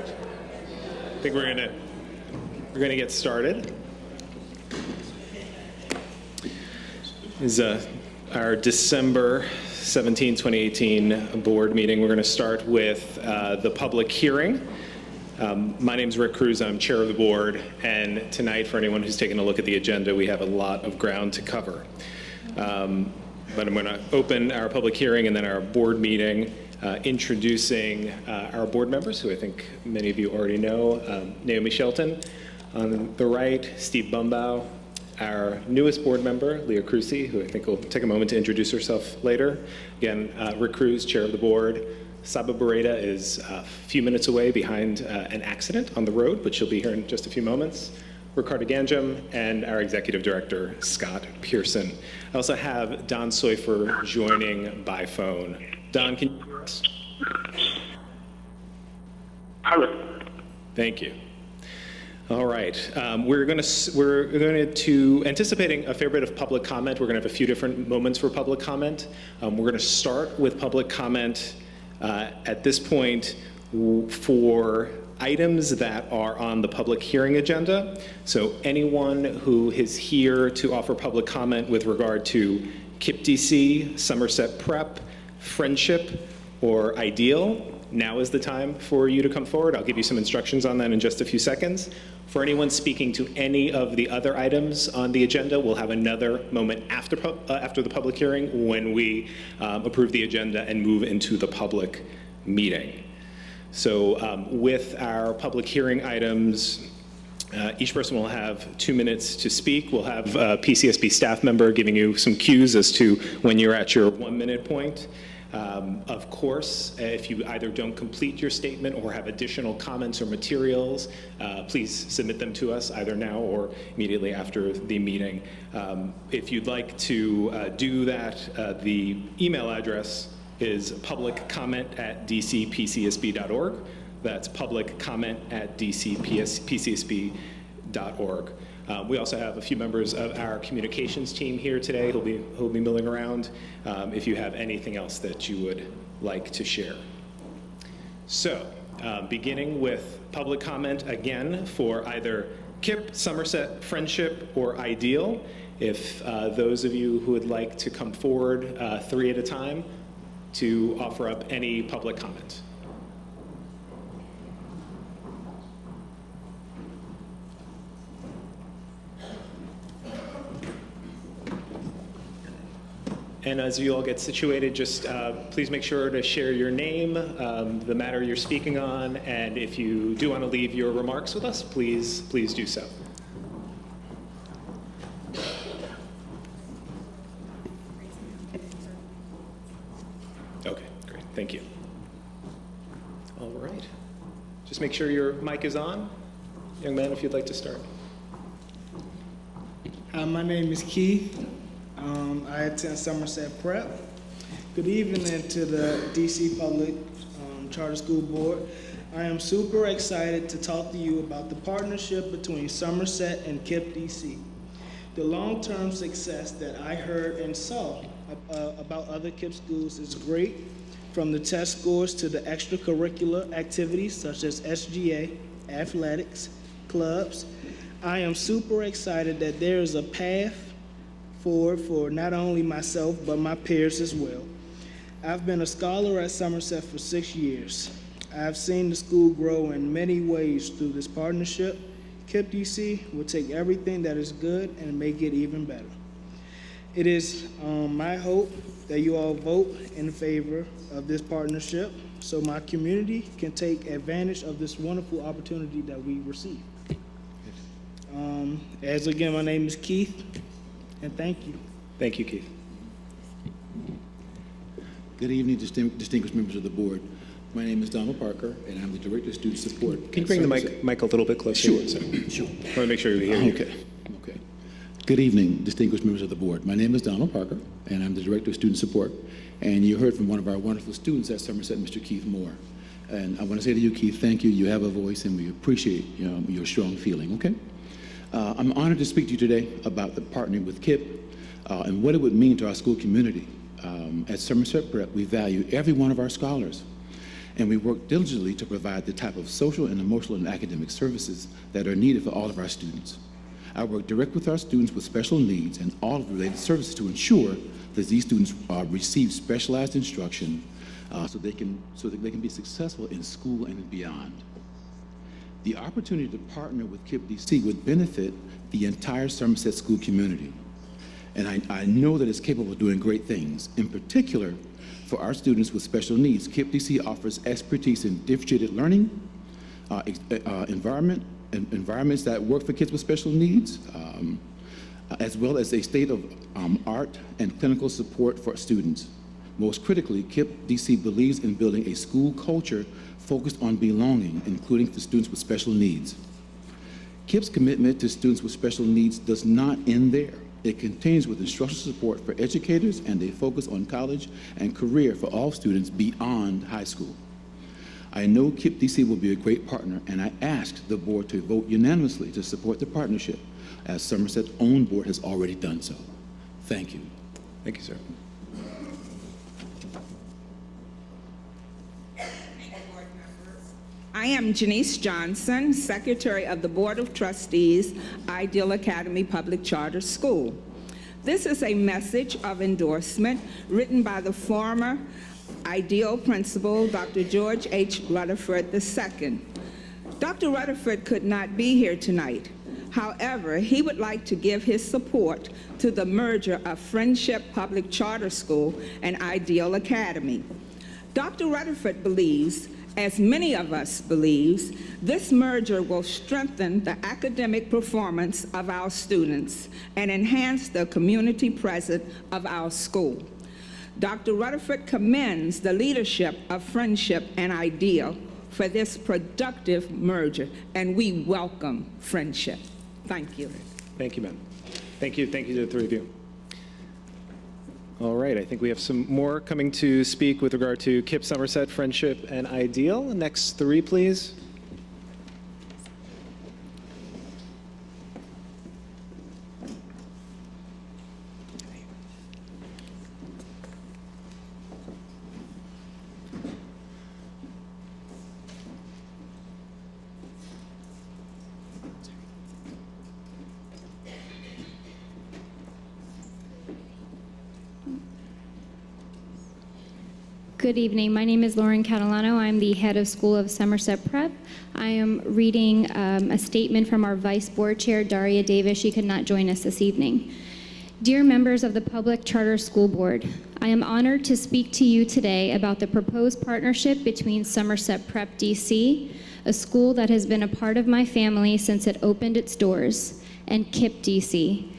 right. I think we're gonna get started. This is our December 17, 2018 board meeting. We're going to start with the public hearing. My name is Rick Cruz. I'm chair of the board, and tonight, for anyone who's taken a look at the agenda, we have a lot of ground to cover. But I'm going to open our public hearing and then our board meeting, introducing our board members, who I think many of you already know. Naomi Shelton on the right, Steve Bumbaugh, our newest board member, Leah Cruci, who I think will take a moment to introduce herself later. Again, Rick Cruz, chair of the board. Saba Barreda is a few minutes away behind an accident on the road, but she'll be here in just a few moments. Ricardo Ganjam, and our executive director, Scott Pearson. I also have Don Seufer joining by phone. Don, can you hear us? Hello. Thank you. All right, we're going to anticipating a fair bit of public comment. We're going to have a few different moments for public comment. We're going to start with public comment at this point for items that are on the public hearing agenda. So anyone who is here to offer public comment with regard to KIPP DC, Somerset Prep, Friendship, or Ideal, now is the time for you to come forward. I'll give you some instructions on that in just a few seconds. For anyone speaking to any of the other items on the agenda, we'll have another moment after the public hearing when we approve the agenda and move into the public meeting. So with our public hearing items, each person will have 2 minutes to speak. We'll have a PCSB staff member giving you some cues as to when you're at your 1 minute point. Of course, if you either don't complete your statement or have additional comments or materials, please submit them to us either now or immediately after the meeting. If you'd like to do that, the email address is publiccomment@dcpcsb.org. That's publiccomment@dcpcsb.org. We also have a few members of our communications team here today who'll be milling around if you have anything else that you would like to share. So, beginning with public comment again for either KIPP, Somerset, Friendship, or Ideal. If those of you who would like to come forward 3 at a time to offer up any public comment. And as you all get situated, just please make sure to share your name, the matter you're speaking on, and if you do want to leave your remarks with us, please do so. Okay, great, thank you. All right, just make sure your mic is on. Young man, if you'd like to start. My name is Keith. I attend Somerset Prep. Good evening to the DC Public Charter School Board. I am super excited to talk to you about the partnership between Somerset and KIPP DC. The long-term success that I heard and saw about other KIPP schools is great, from the test scores to the extracurricular activities such as SGA, athletics, clubs. I am super excited that there is a path forward for not only myself, but my peers as well. I've been a scholar at Somerset for 6 years. I've seen the school grow in many ways through this partnership. KIPP DC will take everything that is good and make it even better. It is my hope that you all vote in favor of this partnership so my community can take advantage of this wonderful opportunity that we receive. As again, my name is Keith. And thank you. Thank you, Keith. Good evening, distinguished members of the board. My name is Donald Parker, and I'm the Director of Student Support. Can you bring the mic a little bit closer? Sure. So, Sure. I want to make sure we hear you. Okay. Good evening, distinguished members of the board. My name is Donald Parker, and I'm the Director of Student Support. And you heard from one of our wonderful students at Somerset, Mr. Keith Moore. And I want to say to you, Keith, thank you. You have a voice, and we appreciate your strong feeling, okay? I'm honored to speak to you today about the partnering with KIPP and what it would mean to our school community. At Somerset Prep, we value every one of our scholars. and we work diligently to provide the type of social and emotional and academic services that are needed for all of our students. I work direct with our students with special needs and all of the related services to ensure that these students receive specialized instruction so that they can be successful in school and beyond. The opportunity to partner with KIPP DC would benefit the entire Somerset school community. And I know that it's capable of doing great things. In particular, for our students with special needs, KIPP DC offers expertise in differentiated learning, environments that work for kids with special needs, as well as a state of art and clinical support for students. Most critically, KIPP DC believes in building a school culture focused on belonging, including for students with special needs. KIPP's commitment to students with special needs does not end there. It continues with instructional support for educators and a focus on college and career for all students beyond high school. I know KIPP DC will be a great partner, and I asked the board to vote unanimously to support the partnership, as Somerset's own board has already done so. Thank you. Thank you, sir. I am Janice Johnson, Secretary of the Board of Trustees, Ideal Academy Public Charter School. This is a message of endorsement written by the former Ideal Principal, Dr. George H. Rutherford II. Dr. Rutherford could not be here tonight. However, he would like to give his support to the merger of Friendship Public Charter School and Ideal Academy. Dr. Rutherford believes, as many of us believes, this merger will strengthen the academic performance of our students and enhance the community presence of our school. Dr. Rutherford commends the leadership of Friendship and Ideal for this productive merger, and we welcome Friendship. Thank you. Thank you, ma'am. Thank you to the three of you. All right, I think we have some more coming to speak with regard to KIPP, Somerset, Friendship, and Ideal. Next three, please. Good evening. My name is Lauren Catalano. I'm the head of School of Somerset Prep. I am reading a statement from our Vice Board Chair, Daria Davis. She could not join us this evening. Dear members of the Public Charter School Board, I am honored to speak to you today about the proposed partnership between Somerset Prep DC, a school that has been a part of my family since it opened its doors, and KIPP DC.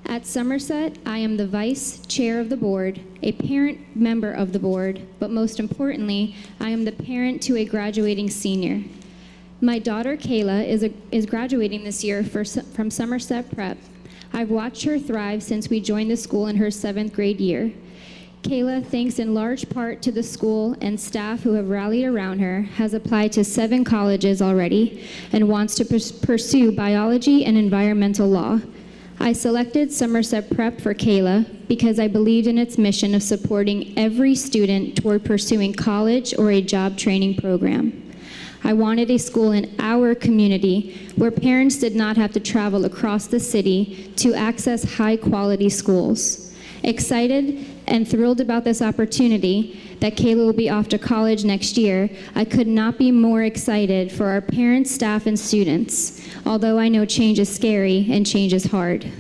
At Somerset, I am the vice chair of the board, a parent member of the board, but most importantly, I am the parent to a graduating senior. My daughter, Kayla, is graduating this year from Somerset Prep. I've watched her thrive since we joined the school in her 7th grade year. Kayla, thanks in large part to the school and staff who have rallied around her, has applied to 7 colleges already and wants to pursue biology and environmental law. I selected Somerset Prep for Kayla because I believed in its mission of supporting every student toward pursuing college or a job training program. I wanted a school in our community where parents did not have to travel across the city to access high-quality schools. Excited and thrilled about this opportunity that Kayla will be off to college next year, I could not be more excited for our parents, staff, and students, although I know change is scary and change is hard.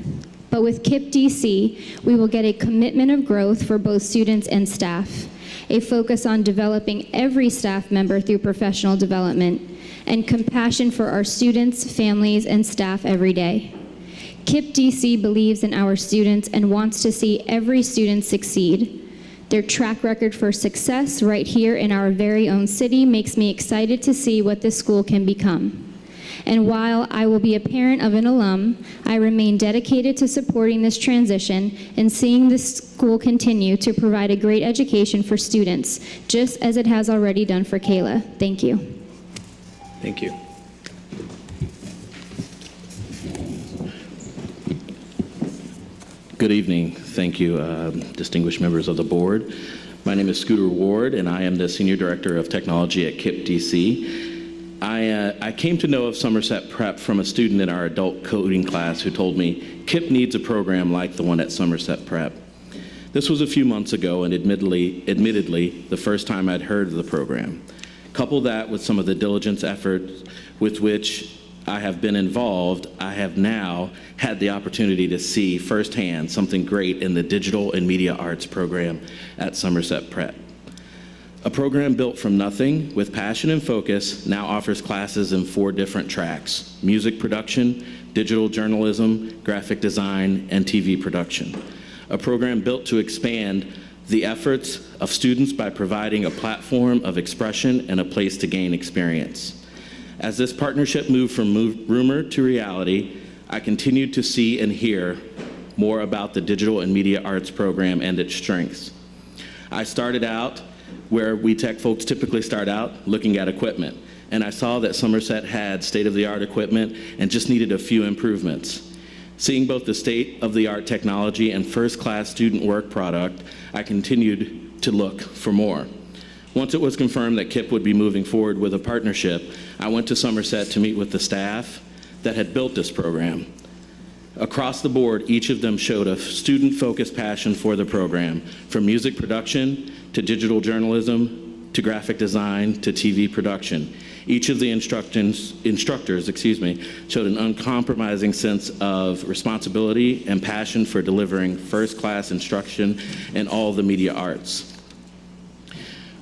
But with KIPP DC, we will get a commitment of growth for both students and staff, a focus on developing every staff member through professional development, and compassion for our students, families, and staff every day. KIPP DC believes in our students and wants to see every student succeed. Their track record for success right here in our very own city makes me excited to see what this school can become. And while I will be a parent of an alum, I remain dedicated to supporting this transition and seeing this school continue to provide a great education for students, just as it has already done for Kayla. Thank you. Thank you. Good evening. Thank you, distinguished members of the board. My name is Scooter Ward, and I am the Senior Director of Technology at KIPP DC. I came to know of Somerset Prep from a student in our adult coding class who told me KIPP needs a program like the one at Somerset Prep. This was a few months ago, and admittedly, the first time I'd heard of the program. Couple that with some of the diligence efforts with which I have been involved, I have now had the opportunity to see firsthand something great in the Digital and Media Arts program at Somerset Prep. A program built from nothing with passion and focus now offers classes in 4 different tracks: music production, digital journalism, graphic design, and TV production. A program built to expand the efforts of students by providing a platform of expression and a place to gain experience. As this partnership moved from rumor to reality, I continued to see and hear more about the Digital and Media Arts program and its strengths. I started out where we tech folks typically start out, looking at equipment. And I saw that Somerset had state-of-the-art equipment and just needed a few improvements. Seeing both the state-of-the-art technology and first-class student work product, I continued to look for more. Once it was confirmed that KIPP would be moving forward with a partnership, I went to Somerset to meet with the staff that had built this program. Across the board, each of them showed a student-focused passion for the program, from music production to digital journalism to graphic design to TV production. Each of the instructors showed an uncompromising sense of responsibility and passion for delivering first-class instruction in all the media arts.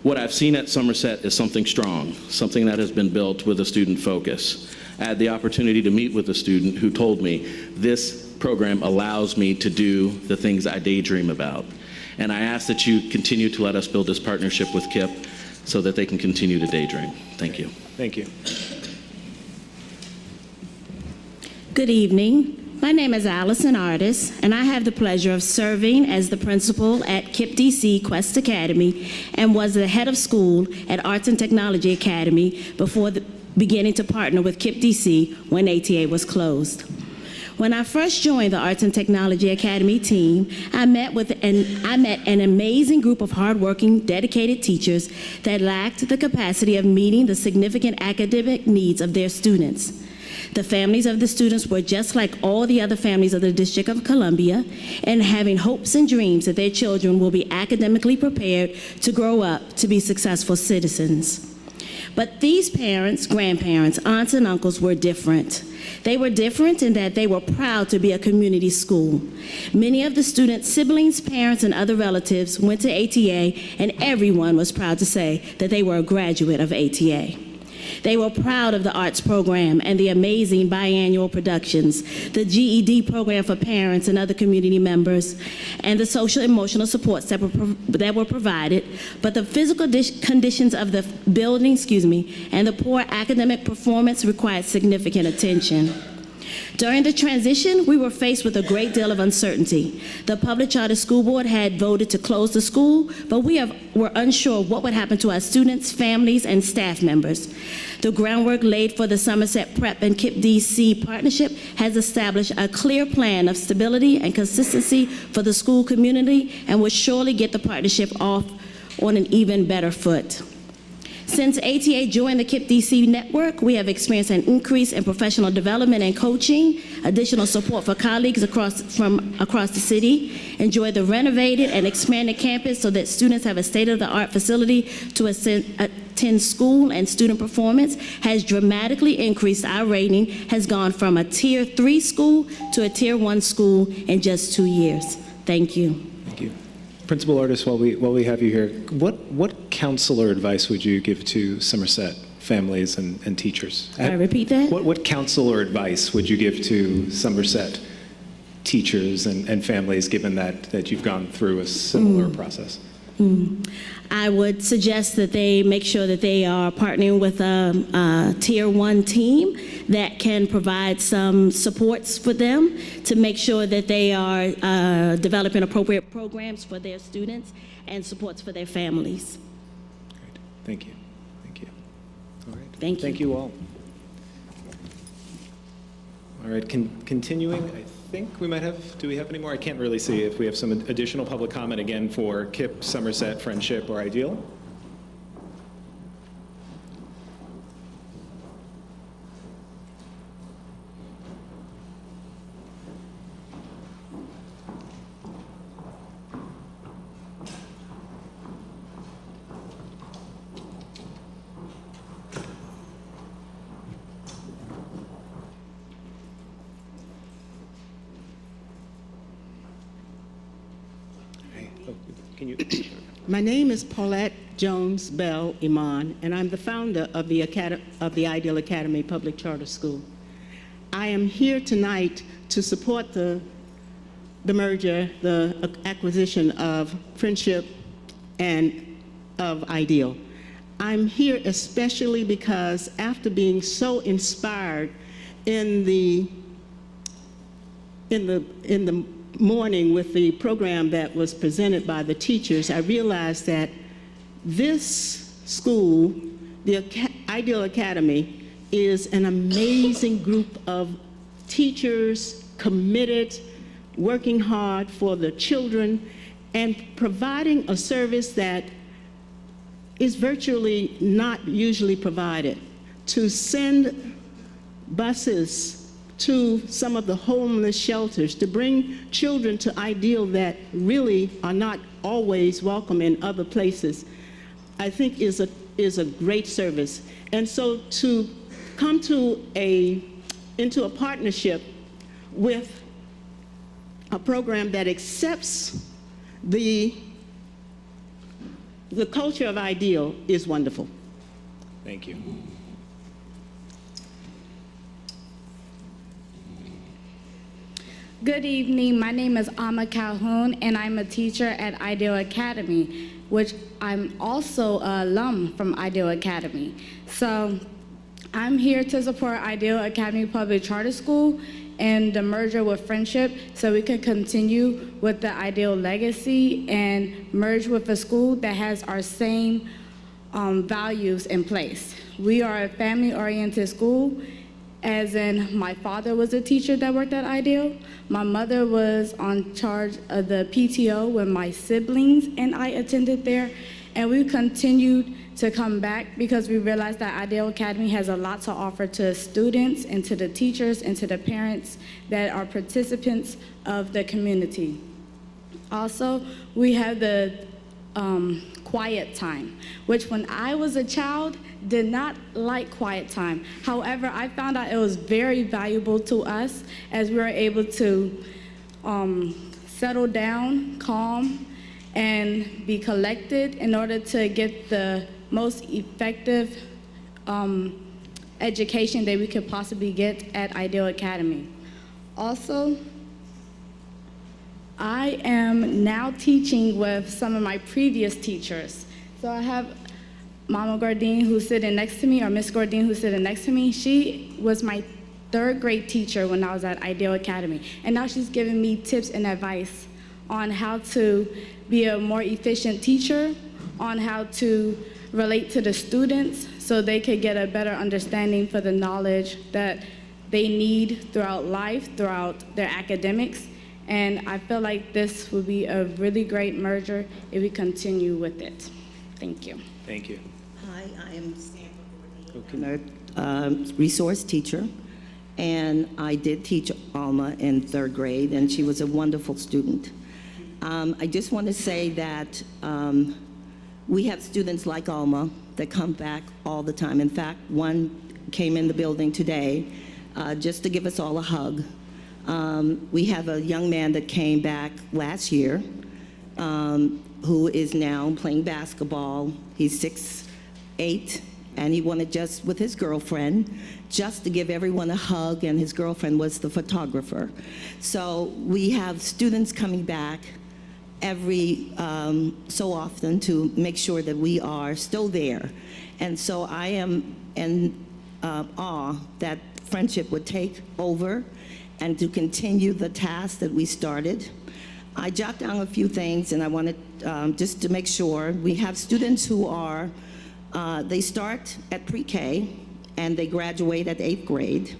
What I've seen at Somerset is something strong, something that has been built with a student focus. I had the opportunity to meet with a student who told me, this program allows me to do the things I daydream about. And I ask that you continue to let us build this partnership with KIPP so that they can continue to daydream. Thank you. Thank you. Good evening. My name is Allison Artis, and I have the pleasure of serving as the principal at KIPP DC Quest Academy and was the head of school at Arts and Technology Academy before beginning to partner with KIPP DC when ATA was closed. When I first joined the Arts and Technology Academy team, I met an amazing group of hardworking, dedicated teachers that lacked the capacity of meeting the significant academic needs of their students. The families of the students were just like all the other families of the District of Columbia, and having hopes and dreams that their children will be academically prepared to grow up to be successful citizens. But these parents, grandparents, aunts, and uncles were different. They were different in that they were proud to be a community school. Many of the students' siblings, parents, and other relatives went to ATA, and everyone was proud to say that they were a graduate of ATA. They were proud of the arts program and the amazing biannual productions, the GED program for parents and other community members, and the social emotional supports that were provided, but the physical conditions of the building, and the poor academic performance required significant attention. During the transition, we were faced with a great deal of uncertainty. The Public Charter School Board had voted to close the school, but we were unsure what would happen to our students, families, and staff members. The groundwork laid for the Somerset Prep and KIPP DC partnership has established a clear plan of stability and consistency for the school community and will surely get the partnership off on an even better foot. Since ATA joined the KIPP DC network, we have experienced an increase in professional development and coaching, additional support for colleagues across the city, enjoy the renovated and expanded campus so that students have a state-of-the-art facility to attend school, and student performance has dramatically increased. Our rating has gone from a Tier 3 school to a Tier 1 school in just 2 years. Thank you. Thank you. Principal Artis, while we have you here, what counsel or advice would you give to Somerset families and teachers? Can I repeat that? What counsel or advice would you give to Somerset teachers and families, given that you've gone through a similar process? I would suggest that they make sure that they are partnering with a Tier 1 team that can provide some supports for them to make sure that they are developing appropriate programs for their students and supports for their families. Great. Thank you. Thank you. All right. Thank you. Thank you all. All right. Continuing, I think we might have, do we have any more? I can't really see if we have some additional public comment again for KIPP, Somerset, Friendship, or Ideal. Can you? My name is Paulette Jones Bell Iman, and I'm the founder of the Ideal Academy Public Charter School. I am here tonight to support the merger, the acquisition of Friendship and of Ideal. I'm here especially because after being so inspired in the morning with the program that was presented by the teachers, I realized that this school, the Ideal Academy, is an amazing group of teachers committed, working hard for the children, and providing a service that is virtually not usually provided. To send buses to some of the homeless shelters, to bring children to Ideal that really are not always welcome in other places, I think is a great service. And so to come into a partnership with a program that accepts the culture of Ideal is wonderful. Thank you. Good evening. My name is Amma Calhoun, and I'm a teacher at Ideal Academy, which I'm also an alum from Ideal Academy. So I'm here to support Ideal Academy Public Charter School and the merger with Friendship so we can continue with the Ideal legacy and merge with a school that has our same values in place. We are a family-oriented school, as in my father was a teacher that worked at Ideal. My mother was on charge of the PTO when my siblings and I attended there, and we continued to come back because we realized that Ideal Academy has a lot to offer to students and to the teachers and to the parents that are participants of the community. Also, we have the quiet time, which when I was a child, did not like quiet time. However, I found out it was very valuable to us as we were able to settle down, calm, and be collected in order to get the most effective education that we could possibly get at Ideal Academy. Also, I am now teaching with some of my previous teachers. So I have Mama Gardine, who's sitting next to me, or Miss Gardine, who's sitting next to me. She was my third grade teacher when I was at Ideal Academy. And now she's giving me tips and advice on how to be a more efficient teacher, on how to relate to the students so they could get a better understanding for the knowledge that they need throughout life, throughout their academics. And I feel like this would be a really great merger if we continue with it. Thank you. Thank you. Hi, I am Sandra Gordine, resource teacher, and I did teach Alma in third grade, and she was a wonderful student. I just want to say that we have students like Alma that come back all the time. In fact, one came in the building today just to give us all a hug. We have a young man that came back last year who is now playing basketball. He's 6'8", and he wanted just with his girlfriend just to give everyone a hug, and his girlfriend was the photographer. So we have students coming back every so often to make sure that we are still there. And so I am in awe that Friendship would take over and to continue the task that we started. I jot down a few things, and I wanted just to make sure. We have students who are, they start at pre-K, and they graduate at 8th grade.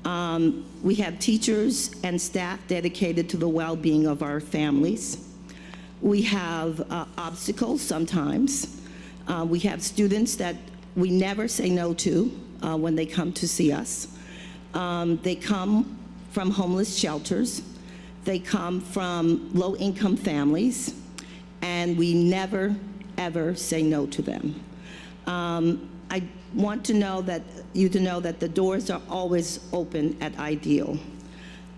We have teachers and staff dedicated to the well-being of our families. We have obstacles sometimes. We have students that we never say no to when they come to see us. They come from homeless shelters. They come from low-income families, and we never, ever say no to them. I want you to know that the doors are always open at Ideal.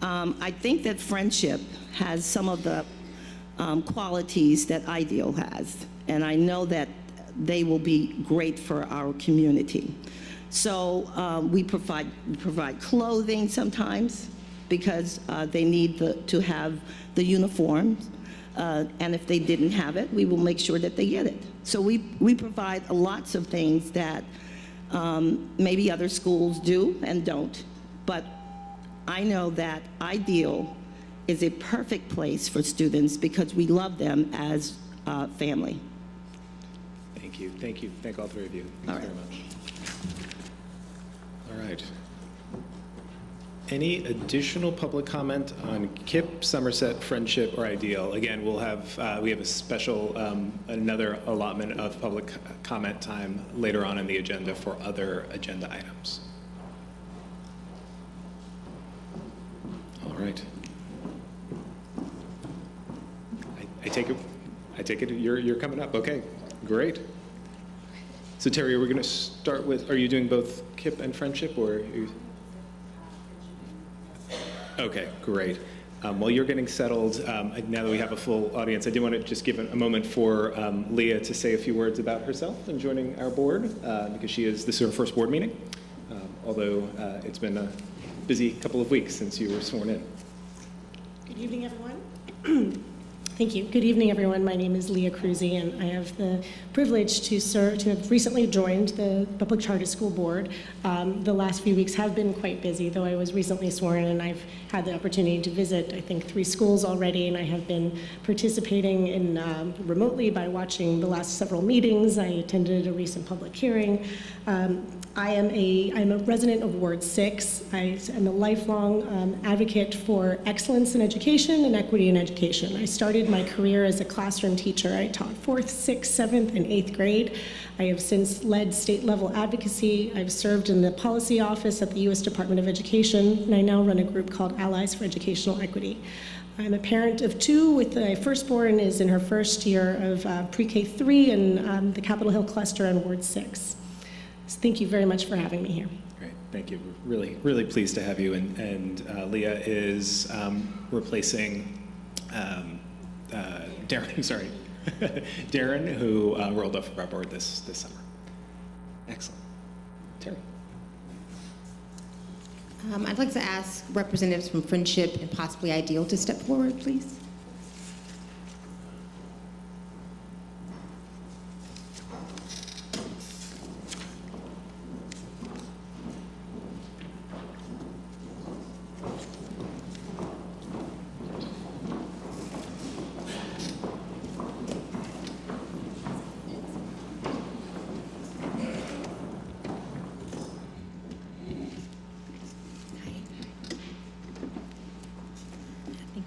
I think that friendship has some of the qualities that Ideal has, and I know that they will be great for our community. So we provide clothing sometimes because they need to have the uniforms, and if they didn't have it, we will make sure that they get it. So we provide lots of things that maybe other schools do and don't, but I know that Ideal is a perfect place for students because we love them as family. Thank you. Thank you. Thank all three of you. Thanks very much. All right. Any additional public comment on KIPP, Somerset, Friendship, or Ideal? Again, we have a special, another allotment of public comment time later on in the agenda for other agenda items. All right. I take it you're coming up. Okay, great. So Terry, we're going to start with, are you doing both KIPP and Friendship, or? Okay, great. While you're getting settled, now that we have a full audience, I do want to just give a moment for Leah to say a few words about herself and joining our board, because this is her first board meeting, although it's been a busy couple of weeks since you were sworn in. Good evening, everyone. Thank you. Good evening, everyone. My name is Leah Cruzy, and I have the privilege to have recently joined the Public Charter School Board. The last few weeks have been quite busy, though I was recently sworn, and I've had the opportunity to visit, I think, 3 schools already, and I have been participating in remotely by watching the last several meetings. I attended a recent public hearing. I'm a resident of Ward 6. I am a lifelong advocate for excellence in education and equity in education. I started my career as a classroom teacher. I taught 4th, 6th, 7th, and 8th grade. I have since led state-level advocacy. I've served in the policy office at the U.S. Department of Education, and I now run a group called Allies for Educational Equity. I'm a parent of 2, with my firstborn is in her first year of pre-K3 in the Capitol Hill cluster in Ward 6. So thank you very much for having me here. Great, thank you. We're really, really pleased to have you. And Leah is replacing Darren. Sorry, Darren, who rolled off of our board this summer. Excellent, Terry. I'd like to ask representatives from Friendship and possibly Ideal to step forward, please.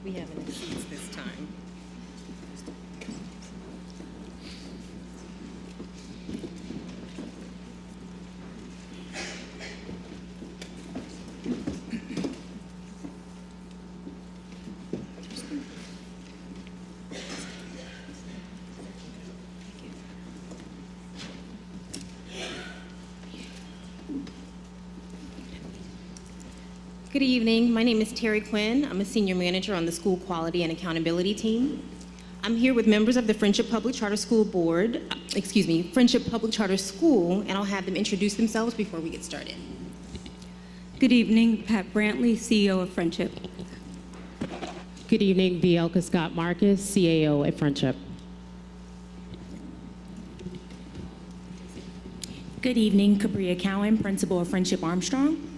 We have enough seats this time. Good evening. My name is Terry Quinn. I'm a senior manager on the School Quality and Accountability team. I'm here with members of the Friendship Public Charter School Board, Friendship Public Charter School, and I'll have them introduce themselves before we get started. Good evening, Pat Brantley, CEO of Friendship. Good evening, Bielka Scott Marcus, CAO at Friendship. Good evening, Cabria Cowan, Principal of Friendship Armstrong.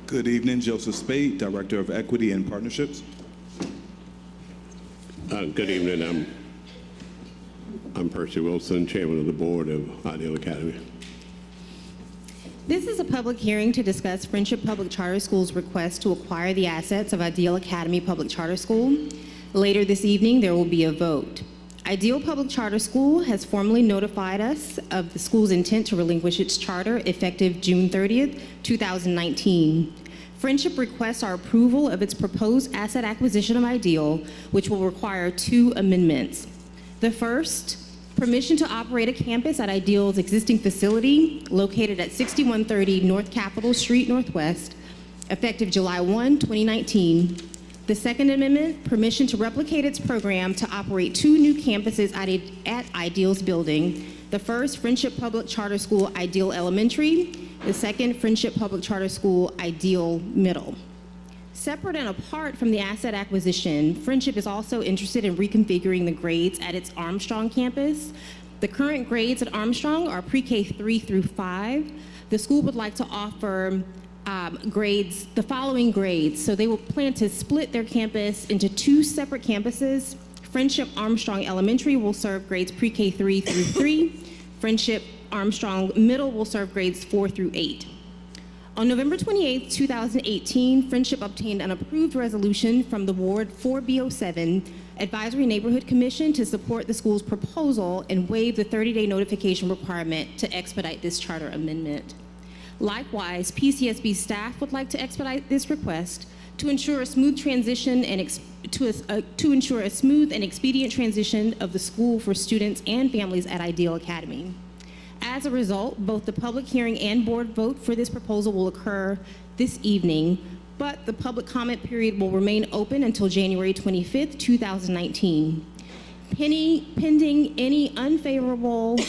Good evening, Joseph Spade, Director of Equity and Partnerships. Good evening. I'm Percy Wilson, Chairman of the Board of Ideal Academy. This is a public hearing to discuss Friendship Public Charter School's request to acquire the assets of Ideal Academy Public Charter School. Later this evening, there will be a vote. Ideal Public Charter School has formally notified us of the school's intent to relinquish its charter effective June 30th, 2019. Friendship requests our approval of its proposed asset acquisition of Ideal, which will require 2 amendments. The first, permission to operate a campus at Ideal's existing facility located at 6130 North Capitol Street Northwest, effective July 1, 2019. The second amendment, permission to replicate its program to operate 2 new campuses at Ideal's building. The first, Friendship Public Charter School Ideal Elementary. The second, Friendship Public Charter School Ideal Middle. Separate and apart from the asset acquisition, Friendship is also interested in reconfiguring the grades at its Armstrong campus. The current grades at Armstrong are pre-K 3 through 5. The school would like to offer the following grades. So they will plan to split their campus into 2 separate campuses. Friendship Armstrong Elementary will serve grades pre-K 3 through 3. Friendship Armstrong Middle will serve grades 4 through 8. On November 28, 2018, Friendship obtained an approved resolution from the Ward 4B07 Advisory Neighborhood Commission to support the school's proposal and waive the 30-day notification requirement to expedite this charter amendment. Likewise, PCSB staff would like to expedite this request to ensure a smooth transition and to ensure a smooth and expedient transition of the school for students and families at Ideal Academy. As a result, both the public hearing and board vote for this proposal will occur this evening, but the public comment period will remain open until January 25th, 2019. Pending any unfavorable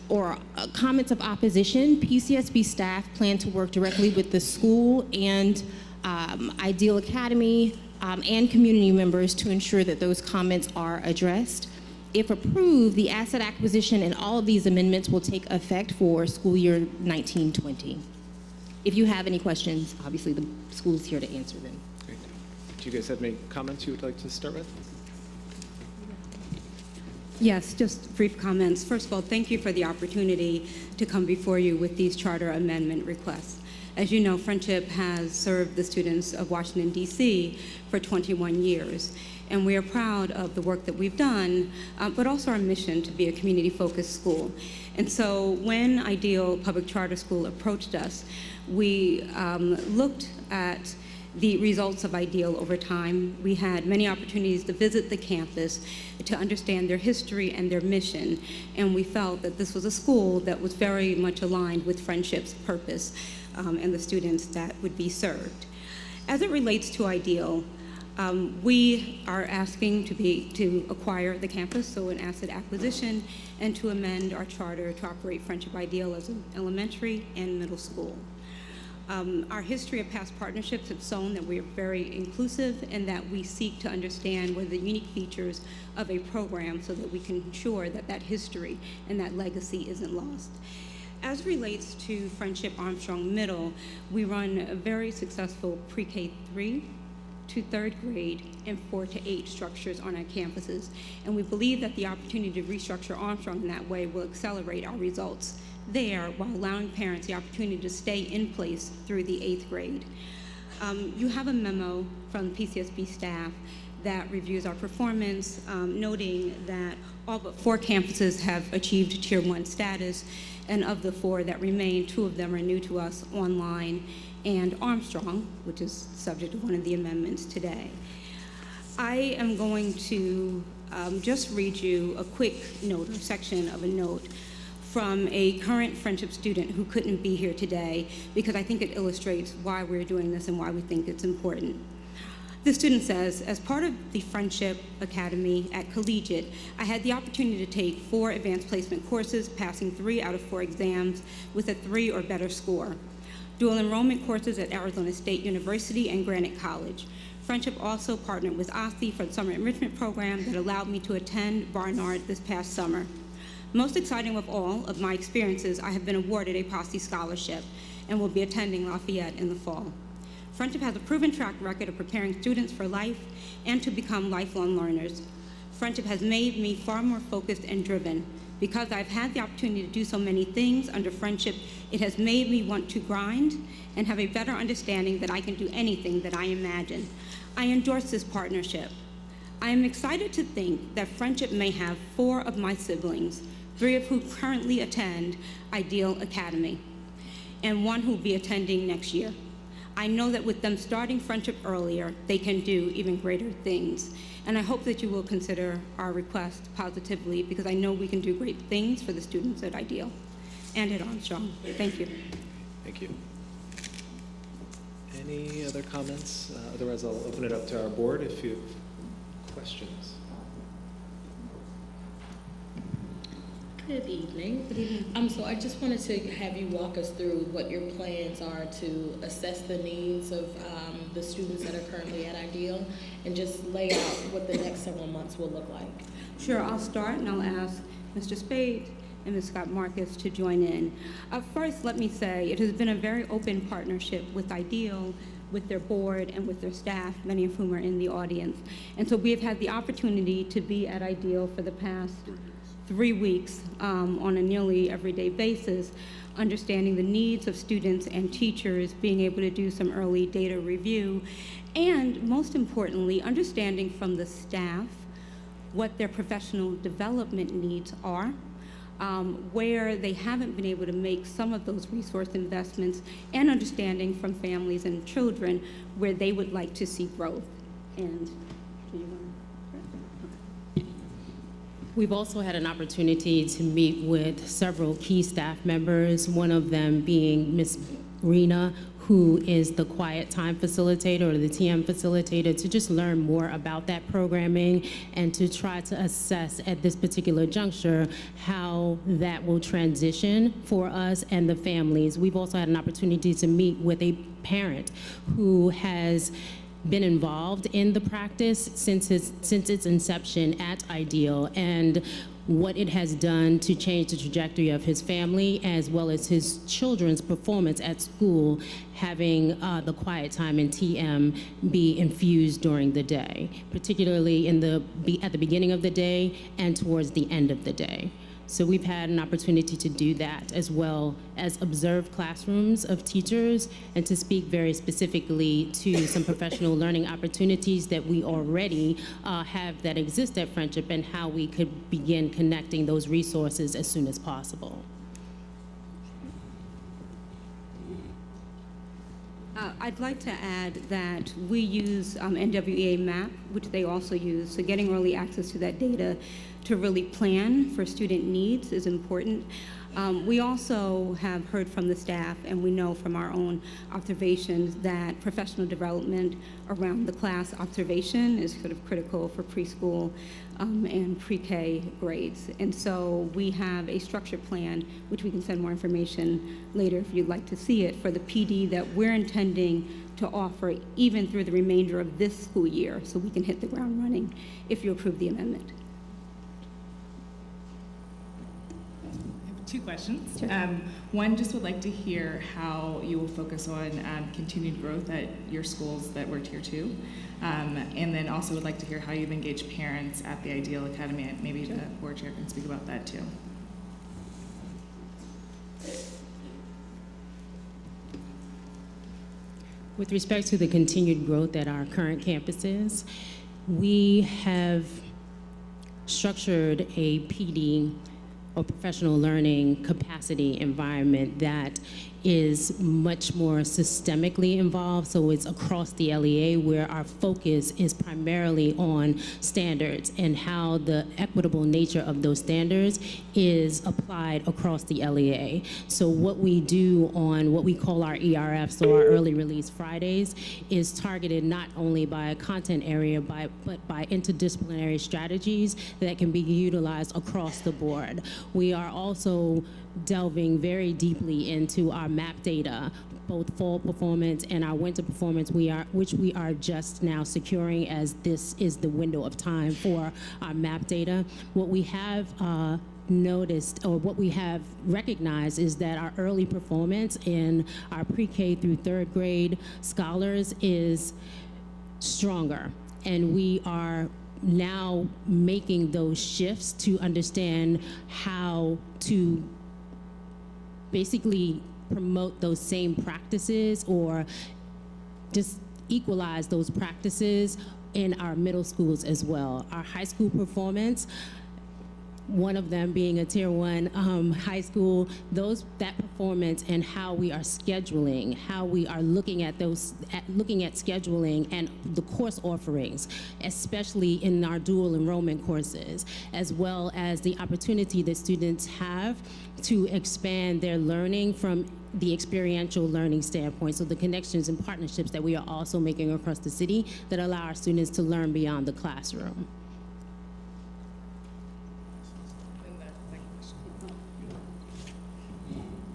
or comments of opposition, PCSB staff plan to work directly with the school and Ideal Academy and community members to ensure that those comments are addressed. If approved, the asset acquisition and all of these amendments will take effect for school year 1920. If you have any questions, obviously the school is here to answer them. Great. Do you guys have any comments you would like to start with? Yes, just brief comments. First of all, thank you for the opportunity to come before you with these charter amendment requests. As you know, Friendship has served the students of Washington, D.C. for 21 years. And we are proud of the work that we've done, but also our mission to be a community-focused school. And so when Ideal Public Charter School approached us, we looked at the results of Ideal over time. We had many opportunities to visit the campus, to understand their history and their mission, and we felt that this was a school that was very much aligned with Friendship's purpose and the students that would be served. As it relates to Ideal, we are asking to acquire the campus, so an asset acquisition, and to amend our charter to operate Friendship Ideal as an elementary and middle school. Our history of past partnerships have shown that we are very inclusive and that we seek to understand what are the unique features of a program so that we can ensure that that history and that legacy isn't lost. As it relates to Friendship Armstrong Middle, we run a very successful pre-K 3 to 3rd grade and 4 to 8 structures on our campuses. And we believe that the opportunity to restructure Armstrong in that way will accelerate our results there while allowing parents the opportunity to stay in place through the 8th grade. You have a memo from PCSB staff that reviews our performance, noting that all but 4 campuses have achieved Tier 1 status, and of the 4 that remain, 2 of them are new to us, online and Armstrong, which is subject to one of the amendments today. I am going to just read you a quick note, or section of a note, from a current Friendship student who couldn't be here today, because I think it illustrates why we're doing this and why we think it's important. The student says, as part of the Friendship Academy at Collegiate, I had the opportunity to take 4 advanced placement courses, passing 3 out of 4 exams with a 3 or better score. Dual enrollment courses at Arizona State University and Granite College. Friendship also partnered with OSCE for the summer enrichment program that allowed me to attend Barnard this past summer. Most exciting of all of my experiences, I have been awarded a POSSE scholarship and will be attending Lafayette in the fall. Friendship has a proven track record of preparing students for life and to become lifelong learners. Friendship has made me far more focused and driven. Because I've had the opportunity to do so many things under Friendship, It has made me want to grind and have a better understanding that I can do anything that I imagine. I endorse this partnership. I am excited to think that Friendship may have 4 of my siblings, 3 of whom currently attend Ideal Academy, and 1 who will be attending next year. I know that with them starting Friendship earlier, they can do even greater things. And I hope that you will consider our request positively, because I know we can do great things for the students at Ideal and at Armstrong. Thank you. Thank you. Any other comments? Otherwise, I'll open it up to our board if you have questions. Good evening. So I just wanted to have you walk us through what your plans are to assess the needs of the students that are currently at Ideal, and just lay out what the next several months will look like. Sure, I'll start and I'll ask Mr. Spade and Ms. Scott Marcus to join in. First, let me say it has been a very open partnership with Ideal, with their board and with their staff, many of whom are in the audience. And so we have had the opportunity to be at Ideal for the past 3 weeks on a nearly everyday basis, understanding the needs of students and teachers, being able to do some early data review, and most importantly, understanding from the staff what their professional development needs are, where they haven't been able to make some of those resource investments, and understanding from families and children where they would like to see growth. And do you want to? We've also had an opportunity to meet with several key staff members, one of them being Ms. Rena, who is the Quiet Time Facilitator, or the TM Facilitator, to just learn more about that programming and to try to assess at this particular juncture how that will transition for us and the families. We've also had an opportunity to meet with a parent who has been involved in the practice since its inception at Ideal, and what it has done to change the trajectory of his family as well as his children's performance at school, having the quiet time in TM be infused during the day, particularly at the beginning of the day and towards the end of the day. So we've had an opportunity to do that, as well as observe classrooms of teachers and to speak very specifically to some professional learning opportunities that we already have that exist at Friendship, and how we could begin connecting those resources as soon as possible. I'd like to add that we use NWEA MAP, which they also use, so getting early access to that data to really plan for student needs is important. We also have heard from the staff, and we know from our own observations, that professional development around the class observation is sort of critical for preschool and pre-K grades. And so we have a structured plan, which we can send more information later if you'd like to see it, for the PD that we're intending to offer even through the remainder of this school year, so we can hit the ground running if you approve the amendment. 2 questions. Sure. One, just would like to hear how you will focus on continued growth at your schools that were Tier 2. And then also would like to hear how you've engaged parents at the Ideal Academy, and maybe the board chair can speak about that too. With respect to the continued growth at our current campuses, we have structured a PD, or professional learning capacity environment, that is much more systemically involved. So it's across the LEA, where our focus is primarily on standards and how the equitable nature of those standards is applied across the LEA. So what we do on what we call our ERFs, so our Early Release Fridays, is targeted not only by a content area, but by interdisciplinary strategies that can be utilized across the board. We are also delving very deeply into our MAP data, both fall performance and our winter performance, which we are just now securing, as this is the window of time for our MAP data. What we have noticed, or what we have recognized, is that our early performance in our pre-K through 3rd grade scholars is stronger, and we are now making those shifts to understand how to basically promote those same practices or just equalize those practices in our middle schools as well. Our high school performance, one of them being a tier 1 high school, that performance and how we are scheduling, how we are looking at scheduling and the course offerings, especially in our dual enrollment courses, as well as the opportunity that students have to expand their learning from the experiential learning standpoint. So the connections and partnerships that we are also making across the city that allow our students to learn beyond the classroom.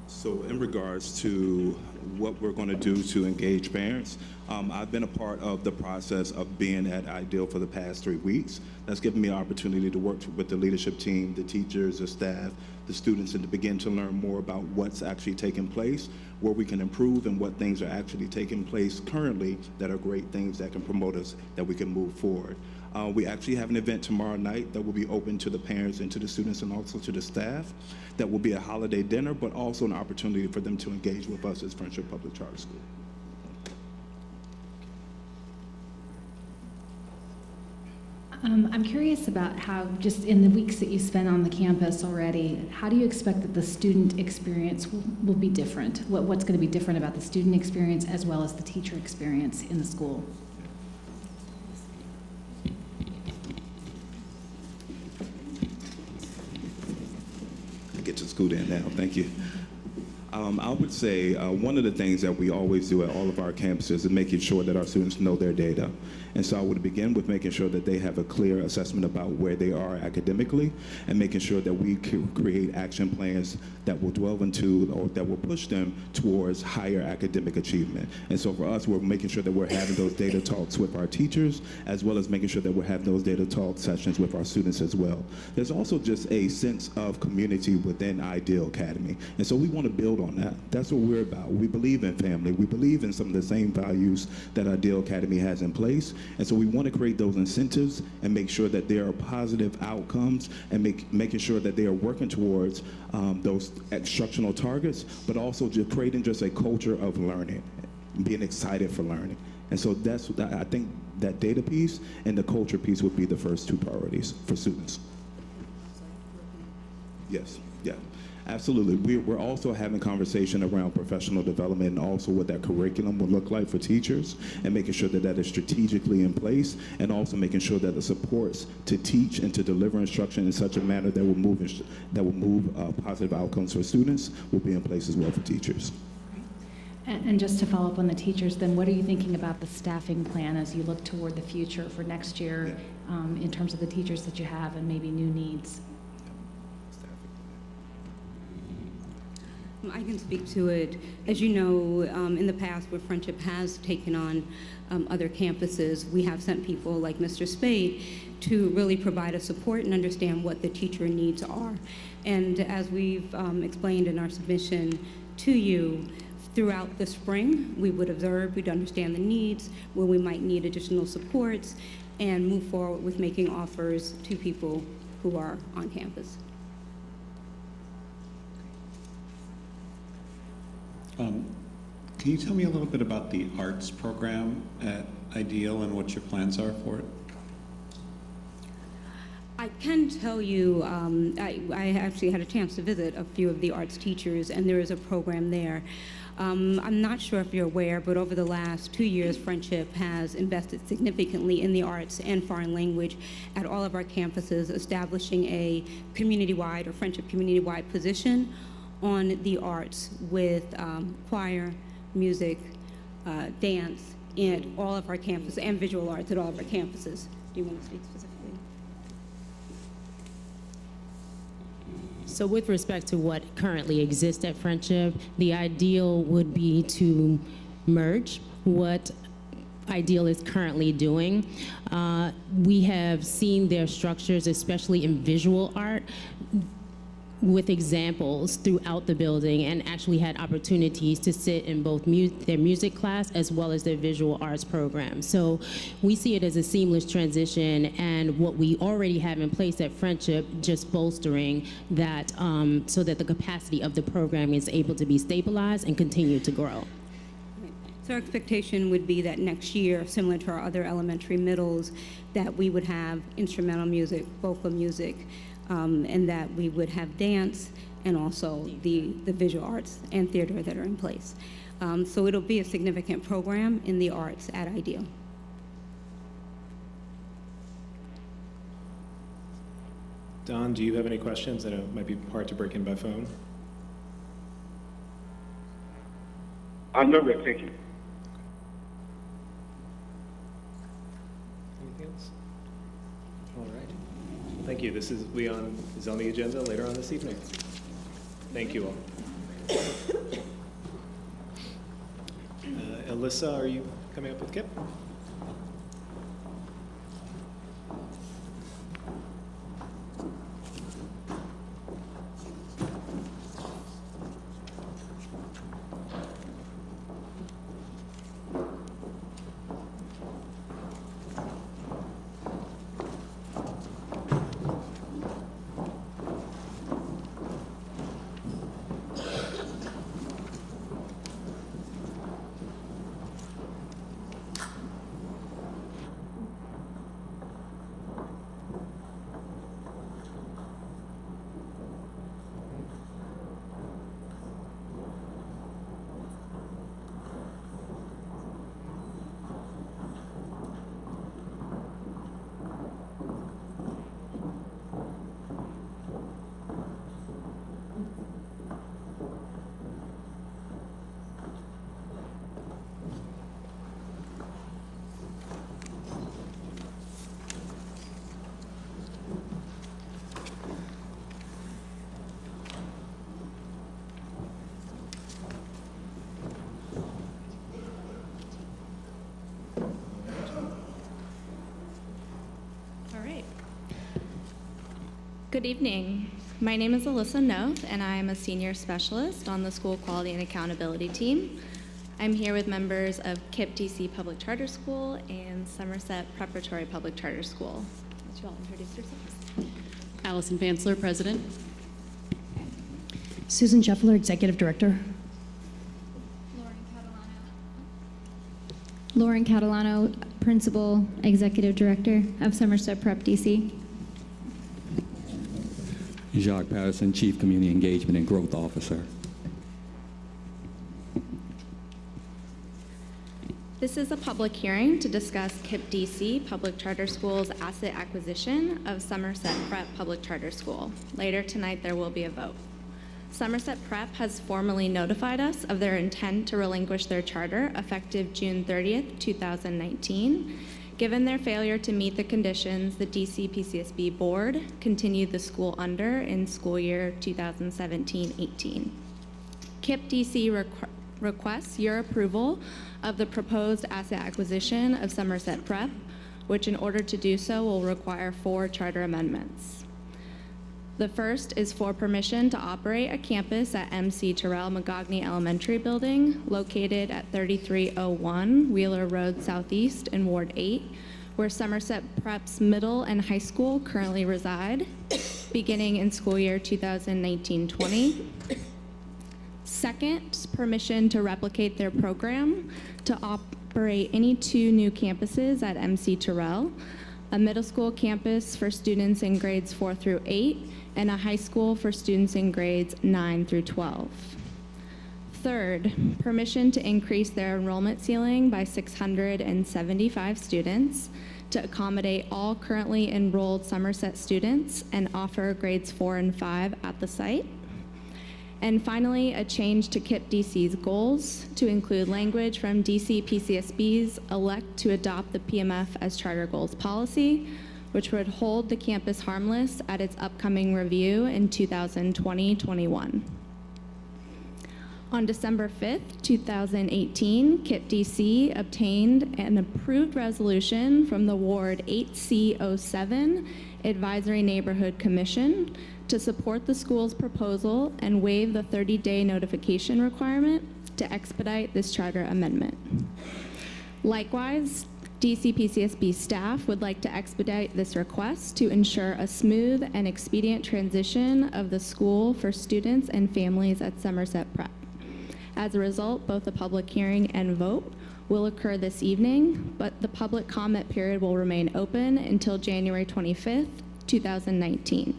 So in regards to what we're going to do to engage parents, I've been a part of the process of being at Ideal for the past 3 weeks. That's given me an opportunity to work with the leadership team, the teachers, the staff, the students, and to begin to learn more about what's actually taking place, where we can improve, and what things are actually taking place currently that are great things that can promote us, that we can move forward. We actually have an event tomorrow night that will be open to the parents and to the students and also to the staff. That will be a holiday dinner, but also an opportunity for them to engage with us as Friendship Public Charter School. I'm curious about how, just in the weeks that you spent on the campus already, how do you expect that the student experience will be different? What's going to be different about the student experience as well as the teacher experience in the school? Get to school in now, thank you. I would say one of the things that we always do at all of our campuses is making sure that our students know their data. And so I would begin with making sure that they have a clear assessment about where they are academically, and making sure that we create action plans that will delve into or that will push them towards higher academic achievement. And so for us, we're making sure that we're having those data talks with our teachers, as well as making sure that we're having those data talk sessions with our students as well. There's also just a sense of community within Ideal Academy. And so we want to build on that. That's what we're about. We believe in family. We believe in some of the same values that Ideal Academy has in place. And so we want to create those incentives and make sure that there are positive outcomes, and making sure that they are working towards those instructional targets, but also just creating just a culture of learning, being excited for learning. And so I think that data piece and the culture piece would be the first 2 priorities for students. Yes, yeah. Absolutely. We're also having conversation around professional development and also what that curriculum will look like for teachers, and making sure that that is strategically in place, and also making sure that the supports to teach and to deliver instruction in such a manner that will move positive outcomes for students will be in place as well for teachers. And just to follow up on the teachers, then what are you thinking about the staffing plan as you look toward the future for next year in terms of the teachers that you have and maybe new needs? I can speak to it. As you know, in the past, where Friendship has taken on other campuses, we have sent people like Mr. Spade to really provide us support and understand what the teacher needs are. And as we've explained in our submission to you, throughout the spring, we would observe, we'd understand the needs, where we might need additional supports, and move forward with making offers to people who are on campus. Can you tell me a little bit about the arts program at Ideal and what your plans are for it? I can tell you, I actually had a chance to visit a few of the arts teachers, and there is a program there. I'm not sure if you're aware, but over the last 2 years, Friendship has invested significantly in the arts and foreign language at all of our campuses, establishing a community-wide or Friendship community-wide position on the arts with choir, music, dance at all of our campuses, and visual arts at all of our campuses. Do you want to speak specifically? So with respect to what currently exists at Friendship, the ideal would be to merge what Ideal is currently doing. We have seen their structures, especially in visual art. with examples throughout the building and actually had opportunities to sit in both their music class as well as their visual arts program. So we see it as a seamless transition, and what we already have in place at Friendship, just bolstering that so that the capacity of the program is able to be stabilized and continue to grow. So our expectation would be that next year, similar to our other elementary middles, that we would have instrumental music, vocal music, and that we would have dance and also the visual arts and theater that are in place. So it'll be a significant program in the arts at Ideal. Don, do you have any questions? I know it might be hard to break in by phone. No, Rick, thank you. Anything else? All right. Thank you. This is Leon is on the agenda later on this evening. Thank you all. Alyssa, are you coming up with Kip? Good evening. My name is Alyssa Noth, and I am a senior specialist on the School Quality and Accountability team. I'm here with members of KIPP DC Public Charter School and Somerset Preparatory Public Charter School. Would you all introduce yourselves? Allison Fansler, President. Susan Scheffler, Executive Director. Lauren Catalano, Principal Executive Director of Somerset Prep DC. Jacques Patterson, Chief Community Engagement and Growth Officer. This is a public hearing to discuss KIPP DC Public Charter School's asset acquisition of Somerset Prep Public Charter School. Later tonight, there will be a vote. Somerset Prep has formally notified us of their intent to relinquish their charter effective June 30th, 2019. Given their failure to meet the conditions the DC PCSB board continued the school under in school year 2017-18. KIPP DC requests your approval of the proposed asset acquisition of Somerset Prep, which in order to do so will require 4 charter amendments. The first is for permission to operate a campus at MC Terrell Magogny Elementary Building, located at 3301 Wheeler Road Southeast in Ward 8, where Somerset Prep's middle and high school currently reside, beginning in school year 2019-20. Second, permission to replicate their program to operate any 2 new campuses at MC Terrell, a middle school campus for students in grades 4 through 8, and a high school for students in grades 9 through 12. Third, permission to increase their enrollment ceiling by 675 students to accommodate all currently enrolled Somerset students and offer grades 4 and 5 at the site. And finally, a change to KIPP DC's goals to include language from DC PCSB's elect to adopt the PMF as charter goals policy, which would hold the campus harmless at its upcoming review in 2020-21. On December 5th, 2018, KIPP DC obtained an approved resolution from the Ward 8C07 Advisory Neighborhood Commission to support the school's proposal and waive the 30-day notification requirement to expedite this charter amendment. Likewise, DC PCSB staff would like to expedite this request to ensure a smooth and expedient transition of the school for students and families at Somerset Prep. As a result, both the public hearing and vote will occur this evening, but the public comment period will remain open until January 25th, 2019.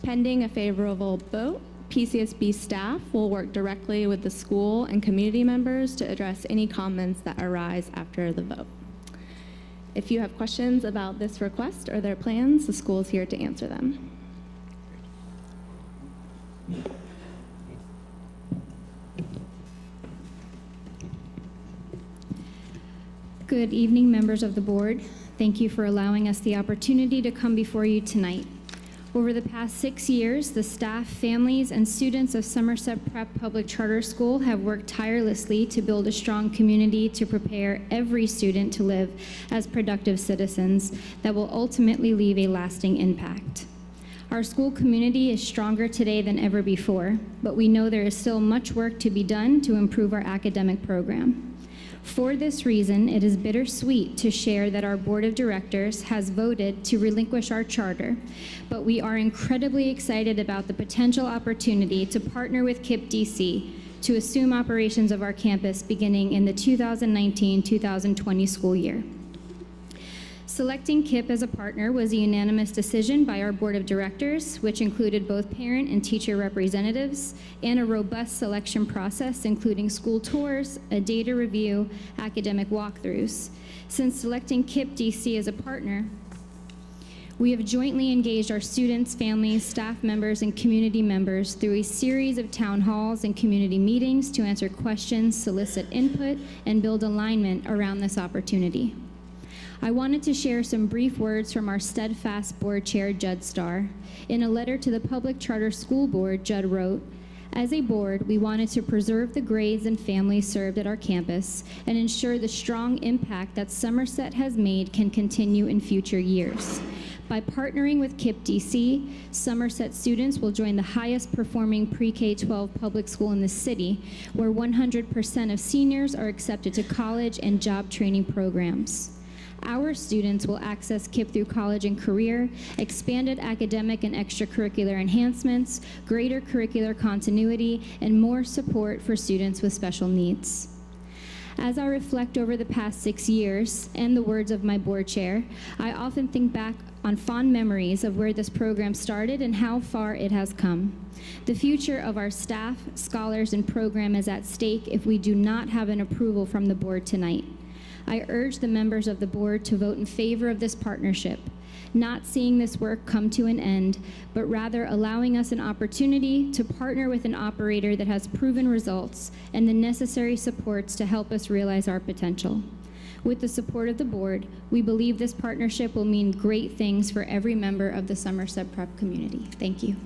Pending a favorable vote, PCSB staff will work directly with the school and community members to address any comments that arise after the vote. If you have questions about this request or their plans, the school is here to answer them. Good evening, members of the board. Thank you for allowing us the opportunity to come before you tonight. Over the past 6 years, the staff, families, and students of Somerset Prep Public Charter School have worked tirelessly to build a strong community to prepare every student to live as productive citizens that will ultimately leave a lasting impact. Our school community is stronger today than ever before, but we know there is still much work to be done to improve our academic program. For this reason, it is bittersweet to share that our board of directors has voted to relinquish our charter, but we are incredibly excited about the potential opportunity to partner with KIPP DC to assume operations of our campus beginning in the 2019-2020 school year. Selecting KIPP as a partner was a unanimous decision by our board of directors, which included both parent and teacher representatives, and a robust selection process, including school tours, a data review, academic walkthroughs. Since selecting KIPP DC as a partner, we have jointly engaged our students, families, staff members, and community members through a series of town halls and community meetings to answer questions, solicit input, and build alignment around this opportunity. I wanted to share some brief words from our steadfast board chair, Judd Starr. In a letter to the Public Charter School Board, Judd wrote, "As a board, we wanted to preserve the grades and families served at our campus and ensure the strong impact that Somerset has made can continue in future years. By partnering with KIPP DC, Somerset students will join the highest performing pre-K-12 public school in the city, where 100% of seniors are accepted to college and job training programs. Our students will access KIPP through college and career, expanded academic and extracurricular enhancements, greater curricular continuity, and more support for students with special needs." As I reflect over the past 6 years and the words of my board chair, I often think back on fond memories of where this program started and how far it has come. The future of our staff, scholars, and program is at stake if we do not have an approval from the board tonight. I urge the members of the board to vote in favor of this partnership, not seeing this work come to an end, but rather allowing us an opportunity to partner with an operator that has proven results and the necessary supports to help us realize our potential. With the support of the board, we believe this partnership will mean great things for every member of the Somerset Prep community. Thank you.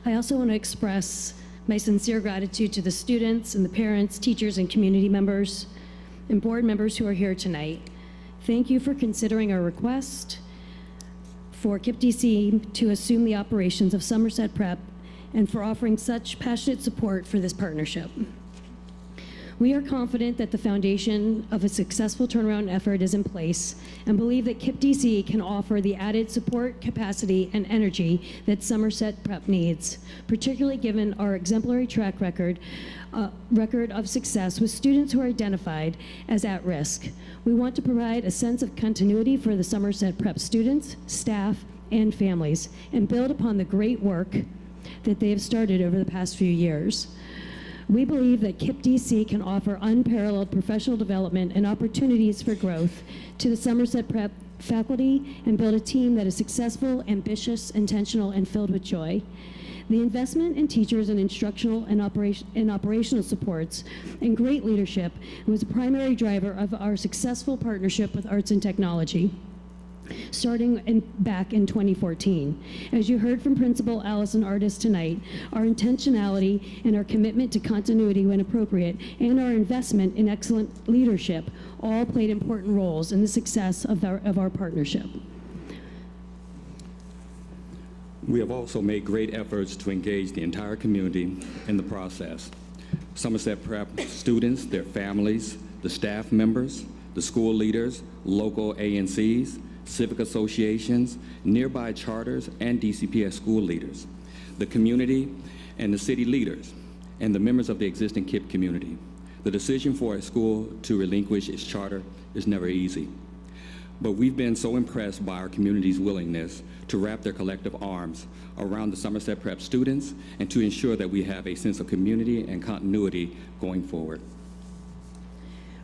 I also want to express my sincere gratitude to the students and the parents, teachers, and community members and board members who are here tonight. Thank you for considering our request for KIPP DC to assume the operations of Somerset Prep and for offering such passionate support for this partnership. We are confident that the foundation of a successful turnaround effort is in place and believe that KIPP DC can offer the added support, capacity, and energy that Somerset Prep needs, particularly given our exemplary track record of success with students who are identified as at risk. We want to provide a sense of continuity for the Somerset Prep students, staff, and families, and build upon the great work that they have started over the past few years. We believe that KIPP DC can offer unparalleled professional development and opportunities for growth to the Somerset Prep faculty and build a team that is successful, ambitious, intentional, and filled with joy. The investment in teachers and instructional and operational supports and great leadership was a primary driver of our successful partnership with Arts and Technology. back in 2014. As you heard from Principal Allison Artis tonight, our intentionality and our commitment to continuity when appropriate and our investment in excellent leadership all played important roles in the success of our partnership. We have also made great efforts to engage the entire community in the process. Somerset Prep students, their families, the staff members, the school leaders, local ANCs, civic associations, nearby charters, and DCPS school leaders, the community and the city leaders, and the members of the existing KIPP community. The decision for a school to relinquish its charter is never easy. But we've been so impressed by our community's willingness to wrap their collective arms around the Somerset Prep students and to ensure that we have a sense of community and continuity going forward.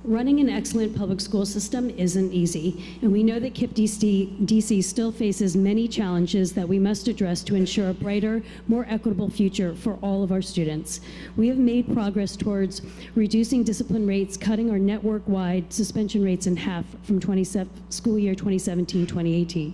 Running an excellent public school system isn't easy, and we know that KIPP DC still faces many challenges that we must address to ensure a brighter, more equitable future for all of our students. We have made progress towards reducing discipline rates, cutting our network-wide suspension rates in half from school year 2017-2018.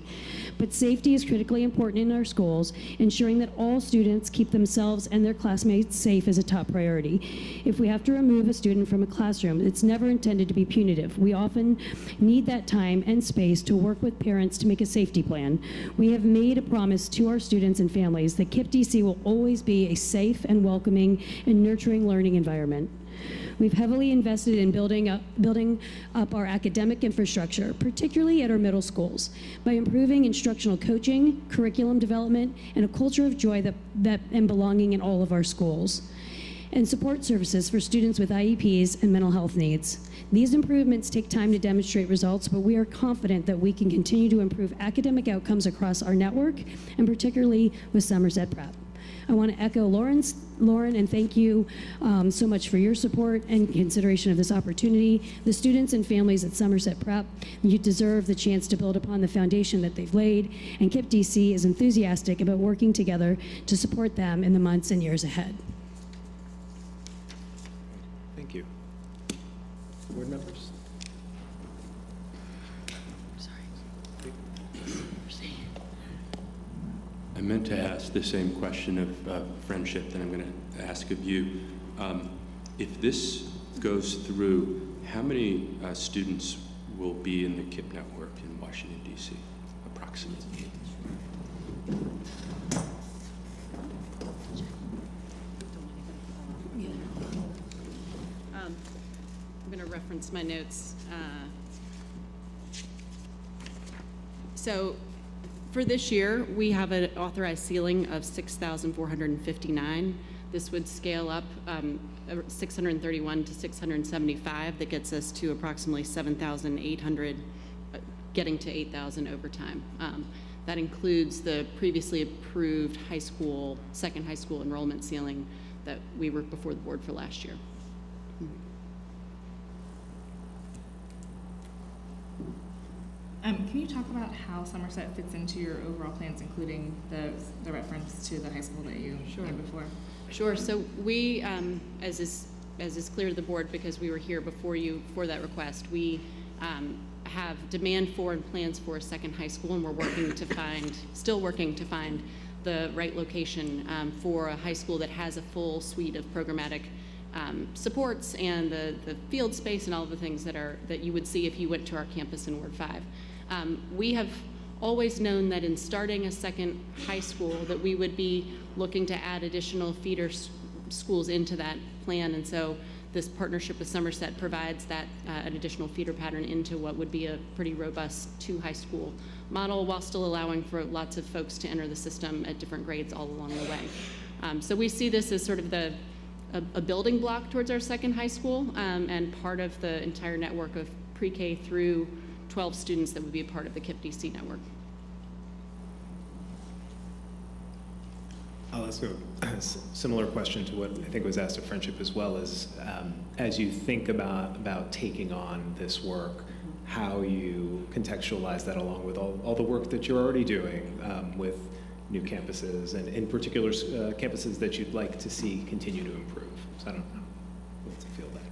But safety is critically important in our schools. Ensuring that all students keep themselves and their classmates safe is a top priority. If we have to remove a student from a classroom, it's never intended to be punitive. We often need that time and space to work with parents to make a safety plan. We have made a promise to our students and families that KIPP DC will always be a safe and welcoming and nurturing learning environment. We've heavily invested in building up our academic infrastructure, particularly at our middle schools, by improving instructional coaching, curriculum development, and a culture of joy and belonging in all of our schools, and support services for students with IEPs and mental health needs. These improvements take time to demonstrate results, but we are confident that we can continue to improve academic outcomes across our network, and particularly with Somerset Prep. I want to echo Lauren, and thank you so much for your support and consideration of this opportunity. The students and families at Somerset Prep, you deserve the chance to build upon the foundation that they've laid, and KIPP DC is enthusiastic about working together to support them in the months and years ahead. Thank you. Board members? I meant to ask the same question of friendship that I'm going to ask of you. If this goes through, how many students will be in the KIPP network in Washington, D.C., approximately? I'm going to reference my notes. So for this year, we have an authorized ceiling of 6,459. This would scale up 631 to 675. That gets us to approximately 7,800, getting to 8,000 over time. That includes the previously approved second high school enrollment ceiling that we were before the board for last year. Can you talk about how Somerset fits into your overall plans, including the reference to the high school that you named before? Sure. So we, as is clear to the board because we were here before you for that request, we have demand for and plans for a second high school, and we're still working to find the right location for a high school that has a full suite of programmatic supports and the field space and all of the things that you would see if you went to our campus in Ward 5. We have always known that in starting a second high school that we would be looking to add additional feeder schools into that plan, and so this partnership with Somerset provides that an additional feeder pattern into what would be a pretty robust 2 high school model, while still allowing for lots of folks to enter the system at different grades all along the way. So we see this as sort of a building block towards our second high school, and part of the entire network of pre-K through 12 students that would be a part of the KIPP DC network. I'll ask a similar question to what I think was asked of Friendship as well, as you think about taking on this work, how you contextualize that along with all the work that you're already doing with new campuses, and in particular campuses that you'd like to see continue to improve. So I don't know what to feel that.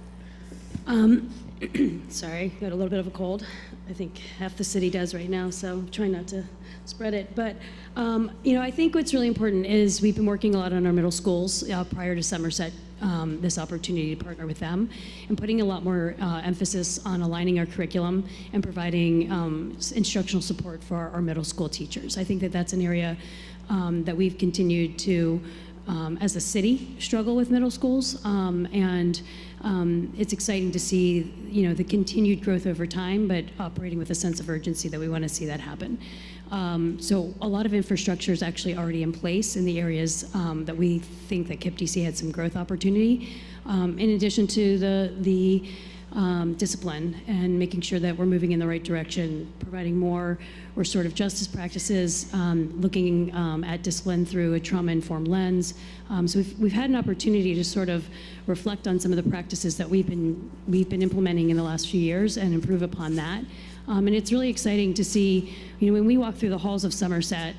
Sorry, got a little bit of a cold. I think half the city does right now, so I'm trying not to spread it. But, I think what's really important is we've been working a lot on our middle schools prior to Somerset, this opportunity to partner with them, and putting a lot more emphasis on aligning our curriculum and providing instructional support for our middle school teachers. I think that that's an area that we've continued to, as a city, struggle with middle schools, and it's exciting to see, the continued growth over time, but operating with a sense of urgency that we want to see that happen. So a lot of infrastructure is actually already in place in the areas that we think that KIPP-DC had some growth opportunity, in addition to the discipline and making sure that we're moving in the right direction, providing more restorative justice practices, looking at discipline through a trauma-informed lens. So we've had an opportunity to sort of reflect on some of the practices that we've been implementing in the last few years and improve upon that. And it's really exciting to see, when we walk through the halls of Somerset,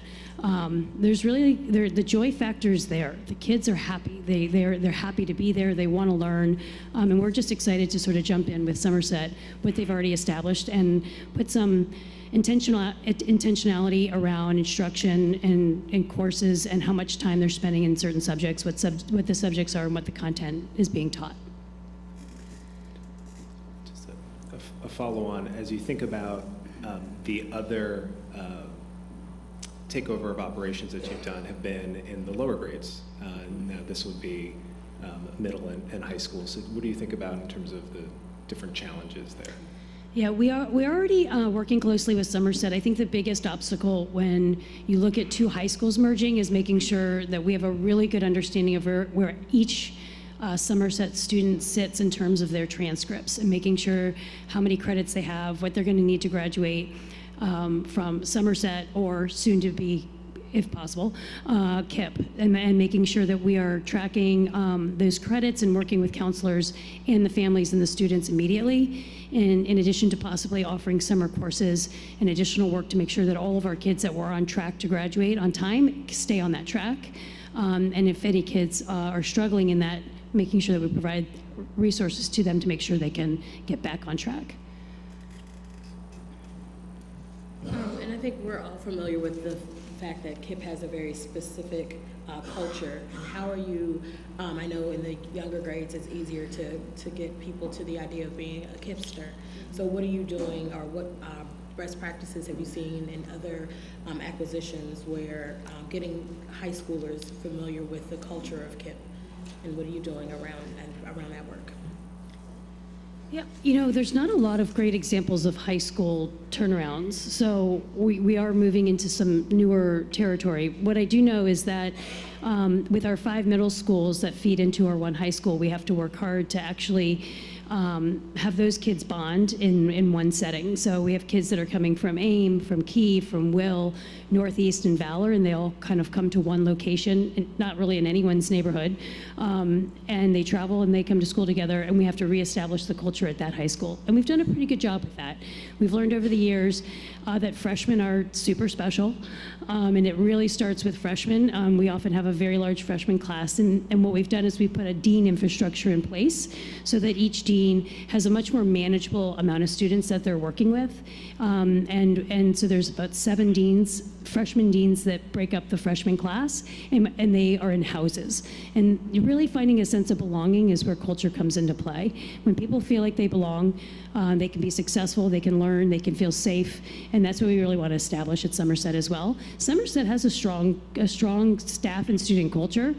there's really, the joy factor is there. The kids are happy. They're happy to be there. They want to learn. And we're just excited to sort of jump in with Somerset, what they've already established, and put some intentionality around instruction and courses and how much time they're spending in certain subjects, what the subjects are and what the content is being taught. Just a follow-on, as you think about the other takeover of operations that you've done have been in the lower grades. Now this would be middle and high school. So what do you think about in terms of the different challenges there? Yeah, we're already working closely with Somerset. I think the biggest obstacle when you look at two high schools merging is making sure that we have a really good understanding of where each Somerset student sits in terms of their transcripts, and making sure how many credits they have, what they're going to need to graduate from Somerset, or soon to be, if possible, KIPP, and making sure that we are tracking those credits and working with counselors and the families and the students immediately, in addition to possibly offering summer courses and additional work to make sure that all of our kids that were on track to graduate on time stay on that track. And if any kids are struggling in that, making sure that we provide resources to them to make sure they can get back on track. And I think we're all familiar with the fact that KIPP has a very specific culture. How are you, I know in the younger grades it's easier to get people to the idea of being a KIPPster. So what are you doing, or what best practices have you seen in other acquisitions where getting high schoolers familiar with the culture of KIPP? And what are you doing around that work? Yeah, there's not a lot of great examples of high school turnarounds, so we are moving into some newer territory. What I do know is that with our 5 middle schools that feed into our 1 high school, we have to work hard to actually have those kids bond in one setting. So we have kids that are coming from AIM, from Key, from Will, Northeast, and Valor, and they all kind of come to one location, and not really in anyone's neighborhood. And they travel and they come to school together, and we have to reestablish the culture at that high school. And we've done a pretty good job with that. We've learned over the years that freshmen are super special, and it really starts with freshmen. We often have a very large freshman class, and what we've done is we put a dean infrastructure in place so that each dean has a much more manageable amount of students that they're working with. And so there's about 7 deans, freshman deans, that break up the freshman class, and they are in houses. And you're really finding a sense of belonging is where culture comes into play. When people feel like they belong, they can be successful, they can learn, they can feel safe, and that's what we really want to establish at Somerset as well. Somerset has a strong staff and student culture,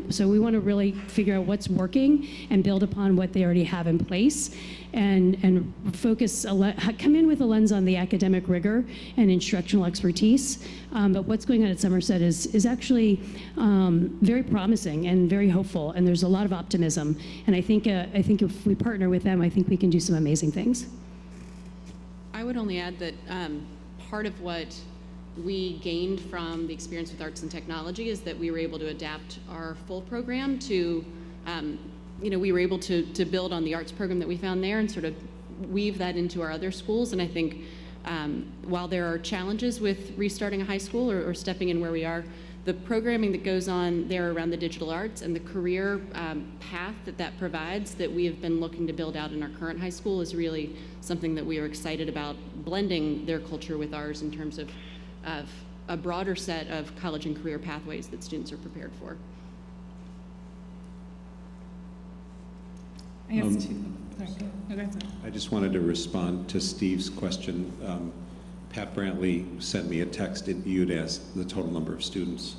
so we want to really figure out what's working and build upon what they already have in place, and focus, come in with a lens on the academic rigor and instructional expertise. But what's going on at Somerset is actually very promising and very hopeful, and there's a lot of optimism. And I think if we partner with them, I think we can do some amazing things. I would only add that part of what we gained from the experience with arts and technology is that we were able to adapt our full program to, we were able to build on the arts program that we found there and sort of weave that into our other schools. And I think while there are challenges with restarting a high school or stepping in where we are, the programming that goes on there around the digital arts and the career path that provides that we have been looking to build out in our current high school is really something that we are excited about, blending their culture with ours in terms of a broader set of college and career pathways that students are prepared for. I guess I just wanted to respond to Steve's question. Pat Brantley sent me a text. You'd asked the total number of students.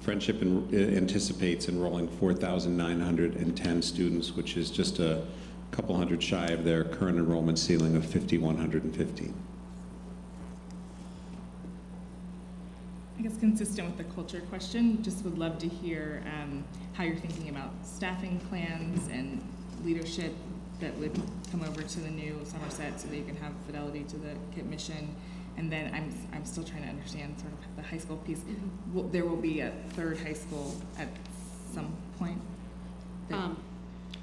Friendship anticipates enrolling 4,910 students, which is just a couple hundred shy of their current enrollment ceiling of 5,115. I guess consistent with the culture question, just would love to hear how you're thinking about staffing plans and leadership that would come over to the new Somerset so that you can have fidelity to the KIPP mission. And then I'm still trying to understand sort of the high school piece. There will be a third high school at some point?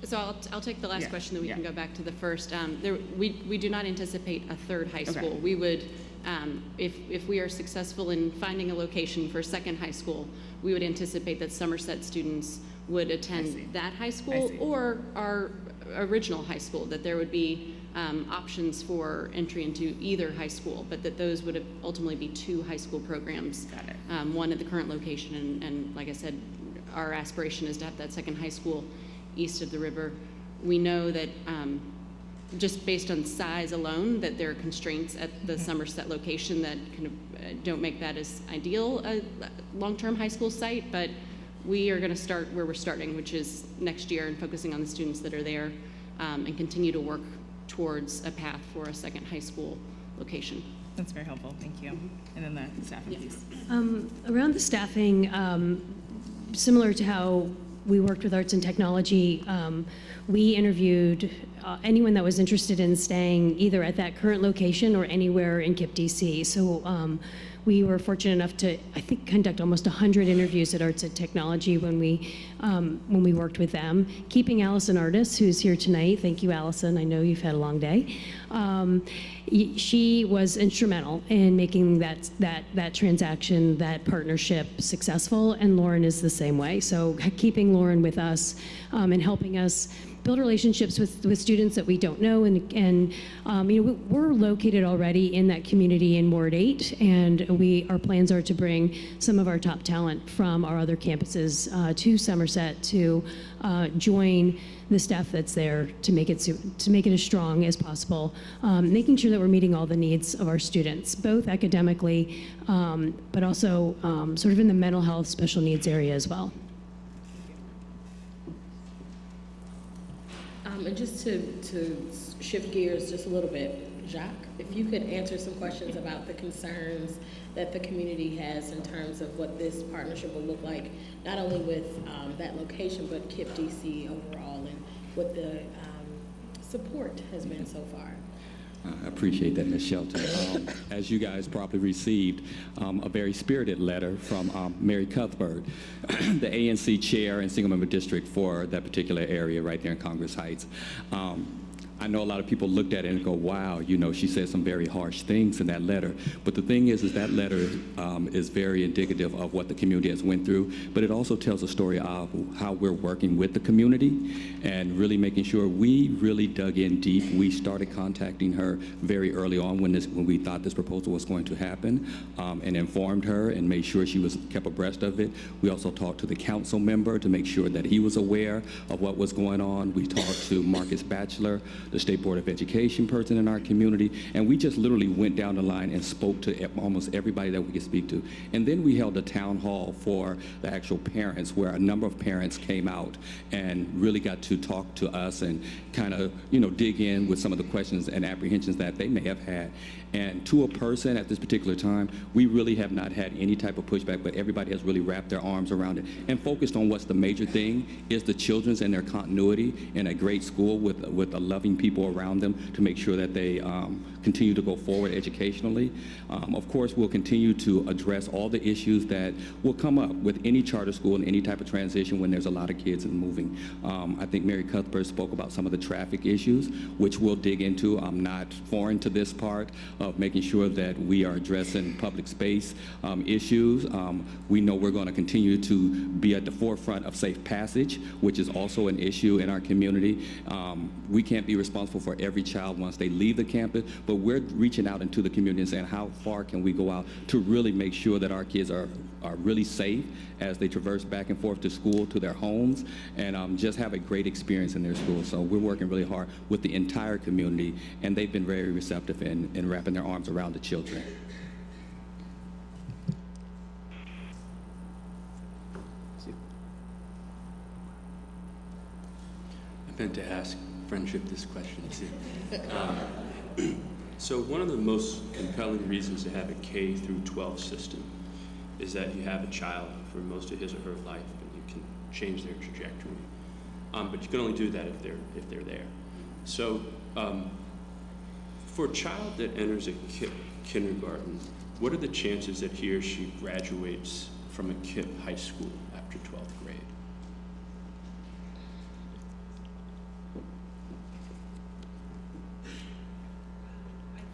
So I'll take the last question, then we can go back to the first. We do not anticipate a third high school. Okay. We would, if we are successful in finding a location for a second high school, we would anticipate that Somerset students would attend that high school or our original high school, that there would be options for entry into either high school, but that those would ultimately be two high school programs. Got it. One at the current location, and like I said, our aspiration is to have that second high school east of the river. We know that just based on size alone, that there are constraints at the Somerset location that kind of don't make that as ideal a long-term high school site, but we are going to start where we're starting, which is next year, and focusing on the students that are there, and continue to work towards a path for a second high school location. That's very helpful, thank you. And then the staffing piece. Around the staffing, similar to how we worked with arts and technology, we interviewed anyone that was interested in staying either at that current location or anywhere in KIPP DC. So we were fortunate enough to, I think, conduct almost 100 interviews at Arts and Technology when we worked with them. Keeping Allison Artis, who's here tonight, thank you, Allison, I know you've had a long day. She was instrumental in making that transaction, that partnership successful, and Lauren is the same way. So keeping Lauren with us and helping us build relationships with students that we don't know, and you know, we're located already in that community in Ward 8, and our plans are to bring some of our top talent from our other campuses to Somerset to join the staff that's there to make it as strong as possible, making sure that we're meeting all the needs of our students, both academically, but also sort of in the mental health special needs area as well. And just to shift gears just a little bit, Jacques, if you could answer some questions about the concerns that the community has in terms of what this partnership will look like, not only with that location, but KIPP DC overall, and what the support has been so far. I appreciate that, Ms. Shelton. As you guys probably received, a very spirited letter from Mary Cuthbert, the ANC chair and single member district for that particular area right there in Congress Heights. I know a lot of people looked at it and go, wow, you know, she said some very harsh things in that letter. But the thing is that letter is very indicative of what the community has went through, but it also tells a story of how we're working with the community and really making sure we really dug in deep. We started contacting her very early on when we thought this proposal was going to happen, and informed her and made sure she was kept abreast of it. We also talked to the council member to make sure that he was aware of what was going on. We talked to Marcus Batchelor, the State Board of Education person in our community, and we just literally went down the line and spoke to almost everybody that we could speak to. And then we held a town hall for the actual parents, where a number of parents came out and really got to talk to us and kind of, you know, dig in with some of the questions and apprehensions that they may have had. And to a person at this particular time, we really have not had any type of pushback, but everybody has really wrapped their arms around it and focused on what's the major thing is the children's and their continuity in a great school with a loving and people around them to make sure that they continue to go forward educationally. Of course, we'll continue to address all the issues that will come up with any charter school and any type of transition when there's a lot of kids and moving. I think Mary Cuthbert spoke about some of the traffic issues, which we'll dig into. I'm not foreign to this part of making sure that we are addressing public space issues. We know we're going to continue to be at the forefront of safe passage, which is also an issue in our community. We can't be responsible for every child once they leave the campus, but we're reaching out into the community and saying, how far can we go out to really make sure that our kids are really safe as they traverse back and forth to school, to their homes, and just have a great experience in their school. So we're working really hard with the entire community, and they've been very receptive in wrapping their arms around the children. I meant to ask Friendship this question too. So one of the most compelling reasons to have a K through 12 system is that you have a child for most of his or her life, and you can change their trajectory. But you can only do that if they're there. So for a child that enters a kindergarten, what are the chances that he or she graduates from a KIPP high school after 12th grade?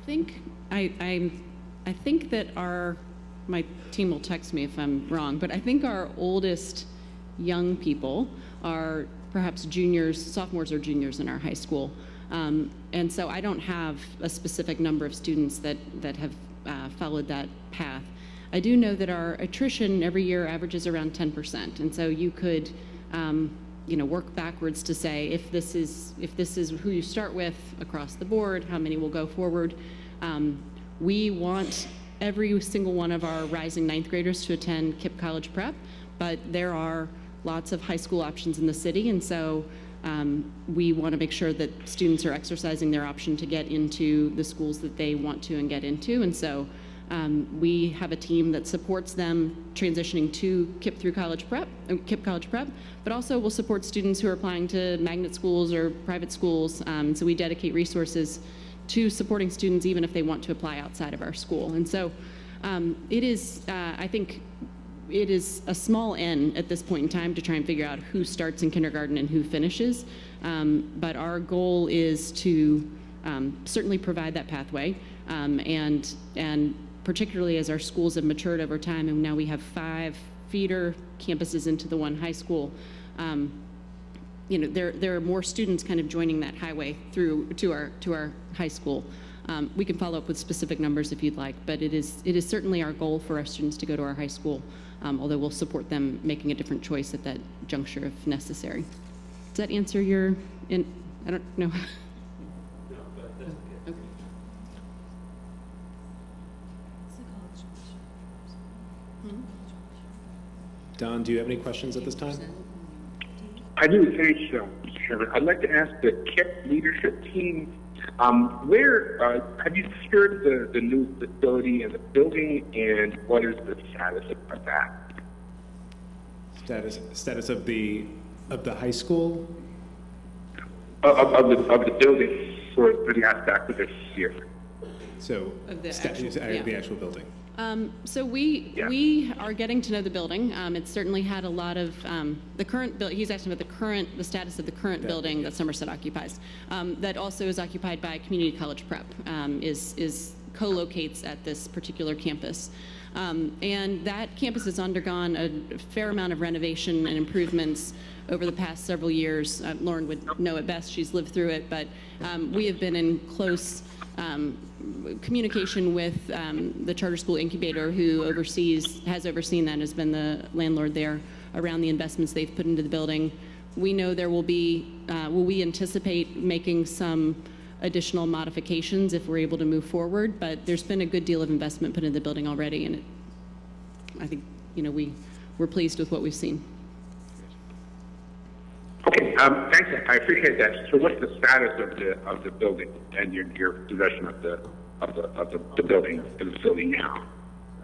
I think that my team will text me if I'm wrong, but I think our oldest young people are perhaps juniors, sophomores or juniors in our high school. And so I don't have a specific number of students that have followed that path. I do know that our attrition every year averages around 10%. And so you could work backwards to say, if this is who you start with across the board, how many will go forward. We want every single one of our rising ninth graders to attend KIPP College Prep, but there are lots of high school options in the city, and so we want to make sure that students are exercising their option to get into the schools that they want to and get into, and so we have a team that supports them transitioning to KIPP College Prep, but also will support students who are applying to magnet schools or private schools, so we dedicate resources to supporting students even if they want to apply outside of our school. And so it is, I think, it is a small N at this point in time to try and figure out who starts in kindergarten and who finishes. But our goal is to certainly provide that pathway, and particularly as our schools have matured over time, and now we have 5 feeder campuses into the one high school. There are more students kind of joining that highway through to our high school. We can follow up with specific numbers if you'd like, but it is certainly our goal for our students to go to our high school, although we'll support them making a different choice at that juncture if necessary. Does that answer I don't know. No, but that's okay. Don, do you have any questions at this time? I do, thanks, Mr. Chairman. I'd like to ask the KIPP leadership team, where have you secured the new facility and the building, and what is the status of that? Status of the high school? Of the building for the aspect of this year. So Of the the actual building. So we are getting to know the building. It's certainly had a lot of the current building. He's asking about the status of the current building that Somerset occupies. That also is occupied by Community College Prep. Is co-locates at this particular campus, and that campus has undergone a fair amount of renovation and improvements over the past several years. Lauren would know it best. She's lived through it, but we have been in close communication with the charter school incubator who has overseen that, has been the landlord there, around the investments they've put into the building. We know there will be, we anticipate making some additional modifications if we're able to move forward, but there's been a good deal of investment put into the building already, and I think, we're pleased with what we've seen. Okay, thanks. I appreciate that. So, what's the status of the building and your possession of the building, of the facility now,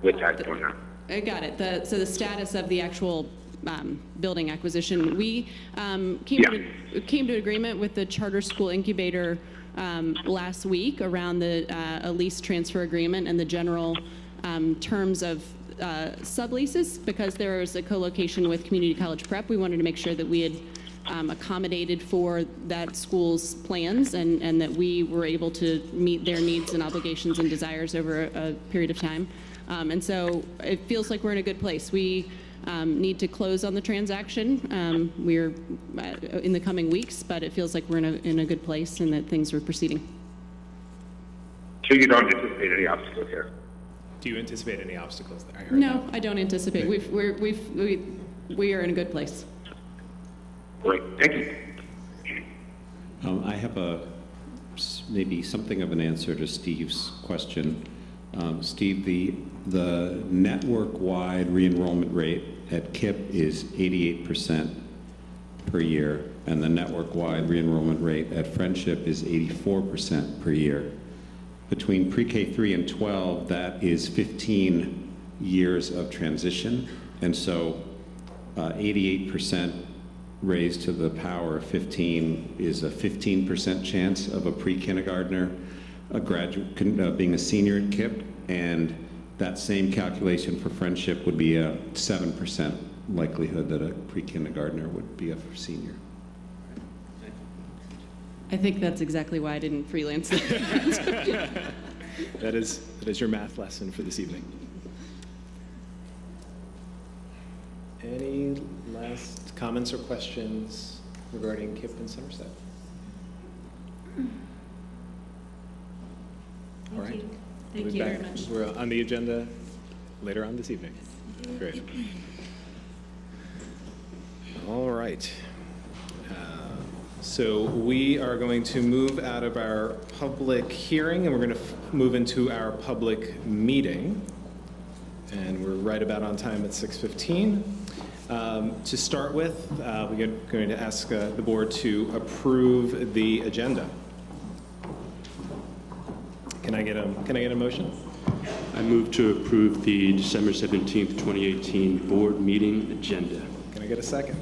with that going on? I got it. So the status of the actual building acquisition. We came to agreement with the charter school incubator last week around the a lease transfer agreement and the general terms of subleases, because there is a co-location with Community College Prep. We wanted to make sure that we had accommodated for that school's plans and that we were able to meet their needs and obligations and desires over a period of time. And so it feels like we're in a good place. We need to close on the transaction. We're in the coming weeks, but it feels like we're in a good place and that things are proceeding. So you don't anticipate any obstacles here? Do you anticipate any obstacles there? I heard No, that. I don't anticipate. We are in a good place. Great, thank you. I have maybe something of an answer to Steve's question. Steve, the network-wide re-enrollment rate at KIPP is 88% per year, and the network-wide re-enrollment rate at Friendship is 84% per year. Between pre-K 3 and 12, that is 15 years of transition, and so 88% raised to the power of 15 is a 15% chance of a pre-kindergartner being a senior at KIPP, and that same calculation for Friendship would be a 7% likelihood that a pre-kindergartner would be a senior. I think that's exactly why I didn't freelance. That is your math lesson for this evening. Any last comments or questions regarding KIPP and Somerset? All right. Thank We'll be you back. very much. We're on the agenda later on this evening. Great. All right. So we are going to move out of our public hearing and we're going to move into our public meeting. And we're right about on time at 6:15. To start with, we're going to ask the board to approve the agenda. Can I get a motion? I move to approve the December 17th, 2018 board meeting agenda. Can I get a second?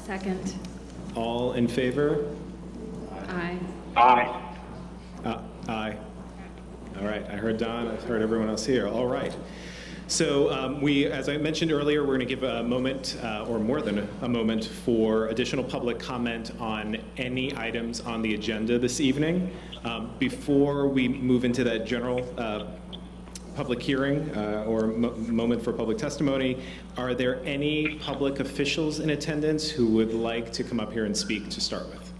Second. All in favor? Aye. Aye. Aye. All right, I heard Don, I've heard everyone else here. All right. So as I mentioned earlier, we're going to give a moment, or more than a moment, for additional public comment on any items on the agenda this evening. Before we move into that general public hearing or moment for public testimony, are there any public officials in attendance who would like to come up here and speak to start with?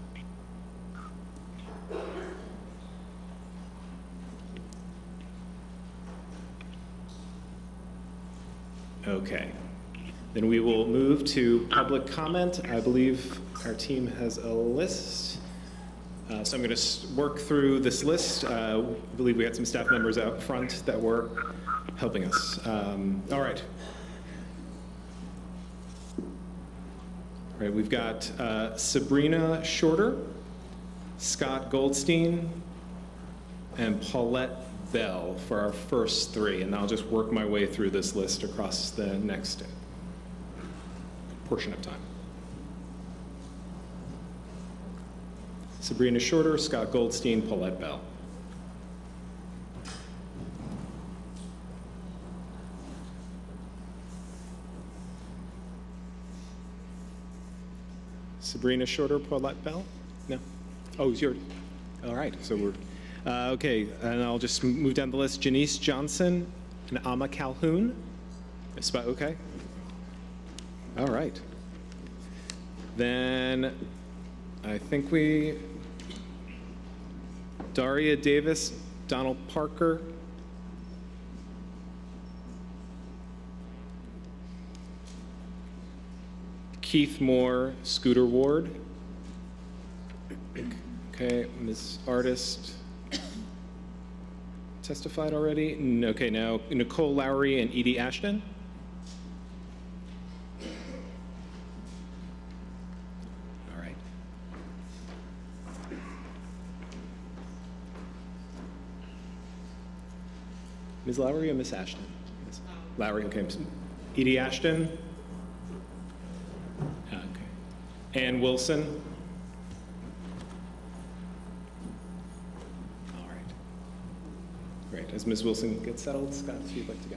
Okay. Then we will move to public comment. I believe our team has a list. So I'm going to work through this list. I believe we had some staff members out front that were helping us. All right. All right, we've got Sabrina Shorter, Scott Goldstein, and Paulette Bell for our first three, and I'll just work my way through this list across the next portion of time. Sabrina Shorter, Scott Goldstein, Paulette Bell. Sabrina Shorter, Paulette Bell? No? Oh, it's yours. All right, so we're, okay, and I'll just move down the list. Janice Johnson and Amma Calhoun. Okay. All right. Then I think Daria Davis, Donald Parker. Keith Moore, Scooter Ward. Okay, Ms. Artist testified already. Okay, now Nicole Lowry and Edie Ashton. All right. Ms. Lowry or Ms. Ashton? Ms. Lowry, okay. Edie Ashton? Okay. Ann Wilson? All right. Great. As Ms. Wilson gets settled, Scott, if you'd like to go.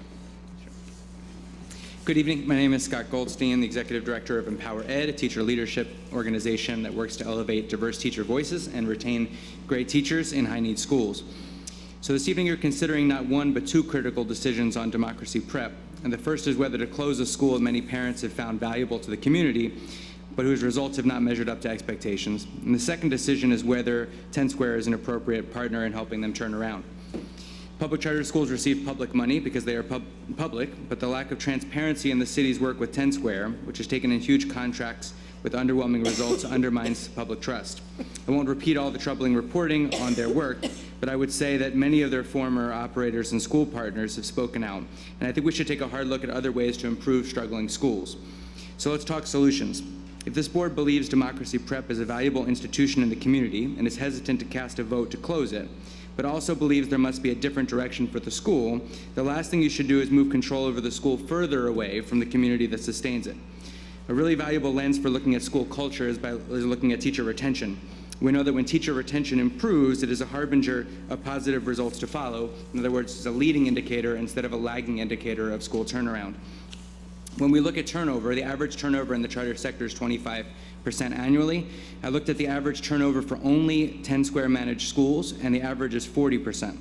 Good evening. My name is Scott Goldstein, the Executive Director of Empower Ed, a teacher leadership organization that works to elevate diverse teacher voices and retain great teachers in high-need schools. So this evening you're considering not one but two critical decisions on democracy prep. And the first is whether to close a school many parents have found valuable to the community, but whose results have not measured up to expectations. And the second decision is whether 10 Square is an appropriate partner in helping them turn around. Public charter schools receive public money because they are public, but the lack of transparency in the city's work with 10 Square, which has taken in huge contracts with underwhelming results, undermines public trust. I won't repeat all the troubling reporting on their work, but I would say that many of their former operators and school partners have spoken out, and I think we should take a hard look at other ways to improve struggling schools. So let's talk solutions. If this board believes Democracy Prep is a valuable institution in the community and is hesitant to cast a vote to close it, but also believes there must be a different direction for the school, the last thing you should do is move control over the school further away from the community that sustains it. A really valuable lens for looking at school culture is by looking at teacher retention. We know that when teacher retention improves, it is a harbinger of positive results to follow. In other words, it's a leading indicator instead of a lagging indicator of school turnaround. When we look at turnover, the average turnover in the charter sector is 25% annually. I looked at the average turnover for only 10 Square managed schools, and the average is 40%.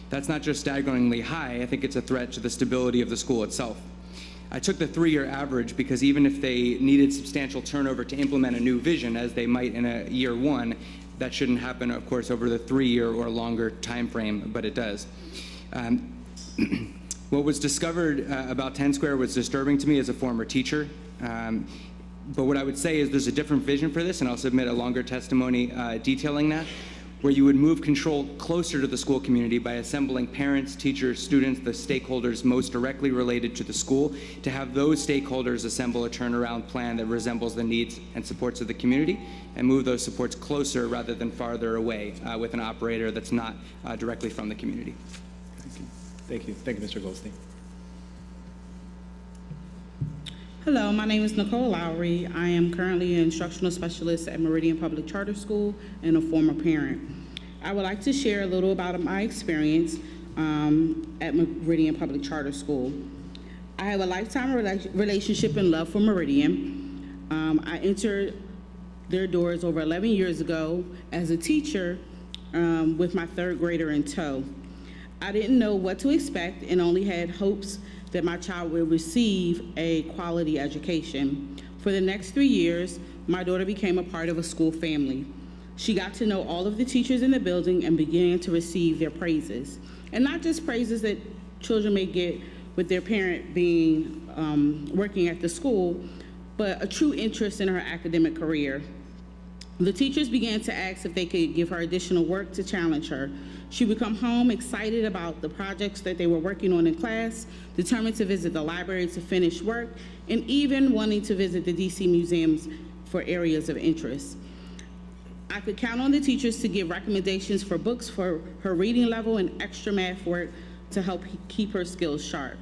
That's not just staggeringly high, I think it's a threat to the stability of the school itself. I took the 3-year average because even if they needed substantial turnover to implement a new vision, as they might in a year one, that shouldn't happen, of course, over the 3-year or longer time frame, but it does. What was discovered about 10 Square was disturbing to me as a former teacher. But what I would say is there's a different vision for this, and I'll submit a longer testimony detailing that, where you would move control closer to the school community by assembling parents, teachers, students, the stakeholders most directly related to the school, to have those stakeholders assemble a turnaround plan that resembles the needs and supports of the community, and move those supports closer rather than farther away with an operator that's not directly from the community. Thank you. Thank you, Mr. Goldstein. Hello, my name is Nicole Lowry. I am currently an instructional specialist at Meridian Public Charter School and a former parent. I would like to share a little about my experience at Meridian Public Charter School. I have a lifetime relationship and love for Meridian. I entered their doors over 11 years ago as a teacher with my 3rd grader in tow. I didn't know what to expect and only had hopes that my child would receive a quality education. For the next 3 years, my daughter became a part of a school family. She got to know all of the teachers in the building and began to receive their praises. And not just praises that children may get with their parent being working at the school, but a true interest in her academic career. The teachers began to ask if they could give her additional work to challenge her. She would come home excited about the projects that they were working on in class, determined to visit the library to finish work, and even wanting to visit the DC museums for areas of interest. I could count on the teachers to give recommendations for books for her reading level and extra math work to help keep her skills sharp.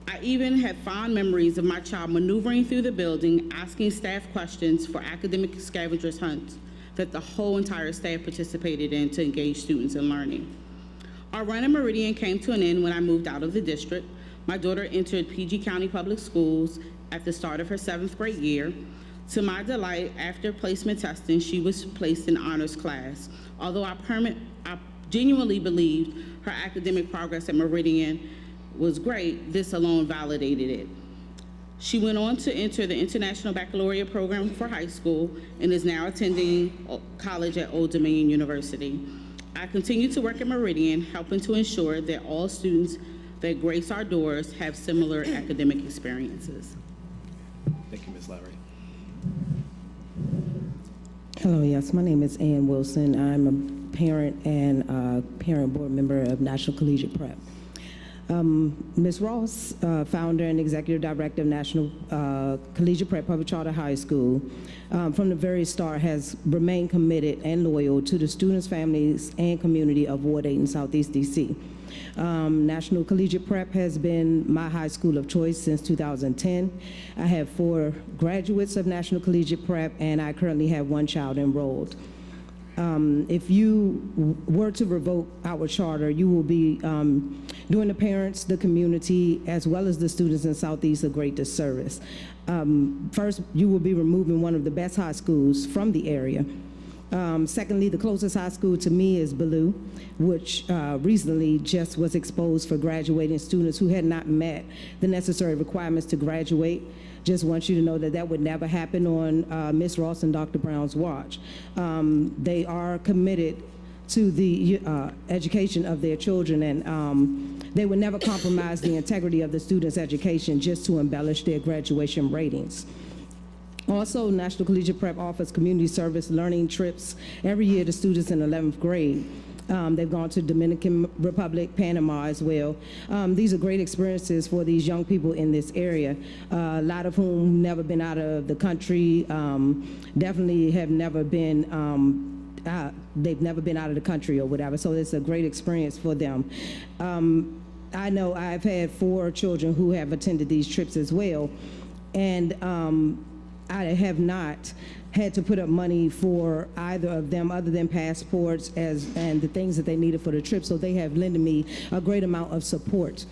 I even had fond memories of my child maneuvering through the building, asking staff questions for academic scavengers hunts that the whole entire staff participated in to engage students in learning. Our run at Meridian came to an end when I moved out of the district. My daughter entered PG County Public Schools at the start of her 7th grade year. To my delight, after placement testing, she was placed in honors class. Although I genuinely believed her academic progress at Meridian was great, this alone validated it. She went on to enter the International Baccalaureate program for high school and is now attending college at Old Dominion University. I continue to work at Meridian, helping to ensure that all students that grace our doors have similar academic experiences. Thank you, Ms. Lowry. Hello, yes, my name is Ann Wilson. I'm a parent and parent board member of National Collegiate Prep. Ms. Ross, founder and executive director of National Collegiate Prep Public Charter High School, from the very start has remained committed and loyal to the students, families, and community of Ward 8 in Southeast DC. National Collegiate Prep has been my high school of choice since 2010. I have 4 graduates of National Collegiate Prep, and I currently have 1 child enrolled. If you were to revoke our charter, you will be doing the parents, the community, as well as the students in Southeast a great disservice. First, you will be removing one of the best high schools from the area. Secondly, the closest high school to me is Ballou, which recently just was exposed for graduating students who had not met the necessary requirements to graduate. Just want you to know that that would never happen on Ms. Ross and Dr. Brown's watch. They are committed to the education of their children, and they would never compromise the integrity of the students' education just to embellish their graduation ratings. Also, National Collegiate Prep offers community service learning trips every year to students in 11th grade. They've gone to Dominican Republic, Panama as well. These are great experiences for these young people in this area, a lot of whom never been out of the country, definitely have never been, they've never been out of the country or whatever, so it's a great experience for them. I know I've had 4 children who have attended these trips as well, and I have not had to put up money for either of them other than passports and the things that they needed for the trip, so they have lended me a great amount of support.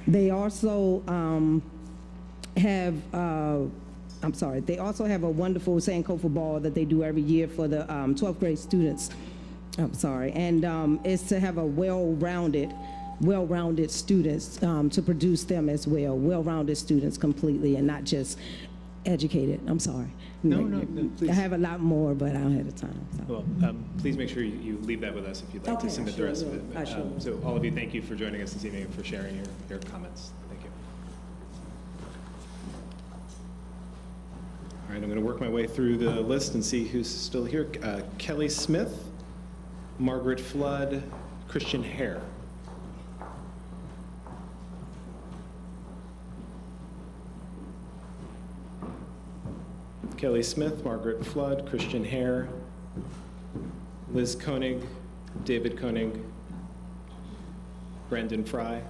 They also have they also have a wonderful Sankofa ball that they do every year for the 12th grade students. And it's to have a well-rounded students, to produce them as well, well-rounded students completely, and not just educated. I'm sorry. No, please. I have a lot more, but I don't have the time. So. Well, please make sure you leave that with us if you'd like to submit the rest of it. So all of you, thank you for joining us this evening and for sharing your comments. Thank you. All right, I'm going to work my way through the list and see who's still here. Kelly Smith, Margaret Flood, Christian Hare. Kelly Smith, Margaret Flood, Christian Hare, Liz Koenig, David Koenig, Brandon Fry.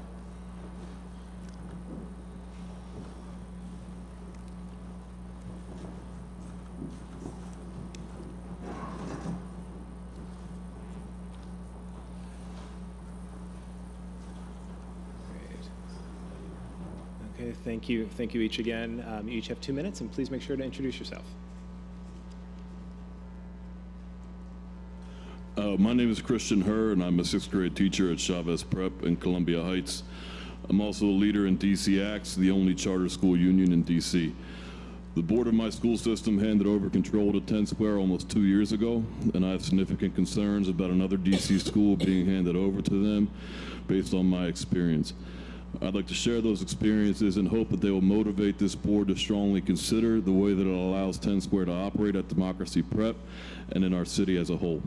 Okay, thank you each again. You each have 2 minutes, and please make sure to introduce yourself. My name is Christian Herr, and I'm a 6th grade teacher at Chavez Prep in Columbia Heights. I'm also a leader in DC ACTS, the only charter school union in DC. The board of my school system handed over control to 10 Square almost 2 years ago, and I have significant concerns about another DC school being handed over to them based on my experience. I'd like to share those experiences and hope that they will motivate this board to strongly consider the way that it allows 10 Square to operate at Democracy Prep and in our city as a whole.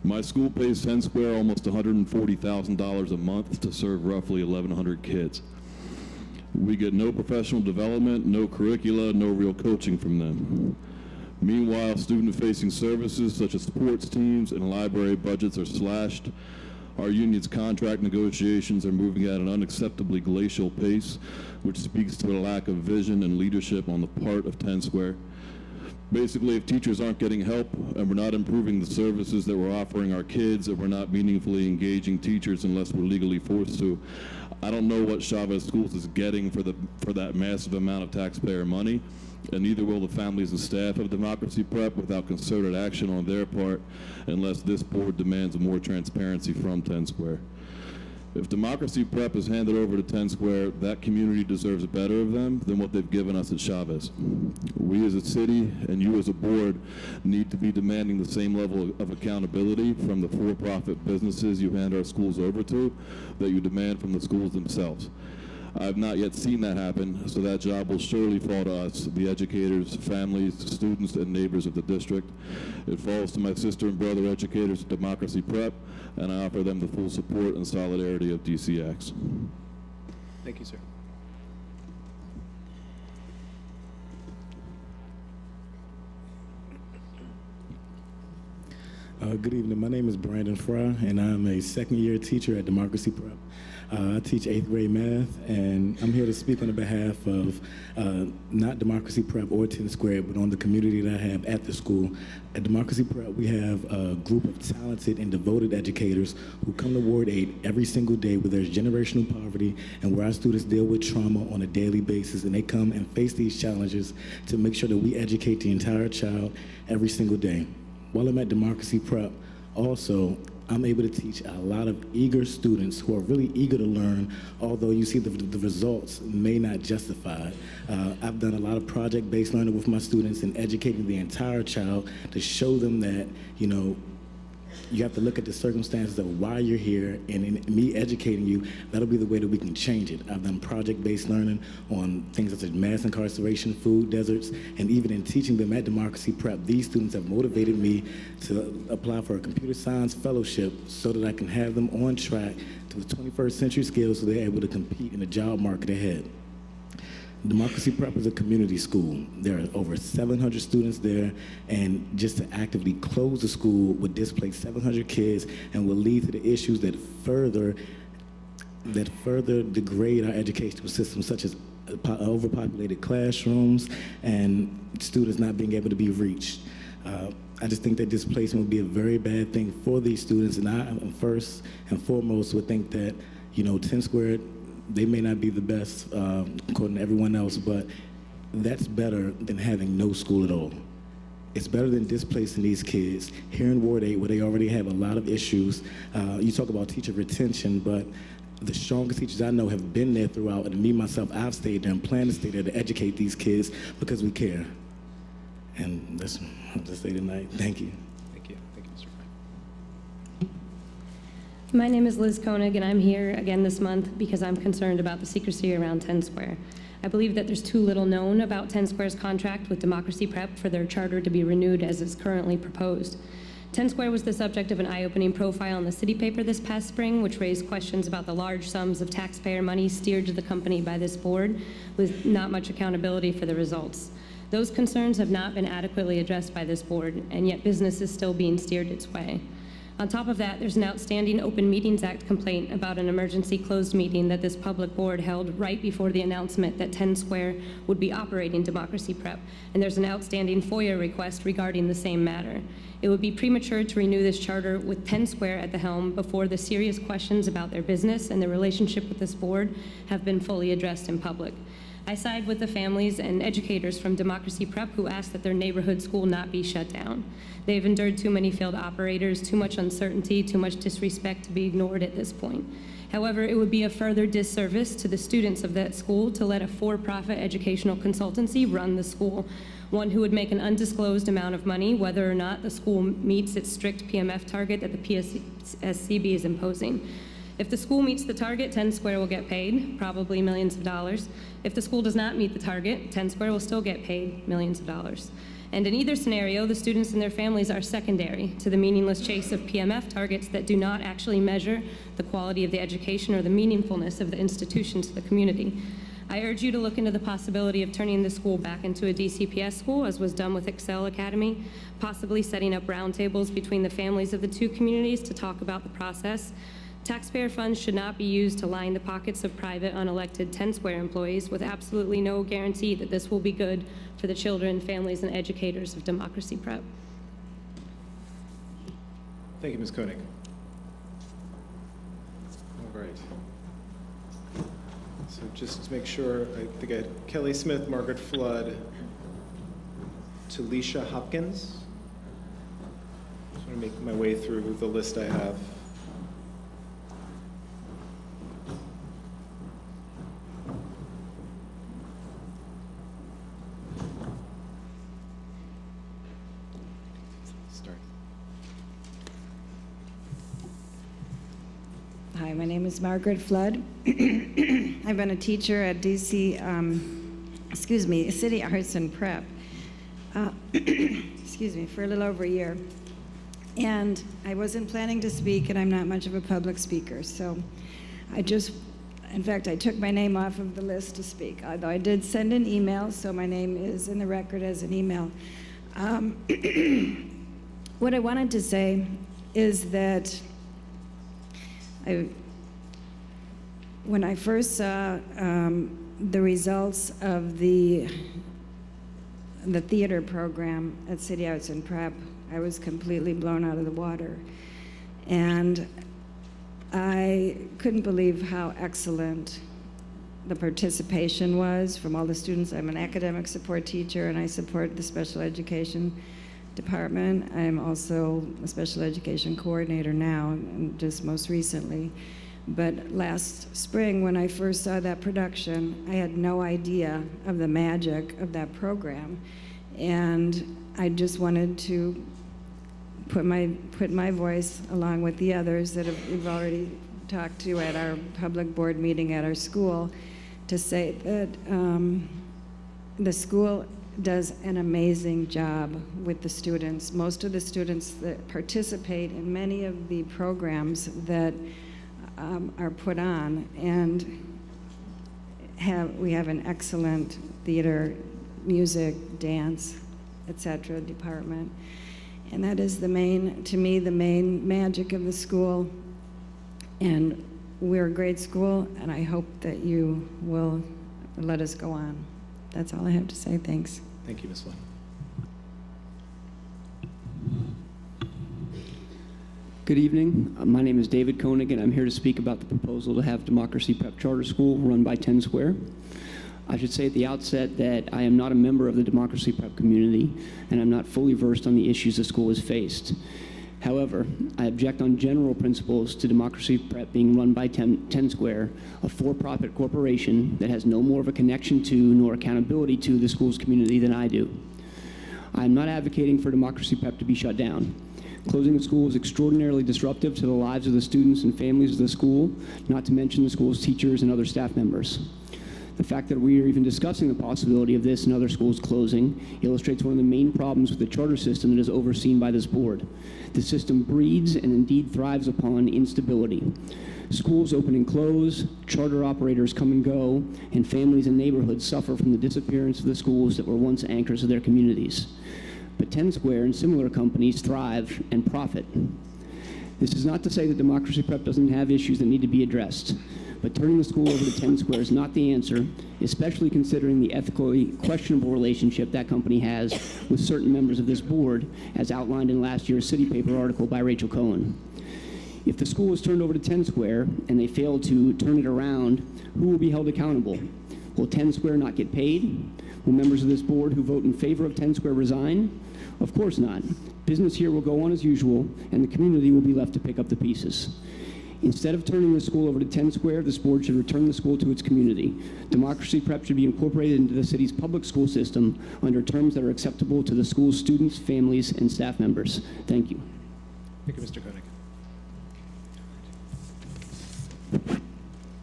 My school pays 10 Square almost $140,000 a month to serve roughly 1,100 kids. We get no professional development, no curricula, no real coaching from them. Meanwhile, student-facing services such as sports teams and library budgets are slashed. Our union's contract negotiations are moving at an unacceptably glacial pace, which speaks to a lack of vision and leadership on the part of 10 Square. Basically, if teachers aren't getting help and we're not improving the services that we're offering our kids, and we're not meaningfully engaging teachers unless we're legally forced to, I don't know what Chavez Schools is getting for that massive amount of taxpayer money, and neither will the families and staff of Democracy Prep without concerted action on their part, unless this board demands more transparency from 10 Square. If Democracy Prep is handed over to 10 Square, that community deserves better of them than what they've given us at Chavez. We as a city and you as a board need to be demanding the same level of accountability from the for-profit businesses you hand our schools over to that you demand from the schools themselves. I've not yet seen that happen, so that job will surely fall to us, the educators, families, students, and neighbors of the district. It falls to my sister and brother educators at Democracy Prep, and I offer them the full support and solidarity of DCX. Thank you, sir. Good evening. My name is Brandon Fry, and I'm a second-year teacher at Democracy Prep. I teach 8th grade math, and I'm here to speak on the behalf of not Democracy Prep or 10 Squared, but on the community that I have at the school. At Democracy Prep, we have a group of talented and devoted educators who come to Ward 8 every single day where there's generational poverty and where our students deal with trauma on a daily basis, and they come and face these challenges to make sure that we educate the entire child every single day. While I'm at Democracy Prep, also, I'm able to teach a lot of eager students who are really eager to learn, although you see the results may not justify it. I've done a lot of project-based learning with my students and educating the entire child to show them that, you know, you have to look at the circumstances of why you're here, and in me educating you, that'll be the way that we can change it. I've done project-based learning on things such as mass incarceration, food deserts, and even in teaching them at Democracy Prep, these students have motivated me to apply for a computer science fellowship so that I can have them on track to the 21st century skills so they're able to compete in the job market ahead. Democracy Prep is a community school. There are over 700 students there, and just to actively close the school would displace 700 kids and will lead to the issues that further degrade our educational system, such as overpopulated classrooms and students not being able to be reached. I just think that displacement would be a very bad thing for these students, and I, first and foremost, would think that, you know, 10 Squared, they may not be the best according to everyone else, but that's better than having no school at all. It's better than displacing these kids. Here in Ward 8, where they already have a lot of issues, you talk about teacher retention, but the strongest teachers I know have been there throughout, and me, myself, I've stayed there and plan to stay there to educate these kids because we care. And that's what I have to say tonight. Thank you. Thank you. Thank you, Mr. Fry. My name is Liz Koenig, and I'm here again this month because I'm concerned about the secrecy around 10 Square. I believe that there's too little known about 10 Square's contract with Democracy Prep for their charter to be renewed as is currently proposed. 10 Square was the subject of an eye-opening profile in the city paper this past spring, which raised questions about the large sums of taxpayer money steered to the company by this board with not much accountability for the results. Those concerns have not been adequately addressed by this board, and yet business is still being steered its way. On top of that, there's an outstanding Open Meetings Act complaint about an emergency closed meeting that this public board held right before the announcement that 10 Square would be operating Democracy Prep, and there's an outstanding FOIA request regarding the same matter. It would be premature to renew this charter with 10 Square at the helm before the serious questions about their business and their relationship with this board have been fully addressed in public. I side with the families and educators from Democracy Prep who ask that their neighborhood school not be shut down. They've endured too many failed operators, too much uncertainty, too much disrespect to be ignored at this point. However, it would be a further disservice to the students of that school to let a for-profit educational consultancy run the school, one who would make an undisclosed amount of money whether or not the school meets its strict PMF target that the PCSB is imposing. If the school meets the target, 10 Square will get paid, probably millions of dollars. If the school does not meet the target, 10 Square will still get paid millions of dollars. And in either scenario, the students and their families are secondary to the meaningless chase of PMF targets that do not actually measure the quality of the education or the meaningfulness of the institution to the community. I urge you to look into the possibility of turning the school back into a DCPS school, as was done with Excel Academy, possibly setting up roundtables between the families of the two communities to talk about the process. Taxpayer funds should not be used to line the pockets of private, unelected 10 Square employees with absolutely no guarantee that this will be good for the children, families, and educators of Democracy Prep. Thank you, Ms. Koenig. All right. So just to make sure, I think I had Kelly Smith, Margaret Flood, Talisha Hopkins. Just want to make my way through the list I have. Hi, my name is Margaret Flood. I've been a teacher at City Arts and Prep, for a little over a year. And I wasn't planning to speak, and I'm not much of a public speaker, so in fact, I took my name off of the list to speak, although I did send an email, so my name is in the record as an email. what I wanted to say is that when I first saw the results of the theater program at City Arts and Prep, I was completely blown out of the water. And I couldn't believe how excellent the participation was from all the students. I'm an academic support teacher, and I support the special education department. I'm also a special education coordinator now, and just most recently. But last spring, when I first saw that production, I had no idea of the magic of that program. And I just wanted to put my voice along with the others that we've already talked to at our public board meeting at our school to say that the school does an amazing job with the students. Most of the students that participate in many of the programs that are put on, and we have an excellent theater, music, dance, etc. department. And that is to me, the main magic of the school. And we're a great school, and I hope that you will let us go on. That's all I have to say. Thanks. Thank you, Ms. Flynn. Good evening. My name is David Koenig, and I'm here to speak about the proposal to have Democracy Prep Charter School run by 10 Square. I should say at the outset that I am not a member of the Democracy Prep community, and I'm not fully versed on the issues the school has faced. However, I object on general principles to Democracy Prep being run by 10 Square, a for-profit corporation that has no more of a connection to nor accountability to the school's community than I do. I am not advocating for Democracy Prep to be shut down. Closing the school is extraordinarily disruptive to the lives of the students and families of the school, not to mention the school's teachers and other staff members. The fact that we are even discussing the possibility of this and other schools closing illustrates one of the main problems with the charter system that is overseen by this board. The system breeds and indeed thrives upon instability. Schools open and close, charter operators come and go, and families and neighborhoods suffer from the disappearance of the schools that were once anchors of their communities. But 10 Square and similar companies thrive and profit. This is not to say that Democracy Prep doesn't have issues that need to be addressed, but turning the school over to 10 Square is not the answer, especially considering the ethically questionable relationship that company has with certain members of this board, as outlined in last year's City Paper article by Rachel Cohen. If the school is turned over to 10 Square and they fail to turn it around, who will be held accountable? Will 10 Square not get paid? Will members of this board who vote in favor of 10 Square resign? Of course not. Business here will go on as usual, and the community will be left to pick up the pieces. Instead of turning the school over to 10 Square, this board should return the school to its community. Democracy Prep should be incorporated into the city's public school system under terms that are acceptable to the school's students, families, and staff members. Thank you. Thank you, Mr. Koenig.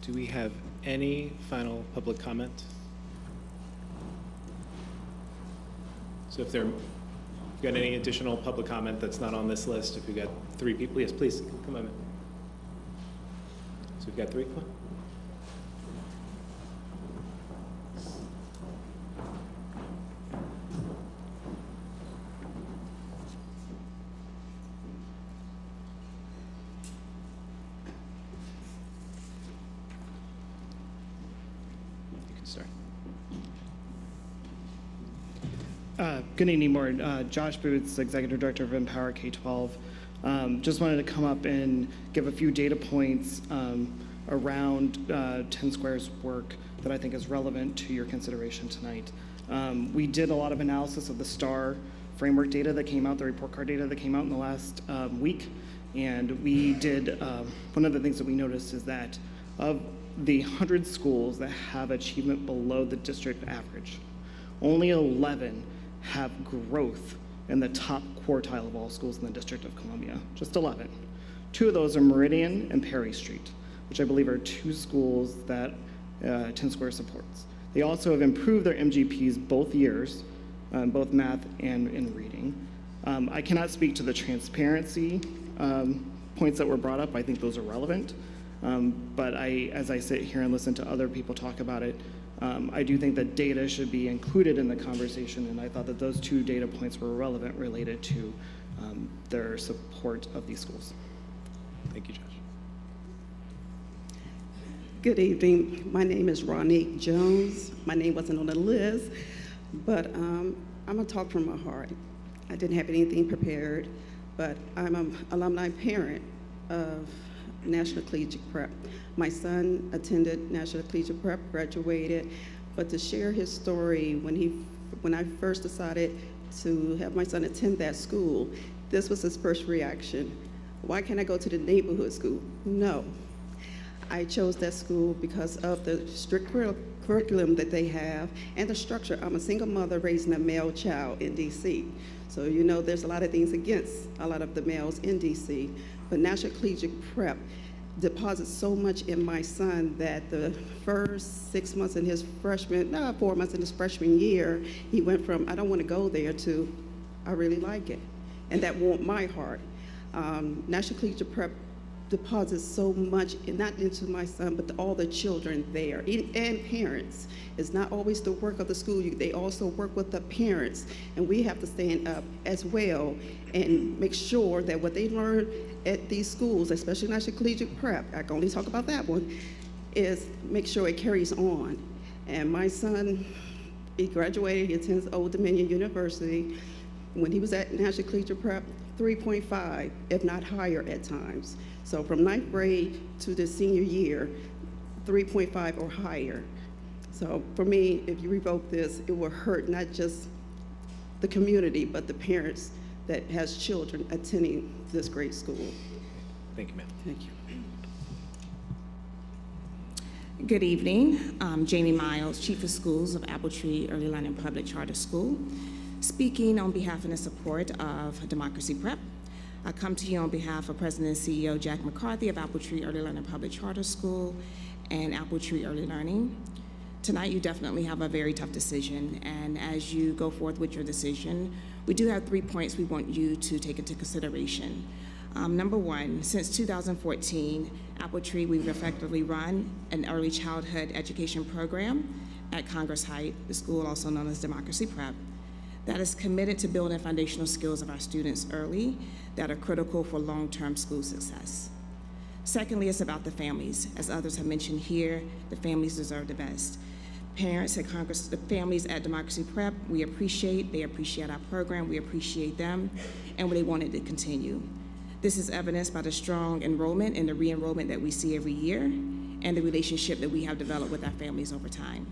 Do we have any final public comment? So if you've got any additional public comment that's not on this list, if you've got 3 people, yes, please, come on. So we've got 3, come on. You can start. Good evening, Board. Josh Boots, Executive Director of Empower K-12. Just wanted to come up and give a few data points around 10 Square's work that I think is relevant to your consideration tonight. We did a lot of analysis of the STAR framework data that came out, the report card data that came out in the last week, and we did, one of the things that we noticed is that of the 100 schools that have achievement below the district average, only 11 have growth in the top quartile of all schools in the District of Columbia, just 11. 2 of those are Meridian and Perry Street, which I believe are 2 schools that 10 Square supports. They also have improved their MGPs both years, both math and in reading. I cannot speak to the transparency points that were brought up. I think those are relevant. But as I sit here and listen to other people talk about it, I do think that data should be included in the conversation, and I thought that those 2 data points were relevant related to their support of these schools. Thank you, Josh. Good evening. My name is Ronique Jones. My name wasn't on the list, but I'm going to talk from my heart. I didn't have anything prepared, but I'm an alumni parent of National Collegiate Prep. My son attended National Collegiate Prep, graduated, but to share his story, when I first decided to have my son attend that school, this was his first reaction. Why can't I go to the neighborhood school? No. I chose that school because of the strict curriculum that they have and the structure. I'm a single mother raising a male child in DC. So you know there's a lot of things against a lot of the males in DC. But National Collegiate Prep deposits so much in my son that the first 6 months in his 4 months in his freshman year, he went from, I don't want to go there to, I really like it. And that warmed my heart. National Collegiate Prep deposits so much, not into my son, but all the children there and parents. It's not always the work of the school. They also work with the parents, and we have to stand up as well and make sure that what they learn at these schools, especially National Collegiate Prep, I can only talk about that one, is make sure it carries on. And my son, he graduated, he attends Old Dominion University. When he was at National Collegiate Prep, 3.5, if not higher at times. So from 9th grade to the senior year, 3.5 or higher. So for me, if you revoke this, it will hurt not just the community, but the parents that has children attending this great school. Thank you, ma'am. Thank you. Good evening. I'm Jamie Miles, Chief of Schools of Apple Tree Early Learning Public Charter School, speaking on behalf and in support of Democracy Prep. I come to you on behalf of President and CEO Jack McCarthy of Apple Tree Early Learning Public Charter School and Apple Tree Early Learning. Tonight, you definitely have a very tough decision, and as you go forth with your decision, we do have 3 points we want you to take into consideration. Number one, since 2014, Apple Tree, we've effectively run an early childhood education program at Congress Height, the school also known as Democracy Prep, that is committed to building foundational skills of our students early that are critical for long-term school success. Secondly, it's about the families. As others have mentioned here, the families deserve the best. Parents at Congress, the families at Democracy Prep, they appreciate our program, we appreciate them, and they want it to continue. This is evidenced by the strong enrollment and the re-enrollment that we see every year, and the relationship that we have developed with our families over time.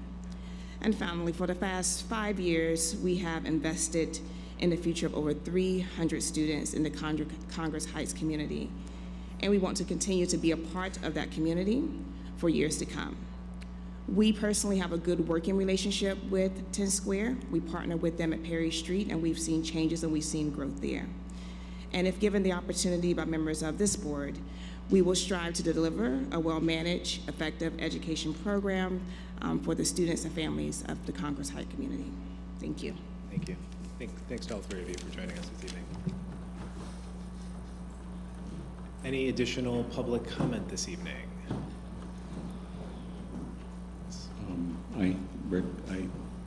And finally, for the past 5 years, we have invested in the future of over 300 students in the Congress Heights community. And we want to continue to be a part of that community for years to come. We personally have a good working relationship with 10 Square. We partner with them at Perry Street, and we've seen changes and we've seen growth there. And if given the opportunity by members of this board, we will strive to deliver a well-managed, effective education program for the students and families of the Congress Heights community. Thank you. Thank you. Thanks to all three of you for joining us this evening. Any additional public comment this evening? I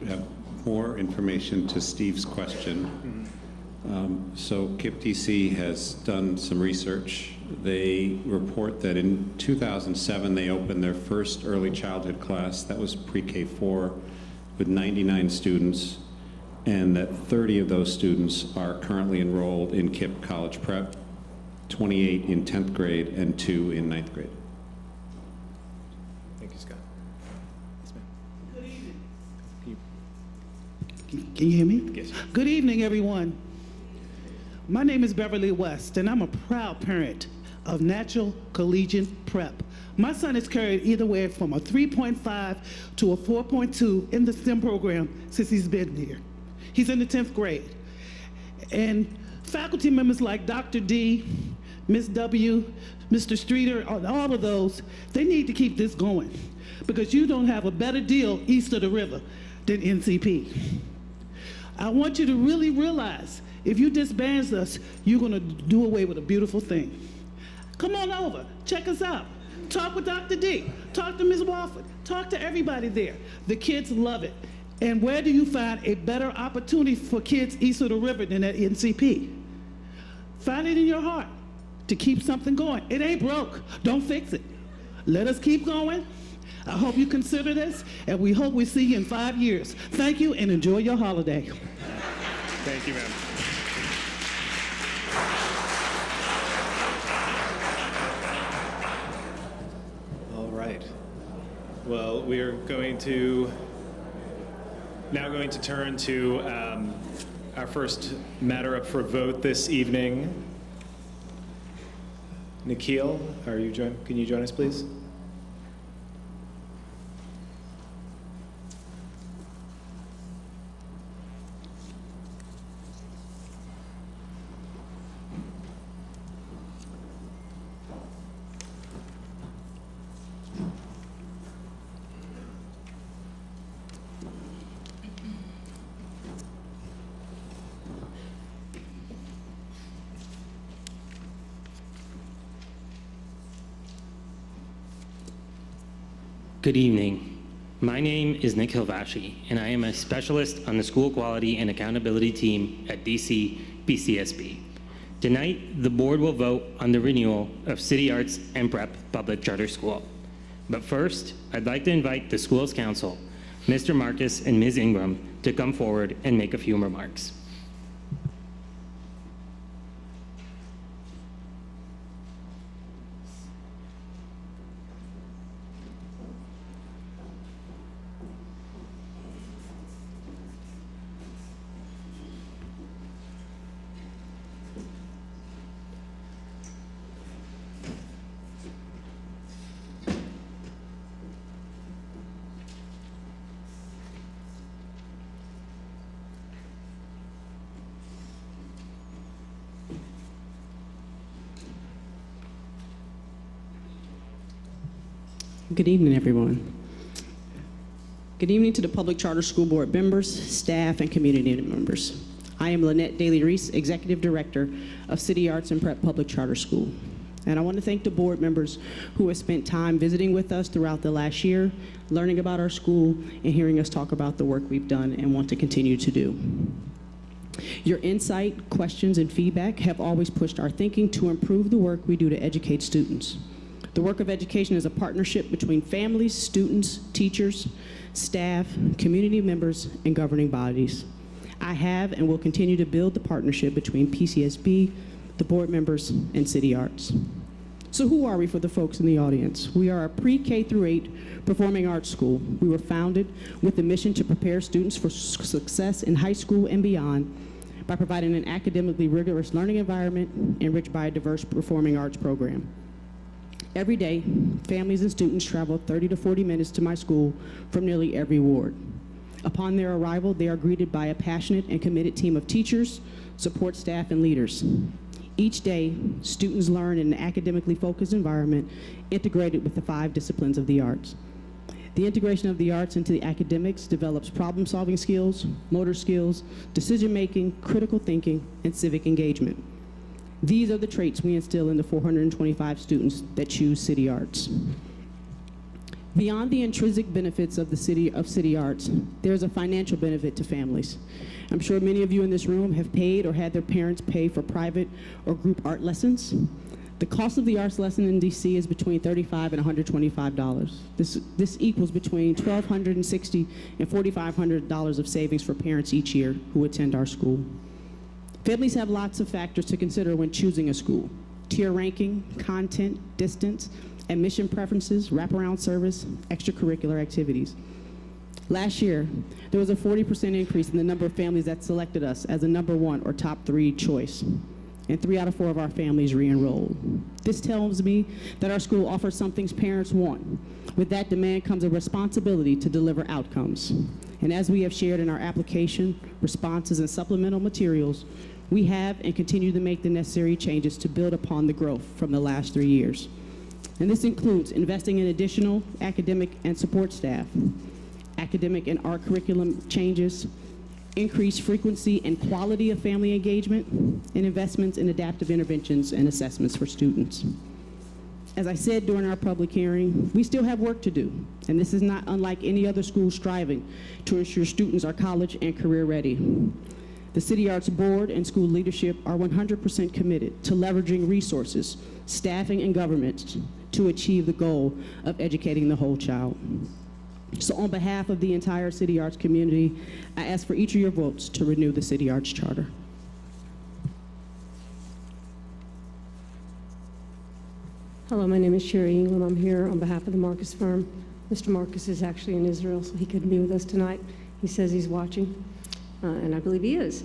have more information to Steve's question. So KIPP DC has done some research. They report that in 2007 they opened their first early childhood class, that was pre-K4, with 99 students, and that 30 of those students are currently enrolled in KIPP College Prep, 28 in 10th grade, and 2 in 9th grade. Thank you, Scott. Yes, ma'am. Good evening. Can you hear me? Yes. Good evening, everyone. My name is Beverly West, and I'm a proud parent of National Collegiate Prep. My son has carried either way from a 3.5 to a 4.2 in the STEM program since he's been here. He's in the 10th grade. And faculty members like Dr. D, Ms. W, Mr. Streeter, all of those, they need to keep this going because you don't have a better deal east of the river than NCP. I want you to really realize if you disband us, you're going to do away with a beautiful thing. Come on over, check us out. Talk with Dr. D, talk to Ms. Wofford, talk to everybody there. The kids love it. And where do you find a better opportunity for kids east of the river than at NCP? Find it in your heart to keep something going. It ain't broke. Don't fix it. Let us keep going. I hope you consider this, and we hope we see you in 5 years. Thank you, and enjoy your holiday. Thank you, ma'am. All right. Well, we are now going to turn to our first matter up for vote this evening. Nikhil, can you join us, please? Good evening. My name is Nick Hilvashi, and I am a specialist on the School Quality and Accountability Team at DC PCSB. Tonight, the board will vote on the renewal of City Arts and Prep Public Charter School. But first, I'd like to invite the school's council, Mr. Marcus and Ms. Ingram, to come forward and make a few remarks. Good evening, everyone. Good evening to the Public Charter School Board members, staff, and community members. I am Lynette Daly-Reese, Executive Director of City Arts and Prep Public Charter School. And I want to thank the board members who have spent time visiting with us throughout the last year, learning about our school, and hearing us talk about the work we've done and want to continue to do. Your insight, questions, and feedback have always pushed our thinking to improve the work we do to educate students. The work of education is a partnership between families, students, teachers, staff, community members, and governing bodies. I have and will continue to build the partnership between PCSB, the board members, and City Arts. So who are we for the folks in the audience? We are a pre-K through 8 performing arts school. We were founded with the mission to prepare students for success in high school and beyond by providing an academically rigorous learning environment enriched by a diverse performing arts program. Every day, families and students travel 30 to 40 minutes to my school from nearly every ward. Upon their arrival, they are greeted by a passionate and committed team of teachers, support staff, and leaders. Each day, students learn in an academically focused environment integrated with the 5 disciplines of the arts. The integration of the arts into the academics develops problem-solving skills, motor skills, decision-making, critical thinking, and civic engagement. These are the traits we instill in the 425 students that choose City Arts. Beyond the intrinsic benefits of City Arts, there's a financial benefit to families. I'm sure many of you in this room have paid or had their parents pay for private or group art lessons. The cost of the arts lesson in DC is between $35 and $125. This equals between $1,260 and $4,500 of savings for parents each year who attend our school. Families have lots of factors to consider when choosing a school: tier ranking, content, distance, admission preferences, wraparound service, extracurricular activities. Last year, there was a 40% increase in the number of families that selected us as a number 1 or top 3 choice, and 3 out of 4 of our families re-enrolled. This tells me that our school offers some things parents want. With that demand comes a responsibility to deliver outcomes. And as we have shared in our application, responses, and supplemental materials, we have and continue to make the necessary changes to build upon the growth from the last 3 years. And this includes investing in additional academic and support staff, academic and art curriculum changes, increased frequency and quality of family engagement, and investments in adaptive interventions and assessments for students. As I said during our public hearing, we still have work to do, and this is not unlike any other school striving to ensure students are college and career ready. The City Arts Board and school leadership are 100% committed to leveraging resources, staffing, and government to achieve the goal of educating the whole child. So on behalf of the entire City Arts community, I ask for each of your votes to renew the City Arts Charter. Hello, my name is Sherry England. I'm here on behalf of the Marcus firm. Mr. Marcus is actually in Israel, so he couldn't be with us tonight. He says he's watching, and I believe he is.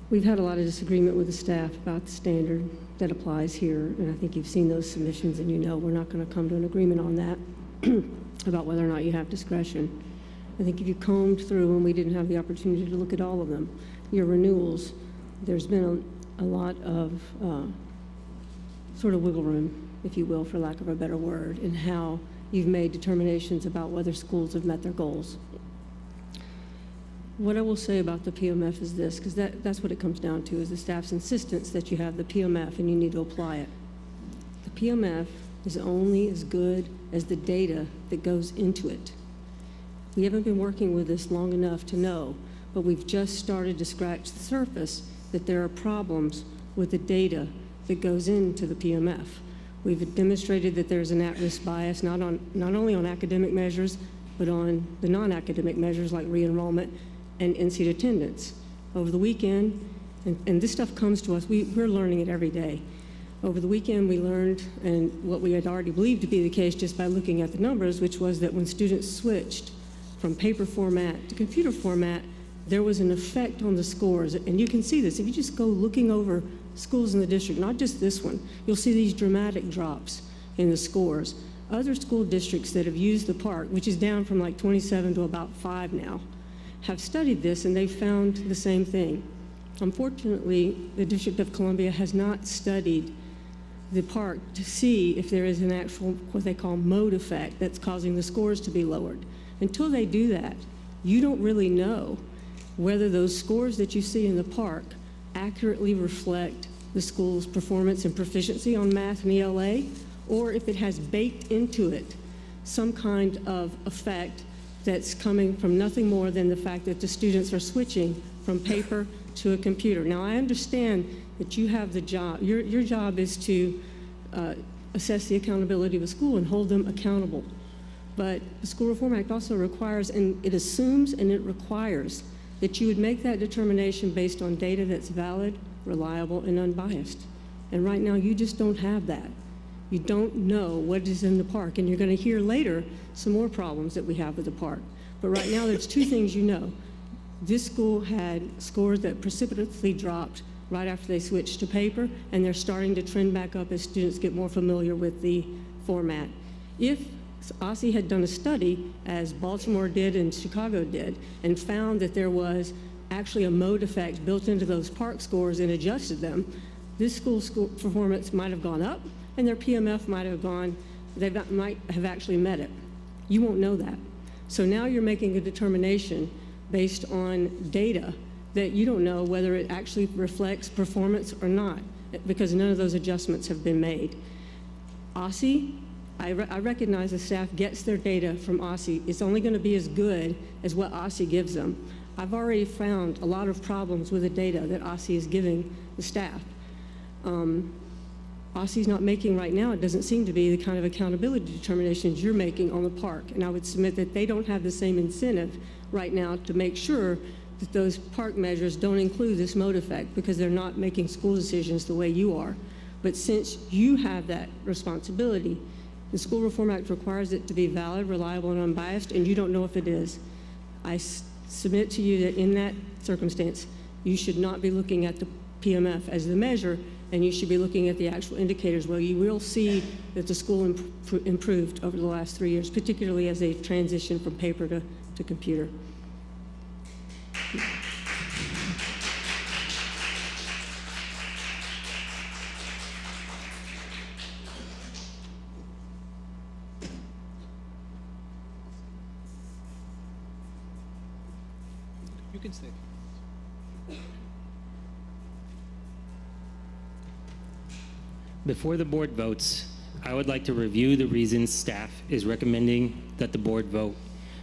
We've had a lot of disagreement with the staff about the standard that applies here, and I think you've seen those submissions, and you know we're not going to come to an agreement on that about whether or not you have discretion. I think if you combed through, and we didn't have the opportunity to look at all of them, your renewals, there's been a lot of sort of wiggle room, if you will, for lack of a better word, in how you've made determinations about whether schools have met their goals. What I will say about the PMF is this, because that's what it comes down to, is the staff's insistence that you have the PMF and you need to apply it. The PMF is only as good as the data that goes into it. We haven't been working with this long enough to know, but we've just started to scratch the surface that there are problems with the data that goes into the PMF. We've demonstrated that there's an at-risk bias, not only on academic measures, but on the non-academic measures like re-enrollment and in-seat attendance. Over the weekend, and this stuff comes to us, we're learning it every day. Over the weekend, we learned, and what we had already believed to be the case just by looking at the numbers, which was that when students switched from paper format to computer format, there was an effect on the scores. And you can see this. If you just go looking over schools in the district, not just this one, you'll see these dramatic drops in the scores. Other school districts that have used the park, which is down from like 27 to about 5 now, have studied this and they've found the same thing. Unfortunately, the District of Columbia has not studied the park to see if there is an actual, what they call mode effect, that's causing the scores to be lowered. Until they do that, you don't really know whether those scores that you see in the park accurately reflect the school's performance and proficiency on math and ELA, or if it has baked into it some kind of effect that's coming from nothing more than the fact that the students are switching from paper to a computer. Now, I understand that you have the job, your job is to assess the accountability of a school and hold them accountable. But the School Reform Act also requires, and it assumes and it requires, that you would make that determination based on data that's valid, reliable, and unbiased. And right now, you just don't have that. You don't know what is in the park, and you're going to hear later some more problems that we have with the park. But right now, there's two things you know. This school had scores that precipitously dropped right after they switched to paper, and they're starting to trend back up as students get more familiar with the format. If OSSE had done a study, as Baltimore did and Chicago did, and found that there was actually a mode effect built into those park scores and adjusted them, this school's school performance might have gone up, and their PMF might have gone, they might have actually met it. You won't know that. So now you're making a determination based on data that you don't know whether it actually reflects performance or not, because none of those adjustments have been made. OSSE, I recognize the staff gets their data from OSSE. It's only going to be as good as what OSSE gives them. I've already found a lot of problems with the data that OSSE is giving the staff. OSSE's not making right now, it doesn't seem to be the kind of accountability determinations you're making on the park. And I would submit that they don't have the same incentive right now to make sure that those park measures don't include this mode effect, because they're not making school decisions the way you are. But since you have that responsibility, the School Reform Act requires it to be valid, reliable, and unbiased, and you don't know if it is. I submit to you that in that circumstance, you should not be looking at the PMF as the measure, and you should be looking at the actual indicators. Well, you will see that the school improved over the last 3 years, particularly as they transitioned from paper to computer. You can stay. Before the board votes, I would like to review the reasons staff is recommending that the board vote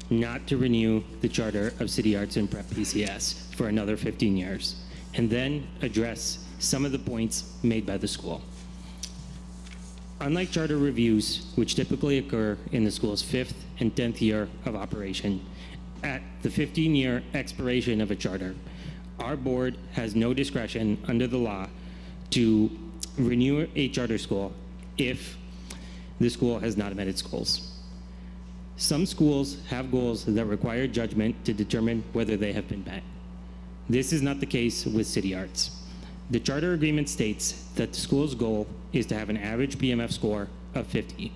not to renew the charter of City Arts and Prep PCS for another 15 years, and then address some of the points made by the school. Unlike charter reviews, which typically occur in the school's 5th and 10th year of operation, at the 15-year expiration of a charter, our board has no discretion under the law to renew a charter school if the school has not met its goals. Some schools have goals that require judgment to determine whether they have been met. This is not the case with City Arts. The charter agreement states that the school's goal is to have an average PMF score of 50.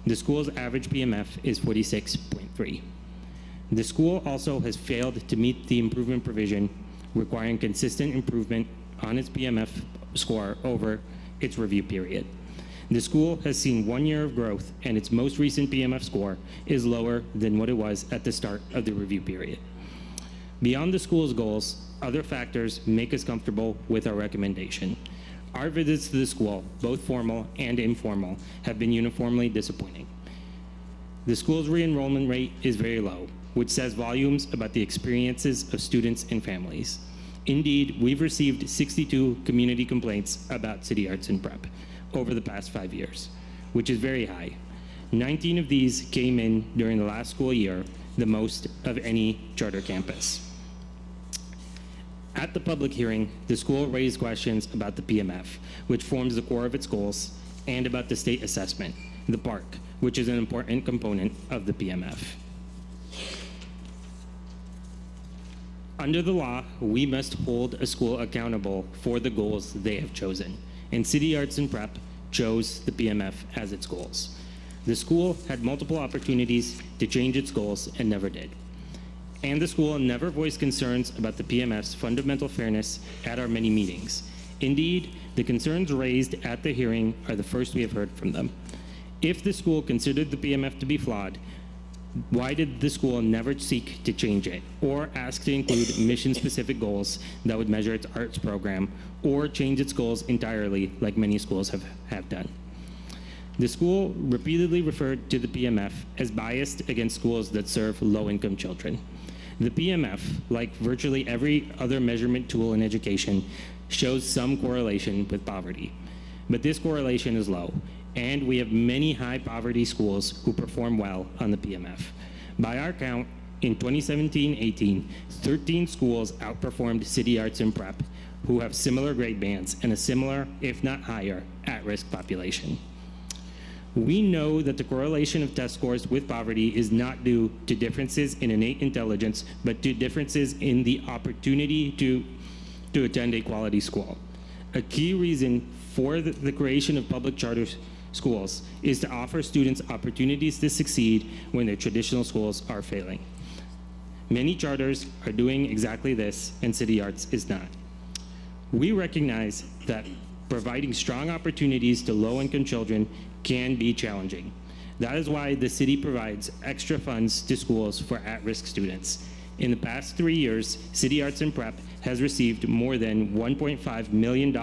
The school's average PMF is 46.3. The school also has failed to meet the improvement provision requiring consistent improvement on its PMF score over its review period. The school has seen 1 year of growth, and its most recent PMF score is lower than what it was at the start of the review period. Beyond the school's goals, other factors make us comfortable with our recommendation. Our visits to the school, both formal and informal, have been uniformly disappointing. The school's re-enrollment rate is very low, which says volumes about the experiences of students and families. Indeed, we've received 62 community complaints about City Arts and Prep over the past 5 years, which is very high. 19 of these came in during the last school year, the most of any charter campus. At the public hearing, the school raised questions about the PMF, which forms the core of its goals, and about the state assessment, the PARC, which is an important component of the PMF. Under the law, we must hold a school accountable for the goals they have chosen, and City Arts and Prep chose the PMF as its goals. The school had multiple opportunities to change its goals and never did. And the school never voiced concerns about the PMF's fundamental fairness at our many meetings. Indeed, the concerns raised at the hearing are the first we have heard from them. If the school considered the PMF to be flawed, why did the school never seek to change it, or ask to include mission-specific goals that would measure its arts program, or change its goals entirely like many schools have done? The school repeatedly referred to the PMF as biased against schools that serve low-income children. The PMF, like virtually every other measurement tool in education, shows some correlation with poverty. But this correlation is low, and we have many high-poverty schools who perform well on the PMF. By our count, in 2017-18, 13 schools outperformed City Arts and Prep, who have similar grade bands and a similar, if not higher, at-risk population. We know that the correlation of test scores with poverty is not due to differences in innate intelligence, but to differences in the opportunity to attend a quality school. A key reason for the creation of public charter schools is to offer students opportunities to succeed when their traditional schools are failing. Many charters are doing exactly this, and City Arts is not. We recognize that providing strong opportunities to low-income children can be challenging. That is why the city provides extra funds to schools for at-risk students. In the past 3 years, City Arts and Prep has received more than $1.5 million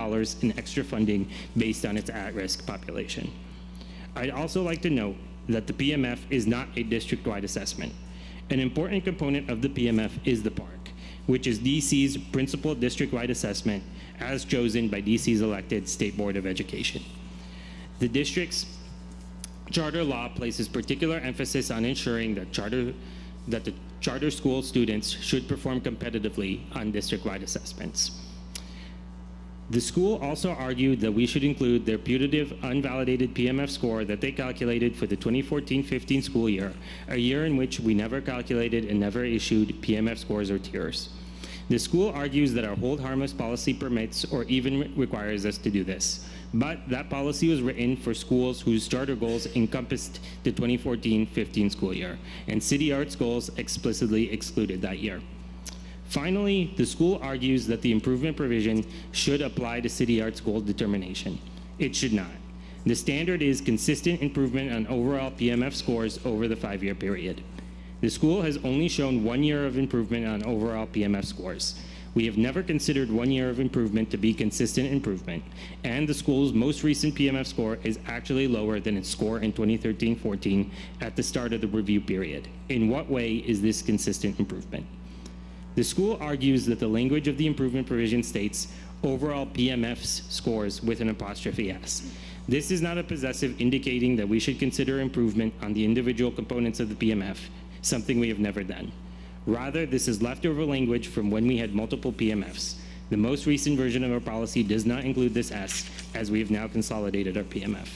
in extra funding based on its at-risk population. I'd also like to note that the PMF is not a district-wide assessment. An important component of the PMF is the PARC, which is DC's principal district-wide assessment as chosen by DC's elected State Board of Education. The district's charter law places particular emphasis on ensuring that the charter school students should perform competitively on district-wide assessments. The school also argued that we should include their putative unvalidated PMF score that they calculated for the 2014-15 school year, a year in which we never calculated and never issued PMF scores or tiers. The school argues that our hold harmless policy permits or even requires us to do this. But that policy was written for schools whose charter goals encompassed the 2014-15 school year, and City Arts goals explicitly excluded that year. Finally, the school argues that the improvement provision should apply to City Arts goal determination. It should not. The standard is consistent improvement on overall PMF scores over the 5-year period. The school has only shown 1 year of improvement on overall PMF scores. We have never considered 1 year of improvement to be consistent improvement, and the school's most recent PMF score is actually lower than its score in 2013-14 at the start of the review period. In what way is this consistent improvement? The school argues that the language of the improvement provision states overall PMF's scores with an apostrophe S. This is not a possessive indicating that we should consider improvement on the individual components of the PMF, something we have never done. Rather, this is leftover language from when we had multiple PMFs. The most recent version of our policy does not include this S, as we have now consolidated our PMF.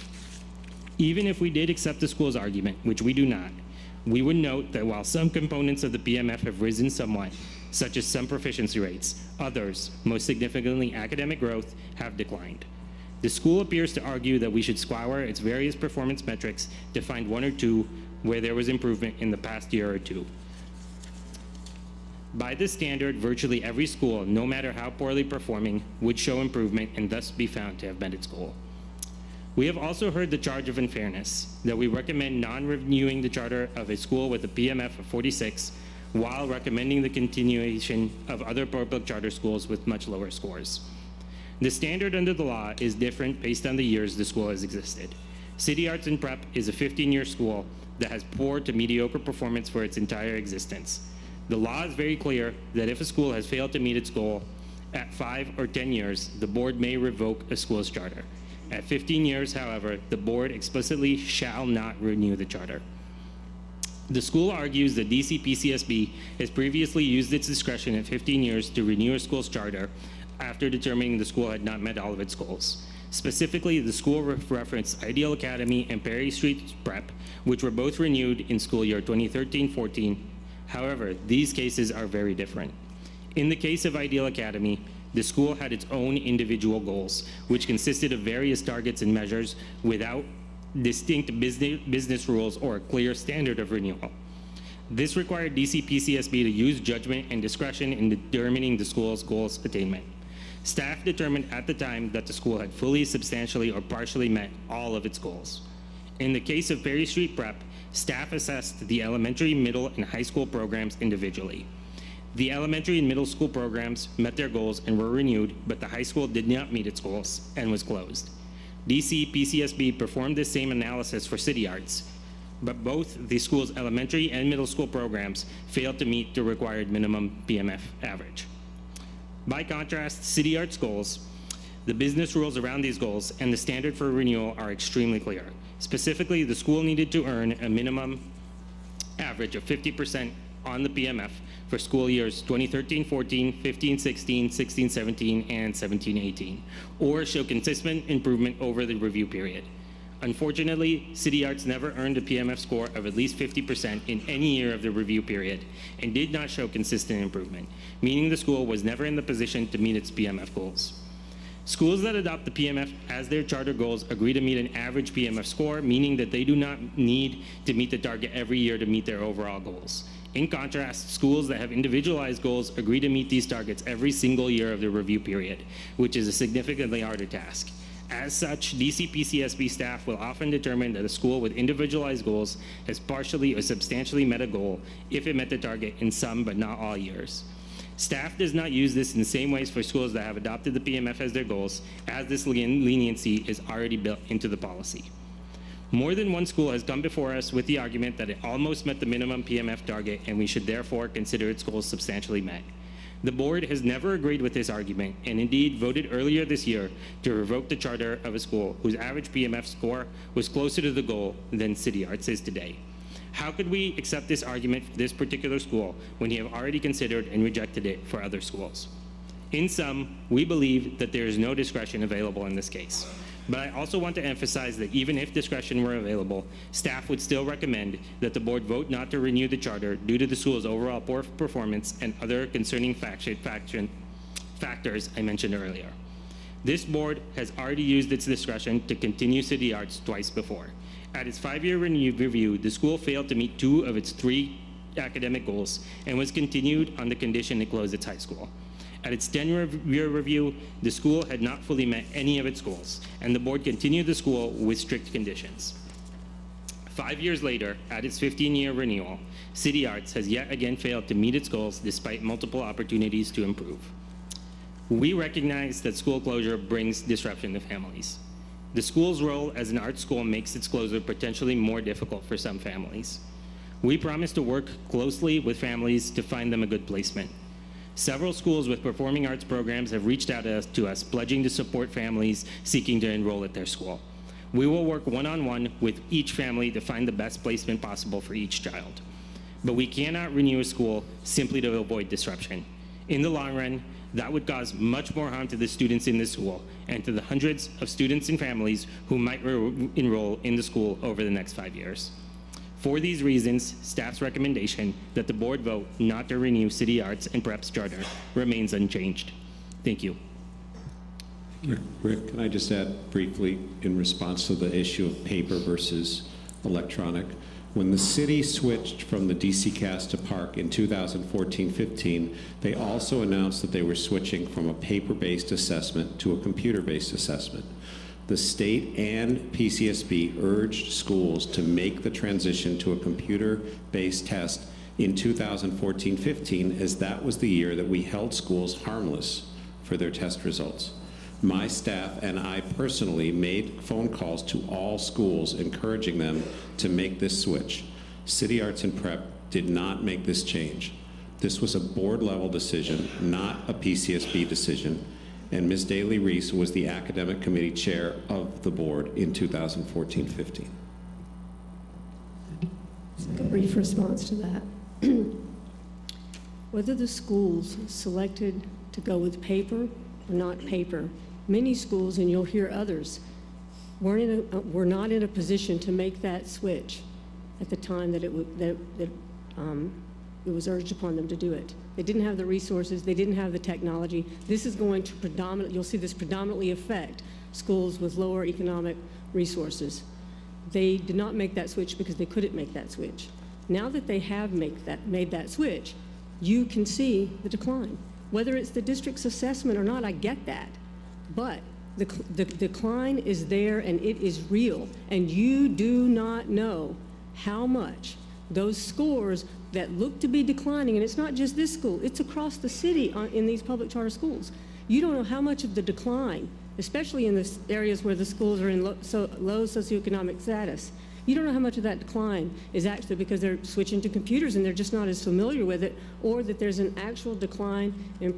Even if we did accept the school's argument, which we do not, we would note that while some components of the PMF have risen somewhat, such as some proficiency rates, others, most significantly academic growth, have declined. The school appears to argue that we should scour its various performance metrics to find one or two where there was improvement in the past year or two. By this standard, virtually every school, no matter how poorly performing, would show improvement and thus be found to have met its goal. We have also heard the charge of unfairness, that we recommend non-renewing the charter of a school with a PMF of 46, while recommending the continuation of other public charter schools with much lower scores. The standard under the law is different based on the years the school has existed. City Arts and Prep is a 15-year school that has poor to mediocre performance for its entire existence. The law is very clear that if a school has failed to meet its goal at 5 or 10 years, the board may revoke a school's charter. At 15 years, however, the board explicitly shall not renew the charter. The school argues that DC PCSB has previously used its discretion at 15 years to renew a school's charter after determining the school had not met all of its goals. Specifically, the school referenced Ideal Academy and Perry Street Prep, which were both renewed in school year 2013-14. However, these cases are very different. In the case of Ideal Academy, the school had its own individual goals, which consisted of various targets and measures without distinct business rules or a clear standard of renewal. This required DC PCSB to use judgment and discretion in determining the school's goals attainment. Staff determined at the time that the school had fully, substantially, or partially met all of its goals. In the case of Perry Street Prep, staff assessed the elementary, middle, and high school programs individually. The elementary and middle school programs met their goals and were renewed, but the high school did not meet its goals and was closed. DC PCSB performed the same analysis for City Arts, but both the school's elementary and middle school programs failed to meet the required minimum PMF average. By contrast, City Arts goals, the business rules around these goals, and the standard for renewal are extremely clear. Specifically, the school needed to earn a minimum average of 50% on the PMF for school years 2013-14, 15-16, 16-17, and 17-18, or show consistent improvement over the review period. Unfortunately, City Arts never earned a PMF score of at least 50% in any year of the review period and did not show consistent improvement, meaning the school was never in the position to meet its PMF goals. Schools that adopt the PMF as their charter goals agree to meet an average PMF score, meaning that they do not need to meet the target every year to meet their overall goals. In contrast, schools that have individualized goals agree to meet these targets every single year of the review period, which is a significantly harder task. As such, DC PCSB staff will often determine that a school with individualized goals has partially or substantially met a goal if it met the target in some but not all years. Staff does not use this in the same ways for schools that have adopted the PMF as their goals, as this leniency is already built into the policy. More than one school has come before us with the argument that it almost met the minimum PMF target and we should therefore consider its goals substantially met. The board has never agreed with this argument and indeed voted earlier this year to revoke the charter of a school whose average PMF score was closer to the goal than City Arts is today. How could we accept this argument for this particular school when you have already considered and rejected it for other schools? In sum, we believe that there is no discretion available in this case. But I also want to emphasize that even if discretion were available, staff would still recommend that the board vote not to renew the charter due to the school's overall poor performance and other concerning factors I mentioned earlier. This board has already used its discretion to continue City Arts twice before. At its 5-year review, the school failed to meet 2 of its 3 academic goals and was continued on the condition it closed its high school. At its 10-year review, the school had not fully met any of its goals, and the board continued the school with strict conditions. 5 years later, at its 15-year renewal, City Arts has yet again failed to meet its goals despite multiple opportunities to improve. We recognize that school closure brings disruption to families. The school's role as an art school makes its closure potentially more difficult for some families. We promise to work closely with families to find them a good placement. Several schools with performing arts programs have reached out to us, pledging to support families seeking to enroll at their school. We will work one-on-one with each family to find the best placement possible for each child. But we cannot renew a school simply to avoid disruption. In the long run, that would cause much more harm to the students in the school and to the hundreds of students and families who might enroll in the school over the next 5 years. For these reasons, staff's recommendation that the board vote not to renew City Arts and Prep's charter remains unchanged. Thank you. Rick, can I just add briefly in response to the issue of paper versus electronic? When the city switched from the DC Cast to Park in 2014-15, they also announced that they were switching from a paper-based assessment to a computer-based assessment. The state and PCSB urged schools to make the transition to a computer-based test in 2014-15, as that was the year that we held schools harmless for their test results. My staff and I personally made phone calls to all schools encouraging them to make this switch. City Arts and Prep did not make this change. This was a board-level decision, not a PCSB decision, and Ms. Daly Reese was the academic committee chair of the board in 2014-15. A brief response to that. Whether the schools selected to go with paper or not paper, many schools, and you'll hear others, were not in a position to make that switch at the time that it was urged upon them to do it. They didn't have the resources, they didn't have the technology. This is going to you'll see this predominantly affect schools with lower economic resources. They did not make that switch because they couldn't make that switch. Now that they have made that switch, you can see the decline. Whether it's the district's assessment or not, I get that. But the decline is there and it is real. And you do not know how much those scores that look to be declining, and it's not just this school, it's across the city in these public charter schools. You don't know how much of the decline, especially in the areas where the schools are in low socioeconomic status, you don't know how much of that decline is actually because they're switching to computers and they're just not as familiar with it, or that there's an actual decline in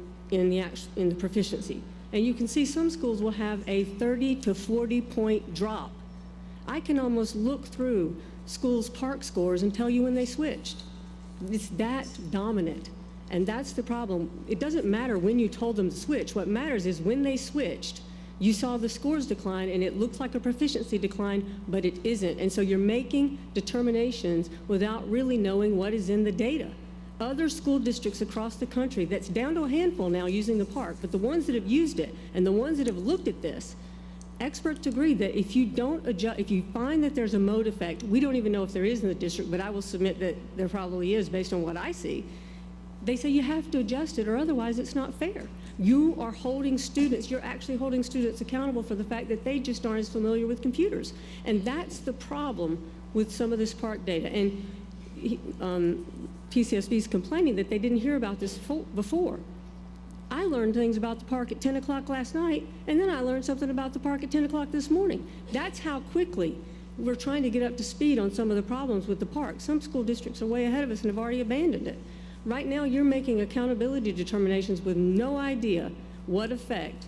the proficiency. And you can see some schools will have a 30 to 40 point drop. I can almost look through schools' park scores and tell you when they switched. It's that dominant, and that's the problem. It doesn't matter when you told them to switch. What matters is when they switched, you saw the scores decline, and it looks like a proficiency decline, but it isn't. And so you're making determinations without really knowing what is in the data. Other school districts across the country, that's down to a handful now using the park, but the ones that have used it and the ones that have looked at this, experts agree that if you don't adjust, if you find that there's a mode effect, we don't even know if there is in the district, but I will submit that there probably is based on what I see. They say you have to adjust it or otherwise it's not fair. You are holding students, you're actually holding students accountable for the fact that they just aren't as familiar with computers. And that's the problem with some of this park data. And PCSB is complaining that they didn't hear about this before. I learned things about the park at 10 o'clock last night, and then I learned something about the park at 10 o'clock this morning. That's how quickly we're trying to get up to speed on some of the problems with the park. Some school districts are way ahead of us and have already abandoned it. Right now, you're making accountability determinations with no idea what effect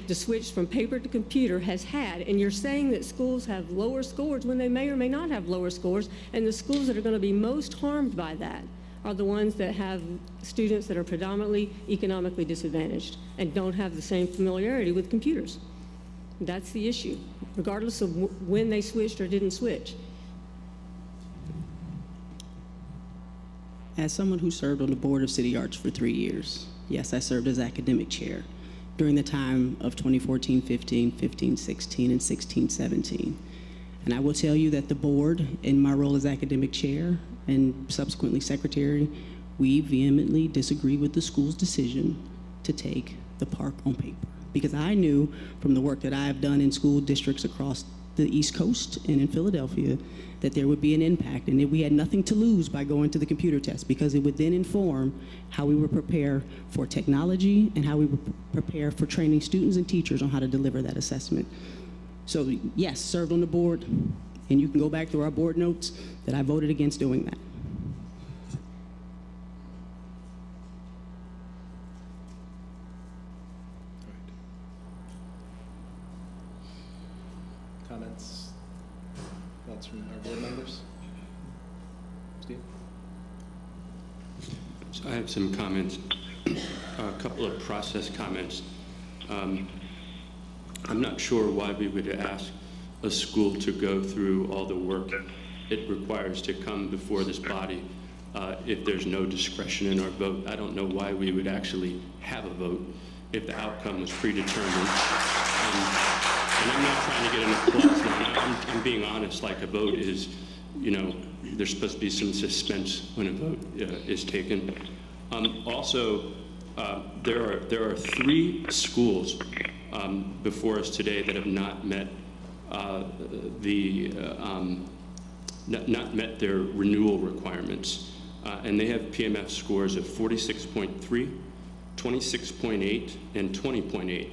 the switch from paper to computer has had, and you're saying that schools have lower scores when they may or may not have lower scores, and the schools that are going to be most harmed by that are the ones that have students that are predominantly economically disadvantaged and don't have the same familiarity with computers. That's the issue, regardless of when they switched or didn't switch. As someone who served on the board of City Arts for 3 years, yes, I served as academic chair during the time of 2014-15, 15-16, and 16-17. And I will tell you that the board, in my role as academic chair and subsequently secretary, we vehemently disagree with the school's decision to take the park on paper. Because I knew from the work that I have done in school districts across the East Coast and in Philadelphia that there would be an impact and that we had nothing to lose by going to the computer test, because it would then inform how we would prepare for technology and how we would prepare for training students and teachers on how to deliver that assessment. So yes, served on the board, and you can go back through our board notes that I voted against doing that. Comments? Thoughts from our board members? Steve? So I have some comments, a couple of process comments. I'm not sure why we would ask a school to go through all the work it requires to come before this body if there's no discretion in our vote. I don't know why we would actually have a vote if the outcome was predetermined. And I'm not trying to get an applause now. I'm being honest, like a vote is, you know, there's supposed to be some suspense when a vote is taken. Also, there are 3 schools before us today that have not met not met their renewal requirements, and they have PMF scores of 46.3, 26.8, and 20.8.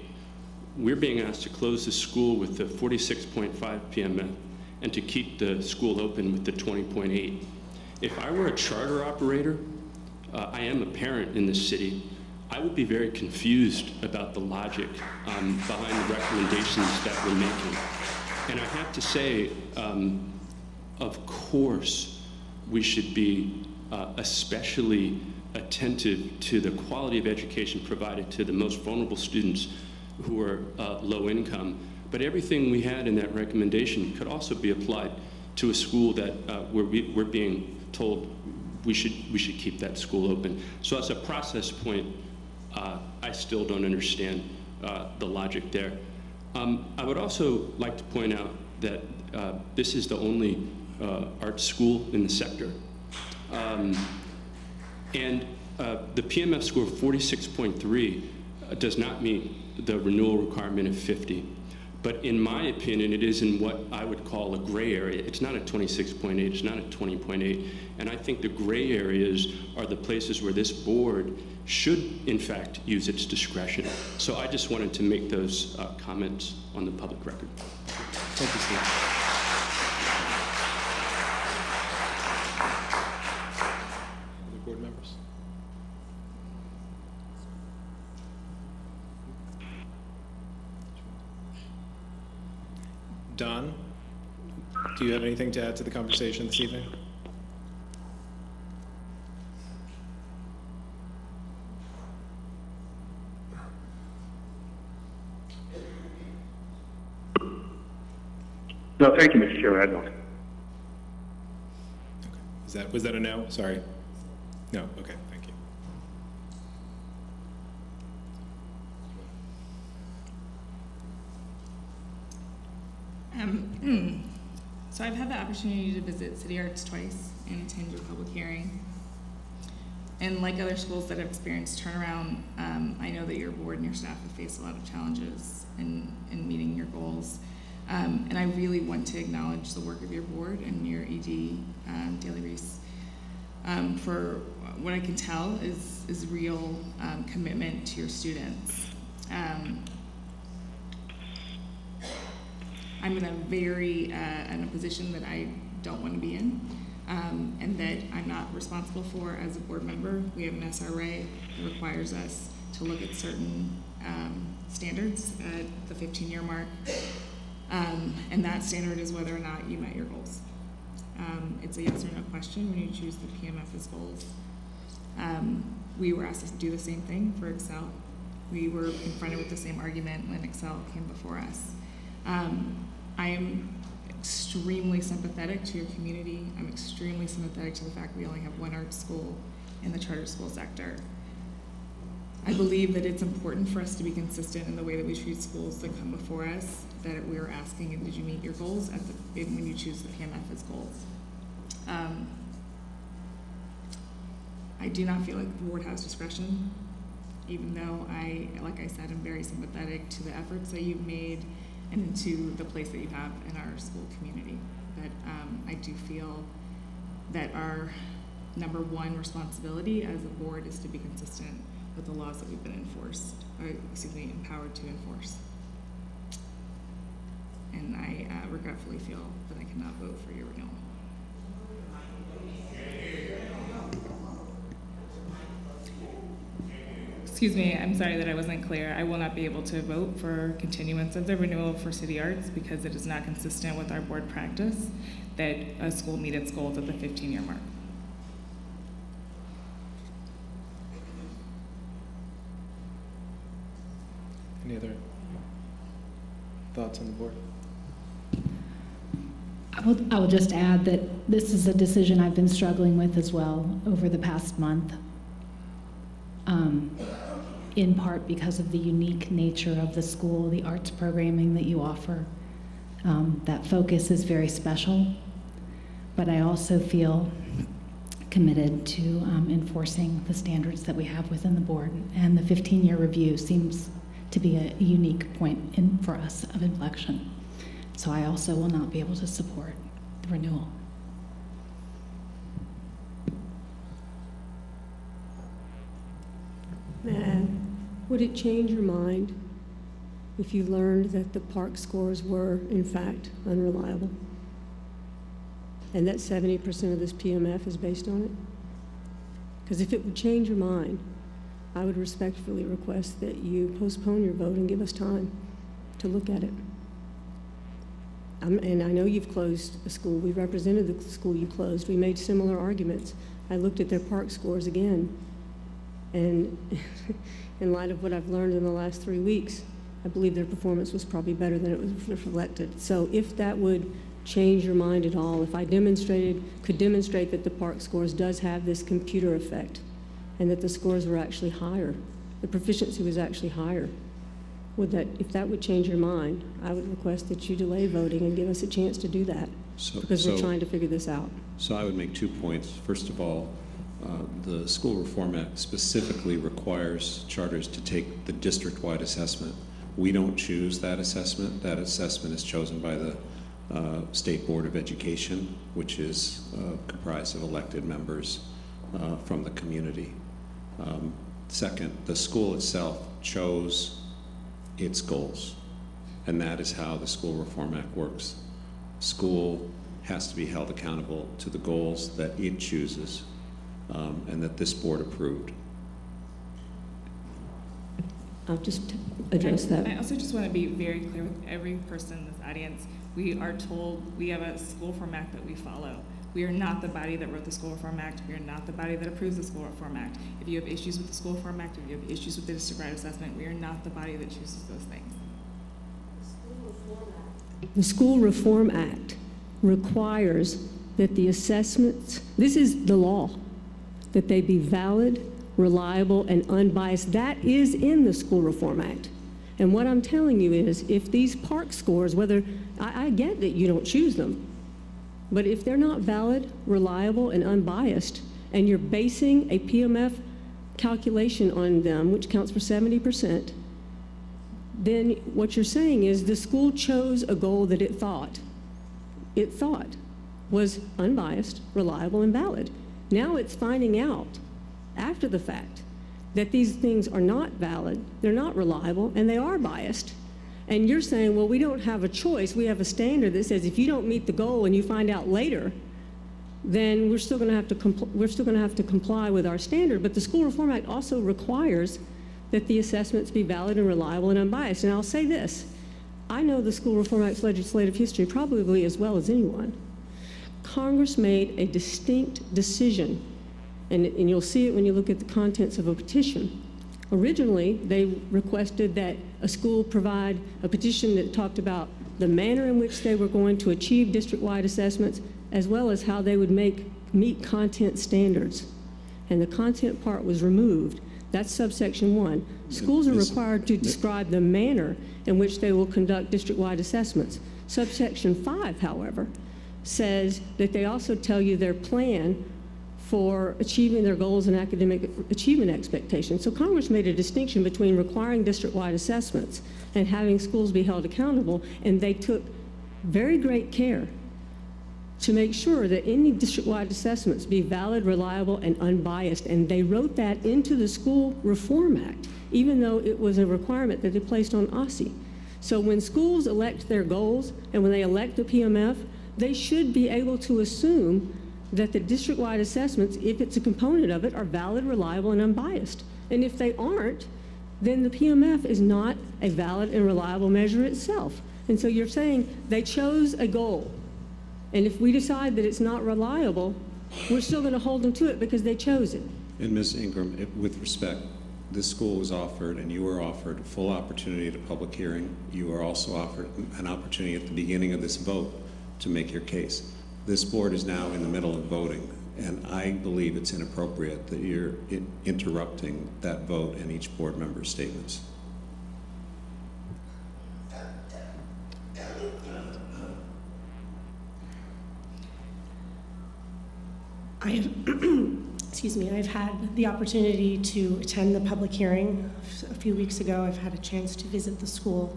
We're being asked to close the school with the 46.5 PMF and to keep the school open with the 20.8. If I were a charter operator, I am a parent in this city, I would be very confused about the logic behind the recommendations that we're making. And I have to say, of course, we should be especially attentive to the quality of education provided to the most vulnerable students who are low income. But everything we had in that recommendation could also be applied to a school that we're being told we should keep that school open. So as a process point, I still don't understand the logic there. I would also like to point out that this is the only art school in the sector. And the PMF score of 46.3 does not meet the renewal requirement of 50. But in my opinion, it is in what I would call a gray area. It's not a 26.8, it's not a 20.8. And I think the gray areas are the places where this board should, in fact, use its discretion. So I just wanted to make those comments on the public record. Thank you, Steve. Other board members? Don, do you have anything to add to the conversation this evening? No, thank you, Mr. Chairman. I don't. Okay. Was that a no? Sorry. No. Okay. Thank you. So I've had the opportunity to visit City Arts twice and attend your public hearing. And like other schools that have experienced turnaround, I know that your board and your staff have faced a lot of challenges in meeting your goals. And I really want to acknowledge the work of your board and your ED, Daly Reese, for what I can tell is real commitment to your students. I'm in a position that I don't want to be in, and that I'm not responsible for as a board member. We have an SRA that requires us to look at certain standards at the 15-year mark. And that standard is whether or not you met your goals. It's a yes or no question when you choose the PMF as goals. We were asked to do the same thing for Excel. We were confronted with the same argument when Excel came before us. I am extremely sympathetic to your community. I'm extremely sympathetic to the fact we only have one art school in the charter school sector. I believe that it's important for us to be consistent in the way that we treat schools that come before us, that we are asking, did you meet your goals when you choose the PMF as goals? I do not feel like the board has discretion, even though like I said, I'm very sympathetic to the efforts that you've made and into the place that you have in our school community. But I do feel that our number one responsibility as a board is to be consistent with the laws that we've been empowered to enforce. And I regretfully feel that I cannot vote for your renewal. Excuse me, I'm sorry that I wasn't clear. I will not be able to vote for continuance of the renewal for City Arts because it is not consistent with our board practice that a school meet its goals at the 15-year mark. Any other thoughts on the board? I will just add that this is a decision I've been struggling with as well over the past month, in part because of the unique nature of the school, the arts programming that you offer. That focus is very special, but I also feel committed to enforcing the standards that we have within the board, and the 15-year review seems to be a unique point for us of inflection. So I also will not be able to support the renewal. Would it change your mind if you learned that the park scores were, in fact, unreliable? And that 70% of this PMF is based on it? Because if it would change your mind, I would respectfully request that you postpone your vote and give us time to look at it. And I know you've closed a school. We represented the school you closed. We made similar arguments. I looked at their park scores again. And in light of what I've learned in the last 3 weeks, I believe their performance was probably better than it was reflected. So if that would change your mind at all, if I could demonstrate that the park scores does have this computer effect and that the scores were actually higher, the proficiency was actually higher, if that would change your mind, I would request that you delay voting and give us a chance to do that, because we're trying to figure this out. So I would make 2 points. First of all, the School Reform Act specifically requires charters to take the district-wide assessment. We don't choose that assessment. That assessment is chosen by the State Board of Education, which is comprised of elected members from the community. Second, the school itself chose its goals, and that is how the School Reform Act works. School has to be held accountable to the goals that it chooses and that this board approved. I'll just address that. I also just want to be very clear with every person in this audience. We are told we have a School Reform Act that we follow. We are not the body that wrote the School Reform Act. We are not the body that approves the School Reform Act. If you have issues with the School Reform Act, if you have issues with the district-wide assessment, we are not the body that chooses those things. The School Reform Act requires that the assessments, this is the law, that they be valid, reliable, and unbiased. That is in the School Reform Act. And what I'm telling you is, if these park scores, whether, I get that you don't choose them, but if they're not valid, reliable, and unbiased, and you're basing a PMF calculation on them, which counts for 70%, then what you're saying is the school chose a goal that it thought was unbiased, reliable, and valid. Now it's finding out after the fact that these things are not valid, they're not reliable, and they are biased. And you're saying, well, we don't have a choice. We have a standard that says if you don't meet the goal and you find out later, then we're still going to have to comply with our standard. But the School Reform Act also requires that the assessments be valid and reliable and unbiased. And I'll say this, I know the School Reform Act's legislative history probably as well as anyone. Congress made a distinct decision, and you'll see it when you look at the contents of a petition. Originally, they requested that a school provide a petition that talked about the manner in which they were going to achieve district-wide assessments, as well as how they would meet content standards. And the content part was removed. That's subsection 1. Schools are required to describe the manner in which they will conduct district-wide assessments. Subsection 5, however, says that they also tell you their plan for achieving their goals and academic achievement expectations. So Congress made a distinction between requiring district-wide assessments and having schools be held accountable, and they took very great care to make sure that any district-wide assessments be valid, reliable, and unbiased. And they wrote that into the School Reform Act, even though it was a requirement that they placed on OSSE. So when schools elect their goals and when they elect the PMF, they should be able to assume that the district-wide assessments, if it's a component of it, are valid, reliable, and unbiased. And if they aren't, then the PMF is not a valid and reliable measure itself. And so you're saying they chose a goal. And if we decide that it's not reliable, we're still going to hold them to it because they chose it. And Ms. Ingram, with respect, this school was offered, and you were offered, full opportunity at a public hearing. You were also offered an opportunity at the beginning of this vote to make your case. This board is now in the middle of voting, and I believe it's inappropriate that you're interrupting that vote and each board member's statements. Excuse me, I've had the opportunity to attend the public hearing a few weeks ago. I've had a chance to visit the school,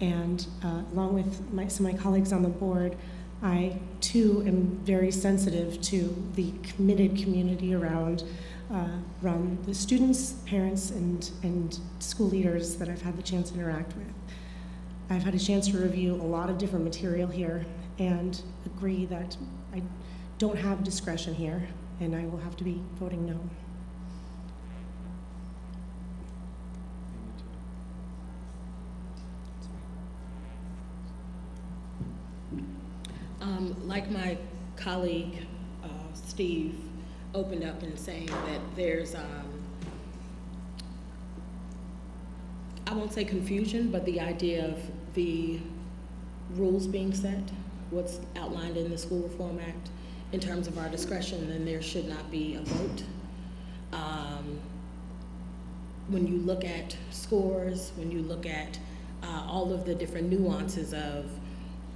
and along with some of my colleagues on the board, I too am very sensitive to the committed community around the students, parents, and school leaders that I've had the chance to interact with. I've had a chance to review a lot of different material here and agree that I don't have discretion here, and I will have to be voting no. Like my colleague, Steve, opened up in saying that there's, I won't say confusion, but the idea of the rules being set, what's outlined in the School Reform Act, in terms of our discretion, then there should not be a vote. When you look at scores, when you look at all of the different nuances of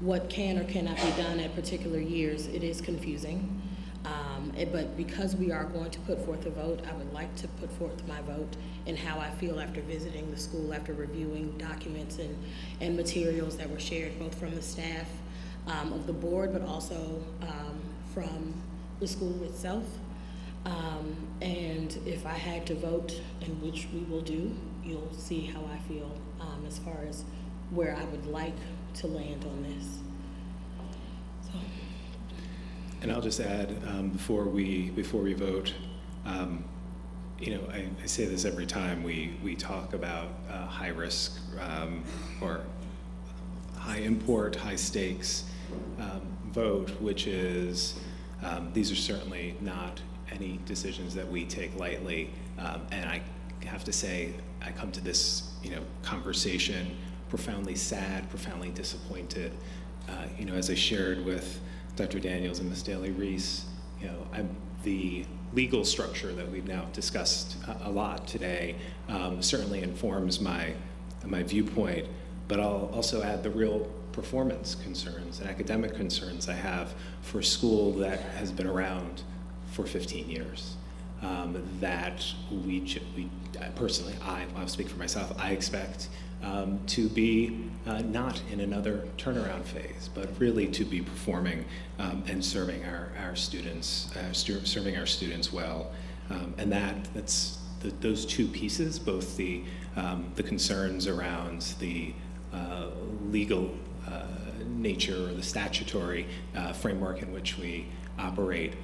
what can or cannot be done at particular years, it is confusing. But because we are going to put forth a vote, I would like to put forth my vote and how I feel after visiting the school, after reviewing documents and materials that were shared both from the staff of the board, but also from the school itself. And if I had to vote, and which we will do, you'll see how I feel as far as where I would like to land on this. So. And I'll just add, before we vote, you know, I say this every time we talk about high risk or high import, high stakes vote, which is, these are certainly not any decisions that we take lightly. And I have to say, I come to this, you know, conversation profoundly sad, profoundly disappointed. You know, as I shared with Dr. Daniels and Ms. Daly-Reese, you know, the legal structure that we've now discussed a lot today certainly informs my viewpoint, but I'll also add the real performance concerns and academic concerns I have for a school that has been around for 15 years. That we personally, I'll speak for myself, I expect to be not in another turnaround phase, but really to be performing and serving our students, serving our students well. And that's those two pieces, both the concerns around the legal nature or the statutory framework in which we operate,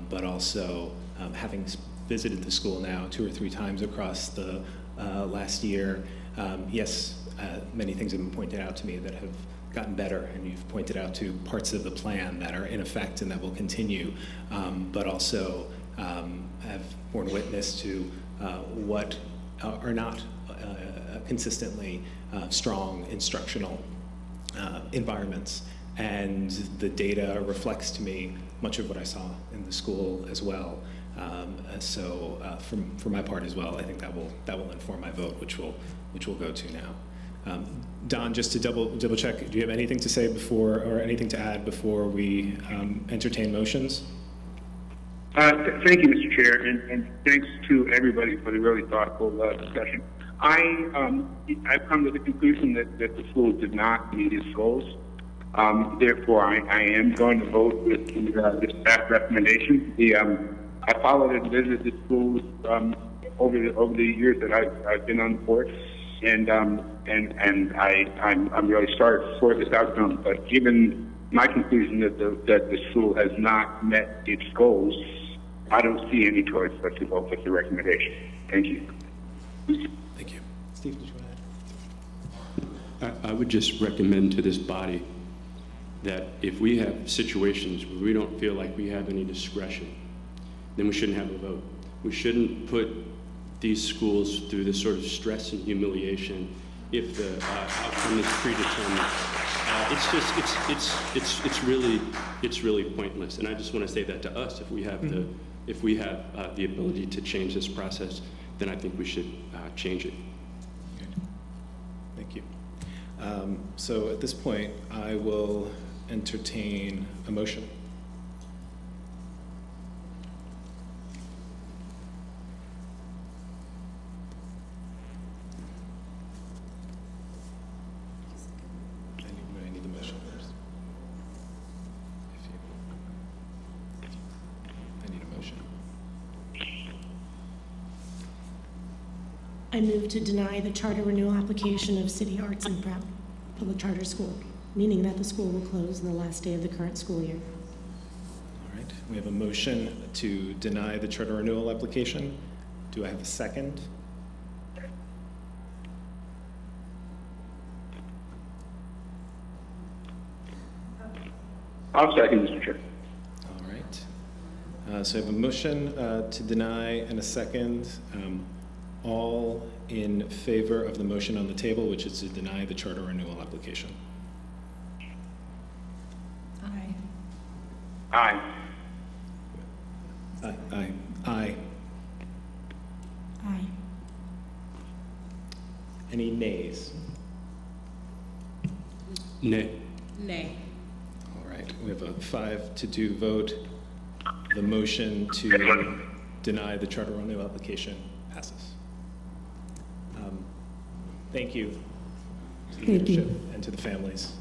but also having visited the school now 2 or 3 times across the last year. Yes, many things have been pointed out to me that have gotten better, and you've pointed out to parts of the plan that are in effect and that will continue, but also have borne witness to what are not consistently strong instructional environments. And the data reflects to me much of what I saw in the school as well. So for my part as well, I think that will inform my vote, which we'll go to now. Don, just to double check, do you have anything to say before, or anything to add before we entertain motions? Thank you, Mr. Chair, and thanks to everybody for the really thoughtful discussion. I've come to the conclusion that the school did not meet its goals. Therefore, I am going to vote with the staff recommendation. I followed and visited the schools over the years that I've been on the board, and I'm really sorry for this outcome. But given my conclusion that the school has not met its goals, I don't see any choice but to vote with the recommendation. Thank you. Thank you. Steve, did you want to add? I would just recommend to this body that if we have situations where we don't feel like we have any discretion, then we shouldn't have a vote. We shouldn't put these schools through this sort of stress and humiliation if the outcome is predetermined. It's really pointless. And I just want to say that to us, if we have the ability to change this process, then I think we should change it. Okay. Thank you. So at this point, I will entertain a motion. I need the motion first. I need a motion. I move to deny the charter renewal application of City Arts and Prep Public Charter School, meaning that the school will close on the last day of the current school year. All right, we have a motion to deny the charter renewal application. Do I have a second? I'll second, Mr. Chair. All right. So I have a motion to deny and a second. All in favor of the motion on the table, which is to deny the charter renewal application. Aye. Aye. Aye. Aye. Aye. Aye. Any nays? Nay. Nay. All right, we have a 5-2 vote. The motion to deny the charter renewal application passes. Thank you to the Thank you. leadership and to the families.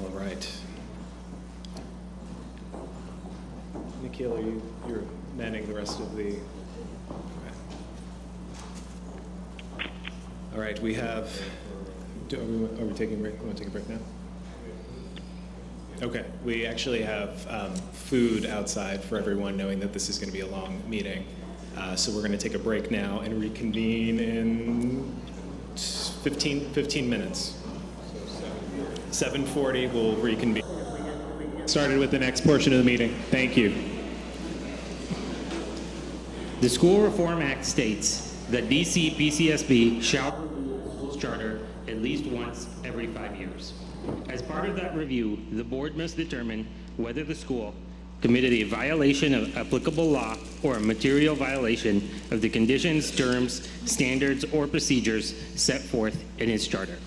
All right. Nikhil, you're manning the rest of the... Okay. All right, we have... Are we taking a break? You want to take a break now? Okay, we actually have food outside for everyone, knowing that this is going to be a long meeting. So we're going to take a break now and reconvene in 15 minutes. 7:40, we'll reconvene. Started with the next portion of the meeting. Thank you. The School Reform Act states that DC PCSB shall review the school's charter at least once every 5 years. As part of that review, the board must determine whether the school committed a violation of applicable law or a material violation of the conditions, terms, standards, or procedures set forth in its charter,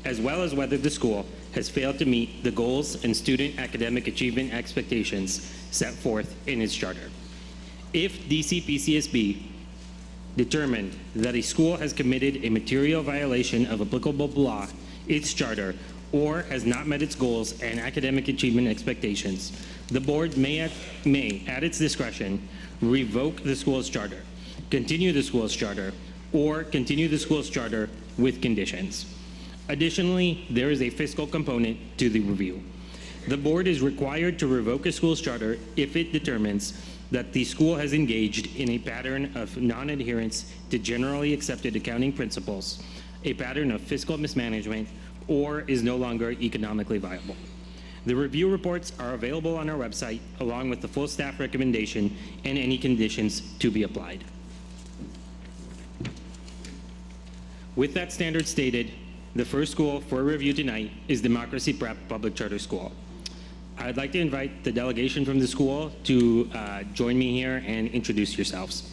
as well as whether the school has failed to meet the goals and student academic achievement expectations set forth in its charter. If DC PCSB determined that a school has committed a material violation of applicable law, its charter, or has not met its goals and academic achievement expectations, the board may, at its discretion, revoke the school's charter, continue the school's charter, or continue the school's charter with conditions. Additionally, there is a fiscal component to the review. The board is required to revoke a school's charter if it determines that the school has engaged in a pattern of non-adherence to generally accepted accounting principles, a pattern of fiscal mismanagement, or is no longer economically viable. The review reports are available on our website, along with the full staff recommendation and any conditions to be applied. With that standard stated, the first school for review tonight is Democracy Prep Public Charter School. I'd like to invite the delegation from the school to join me here and introduce yourselves.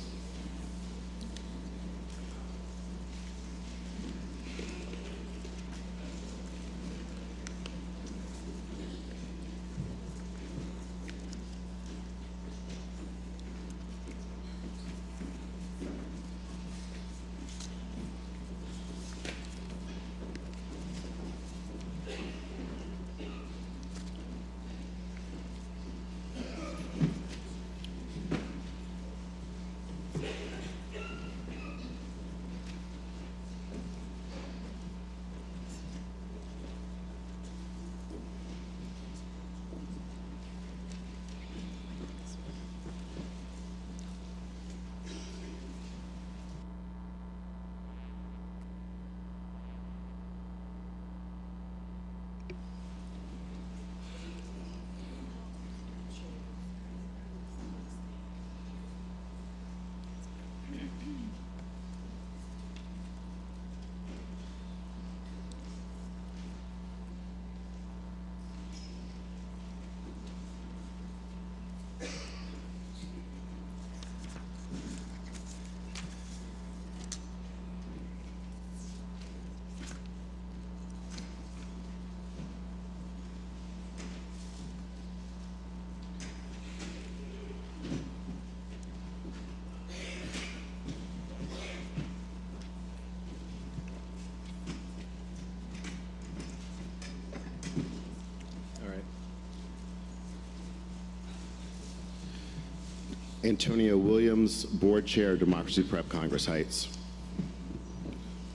Antonio Williams, Board Chair, Democracy Prep, Congress Heights.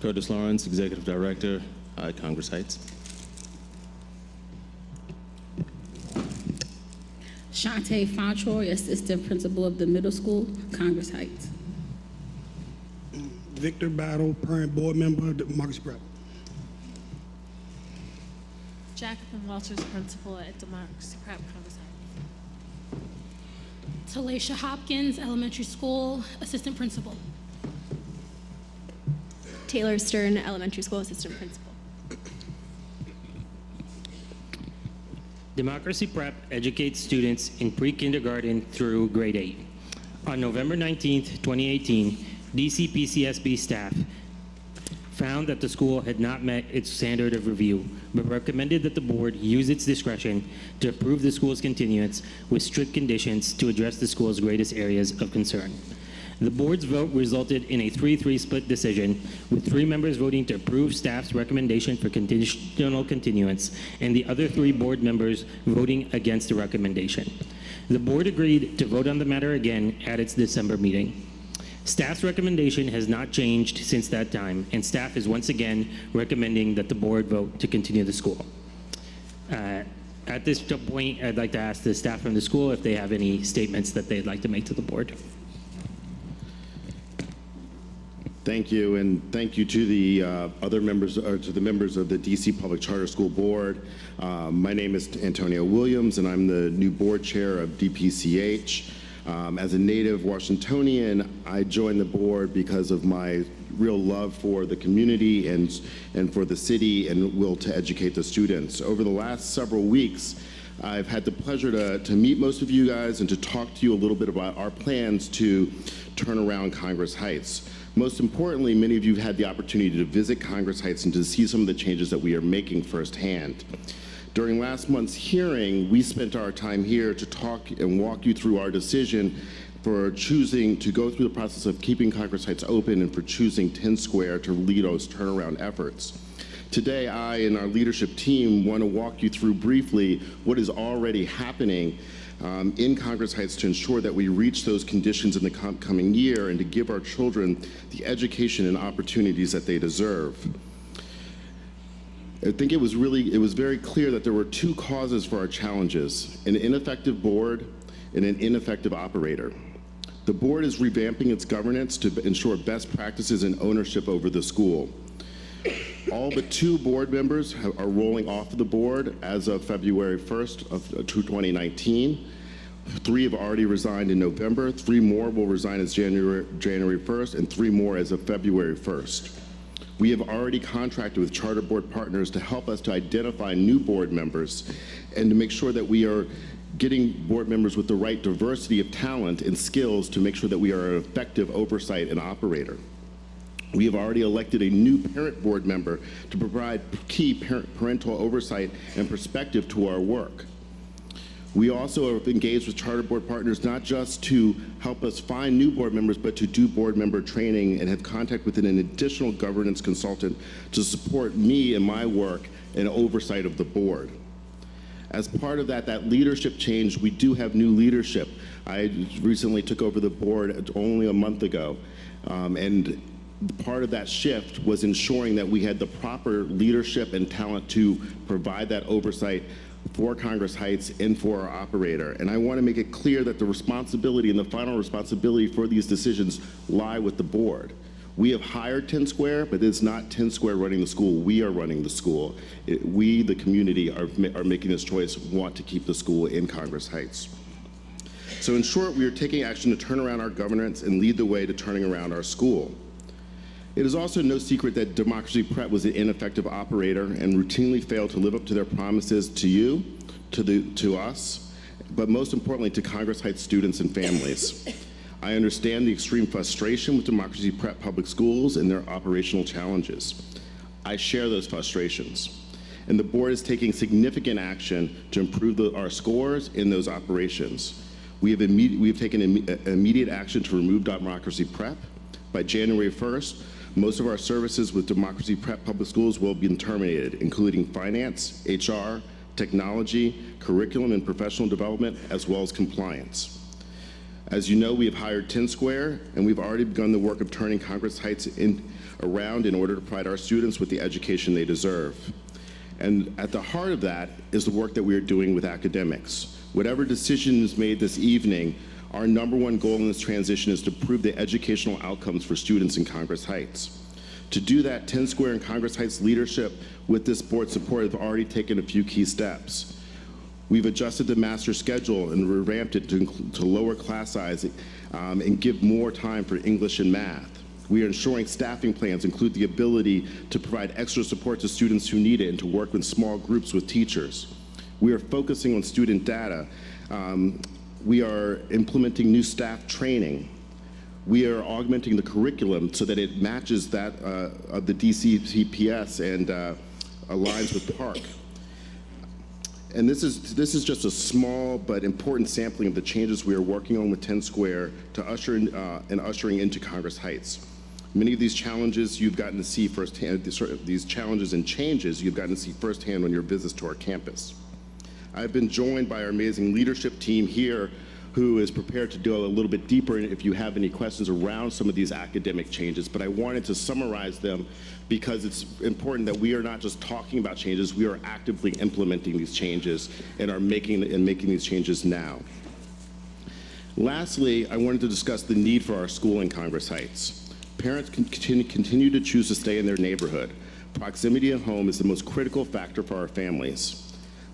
Curtis Lawrence, Executive Director, Congress Heights. Shantae Fontroy, Assistant Principal of the Middle School, Congress Heights. Victor Battle, Parent Board Member, Democracy Prep. Jacqueline Walters, Principal at Democracy Prep, Congress Heights. Talasha Hopkins, Elementary School, Assistant Principal. Taylor Stern, Elementary School Assistant Principal. Democracy Prep educates students in pre-kindergarten through grade 8. On November 19th, 2018, DC PCSB staff found that the school had not met its standard of review, but recommended that the board use its discretion to approve the school's continuance with strict conditions to address the school's greatest areas of concern. The board's vote resulted in a 3-3 split decision, with 3 members voting to approve staff's recommendation for conditional continuance, and the other 3 board members voting against the recommendation. The board agreed to vote on the matter again at its December meeting. Staff's recommendation has not changed since that time, and staff is once again recommending that the board vote to continue the school. At this point, I'd like to ask the staff from the school if they have any statements that they'd like to make to the board. Thank you, and thank you to the other members, or to the members of the DC Public Charter School Board. My name is Antonio Williams, and I'm the new board chair of DPCH. As a native Washingtonian, I joined the board because of my real love for the community and for the city and will to educate the students. Over the last several weeks, I've had the pleasure to meet most of you guys and to talk to you a little bit about our plans to turn around Congress Heights. Most importantly, many of you have had the opportunity to visit Congress Heights and to see some of the changes that we are making firsthand. During last month's hearing, we spent our time here to talk and walk you through our decision for choosing to go through the process of keeping Congress Heights open and for choosing 10 Square to lead those turnaround efforts. Today, I and our leadership team want to walk you through briefly what is already happening in Congress Heights to ensure that we reach those conditions in the coming year and to give our children the education and opportunities that they deserve. I think it was very clear that there were 2 causes for our challenges: an ineffective board and an ineffective operator. The board is revamping its governance to ensure best practices and ownership over the school. All but 2 board members are rolling off of the board as of February 1st of 2019. 3 have already resigned in November, 3 more will resign as January 1st, and 3 more as of February 1st. We have already contracted with charter board partners to help us to identify new board members and to make sure that we are getting board members with the right diversity of talent and skills to make sure that we are an effective oversight and operator. We have already elected a new parent board member to provide key parental oversight and perspective to our work. We also have engaged with charter board partners not just to help us find new board members, but to do board member training and have contact with an additional governance consultant to support me in my work and oversight of the board. As part of that leadership change, we do have new leadership. I recently took over the board only a month ago, and part of that shift was ensuring that we had the proper leadership and talent to provide that oversight for Congress Heights and for our operator. And I want to make it clear that the responsibility and the final responsibility for these decisions lie with the board. We have hired 10 Square, but it's not 10 Square running the school. We are running the school. We, the community, are making this choice, want to keep the school in Congress Heights. So in short, we are taking action to turn around our governance and lead the way to turning around our school. It is also no secret that Democracy Prep was an ineffective operator and routinely failed to live up to their promises to you, to us, but most importantly to Congress Heights students and families. I understand the extreme frustration with Democracy Prep public schools and their operational challenges. I share those frustrations, and the board is taking significant action to improve our scores in those operations. We have taken immediate action to remove Democracy Prep. By January 1st, most of our services with Democracy Prep public schools will be terminated, including finance, HR, technology, curriculum and professional development, as well as compliance. As you know, we have hired 10 Square, and we've already begun the work of turning Congress Heights around in order to provide our students with the education they deserve. And at the heart of that is the work that we are doing with academics. Whatever decision is made this evening, our #1 goal in this transition is to improve the educational outcomes for students in Congress Heights. To do that, 10 Square and Congress Heights leadership with this board support have already taken a few key steps. We've adjusted the master schedule and revamped it to lower class size and give more time for English and math. We are ensuring staffing plans include the ability to provide extra support to students who need it and to work in small groups with teachers. We are focusing on student data. We are implementing new staff training. We are augmenting the curriculum so that it matches that of the DCPS and aligns with PARC. And this is just a small but important sampling of the changes we are working on with 10 Square to usher in, and ushering into Congress Heights. Many of these challenges you've gotten to see firsthand, these challenges and changes you've gotten to see firsthand on your visits to our campus. I've been joined by our amazing leadership team here who is prepared to go a little bit deeper if you have any questions around some of these academic changes, but I wanted to summarize them because it's important that we are not just talking about changes, we are actively implementing these changes and are making these changes now. Lastly, I wanted to discuss the need for our school in Congress Heights. Parents can continue to choose to stay in their neighborhood. Proximity at home is the most critical factor for our families.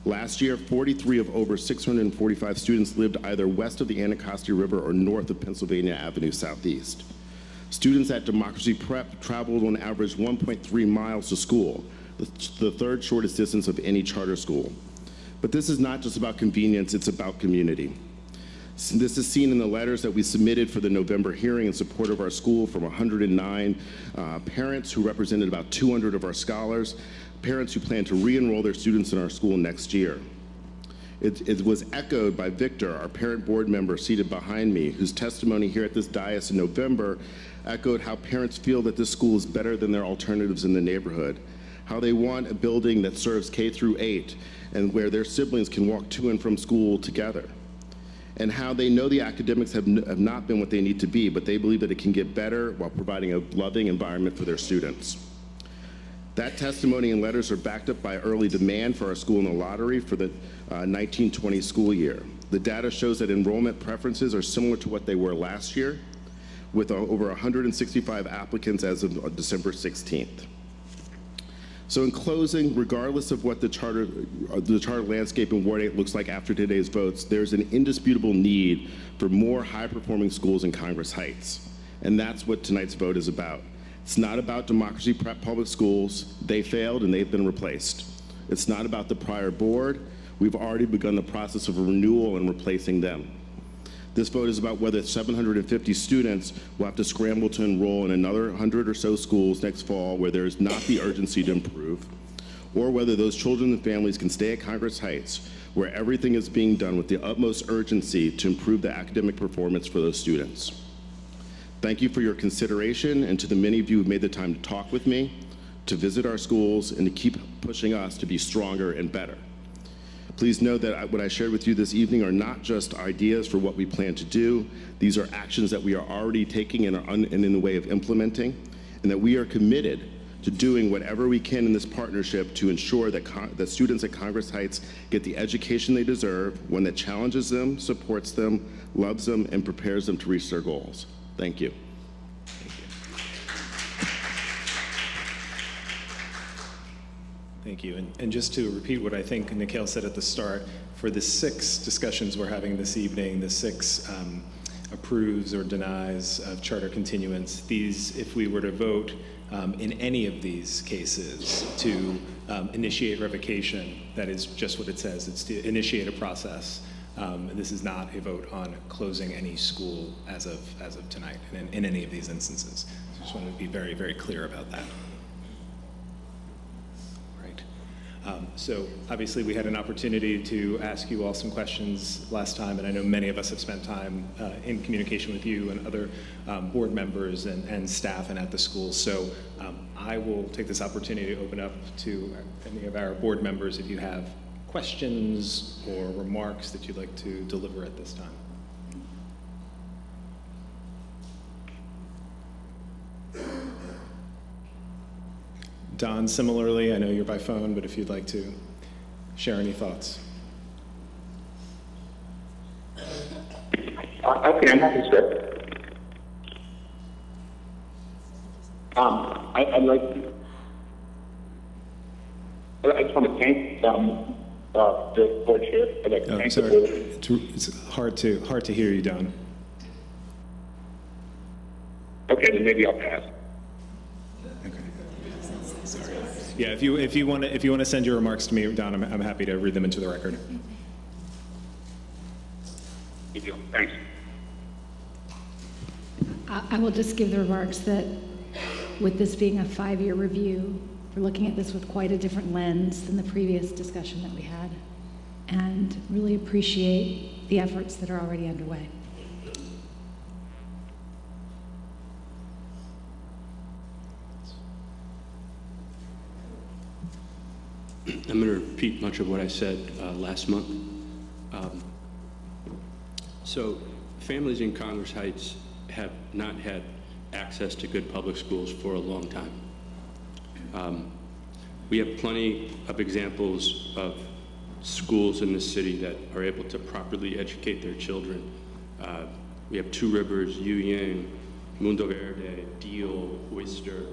Last year, 43 of over 645 students lived either west of the Anacostia River or north of Pennsylvania Avenue Southeast. Students at Democracy Prep traveled on average 1.3 miles to school, the third shortest distance of any charter school. But this is not just about convenience, it's about community. This is seen in the letters that we submitted for the November hearing in support of our school from 109 parents who represented about 200 of our scholars, parents who plan to re-enroll their students in our school next year. It was echoed by Victor, our parent board member seated behind me, whose testimony here at this dais in November echoed how parents feel that this school is better than their alternatives in the neighborhood, how they want a building that serves K through 8 and where their siblings can walk to and from school together, and how they know the academics have not been what they need to be, but they believe that it can get better while providing a loving environment for their students. That testimony and letters are backed up by early demand for our school in the lottery for the 1920 school year. The data shows that enrollment preferences are similar to what they were last year, with over 165 applicants as of December 16th. So in closing, regardless of what the charter landscape in Ward 8 looks like after today's votes, there's an indisputable need for more high-performing schools in Congress Heights. And that's what tonight's vote is about. It's not about Democracy Prep Public Schools. They failed and they've been replaced. It's not about the prior board. We've already begun the process of a renewal and replacing them. This vote is about whether 750 students will have to scramble to enroll in another 100 or so schools next fall where there is not the urgency to improve, or whether those children and families can stay at Congress Heights where everything is being done with the utmost urgency to improve the academic performance for those students. Thank you for your consideration, and to the many of you who've made the time to talk with me, to visit our schools, and to keep pushing us to be stronger and better. Please know that what I shared with you this evening are not just ideas for what we plan to do. These are actions that we are already taking and are in the way of implementing, and that we are committed to doing whatever we can in this partnership to ensure that students at Congress Heights get the education they deserve, one that challenges them, supports them, loves them, and prepares them to reach their goals. Thank you. Thank you. And just to repeat what I think Nikhil said at the start, for the 6 discussions we're having this evening, the 6 approves or denies of charter continuance, these, if we were to vote in any of these cases to initiate revocation, that is just what it says. It's to initiate a process. This is not a vote on closing any school as of tonight in any of these instances. So I just wanted to be very, very clear about that. Right. So obviously we had an opportunity to ask you all some questions last time, and I know many of us have spent time in communication with you and other board members and staff and at the school. So I will take this opportunity to open up to any of our board members if you have questions or remarks that you'd like to deliver at this time. Don, similarly, I know you're by phone, but if you'd like to share any thoughts. Okay, I'm happy to start. I'd like to, I just want to thank the board chair. I'd like to thank Sorry, the board. it's hard to hear you, Don. Okay, then maybe I'll pass. Sorry. Yeah, if you want to send your remarks to me, Don, I'm happy to read them into the record. Good deal. Thanks. I will just give the remarks that with this being a 5-year review, we're looking at this with quite a different lens than the previous discussion that we had, and really appreciate the efforts that are already underway. I'm going to repeat much of what I said last month. So families in Congress Heights have not had access to good public schools for a long time. We have plenty of examples of schools in the city that are able to properly educate their children. We have Two Rivers, Yu Yang, Mundo Verde, Deal, Oyster.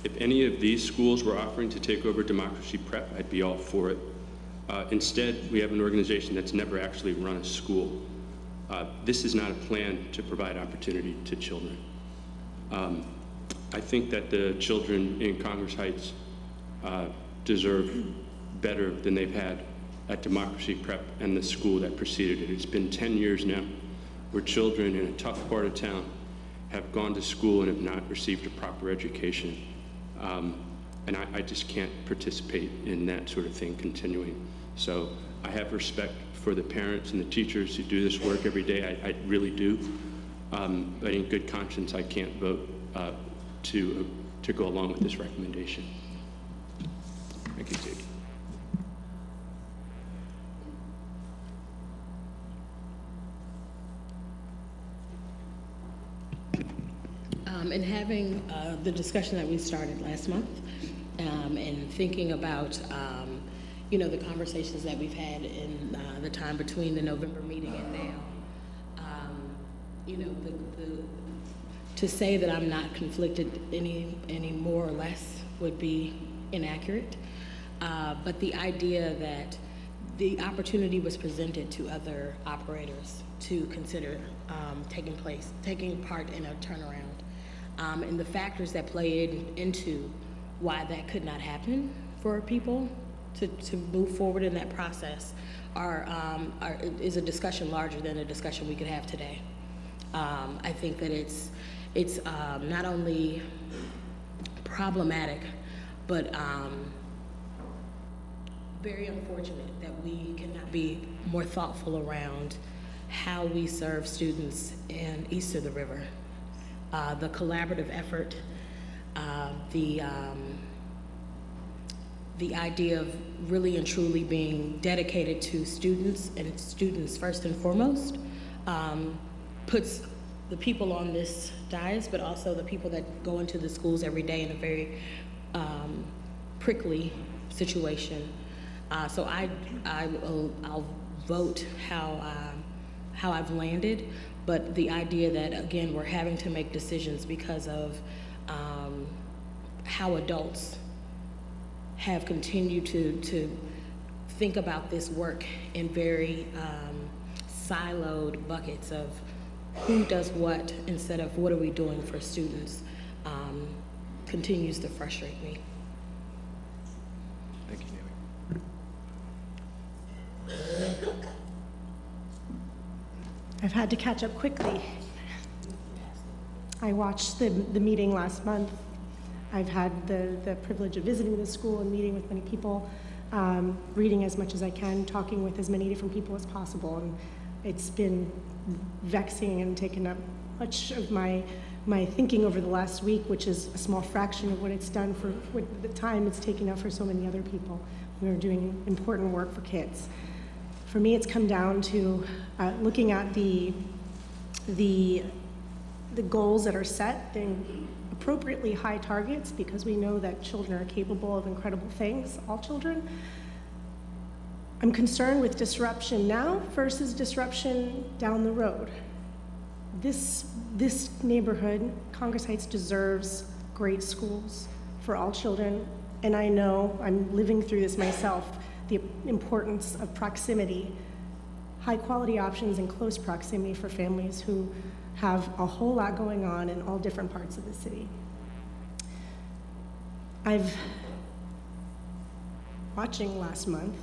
If any of these schools were offering to take over Democracy Prep, I'd be all for it. Instead, we have an organization that's never actually run a school. This is not a plan to provide opportunity to children. I think that the children in Congress Heights deserve better than they've had at Democracy Prep and the school that preceded it. It's been 10 years now where children in a tough part of town have gone to school and have not received a proper education. And I just can't participate in that sort of thing continuing. So I have respect for the parents and the teachers who do this work every day. I really do. But in good conscience, I can't vote to go along with this recommendation. Thank you, Steve. And having the discussion that we started last month, and thinking about, you know, the conversations that we've had in the time between the November meeting and now, you know, to say that I'm not conflicted any more or less would be inaccurate. But the idea that the opportunity was presented to other operators to consider taking part in a turnaround. And the factors that play into why that could not happen for people to move forward in that process is a discussion larger than a discussion we could have today. I think that it's not only problematic, but very unfortunate that we cannot be more thoughtful around how we serve students in east of the river. The collaborative effort, the idea of really and truly being dedicated to students and students first and foremost, puts the people on this dais, but also the people that go into the schools every day in a very prickly situation. So I'll vote how I've landed. But the idea that, again, we're having to make decisions because of how adults have continued to think about this work in very siloed buckets of who does what instead of what are we doing for students, continues to frustrate me. Thank you, I've had to catch up quickly. I watched the meeting last month. I've had the privilege of visiting the school and meeting with many people, reading as much as I can, talking with as many different people as possible. And it's been vexing and taken up much of my thinking over the last week, which is a small fraction of what it's done for what the time it's taken up for so many other people who are doing important work for kids. For me, it's come down to looking at the goals that are set, the appropriately high targets because we know that children are capable of incredible things, all children. I'm concerned with disruption now versus disruption down the road. This neighborhood, Congress Heights, deserves great schools for all children, and I know, I'm living through this myself, the importance of proximity, high quality options in close proximity for families who have a whole lot going on in all different parts of the city. Watching last month,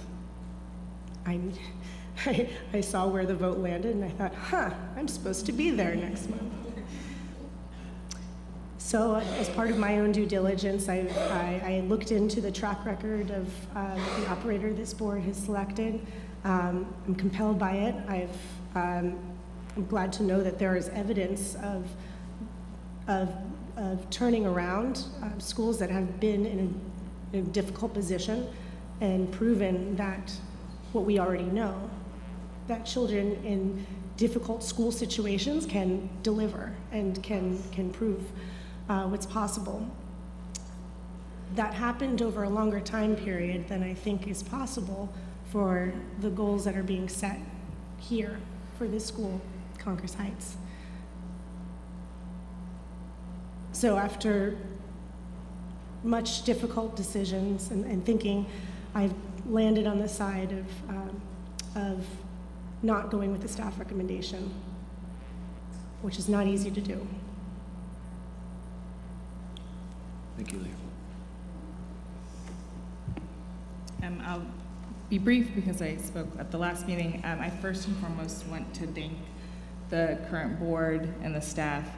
I saw where the vote landed and I thought, I'm supposed to be there next month. So as part of my own due diligence, I looked into the track record of the operator this board has selected. I'm compelled by it. I'm glad to know that there is evidence of turning around schools that have been in a difficult position and proven that what we already know, that children in difficult school situations can deliver and can prove what's possible. That happened over a longer time period than I think is possible for the goals that are being set here for this school, Congress Heights. So after much difficult decisions and thinking, I've landed on the side of not going with the staff recommendation, which is not easy to do. Thank you, Leah. I'll be brief because I spoke at the last meeting. I first and foremost want to thank the current board and the staff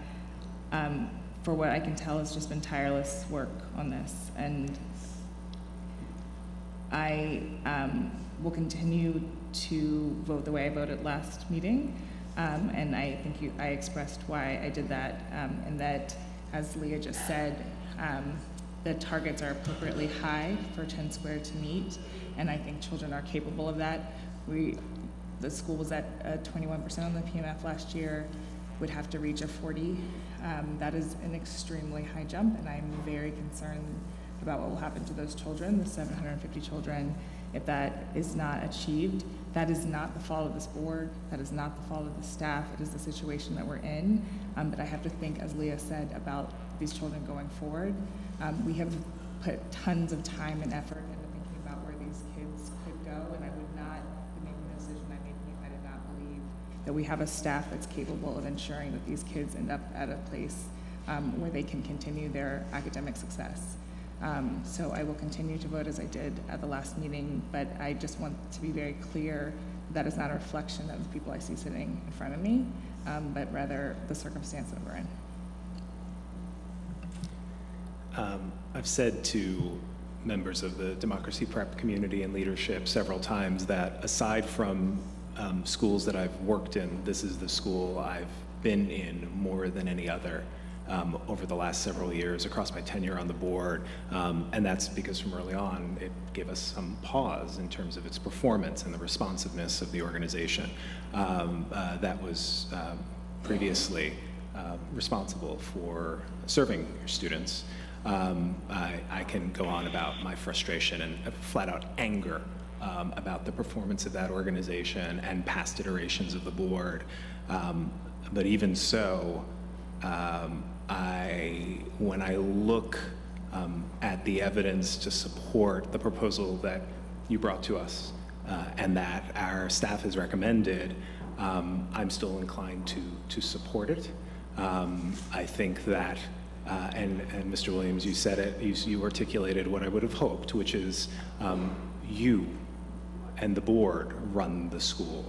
for what I can tell has just been tireless work on this. And I will continue to vote the way I voted last meeting. And I think I expressed why I did that, and that, as Leah just said, the targets are appropriately high for 10 Square to meet, and I think children are capable of that. The school was at 21% on the PMF last year, would have to reach a 40. That is an extremely high jump, and I'm very concerned about what will happen to those children, the 750 children, if that is not achieved. That is not the fault of this board. That is not the fault of the staff. It is the situation that we're in. But I have to think, as Leah said, about these children going forward. We have put tons of time and effort into thinking about where these kids could go, and I would not be making the decision I'm making if I did not believe that we have a staff that's capable of ensuring that these kids end up at a place where they can continue their academic success. So I will continue to vote as I did at the last meeting, but I just want to be very clear that is not a reflection of the people I see sitting in front of me, but rather the circumstance that we're in. I've said to members of the Democracy Prep community and leadership several times that aside from schools that I've worked in, this is the school I've been in more than any other over the last several years across my tenure on the board. And that's because from early on, it gave us some pause in terms of its performance and the responsiveness of the organization that was previously responsible for serving your students. I can go on about my frustration and flat out anger about the performance of that organization and past iterations of the board. But even so, when I look at the evidence to support the proposal that you brought to us and that our staff has recommended, I'm still inclined to support it. I think that, and Mr. Williams, you said it, you articulated what I would have hoped, which is you and the board run the school.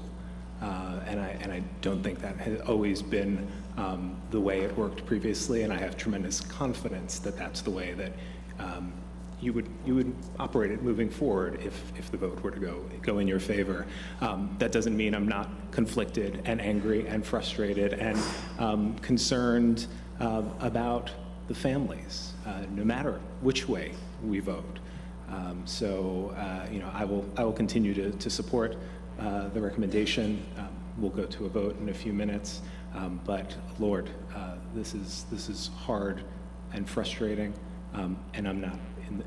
And I don't think that has always been the way it worked previously, and I have tremendous confidence that that's the way that you would operate it moving forward if the vote were to go in your favor. That doesn't mean I'm not conflicted and angry and frustrated and concerned about the families, no matter which way we vote. I will continue to support the recommendation. We'll go to a vote in a few minutes, but Lord, this is hard and frustrating. And I'm not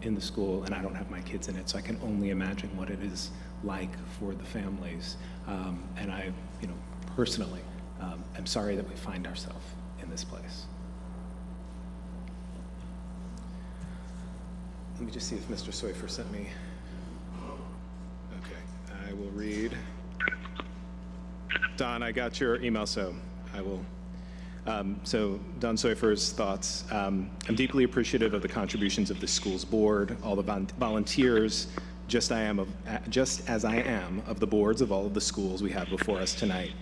in the school, and I don't have my kids in it, so I can only imagine what it is like for the families. And I, personally, am sorry that we find ourselves in this place. Let me just see if Mr. Soifer sent me. Okay, I will read. Don, I got your email, so I will. So Don Soifer's thoughts. I'm deeply appreciative of the contributions of the school's board, all the volunteers, just as I am of the boards of all of the schools we have before us tonight.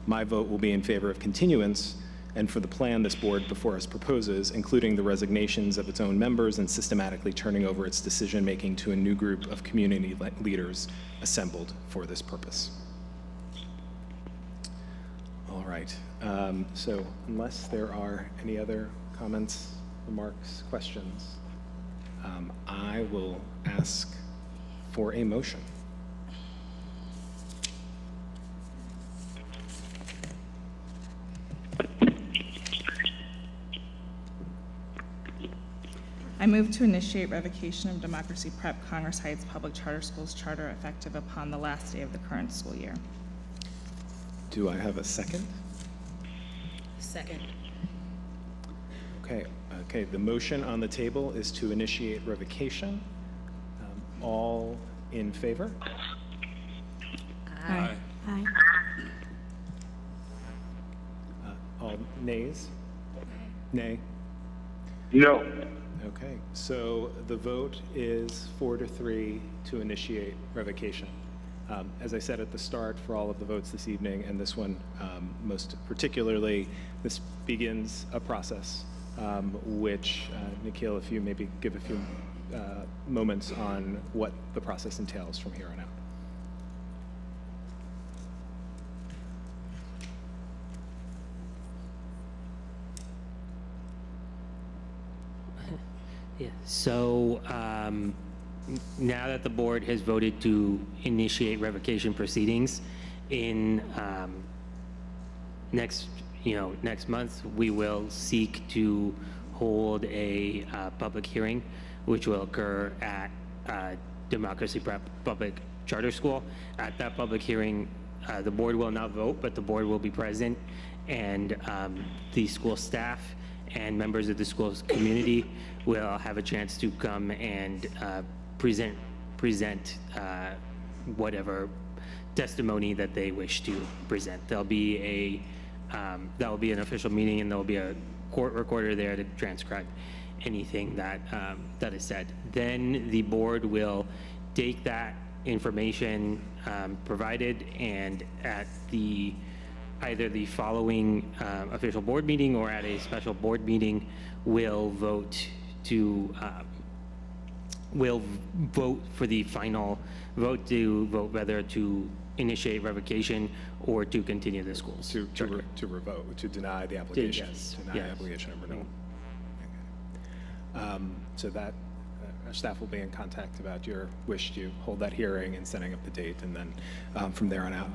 My vote will be in favor of continuance and for the plan this board before us proposes, including the resignations of its own members and systematically turning over its decision-making to a new group of community leaders assembled for this purpose. All right, so unless there are any other comments, remarks, questions, I will ask for a motion. I move to initiate revocation of Democracy Prep Congress Heights Public Charter Schools charter effective upon the last day of the current school year. Do I have a second? Second. Okay, the motion on the table is to initiate revocation. All in favor? Aye. Aye. All nays? Nay? No. Okay, so the vote is 4-3 to initiate revocation. As I said at the start, for all of the votes this evening, and this one most particularly, this begins a process which, Nikhil, if you maybe give a few moments on what the process entails from here on out. Yeah, so now that the board has voted to initiate revocation proceedings, in next month, we will seek to hold a public hearing, which will occur at Democracy Prep Public Charter School. At that public hearing, the board will not vote, but the board will be present, and the school staff and members of the school's community will have a chance to come and present whatever testimony that they wish to present. There'll be that will be an official meeting, and there'll be a court recorder there to transcribe anything that that is said. Then the board will take that information provided, and at either the following official board meeting or at a special board meeting, will vote for the final vote to vote whether to initiate revocation or to continue the schools. To revoke, to deny the application. Yes. Deny the application of renewal. Okay. So that our staff will be in contact about your wish to hold that hearing and setting up the date, and then from there on out.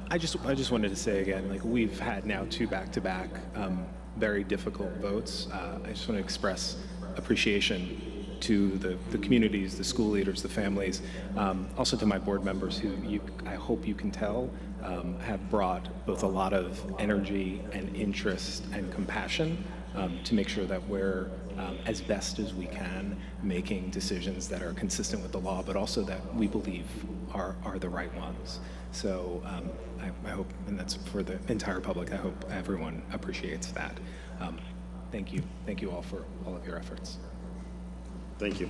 I just wanted to say again, like, we've had now 2 back-to-back very difficult votes. I just want to express appreciation to the communities, the school leaders, the families, also to my board members who I hope you can tell have brought both a lot of energy and interest and compassion to make sure that we're as best as we can making decisions that are consistent with the law, but also that we believe are the right ones. So I hope, and that's for the entire public, I hope everyone appreciates that. Thank you all for all of your efforts. Thank you.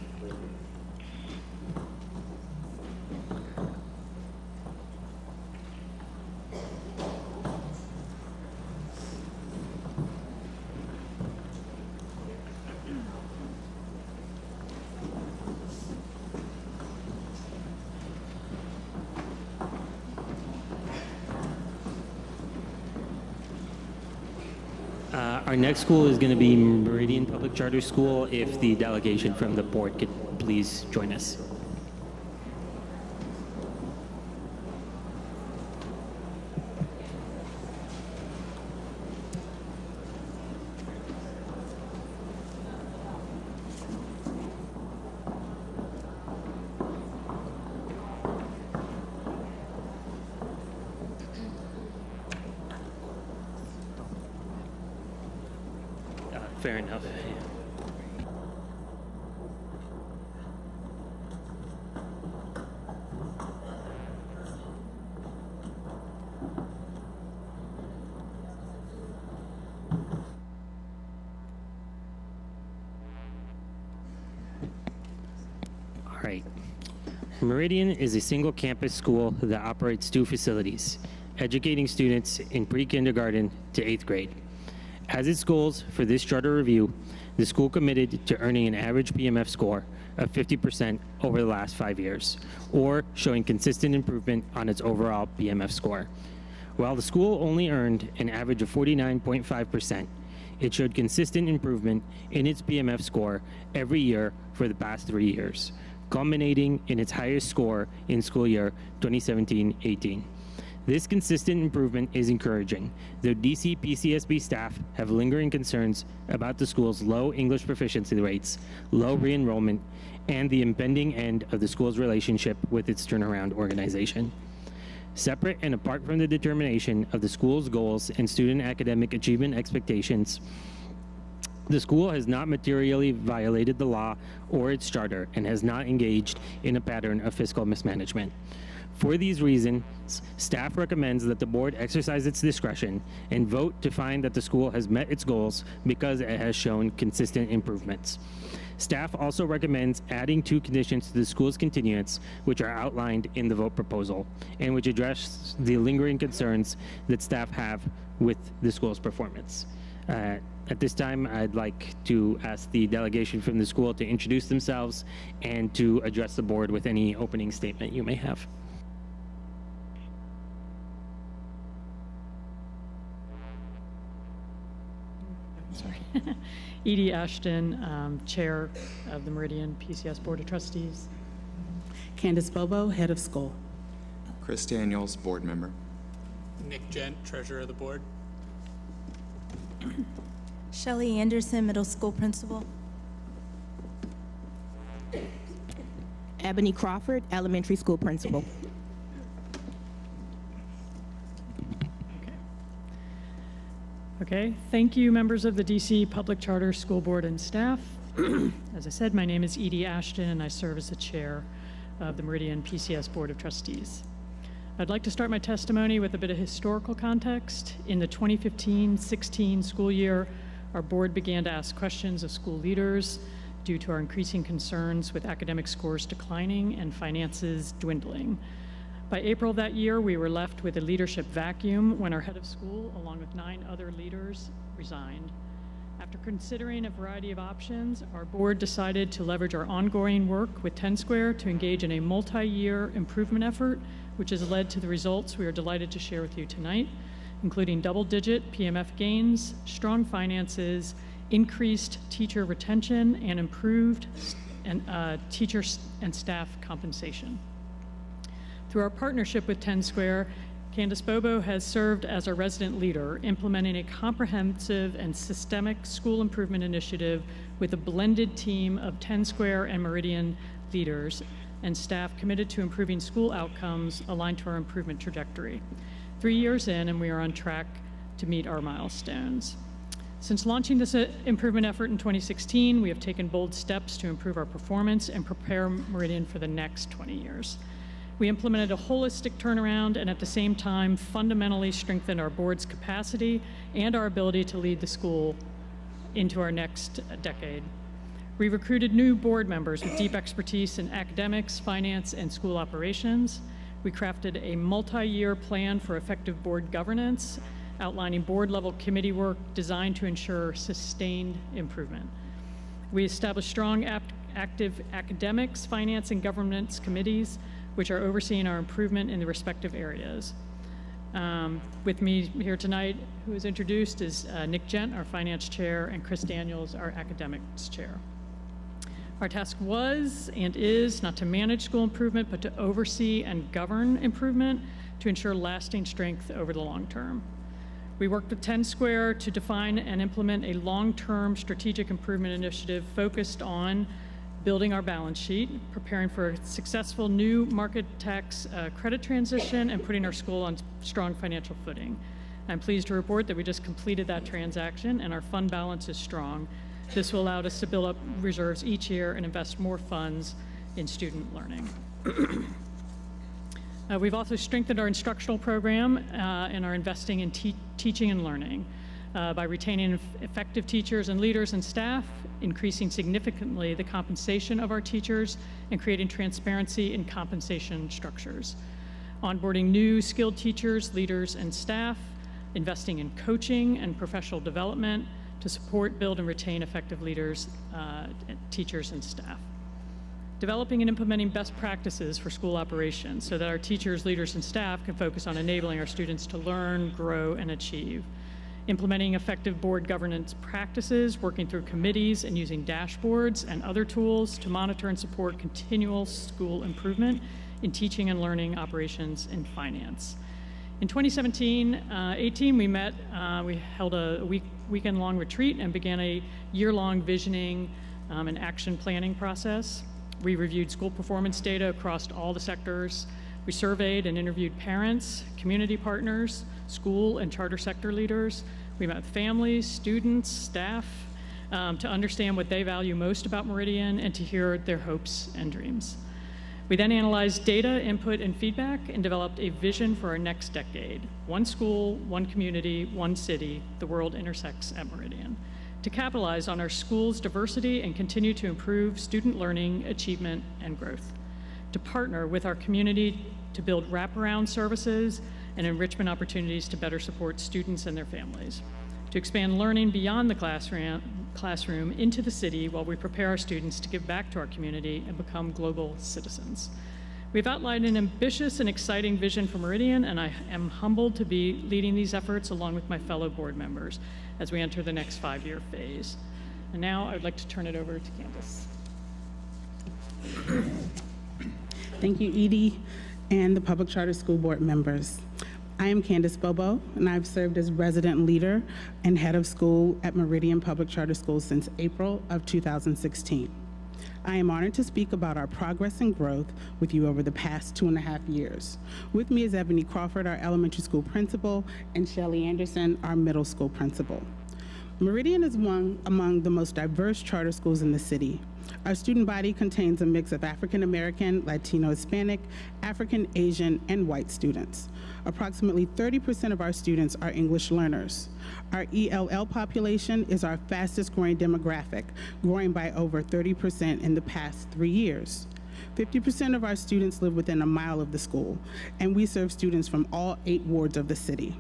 Our next school is going to be Meridian Public Charter School. If the delegation from the board could please join us. Fair enough. All right. Meridian is a single campus school that operates 2 facilities, educating students in pre-kindergarten to 8th grade. As its goals for this charter review, the school committed to earning an average PMF score of 50% over the last 5 years, or showing consistent improvement on its overall PMF score. While the school only earned an average of 49.5%, it showed consistent improvement in its PMF score every year for the past 3 years, culminating in its highest score in school year 2017-18. This consistent improvement is encouraging, though DC PCSB staff have lingering concerns about the school's low English proficiency rates, low re-enrollment, and the impending end of the school's relationship with its turnaround organization. Separate and apart from the determination of the school's goals and student academic achievement expectations, the school has not materially violated the law or its charter and has not engaged in a pattern of fiscal mismanagement. For these reasons, staff recommends that the board exercise its discretion and vote to find that the school has met its goals because it has shown consistent improvements. Staff also recommends adding 2 conditions to the school's continuance, which are outlined in the vote proposal, and which address the lingering concerns that staff have with the school's performance. At this time, I'd like to ask the delegation from the school to introduce themselves and to address the board with any opening statement you may have. Edie Ashton, Chair of the Meridian PCS Board of Trustees. Candace Bobo, Head of School. Chris Daniels, Board Member. Nick Gent, Treasurer of the Board. Shelley Anderson, Middle School Principal. Ebony Crawford, Elementary School Principal. Okay, thank you, members of the DC Public Charter School Board and staff. As I said, my name is Edie Ashton, and I serve as the chair of the Meridian PCS Board of Trustees. I'd like to start my testimony with a bit of historical context. In the 2015-16 school year, our board began to ask questions of school leaders due to our increasing concerns with academic scores declining and finances dwindling. By April of that year, we were left with a leadership vacuum when our head of school, along with 9 other leaders, resigned. After considering a variety of options, our board decided to leverage our ongoing work with 10 Square to engage in a multi-year improvement effort, which has led to the results we are delighted to share with you tonight, including double-digit PMF gains, strong finances, increased teacher retention, and improved teacher and staff compensation. Through our partnership with 10 Square, Candace Bobo has served as our resident leader, implementing a comprehensive and systemic school improvement initiative with a blended team of 10 Square and Meridian leaders and staff committed to improving school outcomes aligned to our improvement trajectory. 3 years in, and we are on track to meet our milestones. Since launching this improvement effort in 2016, we have taken bold steps to improve our performance and prepare Meridian for the next 20 years. We implemented a holistic turnaround and at the same time fundamentally strengthened our board's capacity and our ability to lead the school into our next decade. We recruited new board members with deep expertise in academics, finance, and school operations. We crafted a multi-year plan for effective board governance, outlining board-level committee work designed to ensure sustained improvement. We established strong, active academics, finance, and governance committees, which are overseeing our improvement in the respective areas. With me here tonight, who is introduced, is Nick Gent, our finance chair, and Chris Daniels, our academics chair. Our task was and is not to manage school improvement, but to oversee and govern improvement to ensure lasting strength over the long term. We worked with 10 Square to define and implement a long-term strategic improvement initiative focused on building our balance sheet, preparing for a successful new market tax credit transition, and putting our school on strong financial footing. I'm pleased to report that we just completed that transaction and our fund balance is strong. This will allow us to build up reserves each year and invest more funds in student learning. We've also strengthened our instructional program and are investing in teaching and learning by retaining effective teachers and leaders and staff, increasing significantly the compensation of our teachers, and creating transparency in compensation structures. Onboarding new skilled teachers, leaders, and staff, investing in coaching and professional development to support, build, and retain effective leaders, teachers, and staff. Developing and implementing best practices for school operations so that our teachers, leaders, and staff can focus on enabling our students to learn, grow, and achieve. Implementing effective board governance practices, working through committees, and using dashboards and other tools to monitor and support continual school improvement in teaching and learning operations and finance. In 2017-18, we held a weekend-long retreat and began a year-long visioning and action planning process. We reviewed school performance data across all the sectors. We surveyed and interviewed parents, community partners, school and charter sector leaders. We met with families, students, staff, to understand what they value most about Meridian and to hear their hopes and dreams. We then analyzed data, input, and feedback and developed a vision for our next decade. One school, one community, one city, the world intersects at Meridian. To capitalize on our school's diversity and continue to improve student learning, achievement, and growth. To partner with our community to build wraparound services and enrichment opportunities to better support students and their families. To expand learning beyond the classroom into the city while we prepare our students to give back to our community and become global citizens. We've outlined an ambitious and exciting vision for Meridian, and I am humbled to be leading these efforts along with my fellow board members as we enter the next 5-year phase. And now I would like to turn it over to Candace. Thank you, Edie, and the Public Charter School Board members. I am Candace Bobo, and I've served as resident leader and head of school at Meridian Public Charter Schools since April of 2016. I am honored to speak about our progress and growth with you over the past 2.5 years. With me is Ebony Crawford, our elementary school principal, and Shelly Anderson, our middle school principal. Meridian is one among the most diverse charter schools in the city. Our student body contains a mix of African American, Latino, Hispanic, African, Asian, and white students. Approximately 30% of our students are English learners. Our ELL population is our fastest growing demographic, growing by over 30% in the past 3 years. 50% of our students live within a mile of the school, and we serve students from all 8 wards of the city.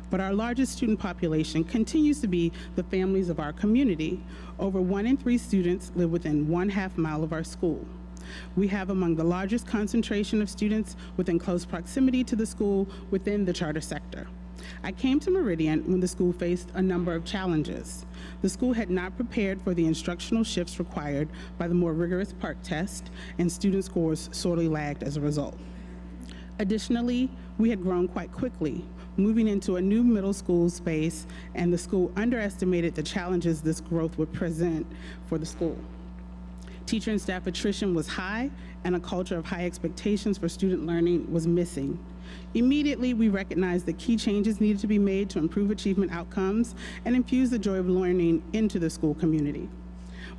But our largest student population continues to be the families of our community. Over 1 in 3 students live within 1/2 mile of our school. We have among the largest concentration of students within close proximity to the school within the charter sector. I came to Meridian when the school faced a number of challenges. The school had not prepared for the instructional shifts required by the more rigorous PARCC test, and student scores sorely lagged as a result. Additionally, we had grown quite quickly, moving into a new middle school space, and the school underestimated the challenges this growth would present for the school. Teacher and staff attrition was high, and a culture of high expectations for student learning was missing. Immediately, we recognized that key changes needed to be made to improve achievement outcomes and infuse the joy of learning into the school community.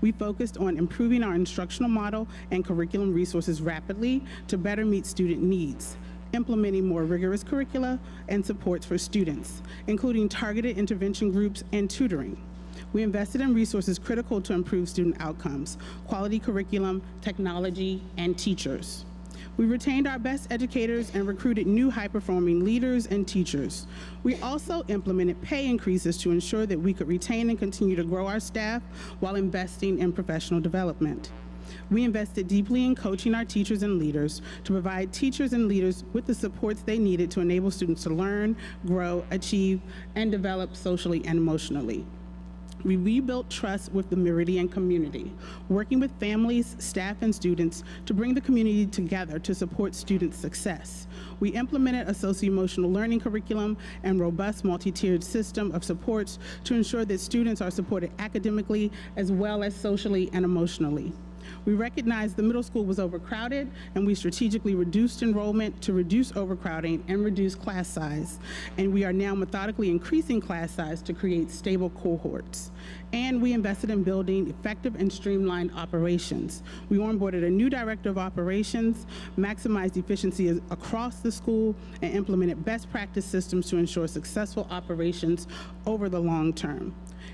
We focused on improving our instructional model and curriculum resources rapidly to better meet student needs, implementing more rigorous curricula and supports for students, including targeted intervention groups and tutoring. We invested in resources critical to improve student outcomes, quality curriculum, technology, and teachers. We retained our best educators and recruited new high-performing leaders and teachers. We also implemented pay increases to ensure that we could retain and continue to grow our staff while investing in professional development. We invested deeply in coaching our teachers and leaders to provide teachers and leaders with the supports they needed to enable students to learn, grow, achieve, and develop socially and emotionally. We rebuilt trust with the Meridian community, working with families, staff, and students to bring the community together to support student success. We implemented a socio-emotional learning curriculum and robust multi-tiered system of supports to ensure that students are supported academically as well as socially and emotionally. We recognized the middle school was overcrowded, and we strategically reduced enrollment to reduce overcrowding and reduce class size. And we are now methodically increasing class size to create stable cohorts. And we invested in building effective and streamlined operations. We onboarded a new director of operations, maximized efficiency across the school, and implemented best practice systems to ensure successful operations over the long term.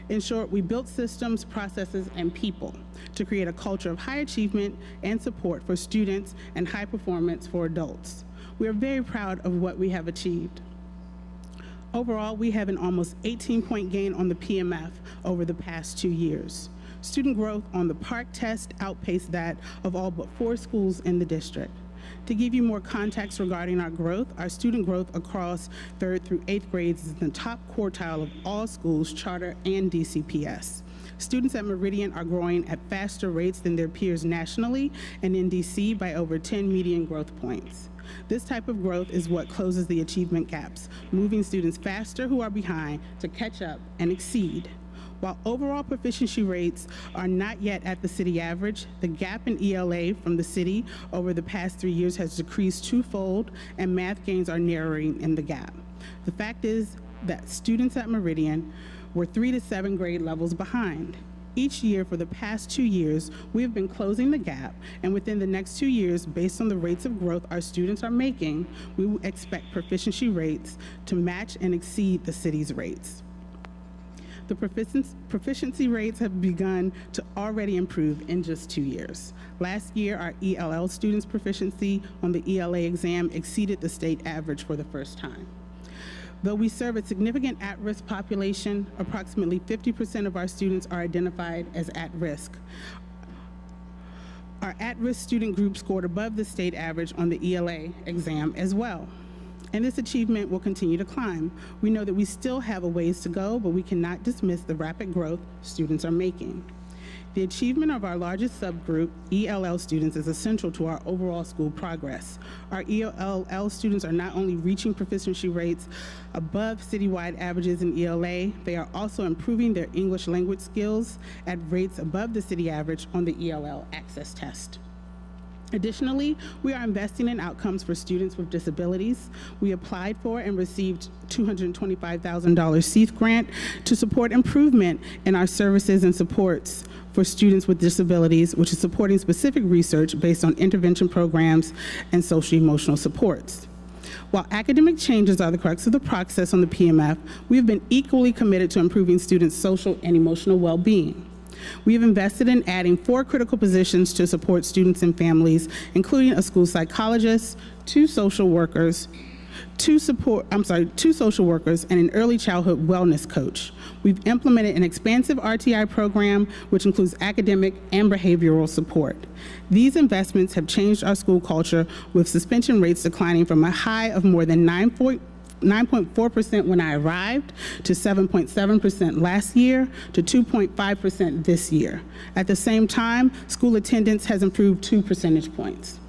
In short, we built systems, processes, and people to create a culture of high achievement and support for students and high performance for adults. We are very proud of what we have achieved. Overall, we have an almost 18-point gain on the PMF over the past 2 years. Student growth on the PARCC test outpaced that of all but 4 schools in the district. To give you more context regarding our growth, our student growth across 3rd through 8th grades is in the top quartile of all schools, charter and DCPS. Students at Meridian are growing at faster rates than their peers nationally and in DC by over 10 median growth points. This type of growth is what closes the achievement gaps, moving students faster who are behind to catch up and exceed. While overall proficiency rates are not yet at the city average, the gap in ELA from the city over the past 3 years has decreased twofold, and math gains are narrowing in the gap. The fact is that students at Meridian were 3 to 7 grade levels behind. Each year for the past 2 years, we have been closing the gap, and within the next 2 years, based on the rates of growth our students are making, we will expect proficiency rates to match and exceed the city's rates. The proficiency rates have begun to already improve in just 2 years. Last year, our ELL students' proficiency on the ELA exam exceeded the state average for the first time. Though we serve a significant at-risk population, approximately 50% of our students are identified as at-risk. Our at-risk student group scored above the state average on the ELA exam as well. And this achievement will continue to climb. We know that we still have a ways to go, but we cannot dismiss the rapid growth students are making. The achievement of our largest subgroup, ELL students, is essential to our overall school progress. Our ELL students are not only reaching proficiency rates above citywide averages in ELA, they are also improving their English language skills at rates above the city average on the ELL access test. Additionally, we are investing in outcomes for students with disabilities. We applied for and received $225,000 SEITH grant to support improvement in our services and supports for students with disabilities, which is supporting specific research based on intervention programs and social-emotional supports. While academic changes are the crux of the process on the PMF, we have been equally committed to improving students' social and emotional well-being. We have invested in adding 4 critical positions to support students and families, including a school psychologist, 2 social workers, 2 social workers, and an early childhood wellness coach. We've implemented an expansive RTI program, which includes academic and behavioral support. These investments have changed our school culture, with suspension rates declining from a high of more than 9.4% when I arrived, to 7.7% last year, to 2.5% this year. At the same time, school attendance has improved 2 percentage points.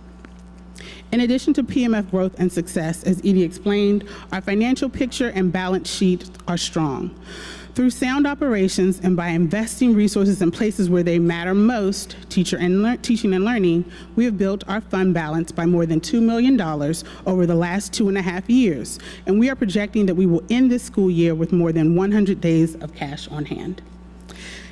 In addition to PMF growth and success, as Edie explained, our financial picture and balance sheet are strong. Through sound operations and by investing resources in places where they matter most, teaching and learning, we have built our fund balance by more than $2 million over the last 2.5 years, and we are projecting that we will end this school year with more than 100 days of cash on hand.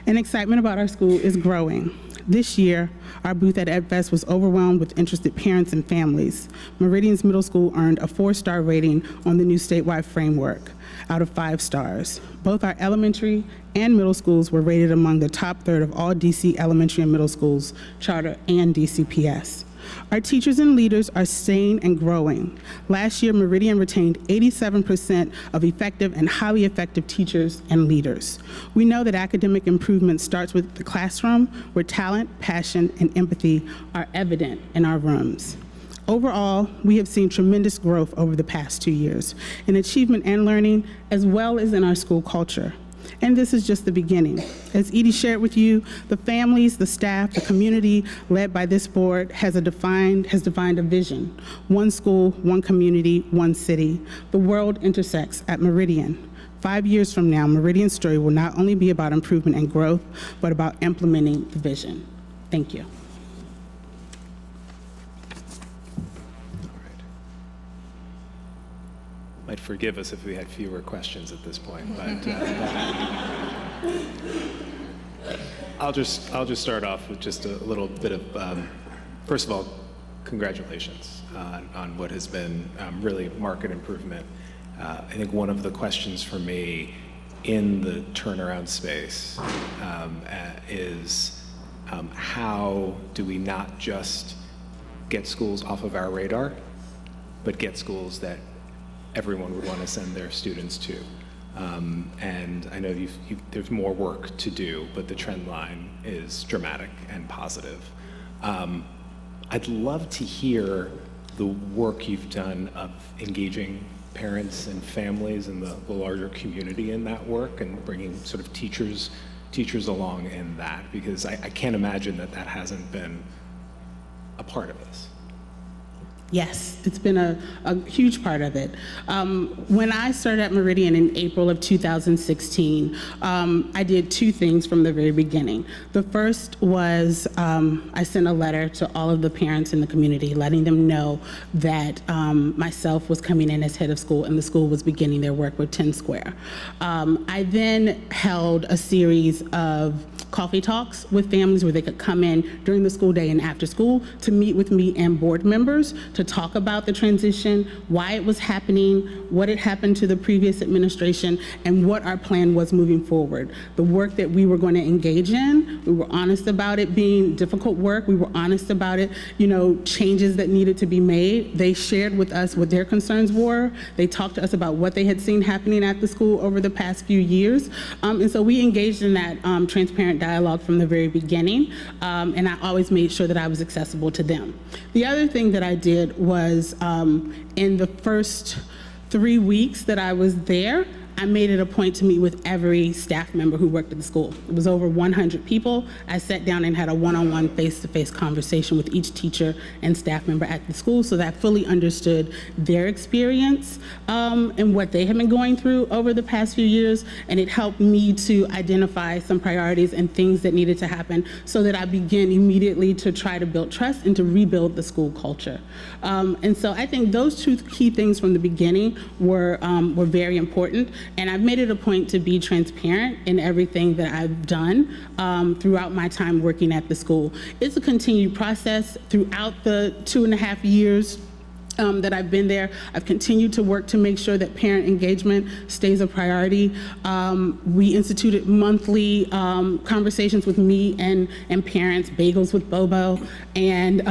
And excitement about our school is growing. This year, our booth at EdFest was overwhelmed with interested parents and families. Meridian's middle school earned a 4-star rating on the new statewide framework out of 5 stars. Both our elementary and middle schools were rated among the top third of all DC elementary and middle schools, charter and DCPS. Our teachers and leaders are staying and growing. Last year, Meridian retained 87% of effective and highly effective teachers and leaders. We know that academic improvement starts with the classroom, where talent, passion, and empathy are evident in our rooms. Overall, we have seen tremendous growth over the past 2 years in achievement and learning, as well as in our school culture. And this is just the beginning. As Edie shared with you, the families, the staff, the community led by this board has defined a vision. 1 school, 1 community, 1 city. The world intersects at Meridian. 5 years from now, Meridian's story will not only be about improvement and growth, but about implementing the vision. Thank you. forgive us if we had fewer questions at this point, but I'll just start off with just a little bit of, first of all, congratulations on what has been really marked improvement. I think one of the questions for me in the turnaround space is how do we not just get schools off of our radar, but get schools that everyone would want to send their students to. And I know there's more work to do, but the trend line is dramatic and positive. I'd love to hear the work you've done of engaging parents and families and the larger community in that work and bringing sort of teachers along in that, because I can't imagine that hasn't been a part of this. Yes, it's been a huge part of it. When I started at Meridian in April of 2016, I did two things from the very beginning. The first was I sent a letter to all of the parents in the community, letting them know that myself was coming in as head of school and the school was beginning their work with 10 Square. I then held a series of coffee talks with families where they could come in during the school day and after school to meet with me and board members to talk about the transition, why it was happening, what had happened to the previous administration, and what our plan was moving forward. The work that we were going to engage in, we were honest about it being difficult work. We were honest about it, changes that needed to be made. They shared with us what their concerns were. They talked to us about what they had seen happening at the school over the past few years. And so we engaged in that transparent dialogue from the very beginning, and I always made sure that I was accessible to them. The other thing that I did was in the first 3 weeks that I was there, I made it a point to meet with every staff member who worked at the school. It was over 100 people. I sat down and had a one-on-one, face-to-face conversation with each teacher and staff member at the school so that I fully understood their experience and what they had been going through over the past few years. And it helped me to identify some priorities and things that needed to happen so that I began immediately to try to build trust and to rebuild the school culture. And so I think those two key things from the beginning were very important. And I've made it a point to be transparent in everything that I've done throughout my time working at the school. It's a continued process throughout the 2.5 years that I've been there. I've continued to work to make sure that parent engagement stays a priority. We instituted monthly conversations with me and parents, bagels with Bobo, and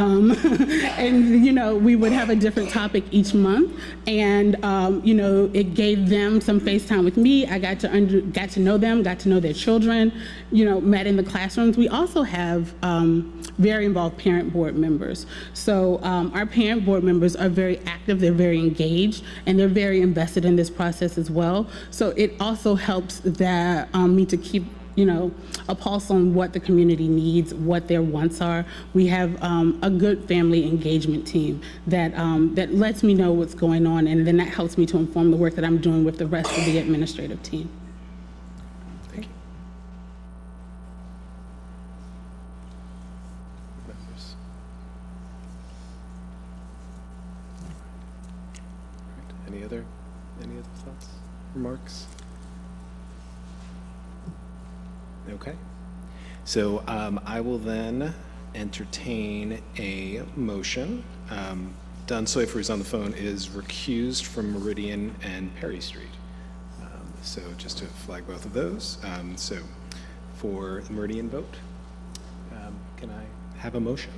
we would have a different topic each month, and it gave them some face time with me. I got to know them, got to know their children, met in the classrooms. We also have very involved parent board members. So our parent board members are very active, they're very engaged, and they're very invested in this process as well. So it also helps me to keep a pulse on what the community needs, what their wants are. We have a good family engagement team that lets me know what's going on, and then that helps me to inform the work that I'm doing with the rest of the administrative team. Thank you. Any other thoughts, remarks? Okay. So I will then entertain a motion. Dunn Soifer, who's on the phone, is recused from Meridian and Perry Street. So just to flag both of those. So for the Meridian vote, can I have a motion?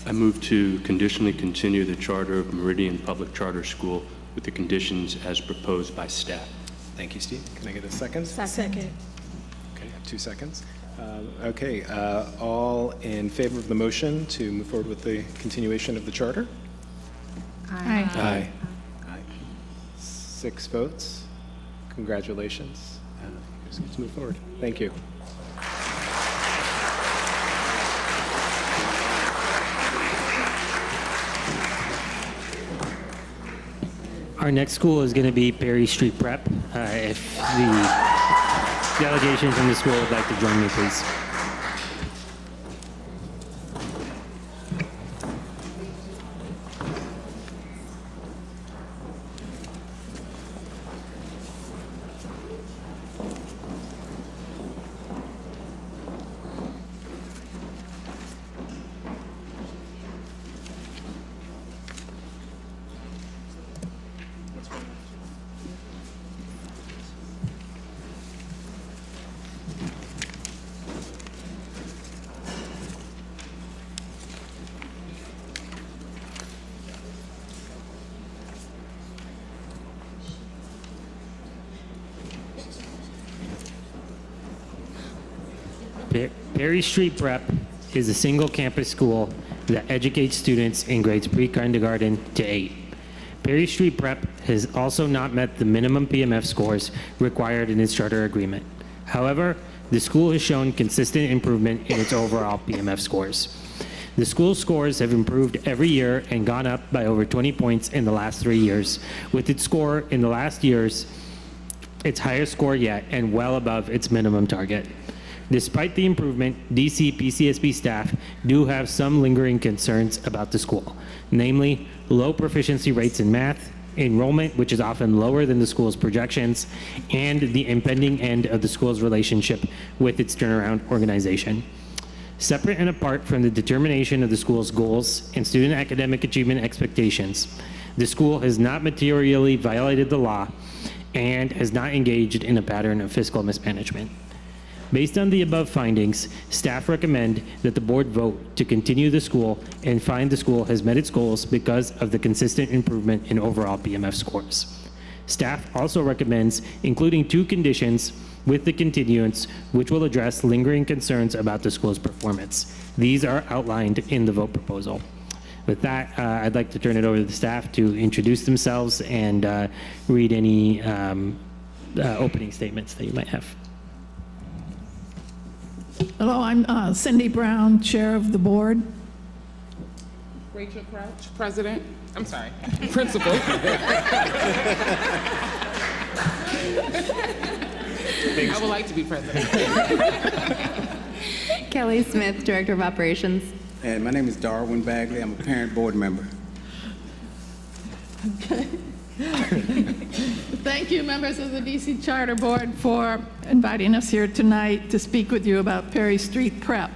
I move to conditionally continue the charter of Meridian Public Charter School with the conditions as proposed by staff. Thank you, Steve. Can I get a second? Second. Okay, I have 2 seconds. All in favor of the motion to move forward with the continuation of the charter? Aye. Aye. Aye. 6 votes. Congratulations. Let's move forward. Thank you. Our next school is going to be Perry Street Prep. If the delegation from the school would like to join me, please. Perry Street Prep is a single campus school that educates students in grades pre-kindergarten to 8. Perry Street Prep has also not met the minimum PMF scores required in its charter agreement. However, the school has shown consistent improvement in its overall PMF scores. The school's scores have improved every year and gone up by over 20 points in the last 3 years, with its score in the last years its highest score yet and well above its minimum target. Despite the improvement, DC PCSB staff do have some lingering concerns about the school, namely low proficiency rates in math, enrollment, which is often lower than the school's projections, and the impending end of the school's relationship with its turnaround organization. Separate and apart from the determination of the school's goals and student academic achievement expectations, the school has not materially violated the law and has not engaged in a pattern of fiscal mismanagement. Based on the above findings, staff recommend that the board vote to continue the school and find the school has met its goals because of the consistent improvement in overall PMF scores. Staff also recommends including 2 conditions with the continuance, which will address lingering concerns about the school's performance. These are outlined in the vote proposal. With that, I'd like to turn it over to the staff to introduce themselves and read any opening statements that you might have. Hello, I'm Cindy Brown, Chair of the Board. Rachel Crouch, President. I'm sorry, Principal. I would like to be President. Kelly Smith, Director of Operations. And my name is Darwin Bagley. I'm a parent board member. Okay. Thank you, members of the DC Charter Board, for inviting us here tonight to speak with you about Perry Street Prep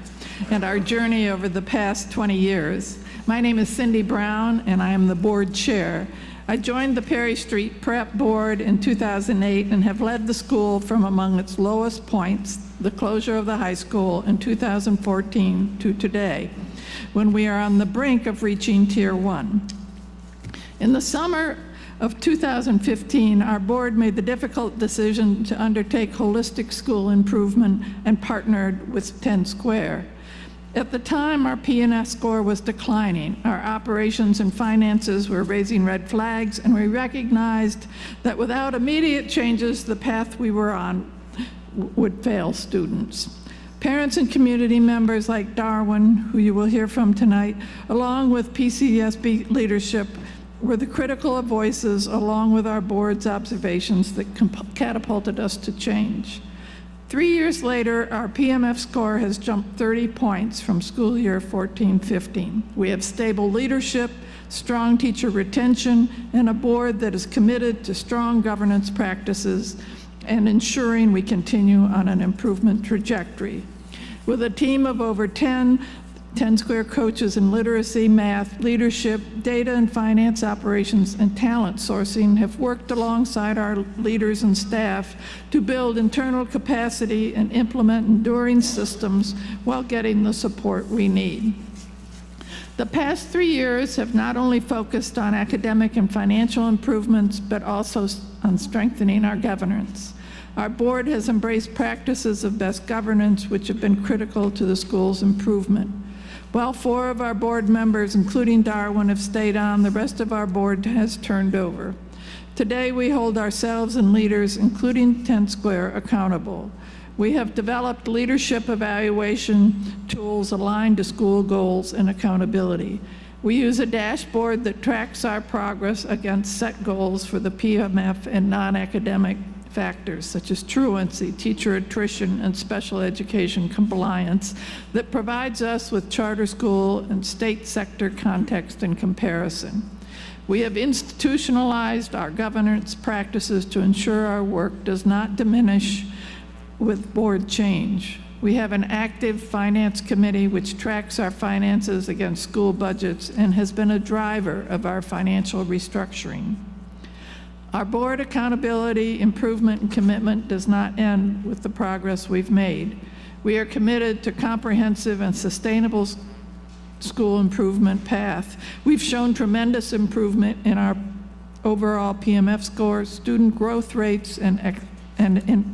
and our journey over the past 20 years. My name is Cindy Brown, and I am the board chair. I joined the Perry Street Prep Board in 2008 and have led the school from among its lowest points, the closure of the high school in 2014, to today, when we are on the brink of reaching Tier 1. In the summer of 2015, our board made the difficult decision to undertake holistic school improvement and partnered with 10 Square. At the time, our P&S score was declining. Our operations and finances were raising red flags, and we recognized that without immediate changes, the path we were on would fail students. Parents and community members like Darwin, who you will hear from tonight, along with PCSB leadership, were the critical voices, along with our board's observations, that catapulted us to change. 3 years later, our PMF score has jumped 30 points from school year 14-15. We have stable leadership, strong teacher retention, and a board that is committed to strong governance practices and ensuring we continue on an improvement trajectory. With a team of over 10 Square coaches in literacy, math, leadership, data and finance operations, and talent sourcing have worked alongside our leaders and staff to build internal capacity and implement enduring systems while getting the support we need. The past 3 years have not only focused on academic and financial improvements, but also on strengthening our governance. Our board has embraced practices of best governance, which have been critical to the school's improvement. While 4 of our board members, including Darwin, have stayed on, the rest of our board has turned over. Today, we hold ourselves and leaders, including 10 Square, accountable. We have developed leadership evaluation tools aligned to school goals and accountability. We use a dashboard that tracks our progress against set goals for the PMF and non-academic factors such as truancy, teacher attrition, and special education compliance that provides us with charter school and state sector context and comparison. We have institutionalized our governance practices to ensure our work does not diminish with board change. We have an active finance committee which tracks our finances against school budgets and has been a driver of our financial restructuring. Our board accountability, improvement, and commitment does not end with the progress we've made. We are committed to comprehensive and sustainable school improvement path. We've shown tremendous improvement in our overall PMF scores, student growth rates, and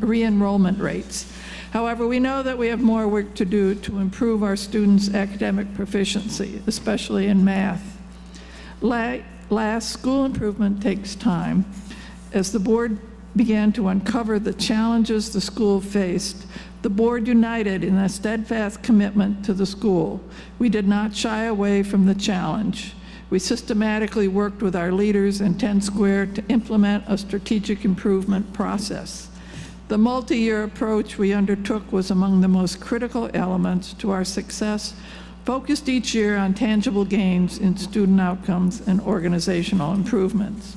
re-enrollment rates. However, we know that we have more work to do to improve our students' academic proficiency, especially in math. Last, school improvement takes time. As the board began to uncover the challenges the school faced, the board united in a steadfast commitment to the school. We did not shy away from the challenge. We systematically worked with our leaders in 10 Square to implement a strategic improvement process. The multi-year approach we undertook was among the most critical elements to our success, focused each year on tangible gains in student outcomes and organizational improvements.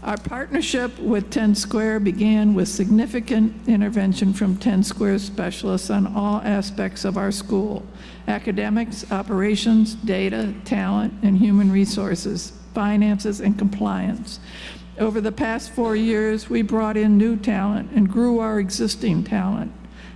Our partnership with 10 Square began with significant intervention from 10 Square specialists on all aspects of our school: academics, operations, data, talent, and human resources, finances, and compliance. Over the past 4 years, we brought in new talent and grew our existing talent.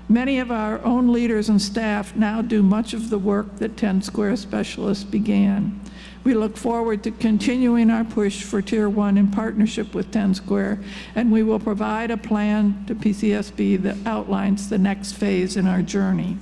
Many of our own leaders and staff now do much of the work that 10 Square specialists began. We look forward to continuing our push for Tier 1 in partnership with 10 Square, and we will provide a plan to PCSB that outlines the next phase in our journey.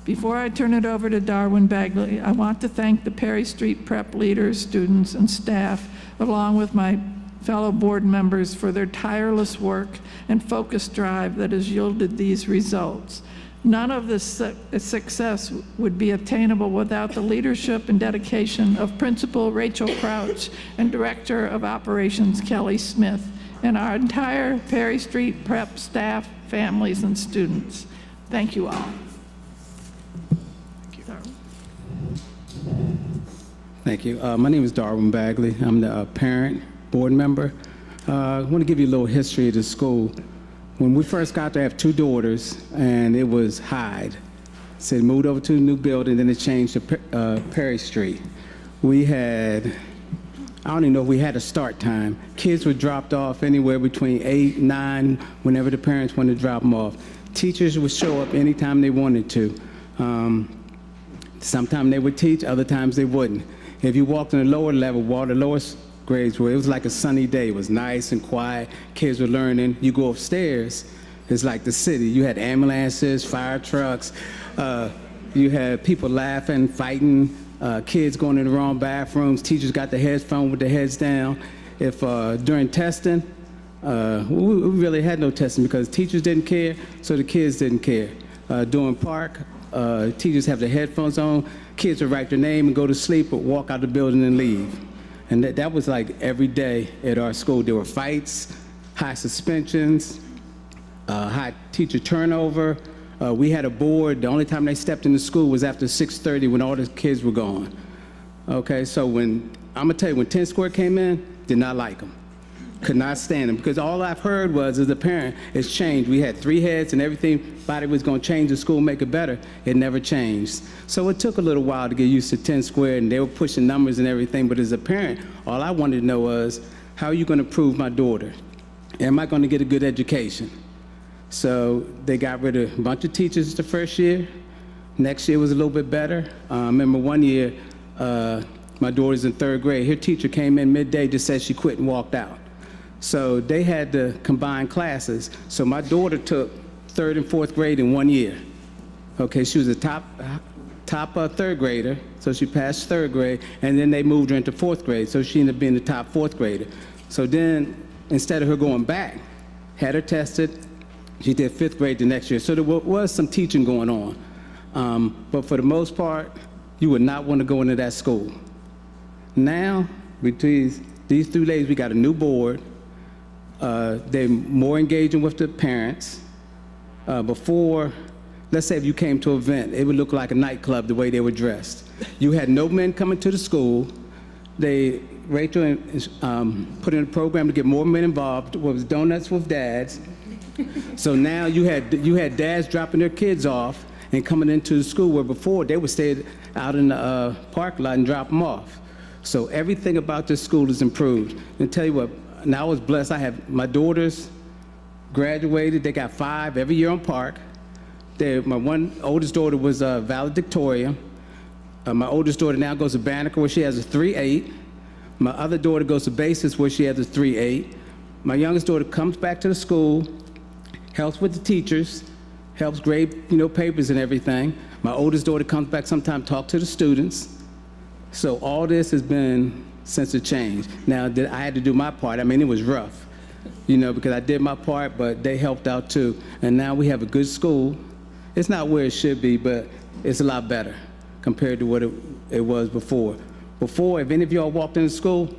Before I turn it over to Darwin Bagley, I want to thank the Perry Street Prep leaders, students, and staff, along with my fellow board members, for their tireless work and focused drive that has yielded these results. None of this success would be attainable without the leadership and dedication of Principal Rachel Crouch and Director of Operations Kelly Smith, and our entire Perry Street Prep staff, families, and students. Thank you all. Thank you. My name is Darwin Bagley. I'm the parent board member. I want to give you a little history of the school. When we first got there, I have 2 daughters, and it was Hyde. So they moved over to a new building, then it changed to Perry Street. We had, I don't even know if we had a start time. Kids were dropped off anywhere between 8, 9, whenever the parents wanted to drop them off. Teachers would show up anytime they wanted to. Sometimes they would teach, other times they wouldn't. If you walked in the lower level, the lowest grades where it was like a sunny day. It was nice and quiet. Kids were learning. You go upstairs, it's like the city. You had ambulances, fire trucks. You had people laughing, fighting, kids going in the wrong bathrooms. Teachers got the headphone with their heads down. If during testing, we really had no testing because teachers didn't care, so the kids didn't care. During park, teachers have their headphones on. Kids would write their name and go to sleep or walk out the building and leave. And that was like every day at our school. There were fights, high suspensions, high teacher turnover. We had a board. The only time they stepped into school was after 6:30 when all the kids were gone. Okay, so I'm gonna tell you, when 10 Square came in, did not like them. Could not stand them, because all I've heard was, as a parent, it's changed. We had 3 heads and everybody was gonna change the school, make it better. It never changed. So it took a little while to get used to 10 Square, and they were pushing numbers and everything, but as a parent, all I wanted to know was, how are you gonna prove my daughter? Am I gonna get a good education? So they got rid of a bunch of teachers the first year. Next year was a little bit better. I remember one year, my daughter's in 3rd grade. Her teacher came in midday, just said she quit and walked out. So they had to combine classes. So my daughter took 3rd and 4th grade in 1 year. Okay, she was a top 3rd grader, so she passed 3rd grade, and then they moved her into 4th grade, so she ended up being the top 4th grader. So then, instead of her going back, had her tested, she did 5th grade the next year. So there was some teaching going on. But for the most part, you would not want to go into that school. Now, between these 3 ladies, we got a new board. They're more engaging with the parents. Before, let's say if you came to an event, it would look like a nightclub the way they were dressed. You had no men coming to the school. Rachel put in a program to get more men involved. It was donuts with dads. So now you had dads dropping their kids off and coming into the school, where before they would stay out in the parking lot and drop them off. So everything about this school has improved. And tell you what, now I was blessed. I have my daughters graduated. They got 5 every year on Park. My one oldest daughter was valedictorian. My oldest daughter now goes to Banneker, where she has a 3.8. My other daughter goes to Basis, where she has a 3.8. My youngest daughter comes back to the school, helps with the teachers, helps grade, papers and everything. My oldest daughter comes back sometime, talk to the students. So all this has been since the change. Now, I had to do my part. I mean, it was rough, because I did my part, but they helped out too. And now we have a good school. It's not where it should be, but it's a lot better compared to what it was before. Before, if any of y'all walked into school,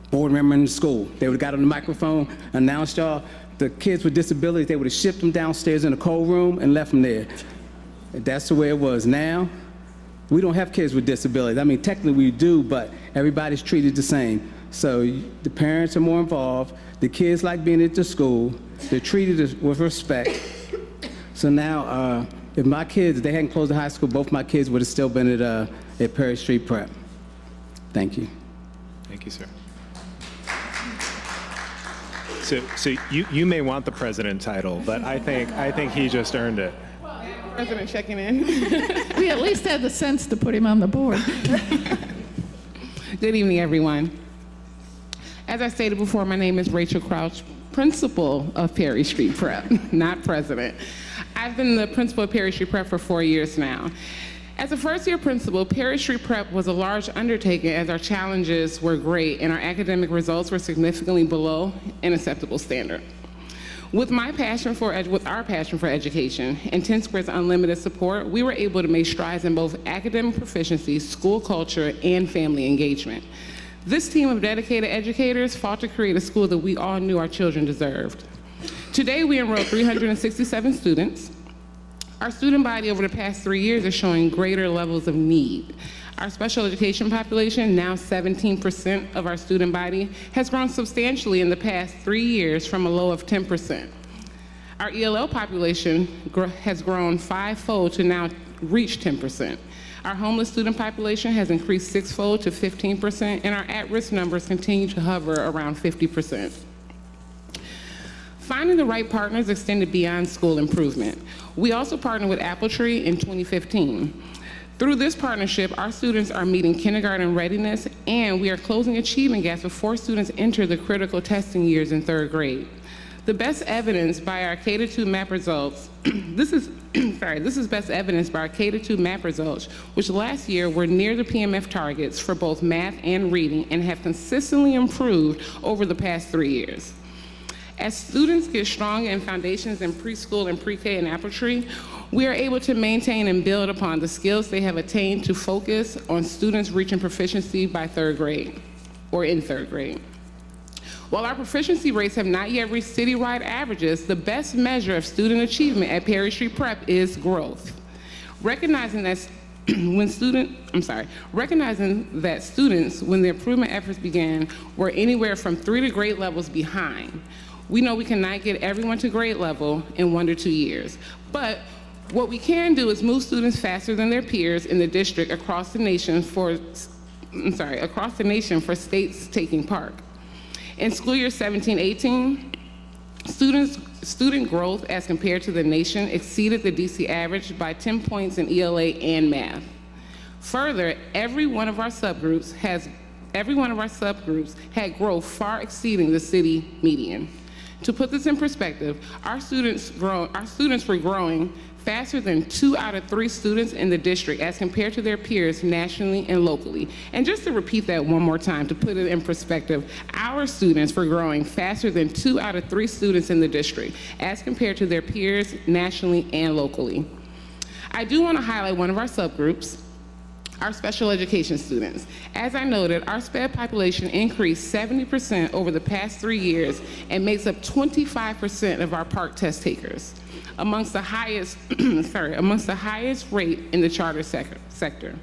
board member in the school, they would have got on the microphone, announced y'all, the kids with disabilities, they would have shipped them downstairs in a cold room and left them there. That's the way it was. Now, we don't have kids with disabilities. I mean, technically we do, but everybody's treated the same. So the parents are more involved. The kids like being at the school. They're treated with respect. So now, if my kids, they hadn't closed the high school, both my kids would have still been at Perry Street Prep. Thank you. Thank you, sir. So you may want the president title, but I think he just earned it. President checking in. We at least had the sense to put him on the board. Good evening, everyone. As I stated before, my name is Rachel Crouch, principal of Perry Street Prep, not president. I've been the principal of Perry Street Prep for 4 years now. As a first-year principal, Perry Street Prep was a large undertaking as our challenges were great and our academic results were significantly below an acceptable standard. With our passion for education and 10 Square's unlimited support, we were able to make strides in both academic proficiency, school culture, and family engagement. This team of dedicated educators fought to create a school that we all knew our children deserved. Today, we enrolled 367 students. Our student body over the past 3 years is showing greater levels of need. Our special education population, now 17% of our student body, has grown substantially in the past 3 years from a low of 10%. Our ELL population has grown 5-fold to now reach 10%. Our homeless student population has increased 6-fold to 15%, and our at-risk numbers continue to hover around 50%. Finding the right partners extended beyond school improvement. We also partnered with Appletree in 2015. Through this partnership, our students are meeting kindergarten readiness, and we are closing achievement gaps before students enter the critical testing years in 3rd grade. The best evidence by our K-2 MAP results, this is best evidence by our K-2 MAP results, which last year were near the PMF targets for both math and reading and have consistently improved over the past 3 years. As students get stronger in foundations in preschool and pre-K and Appletree, we are able to maintain and build upon the skills they have attained to focus on students reaching proficiency by 3rd grade or in 3rd grade. While our proficiency rates have not yet reached citywide averages, the best measure of student achievement at Perry Street Prep is growth. Recognizing that students, when their improvement efforts began, were anywhere from 3 to grade levels behind. We know we cannot get everyone to grade level in 1 to 2 years, but what we can do is move students faster than their peers in the district across the nation for states taking part. In school year 17-18, student growth as compared to the nation exceeded the DC average by 10 points in ELA and math. Further, every one of our subgroups had growth far exceeding the city median. To put this in perspective, our students were growing faster than 2 out of 3 students in the district as compared to their peers nationally and locally. And just to repeat that one more time, to put it in perspective, our students were growing faster than 2 out of 3 students in the district as compared to their peers nationally and locally. I do want to highlight one of our subgroups, our special education students. As I noted, our SPED population increased 70% over the past 3 years and makes up 25% of our PARCC test takers, amongst the highest rate in the charter sector.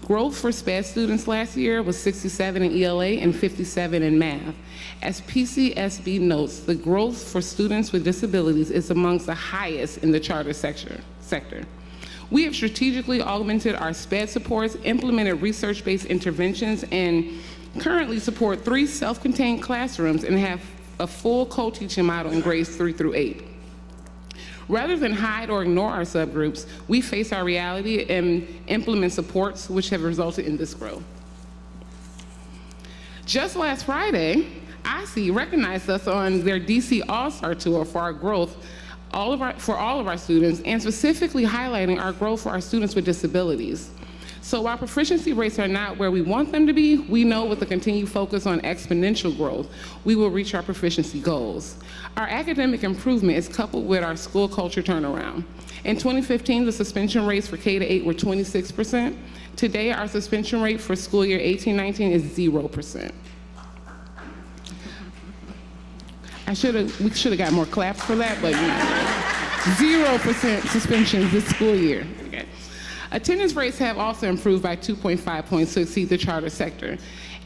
Growth for SPED students last year was 67 in ELA and 57 in math. As PCSB notes, the growth for students with disabilities is amongst the highest in the charter sector. We have strategically augmented our SPED supports, implemented research-based interventions, and currently support 3 self-contained classrooms and have a full co-teaching model in grades 3 through 8. Rather than hide or ignore our subgroups, we face our reality and implement supports which have resulted in this growth. Just last Friday, IC recognized us on their DC All-Star Tour for our growth for all of our students, and specifically highlighting our growth for our students with disabilities. So while proficiency rates are not where we want them to be, we know with the continued focus on exponential growth, we will reach our proficiency goals. Our academic improvement is coupled with our school culture turnaround. In 2015, the suspension rates for K-8 were 26%. Today, our suspension rate for school year 18-19 is 0%. We should have got more claps for that, but 0% suspensions this school year. Okay. Attendance rates have also improved by 2.5 points to exceed the charter sector.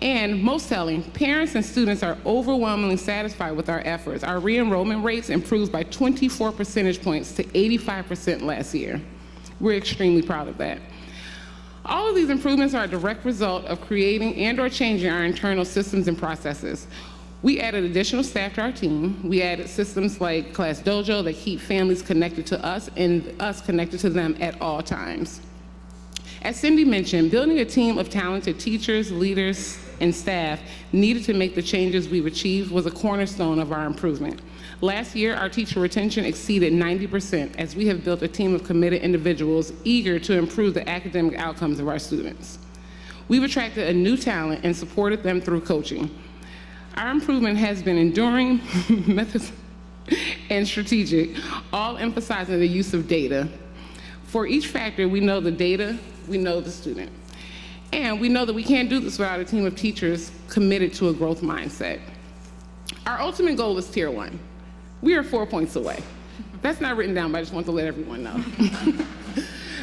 And most telling, parents and students are overwhelmingly satisfied with our efforts. Our re-enrollment rates improved by 24 percentage points to 85% last year. We're extremely proud of that. All of these improvements are a direct result of creating and/or changing our internal systems and processes. We added additional staff to our team. We added systems like Class Dojo that keep families connected to us and us connected to them at all times. As Cindy mentioned, building a team of talented teachers, leaders, and staff needed to make the changes we've achieved was a cornerstone of our improvement. Last year, our teacher retention exceeded 90% as we have built a team of committed individuals eager to improve the academic outcomes of our students. We've attracted a new talent and supported them through coaching. Our improvement has been enduring, and strategic, all emphasizing the use of data. For each factor, we know the data, we know the student. And we know that we can't do this without a team of teachers committed to a growth mindset. Our ultimate goal is Tier 1. We are 4 points away. That's not written down, but I just want to let everyone know.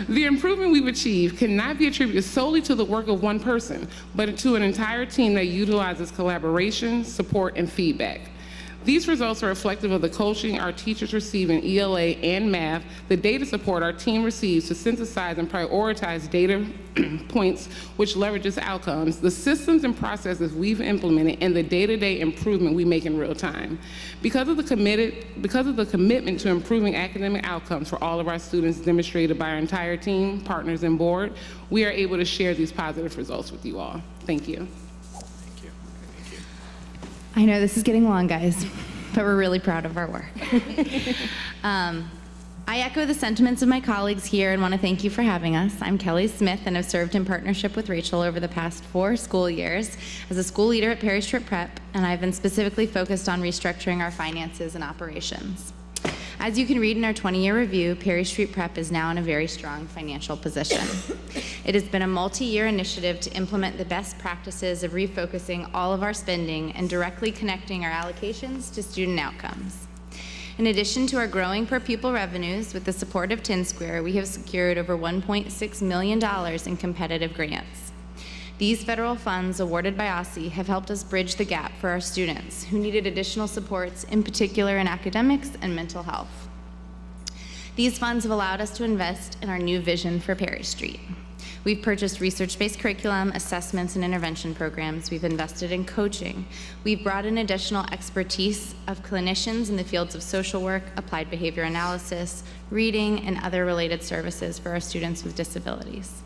The improvement we've achieved cannot be attributed solely to the work of one person, but to an entire team that utilizes collaboration, support, and feedback. These results are reflective of the coaching our teachers receive in ELA and math, the data support our team receives to synthesize and prioritize data points which leverages outcomes, the systems and processes we've implemented, and the day-to-day improvement we make in real time. Because of the commitment to improving academic outcomes for all of our students demonstrated by our entire team, partners, and board, we are able to share these positive results with you all. Thank you. I know this is getting long, guys, but we're really proud of our work. I echo the sentiments of my colleagues here and want to thank you for having us. I'm Kelly Smith and have served in partnership with Rachel over the past 4 school years as a school leader at Perry Street Prep, and I've been specifically focused on restructuring our finances and operations. As you can read in our 20-year review, Perry Street Prep is now in a very strong financial position. It has been a multi-year initiative to implement the best practices of refocusing all of our spending and directly connecting our allocations to student outcomes. In addition to our growing per pupil revenues, with the support of 10 Square, we have secured over $1.6 million in competitive grants. These federal funds awarded by OSSI have helped us bridge the gap for our students who needed additional supports, in particular in academics and mental health. These funds have allowed us to invest in our new vision for Perry Street. We've purchased research-based curriculum, assessments, and intervention programs. We've invested in coaching. We've brought in additional expertise of clinicians in the fields of social work, applied behavior analysis, reading, and other related services for our students with disabilities.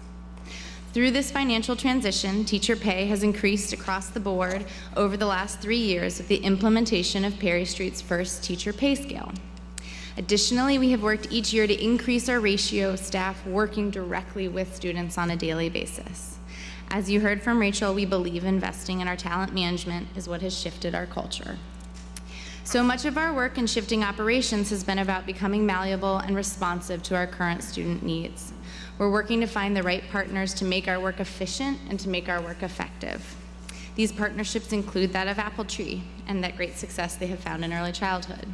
Through this financial transition, teacher pay has increased across the board over the last 3 years with the implementation of Perry Street's first teacher pay scale. Additionally, we have worked each year to increase our ratio of staff working directly with students on a daily basis. As you heard from Rachel, we believe investing in our talent management is what has shifted our culture. So much of our work in shifting operations has been about becoming malleable and responsive to our current student needs. We're working to find the right partners to make our work efficient and to make our work effective. These partnerships include that of Apple Tree and that great success they have found in early childhood.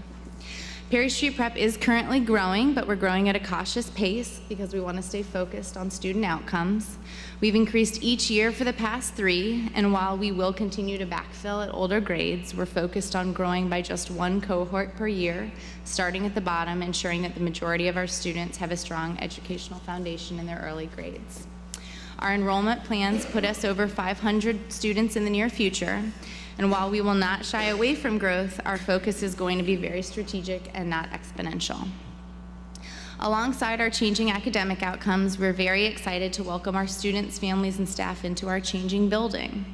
Perry Street Prep is currently growing, but we're growing at a cautious pace because we want to stay focused on student outcomes. We've increased each year for the past 3, and while we will continue to backfill at older grades, we're focused on growing by just 1 cohort per year, starting at the bottom, ensuring that the majority of our students have a strong educational foundation in their early grades. Our enrollment plans put us over 500 students in the near future, and while we will not shy away from growth, our focus is going to be very strategic and not exponential. Alongside our changing academic outcomes, we're very excited to welcome our students, families, and staff into our changing building.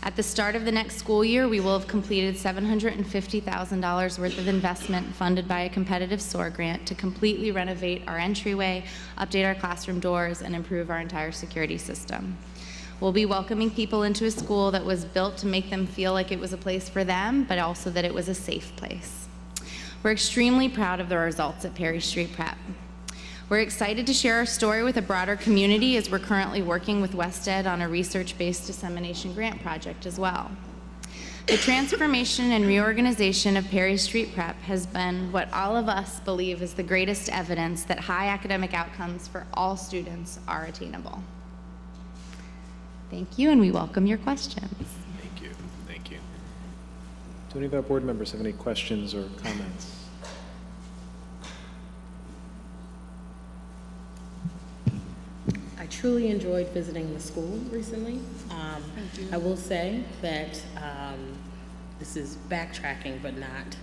At the start of the next school year, we will have completed $750,000 worth of investment funded by a competitive SOAR grant to completely renovate our entryway, update our classroom doors, and improve our entire security system. We'll be welcoming people into a school that was built to make them feel like it was a place for them, but also that it was a safe place. We're extremely proud of the results at Perry Street Prep. We're excited to share our story with a broader community as we're currently working with WestEd on a research-based dissemination grant project as well. The transformation and reorganization of Perry Street Prep has been what all of us believe is the greatest evidence that high academic outcomes for all students are attainable. Thank you, and we welcome your questions. Thank you. Thank you. Do any of our board members have any questions or comments? I truly enjoyed visiting the school recently. I will say that this is backtracking, but not.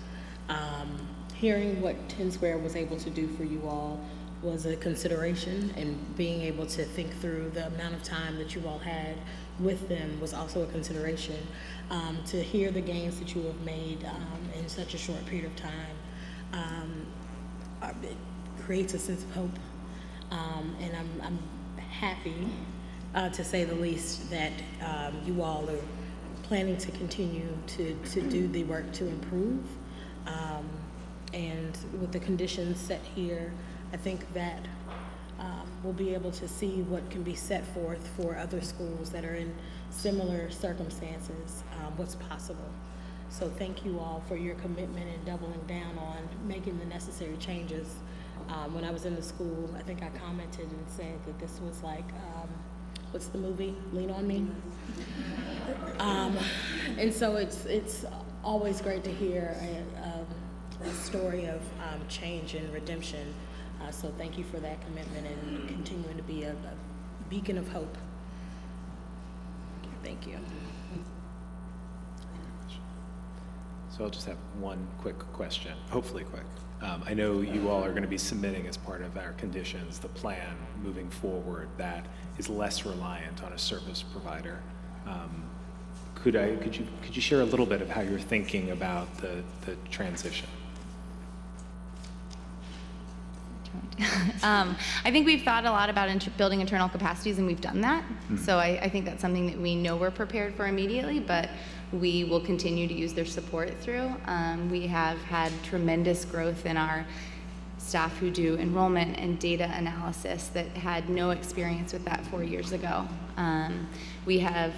Hearing what 10 Square was able to do for you all was a consideration, and being able to think through the amount of time that you all had with them was also a consideration. To hear the gains that you have made in such a short period of time, it creates a sense of hope. And I'm happy, to say the least, that you all are planning to continue to do the work to improve. And with the conditions set here, I think that we'll be able to see what can be set forth for other schools that are in similar circumstances, what's possible. So thank you all for your commitment and doubling down on making the necessary changes. When I was in the school, I think I commented and said that this was like, what's the movie, Lean on Me? And so it's always great to hear a story of change and redemption. So thank you for that commitment and continuing to be a beacon of hope. Thank you. So I'll just have one quick question, hopefully quick. I know you all are going to be submitting as part of our conditions the plan moving forward that is less reliant on a service provider. Could you share a little bit of how you're thinking about the transition? I think we've thought a lot about building internal capacities, and we've done that. So I think that's something that we know we're prepared for immediately, but we will continue to use their support through. We have had tremendous growth in our staff who do enrollment and data analysis that had no experience with that 4 years ago. We have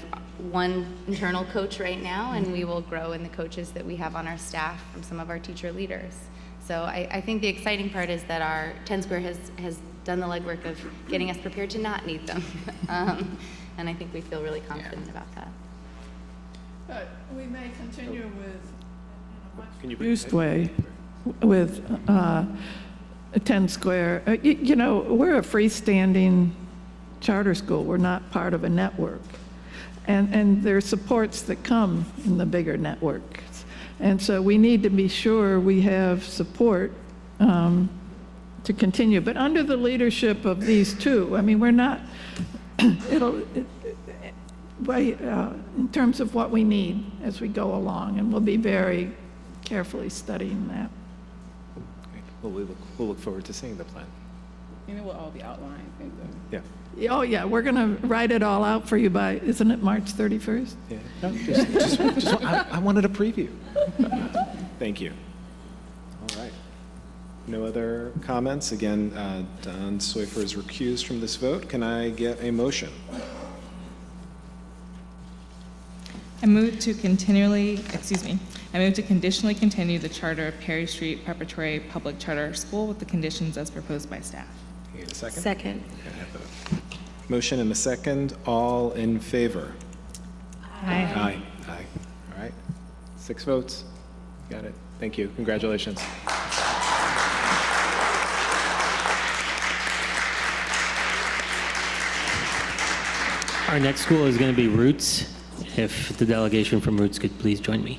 one internal coach right now, and we will grow in the coaches that we have on our staff from some of our teacher leaders. So I think the exciting part is that our 10 Square has done the legwork of getting us prepared to not need them. And I think we feel really confident about that. But we may continue with, Can you used way, with 10 Square. You know, we're a freestanding charter school. We're not part of a network. And there are supports that come in the bigger networks. And so we need to be sure we have support to continue. But under the leadership of these two, I mean, we're not, in terms of what we need as we go along, and we'll be very carefully studying that. Well, we'll look forward to seeing the plan. And it will all be outlined in the... Yeah. Oh, yeah, we're going to write it all out for you by, isn't it March 31st? Yeah. No, I wanted a preview. Thank you. All right. No other comments? Again, Don Soifer is recused from this vote. Can I get a motion? I move to conditionally continue the charter of Perry Street Preparatory Public Charter School with the conditions as proposed by staff. Can I get a second? Second. Okay, I have a motion and a second. All in favor? Aye. Aye. Aye. All right. 6 votes. Got it. Thank you. Congratulations. Our next school is going to be Roots. If the delegation from Roots could please join me.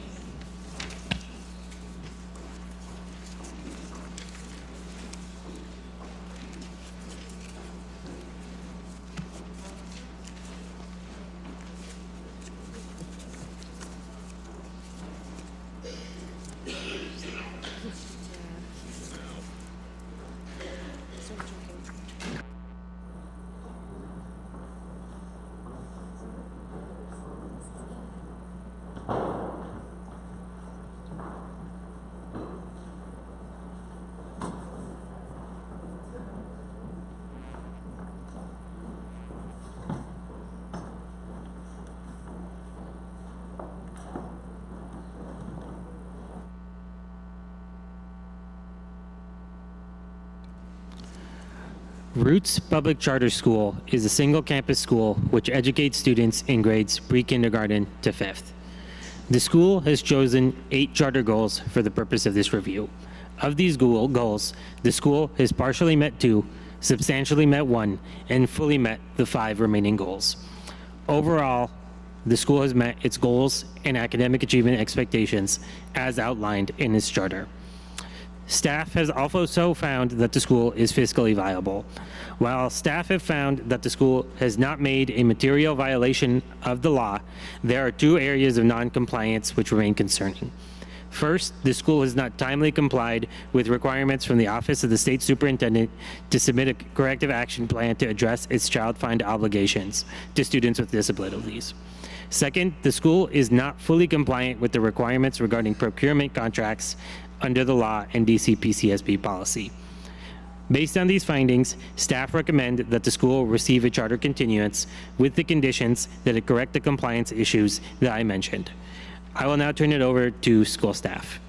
Roots Public Charter School is a single campus school which educates students in grades pre-kindergarten to 5th. The school has chosen 8 charter goals for the purpose of this review. Of these goals, the school has partially met 2, substantially met 1, and fully met the 5 remaining goals. Overall, the school has met its goals and academic achievement expectations as outlined in its charter. Staff has also found that the school is fiscally viable. While staff have found that the school has not made a material violation of the law, there are 2 areas of non-compliance which remain concerning. First, the school has not timely complied with requirements from the Office of the State Superintendent to submit a corrective action plan to address its child find obligations to students with disabilities. Second, the school is not fully compliant with the requirements regarding procurement contracts under the law and DC PCSB policy. Based on these findings, staff recommend that the school receive a charter continuance with the conditions that it correct the compliance issues that I mentioned. I will now turn it over to school staff.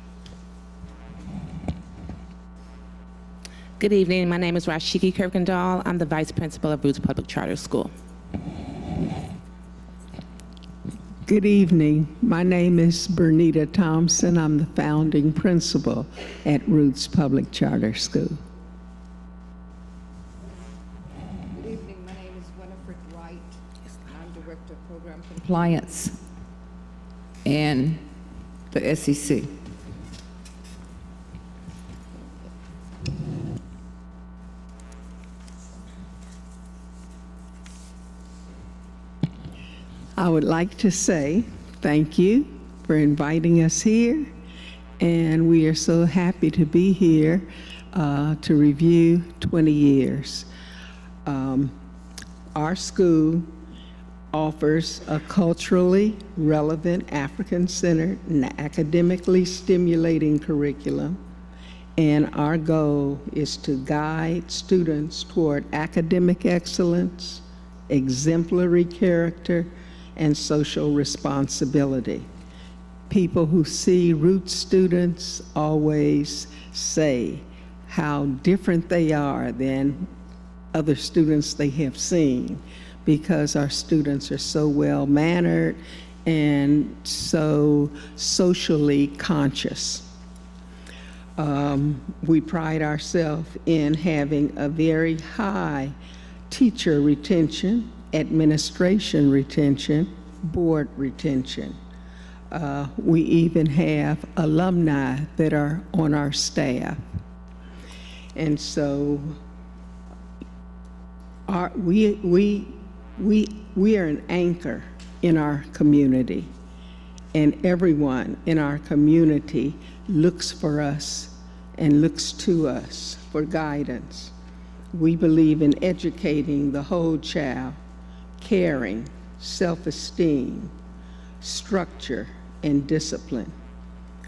Good evening. My name is Rashiki Kirkendall. I'm the Vice Principal of Roots Public Charter School. Good evening. My name is Bernita Thompson. I'm the founding principal at Roots Public Charter School. Good evening. My name is Winifred Wright. I'm Director of Program Compliance and the SEC. I would like to say thank you for inviting us here, and we are so happy to be here to review 20 years. Our school offers a culturally relevant, African-centered, and academically stimulating curriculum, and our goal is to guide students toward academic excellence, exemplary character, and social responsibility. People who see Roots students always say how different they are than other students they have seen, because our students are so well-mannered and so socially conscious. We pride ourselves in having a very high teacher retention, administration retention, board retention. We even have alumni that are on our staff. And so we are an anchor in our community, and everyone in our community looks for us and looks to us for guidance. We believe in educating the whole child, caring, self-esteem, structure, and discipline.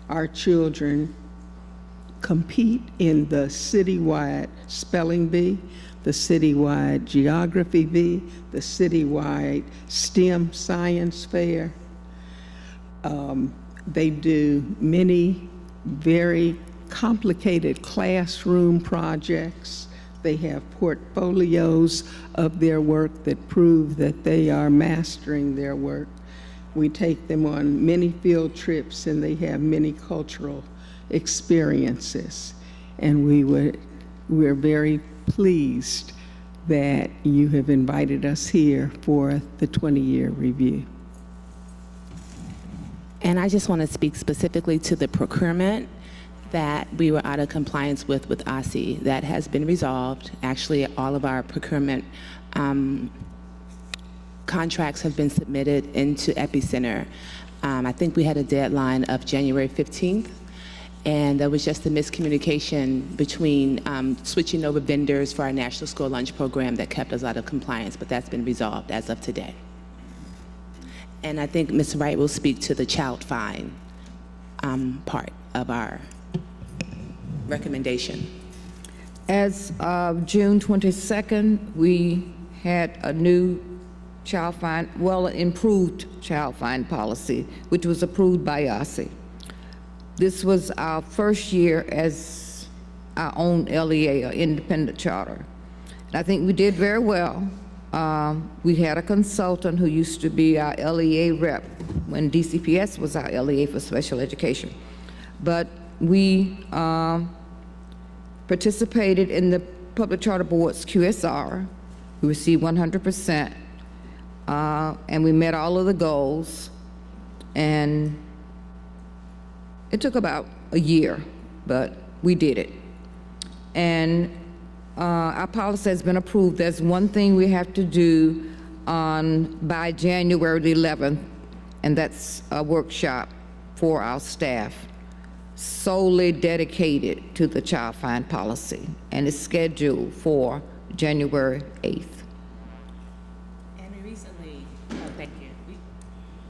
Our children compete in the citywide spelling bee, the citywide geography bee, the citywide STEM science fair. They do many very complicated classroom projects. They have portfolios of their work that prove that they are mastering their work. We take them on many field trips, and they have many cultural experiences. And we're very pleased that you have invited us here for the 20-year review. And I just want to speak specifically to the procurement that we were out of compliance with OSSI. That has been resolved. Actually, all of our procurement contracts have been submitted into Epicenter. I think we had a deadline of January 15th, and there was just a miscommunication between switching over vendors for our National School Lunch Program that kept us out of compliance, but that's been resolved as of today. And I think Ms. Wright will speak to the child fine part of our recommendation. As of June 22nd, we had a new child fine, well, an improved child fine policy, which was approved by OSSI. This was our first year as our own LEA, or independent charter. And I think we did very well. We had a consultant who used to be our LEA rep when DCPS was our LEA for special education. But we participated in the Public Charter Board's QSR. We received 100%, and we met all of the goals. And it took about a year, but we did it. And our policy has been approved. There's one thing we have to do by January the 11th, and that's a workshop for our staff solely dedicated to the child find policy, and it's scheduled for January 8th. And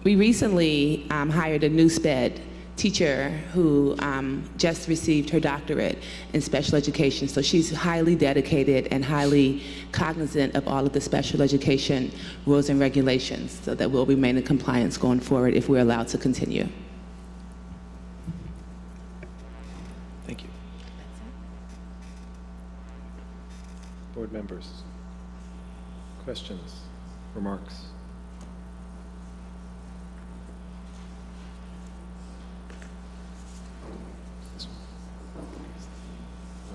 we recently hired a new SPED teacher who just received her doctorate in special education. So she's highly dedicated and highly cognizant of all of the special education rules and regulations, so that we'll remain in compliance going forward if we're allowed to continue. Thank you. Board members, questions, remarks?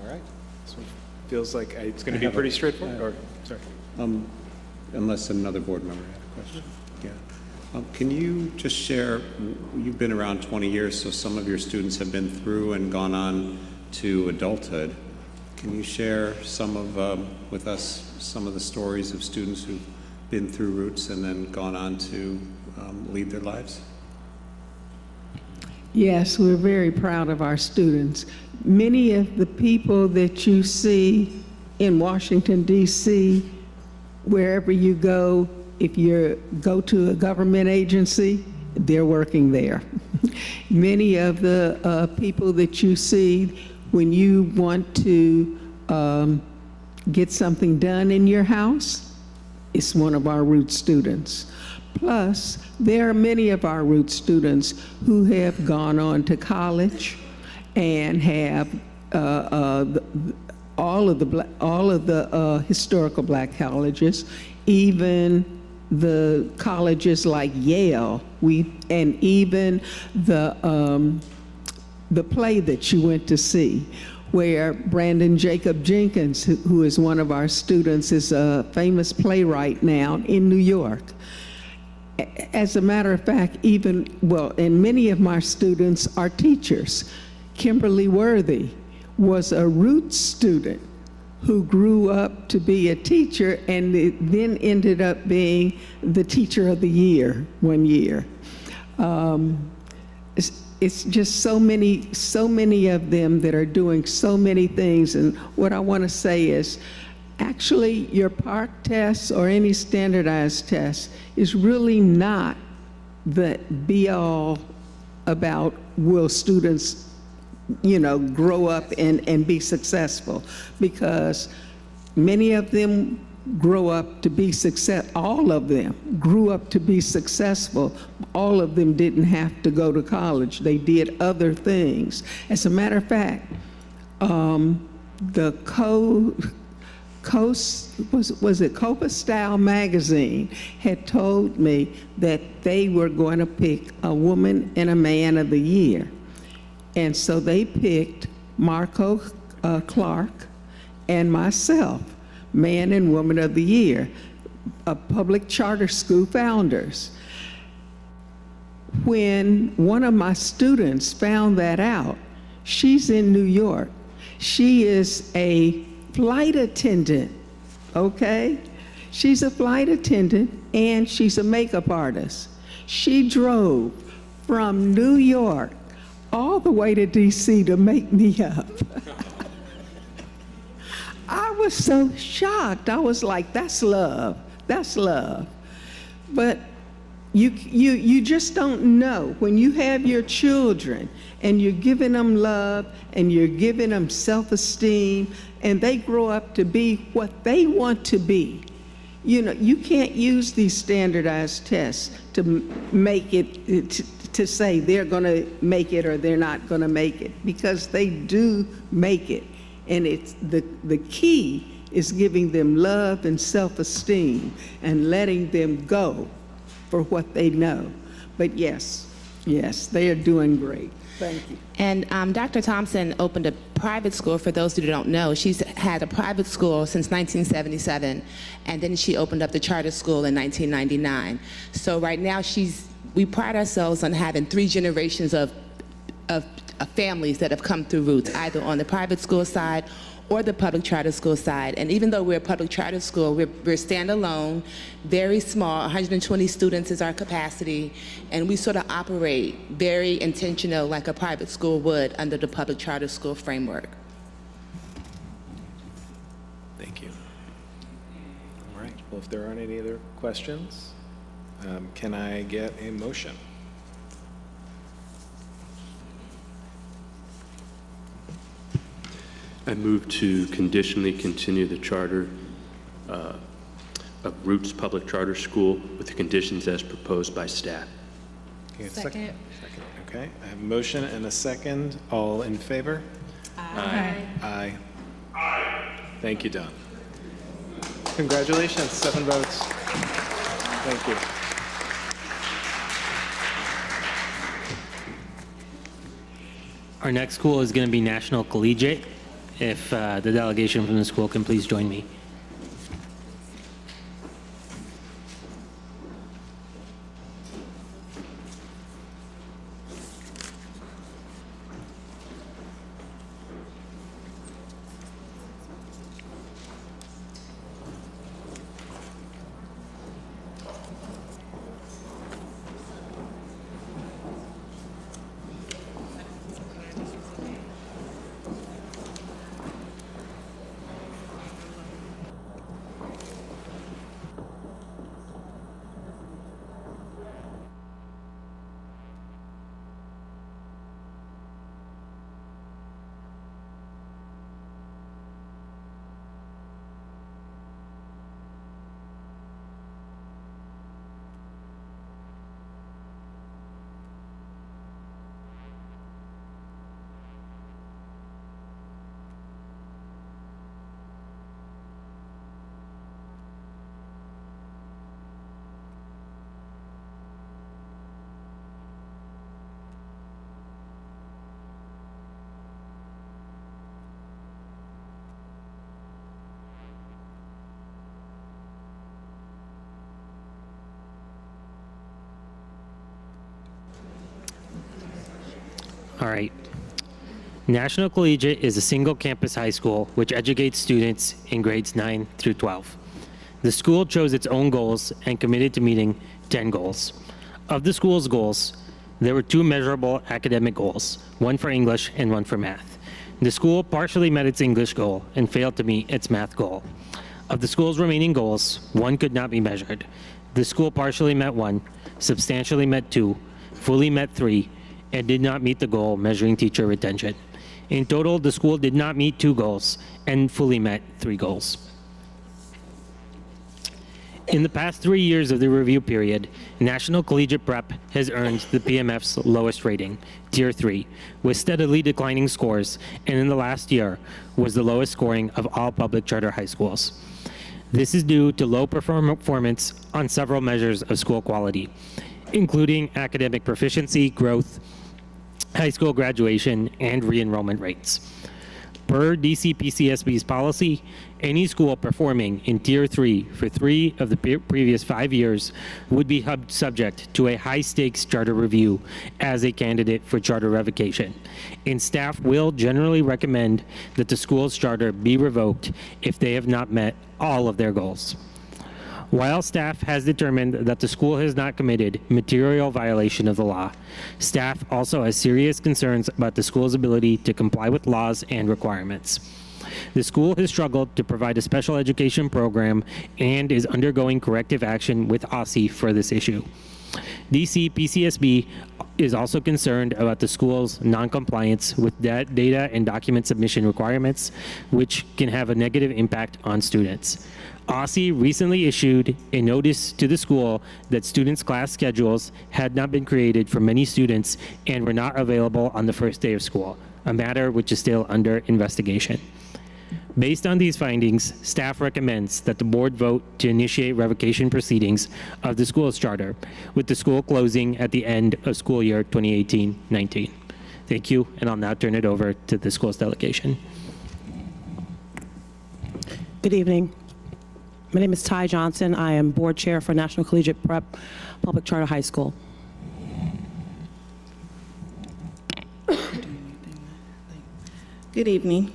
All right. This one feels like it's going to be pretty straightforward. Or, sorry. Unless another board member had a question. Yeah. Can you just share, you've been around 20 years, so some of your students have been through and gone on to adulthood. Can you share with us some of the stories of students who've been through Roots and then gone on to lead their lives? Yes, we're very proud of our students. Many of the people that you see in Washington, D.C., wherever you go, if you go to a government agency, they're working there. Many of the people that you see when you want to get something done in your house, it's one of our Roots students. Plus, there are many of our Roots students who have gone on to college and have all of the historical black colleges, even the colleges like Yale, and even the play that you went to see, where Brandon Jacob Jenkins, who is one of our students, is a famous playwright now in New York. As a matter of fact, and many of my students are teachers. Kimberly Worthy was a Roots student who grew up to be a teacher and then ended up being the teacher of the year one year. It's just so many of them that are doing so many things. And what I want to say is, actually, your PARCC test or any standardized test is really not the be-all about will students, grow up and be successful, because many of them grow up to be all of them grew up to be successful. All of them didn't have to go to college. They did other things. As a matter of fact, the Copa Style magazine had told me that they were going to pick a woman and a man of the year. And so they picked Marco Clark and myself, man and woman of the year, public charter school founders. When one of my students found that out, she's in New York. She is a flight attendant, okay? She's a flight attendant and she's a makeup artist. She drove from New York all the way to DC to make me up. I was so shocked. I was like, that's love. That's love. But you just don't know. When you have your children and you're giving them love and you're giving them self-esteem and they grow up to be what they want to be, you can't use these standardized tests to make it, to say they're going to make it or they're not going to make it, because they do make it. And it's the key is giving them love and self-esteem and letting them go for what they know. But yes, they are doing great. Thank you. And Dr. Thompson opened a private school. For those who don't know, she's had a private school since 1977, and then she opened up the charter school in 1999. So right now, we pride ourselves on having 3 generations of families that have come through Roots, either on the private school side or the public charter school side. And even though we're a public charter school, we're standalone, very small, 120 students is our capacity, and we sort of operate very intentional like a private school would under the public charter school framework. Thank you. All right, well, if there aren't any other questions, can I get a motion? I move to conditionally continue the charter of Roots Public Charter School with the conditions as proposed by staff. Okay, second. Okay, I have a motion and a second. All in favor? Aye. Aye. Thank you, Don. Congratulations, 7 votes. Thank you. Our next school is going to be National Collegiate. If the delegation from the school can please join me. All right. National Collegiate is a single campus high school which educates students in grades 9 through 12. The school chose its own goals and committed to meeting 10 goals. Of the school's goals, there were 2 measurable academic goals, one for English and one for math. The school partially met its English goal and failed to meet its math goal. Of the school's remaining goals, 1 could not be measured. The school partially met 1, substantially met 2, fully met 3, and did not meet the goal measuring teacher retention. In total, the school did not meet 2 goals and fully met 3 goals. In the past 3 years of the review period, National Collegiate Prep has earned the PMF's lowest rating, Tier 3, with steadily declining scores, and in the last year was the lowest scoring of all public charter high schools. This is due to low performance on several measures of school quality, including academic proficiency, growth, high school graduation, and re-enrollment rates. Per DC PCSB's policy, any school performing in Tier 3 for 3 of the previous 5 years would be subject to a high-stakes charter review as a candidate for charter revocation. And staff will generally recommend that the school's charter be revoked if they have not met all of their goals. While staff has determined that the school has not committed material violation of the law, staff also has serious concerns about the school's ability to comply with laws and requirements. The school has struggled to provide a special education program and is undergoing corrective action with OSSI for this issue. DC PCSB is also concerned about the school's non-compliance with data and document submission requirements, which can have a negative impact on students. OSSI recently issued a notice to the school that students' class schedules had not been created for many students and were not available on the first day of school, a matter which is still under investigation. Based on these findings, staff recommends that the board vote to initiate revocation proceedings of the school's charter, with the school closing at the end of school year 2018-19. Thank you, and I'll now turn it over to the school's delegation. Good evening. My name is Ty Johnson. I am board chair for National Collegiate Prep Public Charter High School. Good evening.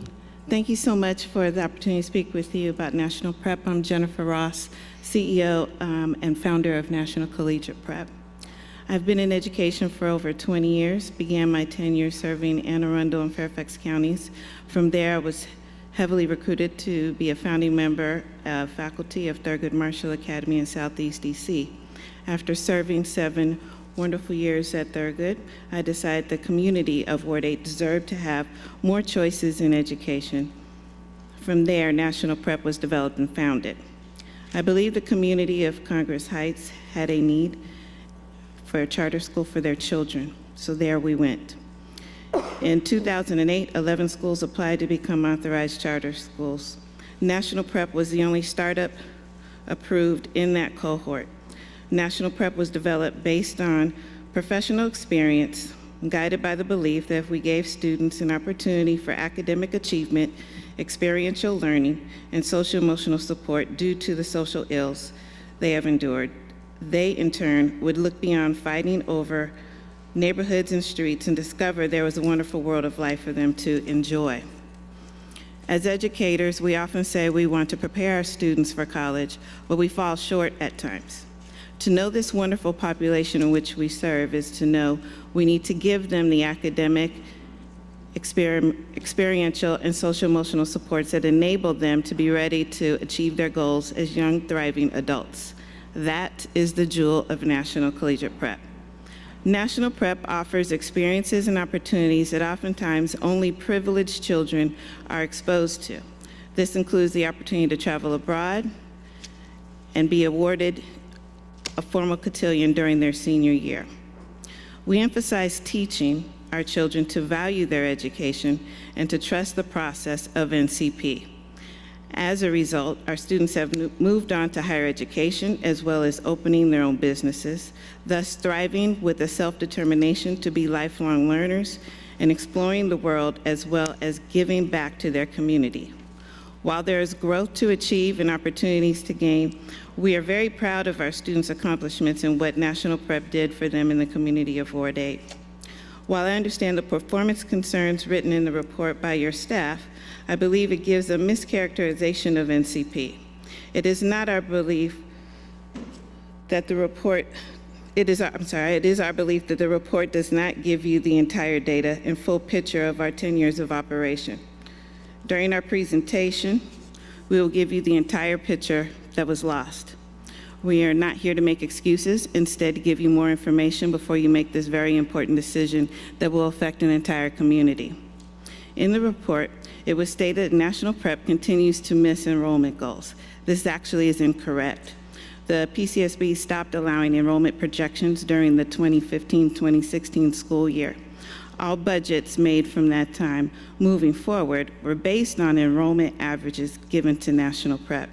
Thank you so much for the opportunity to speak with you about National Prep. I'm Jennifer Ross, CEO and founder of National Collegiate Prep. I've been in education for over 20 years, began my tenure serving Anne Arundel and Fairfax counties. From there, I was heavily recruited to be a founding member of faculty of Thurgood Marshall Academy in Southeast DC. After serving 7 wonderful years at Thurgood, I decided the community of Ward 8 deserved to have more choices in education. From there, National Prep was developed and founded. I believe the community of Congress Heights had a need for a charter school for their children, so there we went. In 2008, 11 schools applied to become authorized charter schools. National Prep was the only startup approved in that cohort. National Prep was developed based on professional experience, guided by the belief that if we gave students an opportunity for academic achievement, experiential learning, and social-emotional support due to the social ills they have endured, they, in turn, would look beyond fighting over neighborhoods and streets and discover there was a wonderful world of life for them to enjoy. As educators, we often say we want to prepare our students for college, but we fall short at times. To know this wonderful population in which we serve is to know we need to give them the academic, experiential, and social-emotional supports that enable them to be ready to achieve their goals as young, thriving adults. That is the jewel of National Collegiate Prep. National Prep offers experiences and opportunities that oftentimes only privileged children are exposed to. This includes the opportunity to travel abroad and be awarded a formal cotillion during their senior year. We emphasize teaching our children to value their education and to trust the process of NCP. As a result, our students have moved on to higher education as well as opening their own businesses, thus thriving with a self-determination to be lifelong learners and exploring the world as well as giving back to their community. While there is growth to achieve and opportunities to gain, we are very proud of our students' accomplishments and what National Prep did for them in the community of Ward 8. While I understand the performance concerns written in the report by your staff, I believe it gives a mischaracterization of NCP. It is not our belief that the report, it is our belief that the report does not give you the entire data and full picture of our 10 years of operation. During our presentation, we will give you the entire picture that was lost. We are not here to make excuses, instead to give you more information before you make this very important decision that will affect an entire community. In the report, it was stated that National Prep continues to miss enrollment goals. This actually is incorrect. The PCSB stopped allowing enrollment projections during the 2015-2016 school year. All budgets made from that time moving forward were based on enrollment averages given to National Prep.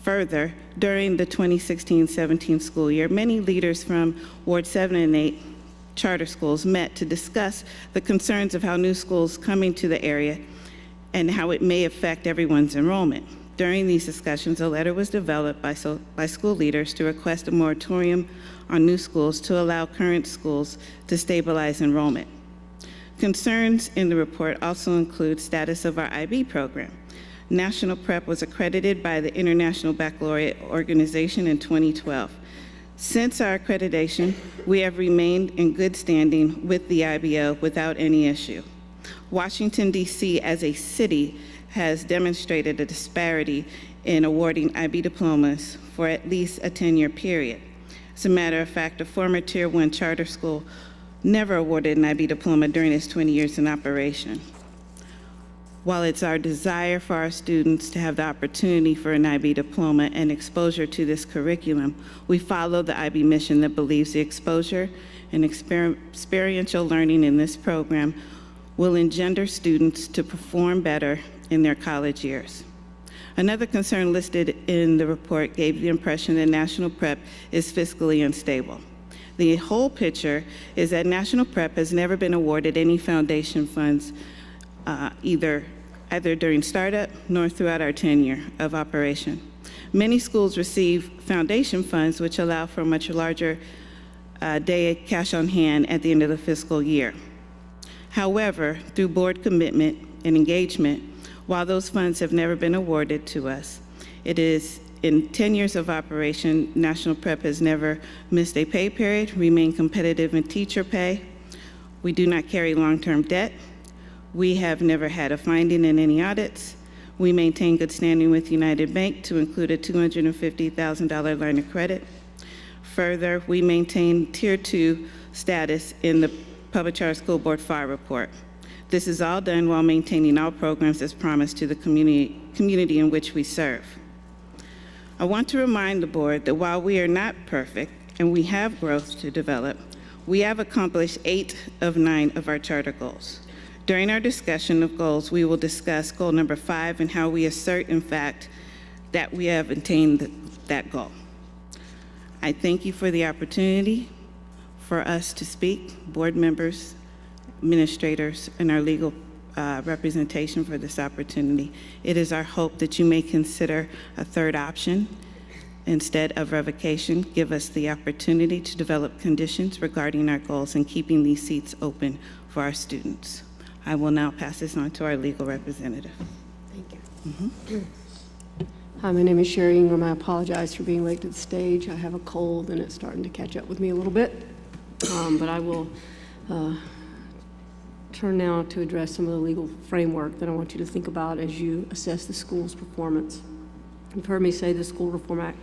Further, during the 2016-17 school year, many leaders from Ward 7 and 8 charter schools met to discuss the concerns of how new schools coming to the area and how it may affect everyone's enrollment. During these discussions, a letter was developed by school leaders to request a moratorium on new schools to allow current schools to stabilize enrollment. Concerns in the report also include status of our IB program. National Prep was accredited by the International Baccalaureate Organization in 2012. Since our accreditation, we have remained in good standing with the IBO without any issue. Washington, D.C. as a city has demonstrated a disparity in awarding IB diplomas for at least a 10-year period. As a matter of fact, a former Tier 1 charter school never awarded an IB diploma during its 20 years in operation. While it's our desire for our students to have the opportunity for an IB diploma and exposure to this curriculum, we follow the IB mission that believes the exposure and experiential learning in this program will engender students to perform better in their college years. Another concern listed in the report gave the impression that National Prep is fiscally unstable. The whole picture is that National Prep has never been awarded any foundation funds either during startup nor throughout our tenure of operation. Many schools receive foundation funds, which allow for a much larger day cash on hand at the end of the fiscal year. However, through board commitment and engagement, while those funds have never been awarded to us, it is in 10 years of operation, National Prep has never missed a pay period, remained competitive in teacher pay. We do not carry long-term debt. We have never had a finding in any audits. We maintain good standing with United Bank to include a $250,000 line of credit. Further, we maintain Tier 2 status in the Public Charter School Board FAR report. This is all done while maintaining all programs as promised to the community in which we serve. I want to remind the board that while we are not perfect and we have growth to develop, we have accomplished 8 of 9 of our charter goals. During our discussion of goals, we will discuss goal number 5 and how we assert, in fact, that we have attained that goal. I thank you for the opportunity for us to speak, board members, administrators, and our legal representation for this opportunity. It is our hope that you may consider a third option instead of revocation. Give us the opportunity to develop conditions regarding our goals and keeping these seats open for our students. I will now pass this on to our legal representative. Thank you. Hi, my name is Sherry Ingram. I apologize for being late to the stage. I have a cold and it's starting to catch up with me a little bit. But I will turn now to address some of the legal framework that I want you to think about as you assess the school's performance. You've heard me say the School Reform Act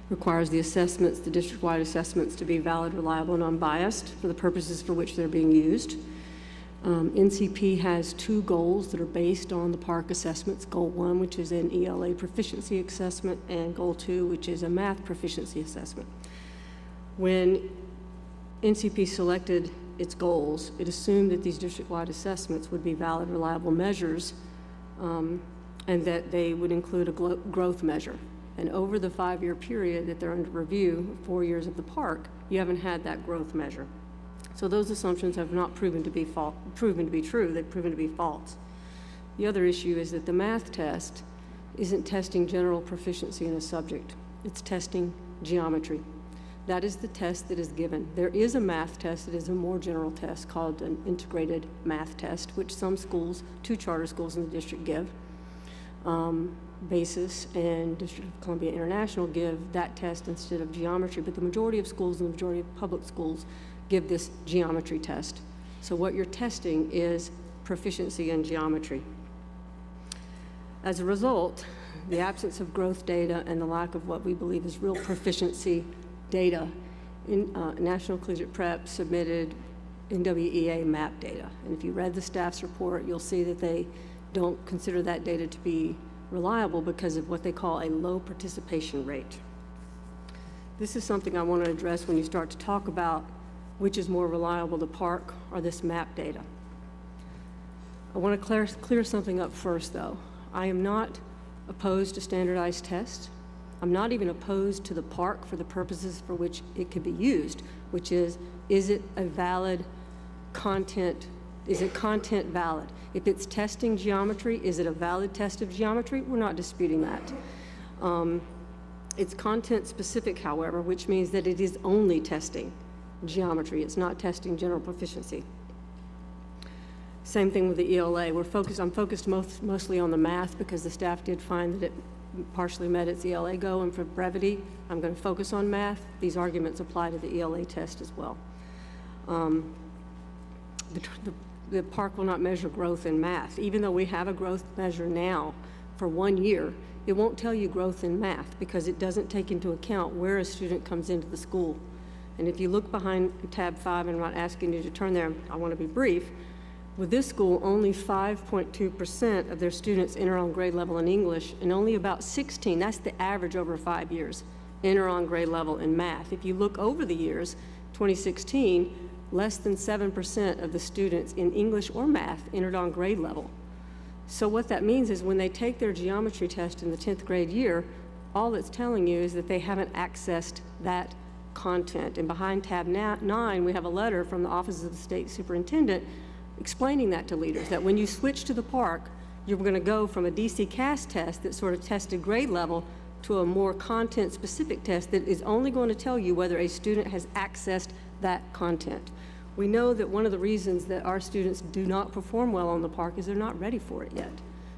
requires the assessments, the district-wide assessments, to be valid, reliable, and unbiased for the purposes for which they're being used. NCP has 2 goals that are based on the PARCC assessments. Goal 1, which is an ELA proficiency assessment, and Goal 2, which is a math proficiency assessment. When NCP selected its goals, it assumed that these district-wide assessments would be valid, reliable measures, and that they would include a growth measure. And over the 5-year period that they're under review, 4 years of the PARCC, you haven't had that growth measure. So those assumptions have not proven to be true, they've proven to be false. The other issue is that the math test isn't testing general proficiency in a subject, it's testing geometry. That is the test that is given. There is a math test that is a more general test called an integrated math test, which some schools, 2 charter schools in the district give. Basis and District of Columbia International give that test instead of geometry, but the majority of schools and the majority of public schools give this geometry test. So what you're testing is proficiency in geometry. As a result, the absence of growth data and the lack of what we believe is real proficiency data, in National Collegiate Prep submitted NWEA MAP data. And if you read the staff's report, you'll see that they don't consider that data to be reliable because of what they call a low participation rate. This is something I want to address when you start to talk about which is more reliable, the PARCC or this MAP data. I want to clear something up first, though. I am not opposed to standardized tests. I'm not even opposed to the PARCC for the purposes for which it could be used, which is it a valid content, is it content valid? If it's testing geometry, is it a valid test of geometry? We're not disputing that. It's content specific, however, which means that it is only testing geometry. It's not testing general proficiency. Same thing with the ELA. I'm focused mostly on the math because the staff did find that it partially met its ELA goal, and for brevity, I'm going to focus on math. These arguments apply to the ELA test as well. The PARCC will not measure growth in math. Even though we have a growth measure now for 1 year, it won't tell you growth in math because it doesn't take into account where a student comes into the school. And if you look behind tab 5, and I'm not asking you to turn there, I want to be brief, with this school, only 5.2% of their students enter on grade level in English, and only about 16, that's the average over 5 years, enter on grade level in math. If you look over the years, 2016, less than 7% of the students in English or math entered on grade level. So what that means is when they take their geometry test in the 10th grade year, all it's telling you is that they haven't accessed that content. And behind tab 9, we have a letter from the Office of the State Superintendent explaining that to leaders, that when you switch to the park, you're going to go from a DC CAS test that sort of tested grade level to a more content-specific test that is only going to tell you whether a student has accessed that content. We know that one of the reasons that our students do not perform well on the park is they're not ready for it yet.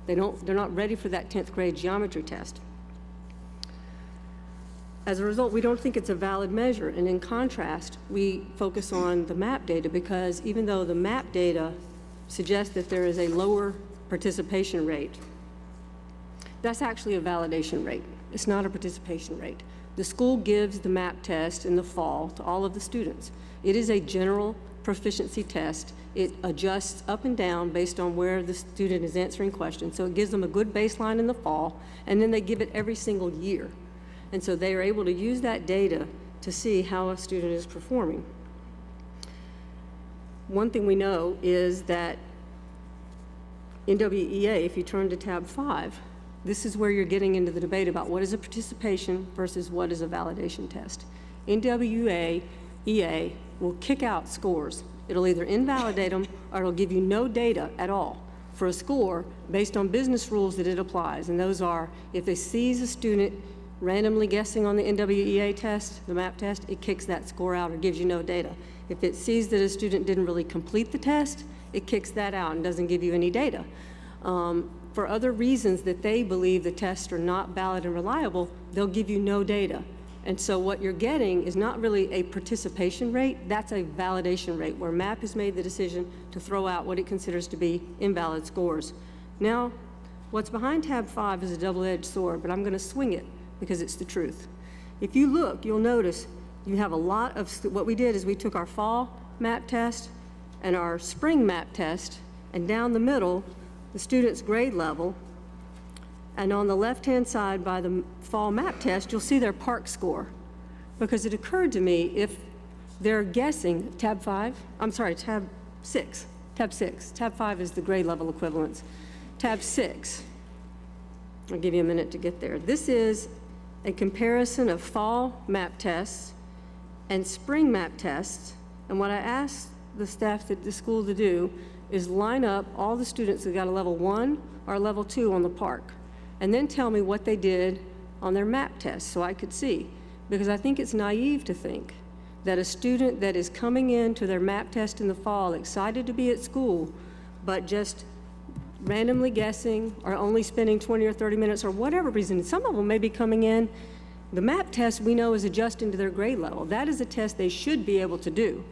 They're not ready for that 10th grade geometry test. As a result, we don't think it's a valid measure, and in contrast, we focus on the MAP data because even though the MAP data suggests that there is a lower participation rate, that's actually a validation rate. It's not a participation rate. The school gives the MAP test in the fall to all of the students. It is a general proficiency test. It adjusts up and down based on where the student is answering questions. So it gives them a good baseline in the fall, and then they give it every single year. And so they are able to use that data to see how a student is performing. One thing we know is that NWEA, if you turn to tab 5, this is where you're getting into the debate about what is a participation versus what is a validation test. NWEA will kick out scores. It'll either invalidate them or it'll give you no data at all for a score based on business rules that it applies. And those are, if it sees a student randomly guessing on the NWEA test, the MAP test, it kicks that score out or gives you no data. If it sees that a student didn't really complete the test, it kicks that out and doesn't give you any data. For other reasons that they believe the tests are not valid and reliable, they'll give you no data. And so what you're getting is not really a participation rate, that's a validation rate, where MAP has made the decision to throw out what it considers to be invalid scores. Now, what's behind tab 5 is a double-edged sword, but I'm going to swing it because it's the truth. If you look, you'll notice you have a lot of, what we did is we took our fall MAP test and our spring MAP test, and down the middle, the student's grade level, and on the left-hand side by the fall MAP test, you'll see their park score. Because it occurred to me, if they're guessing, tab 6. Tab 5 is the grade level equivalence. Tab 6, I'll give you a minute to get there. This is a comparison of fall MAP tests and spring MAP tests, and what I asked the staff at the school to do is line up all the students that got a level 1 or level 2 on the park, and then tell me what they did on their MAP test so I could see. Because I think it's naive to think that a student that is coming into their MAP test in the fall excited to be at school, but just randomly guessing or only spending 20 or 30 minutes or whatever reason, some of them may be coming in, the MAP test we know is adjusting to their grade level. That is a test they should be able to do.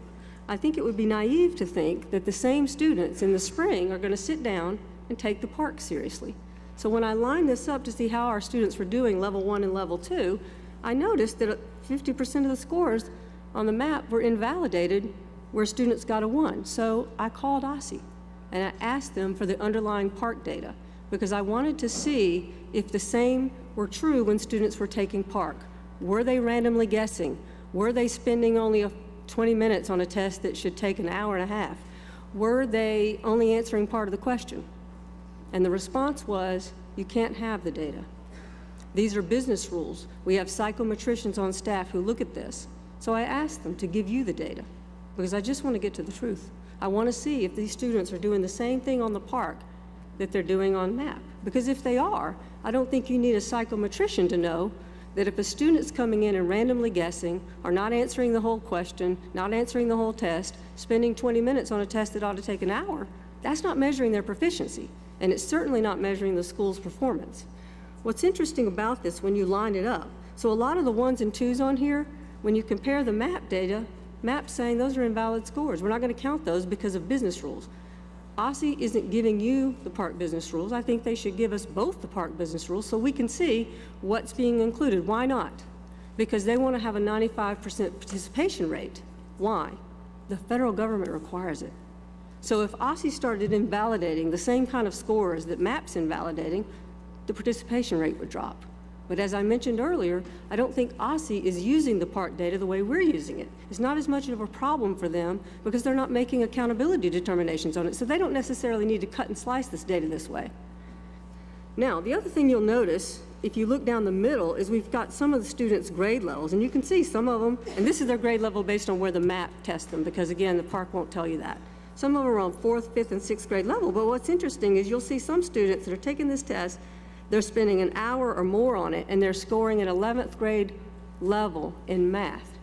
I think it would be naive to think that the same students in the spring are going to sit down and take the park seriously. So when I lined this up to see how our students were doing level 1 and level 2, I noticed that 50% of the scores on the MAP were invalidated where students got a 1. So I called OSSI and I asked them for the underlying park data because I wanted to see if the same were true when students were taking park. Were they randomly guessing? Were they spending only 20 minutes on a test that should take an hour and a half? Were they only answering part of the question? And the response was, you can't have the data. These are business rules. We have psychometricians on staff who look at this. So I asked them to give you the data because I just want to get to the truth. I want to see if these students are doing the same thing on the park that they're doing on MAP. Because if they are, I don't think you need a psychometrician to know that if a student's coming in and randomly guessing or not answering the whole question, not answering the whole test, spending 20 minutes on a test that ought to take an hour, that's not measuring their proficiency. And it's certainly not measuring the school's performance. What's interesting about this when you line it up, so a lot of the 1s and 2s on here, when you compare the MAP data, MAP's saying those are invalid scores. We're not going to count those because of business rules. OSSI isn't giving you the park business rules. I think they should give us both the park business rules so we can see what's being included. Why not? Because they want to have a 95% participation rate. Why? The federal government requires it. So if OSSI started invalidating the same kind of scores that MAP's invalidating, the participation rate would drop. But as I mentioned earlier, I don't think OSSI is using the park data the way we're using it. It's not as much of a problem for them because they're not making accountability determinations on it, so they don't necessarily need to cut and slice this data this way. Now, the other thing you'll notice, if you look down the middle, is we've got some of the students' grade levels, and you can see some of them, and this is their grade level based on where the map tests them, because again, the park won't tell you that. Some of them are on 4th, 5th, and 6th grade level, but what's interesting is you'll see some students that are taking this test, they're spending an hour or more on it, and they're scoring at 11th grade level in math.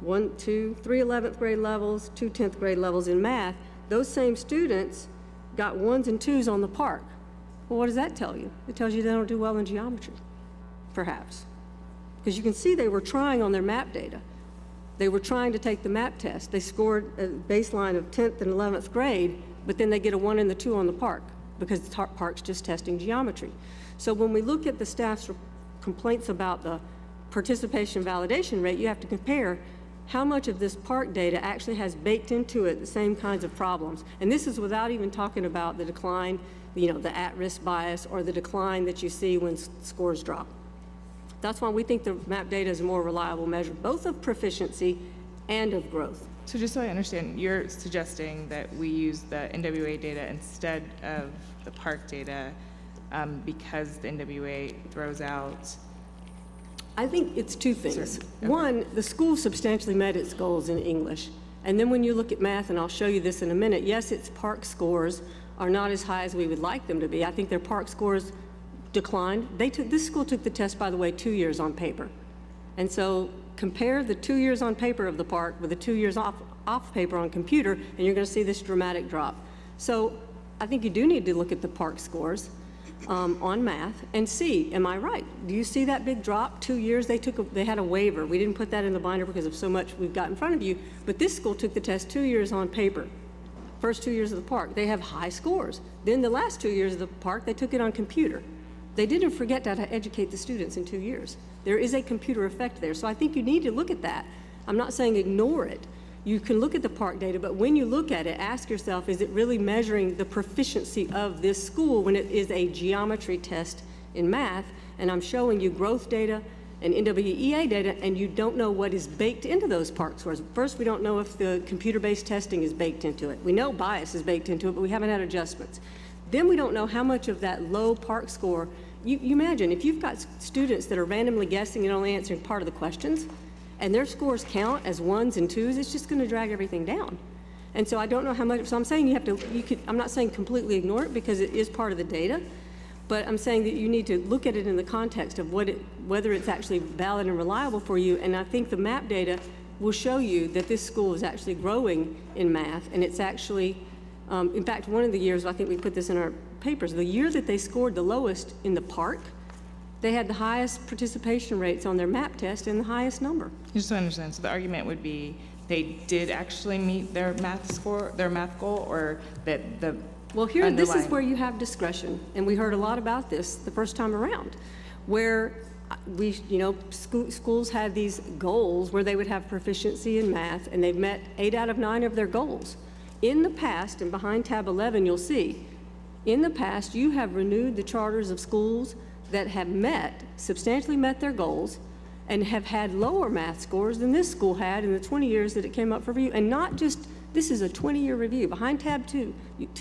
1, 2, 3 11th grade levels, 2 10th grade levels in math. Those same students got 1s and 2s on the park. Well, what does that tell you? It tells you they don't do well in geometry, perhaps. Because you can see they were trying on their map data. They were trying to take the map test. They scored a baseline of 10th and 11th grade, but then they get a 1 and the 2 on the park because the park's just testing geometry. So when we look at the staff's complaints about the participation validation rate, you have to compare how much of this park data actually has baked into it the same kinds of problems. And this is without even talking about the decline, the at-risk bias or the decline that you see when scores drop. That's why we think the map data is a more reliable measure, both of proficiency and of growth. So just so I understand, you're suggesting that we use the NWA data instead of the park data because the NWA throws out. I think it's two things. One, the school substantially met its goals in English. And then when you look at math, and I'll show you this in a minute, yes, its park scores are not as high as we would like them to be. I think their park scores declined. This school took the test, by the way, 2 years on paper. And so compare the 2 years on paper of the park with the 2 years off paper on computer, and you're going to see this dramatic drop. So I think you do need to look at the park scores on math and see, am I right? Do you see that big drop? 2 years, they had a waiver. We didn't put that in the binder because of so much we've got in front of you, but this school took the test 2 years on paper. First 2 years of the park, they have high scores. Then the last 2 years of the park, they took it on computer. They didn't forget how to educate the students in 2 years. There is a computer effect there, so I think you need to look at that. I'm not saying ignore it. You can look at the park data, but when you look at it, ask yourself, is it really measuring the proficiency of this school when it is a geometry test in math? And I'm showing you growth data and NWEA data, and you don't know what is baked into those park scores. First, we don't know if the computer-based testing is baked into it. We know bias is baked into it, but we haven't had adjustments. Then we don't know how much of that low park score, you imagine, if you've got students that are randomly guessing and only answering part of the questions, and their scores count as 1s and 2s, it's just gonna drag everything down. And so I don't know how much, so I'm saying I'm not saying completely ignore it because it is part of the data, but I'm saying that you need to look at it in the context of whether it's actually valid and reliable for you, and I think the map data will show you that this school is actually growing in math, and it's actually, in fact, one of the years, I think we put this in our papers, the year that they scored the lowest in the park, they had the highest participation rates on their map test and the highest number. Just to understand, so the argument would be they did actually meet their math score, their math goal, or that the Well, here, this is where you have discretion, and we heard a lot about this the first time around, where schools had these goals where they would have proficiency in math, and they've met 8 out of 9 of their goals. In the past, and behind tab 11, you'll see, in the past, you have renewed the charters of schools that have substantially met their goals and have had lower math scores than this school had in the 20 years that it came up for review. And not just, this is a 20-year review. Behind tab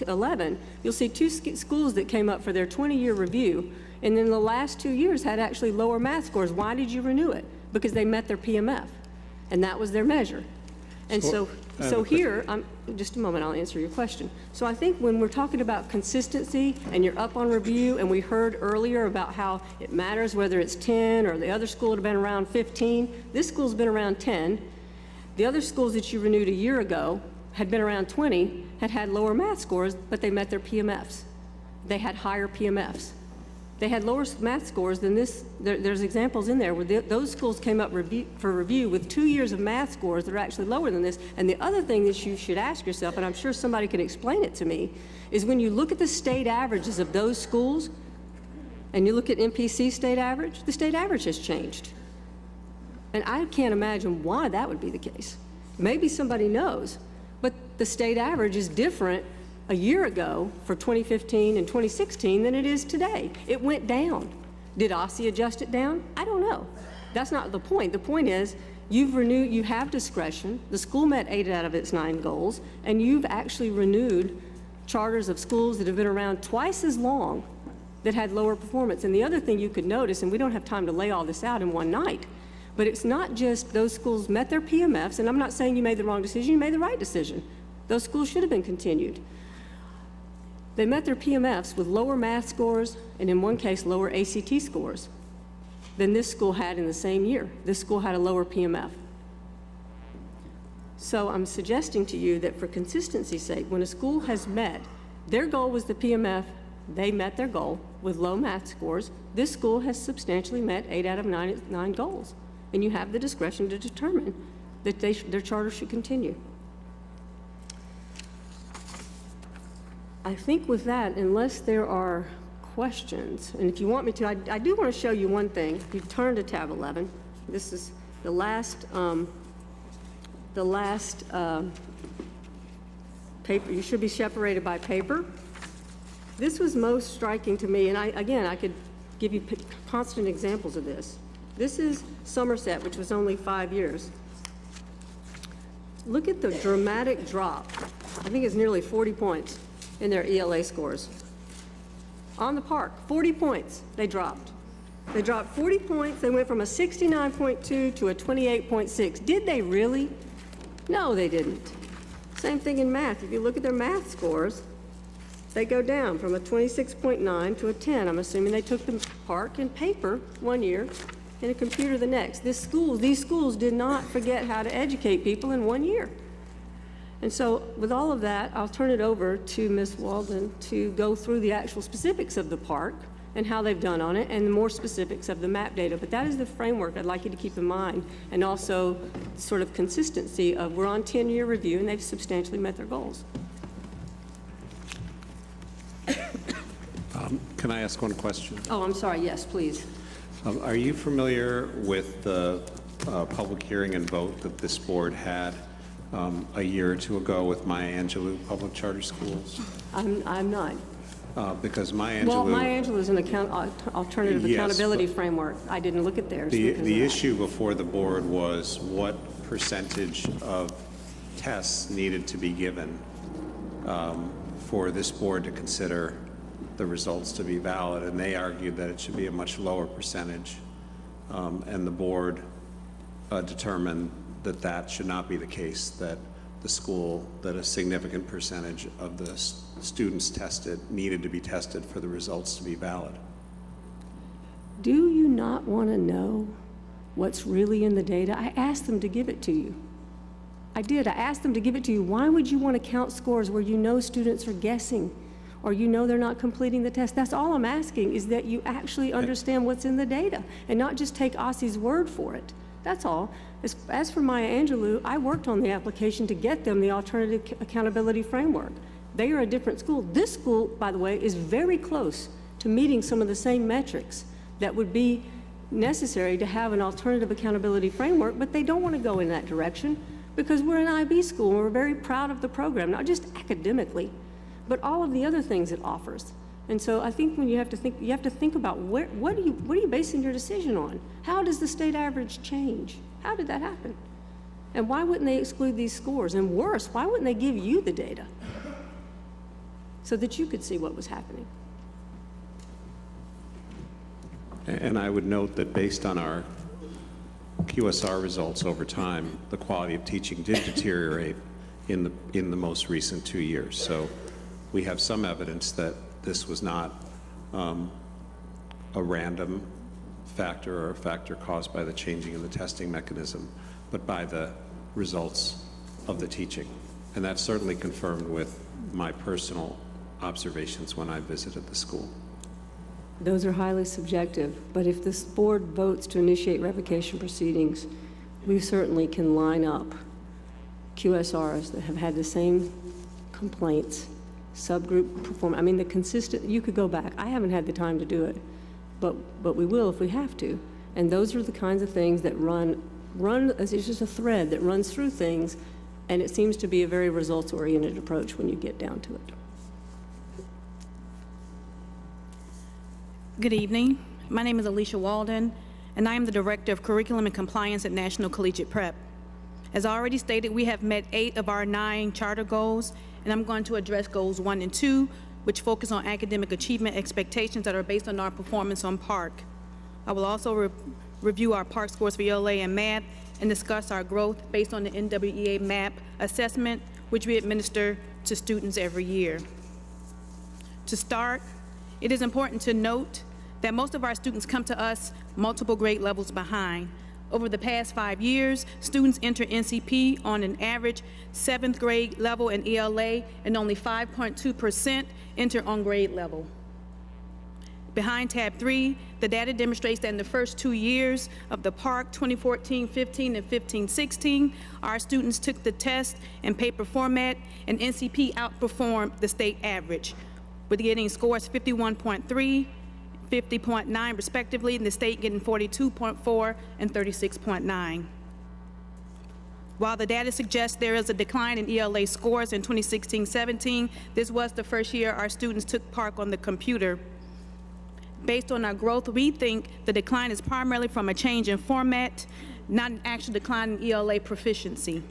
11, you'll see 2 schools that came up for their 20-year review, and in the last 2 years had actually lower math scores. Why did you renew it? Because they met their PMF, and that was their measure. And so here, just a moment, I'll answer your question. So I think when we're talking about consistency and you're up on review, and we heard earlier about how it matters whether it's 10 or the other school would have been around 15, this school's been around 10. The other schools that you renewed a year ago had been around 20, had lower math scores, but they met their PMFs. They had higher PMFs. They had lower math scores than this. There's examples in there where those schools came up for review with 2 years of math scores that are actually lower than this. And the other thing that you should ask yourself, and I'm sure somebody can explain it to me, is when you look at the state averages of those schools, and you look at MPC state average, the state average has changed. And I can't imagine why that would be the case. Maybe somebody knows, but the state average is different a year ago for 2015 and 2016 than it is today. It went down. Did OSSI adjust it down? I don't know. That's not the point. The point is you have discretion. The school met 8 out of its 9 goals, and you've actually renewed charters of schools that have been around twice as long that had lower performance. And the other thing you could notice, and we don't have time to lay all this out in one night, but it's not just those schools met their PMFs, and I'm not saying you made the wrong decision, you made the right decision. Those schools should have been continued. They met their PMFs with lower math scores, and in one case, lower ACT scores than this school had in the same year. This school had a lower PMF. So I'm suggesting to you that for consistency's sake, when a school has met, their goal was the PMF, they met their goal with low math scores. This school has substantially met 8 out of 9 goals. And you have the discretion to determine that their charter should continue. I think with that, unless there are questions, and if you want me to, I do want to show you one thing. If you turn to tab 11, this is the last paper. You should be separated by paper. This was most striking to me, and I could give you constant examples of this. This is Somerset, which was only 5 years. Look at the dramatic drop. I think it's nearly 40 points in their ELA scores. On the park, 40 points they dropped. They dropped 40 points. They went from a 69.2 to a 28.6. Did they really? No, they didn't. Same thing in math. If you look at their math scores, they go down from a 26.9 to a 10. I'm assuming they took the park and paper one year and a computer the next. These schools did not forget how to educate people in 1 year. And so with all of that, I'll turn it over to Ms. Walden to go through the actual specifics of the park and how they've done on it, and the more specifics of the map data. But that is the framework I'd like you to keep in mind, and also sort of consistency of we're on 10-year review and they've substantially met their goals. Can I ask one question? Oh, I'm sorry. Yes, please. Are you familiar with the public hearing and vote that this board had a year or two ago with Maya Angelou Public Charter Schools? I'm not. Because Maya Angelou... Well, Maya Angelou is an alternative Yes, accountability framework. I didn't look at theirs. The issue before the board was what percentage of tests needed to be given for this board to consider the results to be valid, and they argued that it should be a much lower percentage, and the board determined that that should not be the case, that the school, that a significant percentage of the students tested needed to be tested for the results to be valid. Do you not want to know what's really in the data? I asked them to give it to you. I did. I asked them to give it to you. Why would you want to count scores where you know students are guessing or you know they're not completing the test? That's all I'm asking, is that you actually understand what's in the data and not just take OSSI's word for it. That's all. As for Maya Angelou, I worked on the application to get them the alternative accountability framework. They are a different school. This school, by the way, is very close to meeting some of the same metrics that would be necessary to have an alternative accountability framework, but they don't want to go in that direction because we're an IB school and we're very proud of the program, not just academically, but all of the other things it offers. And so I think when you have to think about what are you basing your decision on? How does the state average change? How did that happen? And why wouldn't they exclude these scores? And worse, why wouldn't they give you the data so that you could see what was happening? And I would note that based on our QSR results over time, the quality of teaching did deteriorate in the most recent 2 years. So we have some evidence that this was not a random factor or a factor caused by the changing of the testing mechanism, but by the results of the teaching. And that's certainly confirmed with my personal observations when I visited the school. Those are highly subjective, but if this board votes to initiate revocation proceedings, we certainly can line up QSRs that have had the same complaints, subgroup performance. I mean, you could go back. I haven't had the time to do it, but we will if we have to. And those are the kinds of things that run, it's just a thread that runs through things, and it seems to be a very results-oriented approach when you get down to it. Good evening. My name is Alicia Walden, and I am the Director of Curriculum and Compliance at National Collegiate Prep. As already stated, we have met 8 of our 9 charter goals, and I'm going to address goals 1 and 2 which focus on academic achievement expectations that are based on our performance on PARC. I will also review our PARC scores for ELA and math and discuss our growth based on the NWEA MAP assessment, which we administer to students every year. To start, it is important to note that most of our students come to us multiple grade levels behind. Over the past 5 years, students enter NCP on an average 7th grade level in ELA, and only 5.2% enter on grade level. Behind tab 3, the data demonstrates that in the first 2 years of the PARC 2014-15 and 15-16, our students took the test in paper format, and NCP outperformed the state average, with getting scores 51.3, 50.9 respectively, and the state getting 42.4 and 36.9. While the data suggests there is a decline in ELA scores in 2016-17, this was the first year our students took PARC on the computer. Based on our growth, we think the decline is primarily from a change in format, not an actual decline in ELA proficiency.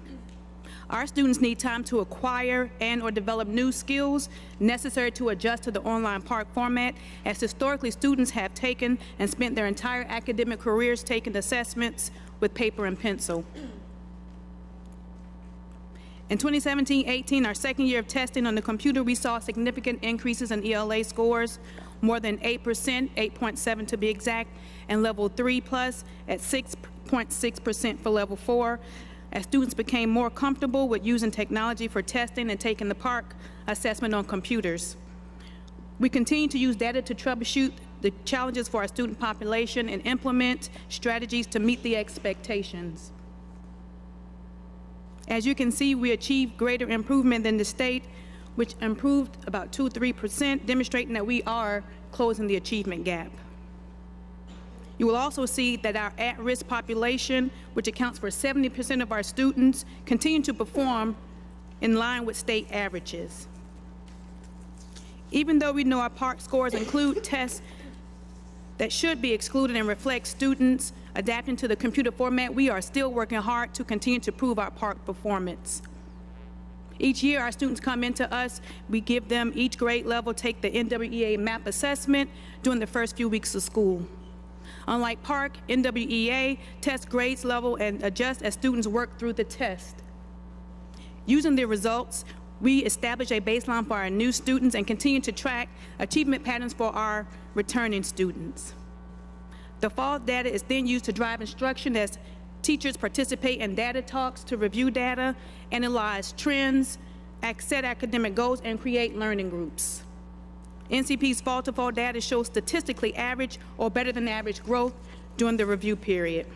Our students need time to acquire and or develop new skills necessary to adjust to the online PARC format, as historically students have taken and spent their entire academic careers taking assessments with paper and pencil. In 2017-18, our second year of testing on the computer, we saw significant increases in ELA scores, more than 8%, 8.7 to be exact, and level 3 plus at 6.6% for level 4, as students became more comfortable with using technology for testing and taking the PARC assessment on computers. We continue to use data to troubleshoot the challenges for our student population and implement strategies to meet the expectations. As you can see, we achieved greater improvement than the state, which improved about 2-3%, demonstrating that we are closing the achievement gap. You will also see that our at-risk population, which accounts for 70% of our students, continue to perform in line with state averages. Even though we know our PARC scores include tests that should be excluded and reflect students adapting to the computer format, we are still working hard to continue to improve our PARC performance. Each year, our students come into us. We give them each grade level, take the NWEA MAP assessment during the first few weeks of school. Unlike PARC, NWEA tests grades level and adjusts as students work through the test. Using the results, we establish a baseline for our new students and continue to track achievement patterns for our returning students. The fall data is then used to drive instruction as teachers participate in data talks to review data, analyze trends, set academic goals, and create learning groups. NCP's fall-to-fall data shows statistically average or better than average growth during the review period.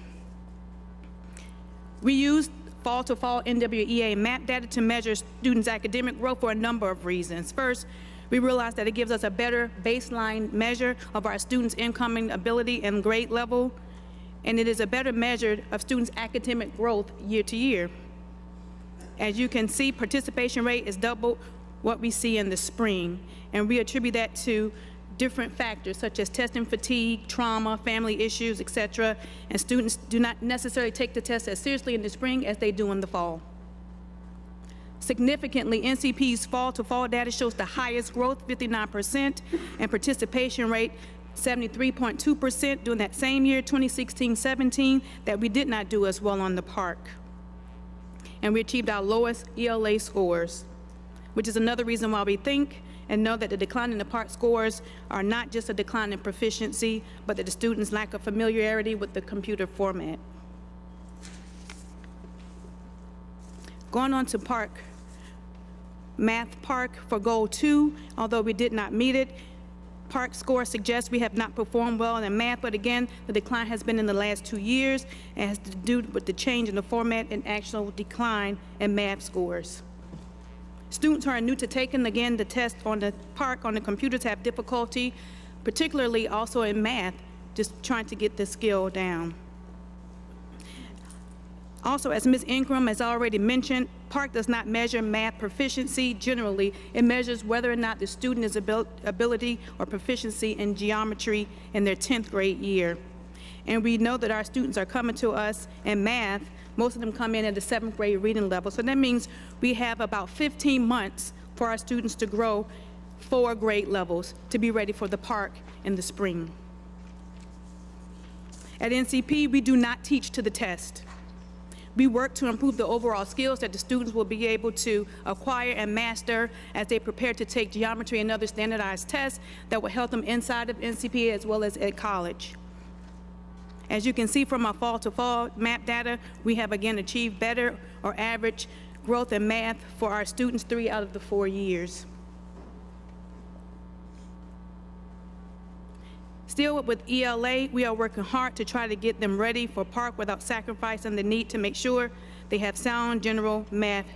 We use fall-to-fall NWEA MAP data to measure students' academic growth for a number of reasons. First, we realize that it gives us a better baseline measure of our students' incoming ability and grade level, and it is a better measure of students' academic growth year to year. As you can see, participation rate is double what we see in the spring, and we attribute that to different factors such as testing fatigue, trauma, family issues, etc., and students do not necessarily take the test as seriously in the spring as they do in the fall. Significantly, NCP's fall-to-fall data shows the highest growth, 59%, and participation rate, 73.2% during that same year, 2016-17, that we did not do as well on the PARC. And we achieved our lowest ELA scores, which is another reason why we think and know that the decline in the PARC scores are not just a decline in proficiency, but that the students lack a familiarity with the computer format. Going on to PARC, Math PARC for Goal 2, although we did not meet it, PARC score suggests we have not performed well in math, but again, the decline has been in the last 2 years and has to do with the change in the format and actual decline in math scores. Students who are new to taking, again, the test on the PARC on the computers have difficulty, particularly also in math, just trying to get the skill down. Also, as Ms. Ingram has already mentioned, PARC does not measure math proficiency generally. It measures whether or not the student is ability or proficiency in geometry in their 10th grade year. And we know that our students are coming to us in math. Most of them come in at the 7th grade reading level. So that means we have about 15 months for our students to grow 4 grade levels to be ready for the park in the spring. At NCP, we do not teach to the test. We work to improve the overall skills that the students will be able to acquire and master as they prepare to take geometry and other standardized tests that will help them inside of NCP as well as at college. As you can see from our fall-to-fall map data, we have again achieved better or average growth in math for our students 3 out of the 4 years. Still with ELA, we are working hard to try to get them ready for park without sacrificing the need to make sure they have sound general math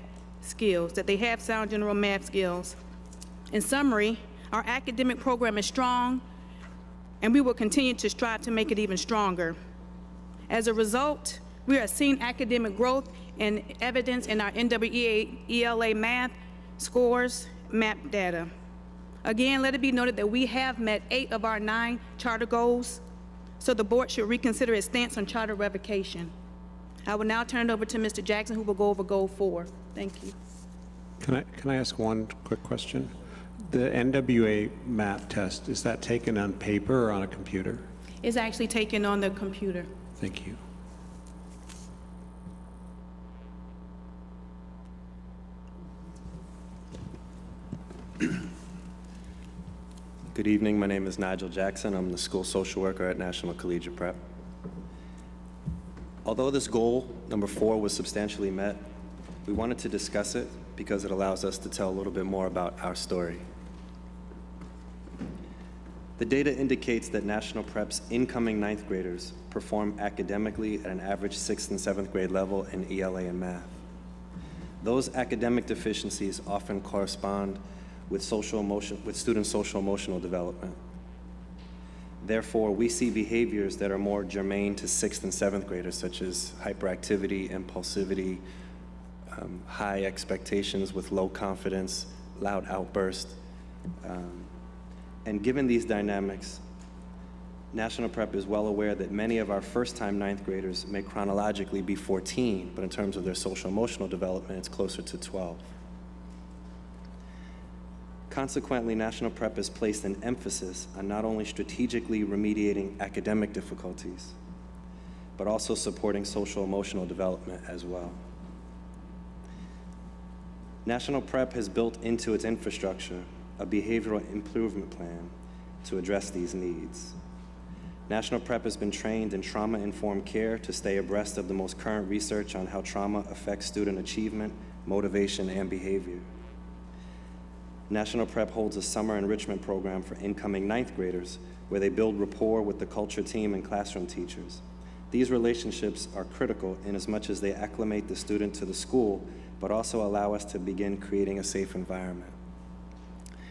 skills, In summary, our academic program is strong, and we will continue to strive to make it even stronger. As a result, we are seeing academic growth and evidence in our NWEA ELA math scores map data. Again, let it be noted that we have met 8 of our 9 charter goals, so the board should reconsider its stance on charter revocation. I will now turn it over to Mr. Jackson, who will go over goal 4. Thank you. Can I ask one quick question? The NWA map test, is that taken on paper or on a computer? It's actually taken on the computer. Thank you. Good evening, my name is Nigel Jackson. I'm the school social worker at National Collegiate Prep. Although this goal, number 4, was substantially met, we wanted to discuss it because it allows us to tell a little bit more about our story. The data indicates that National Prep's incoming 9th graders perform academically at an average 6th and 7th grade level in ELA and math. Those academic deficiencies often correspond with student social emotional development. Therefore, we see behaviors that are more germane to 6th and 7th graders, such as hyperactivity, impulsivity, high expectations with low confidence, loud outbursts. And given these dynamics, National Prep is well aware that many of our first-time 9th graders may chronologically be 14, but in terms of their social emotional development, it's closer to 12. Consequently, National Prep has placed an emphasis on not only strategically remediating academic difficulties, but also supporting social emotional development as well. National Prep has built into its infrastructure a behavioral improvement plan to address these needs. National Prep has been trained in trauma-informed care to stay abreast of the most current research on how trauma affects student achievement, motivation, and behavior. National Prep holds a summer enrichment program for incoming 9th graders where they build rapport with the culture team and classroom teachers. These relationships are critical in as much as they acclimate the student to the school, but also allow us to begin creating a safe environment.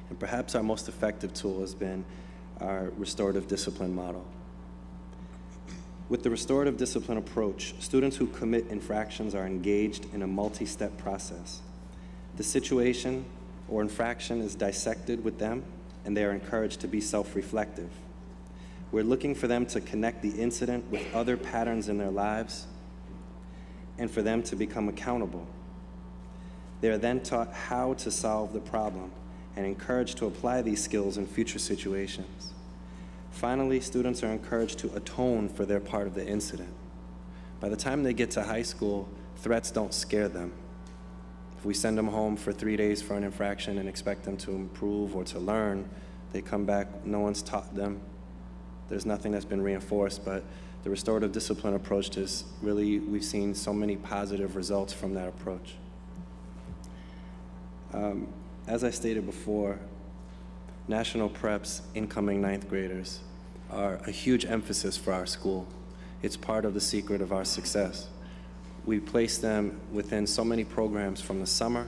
And perhaps our most effective tool has been our restorative discipline model. With the restorative discipline approach, students who commit infractions are engaged in a multi-step process. The situation or infraction is dissected with them, and they are encouraged to be self-reflective. We're looking for them to connect the incident with other patterns in their lives and for them to become accountable. They are then taught how to solve the problem and encouraged to apply these skills in future situations. Finally, students are encouraged to atone for their part of the incident. By the time they get to high school, threats don't scare them. If we send them home for 3 days for an infraction and expect them to improve or to learn, they come back, no one's taught them. There's nothing that's been reinforced, but the restorative discipline approach is really, we've seen so many positive results from that approach. As I stated before, National Prep's incoming 9th graders are a huge emphasis for our school. It's part of the secret of our success. We place them within so many programs from the summer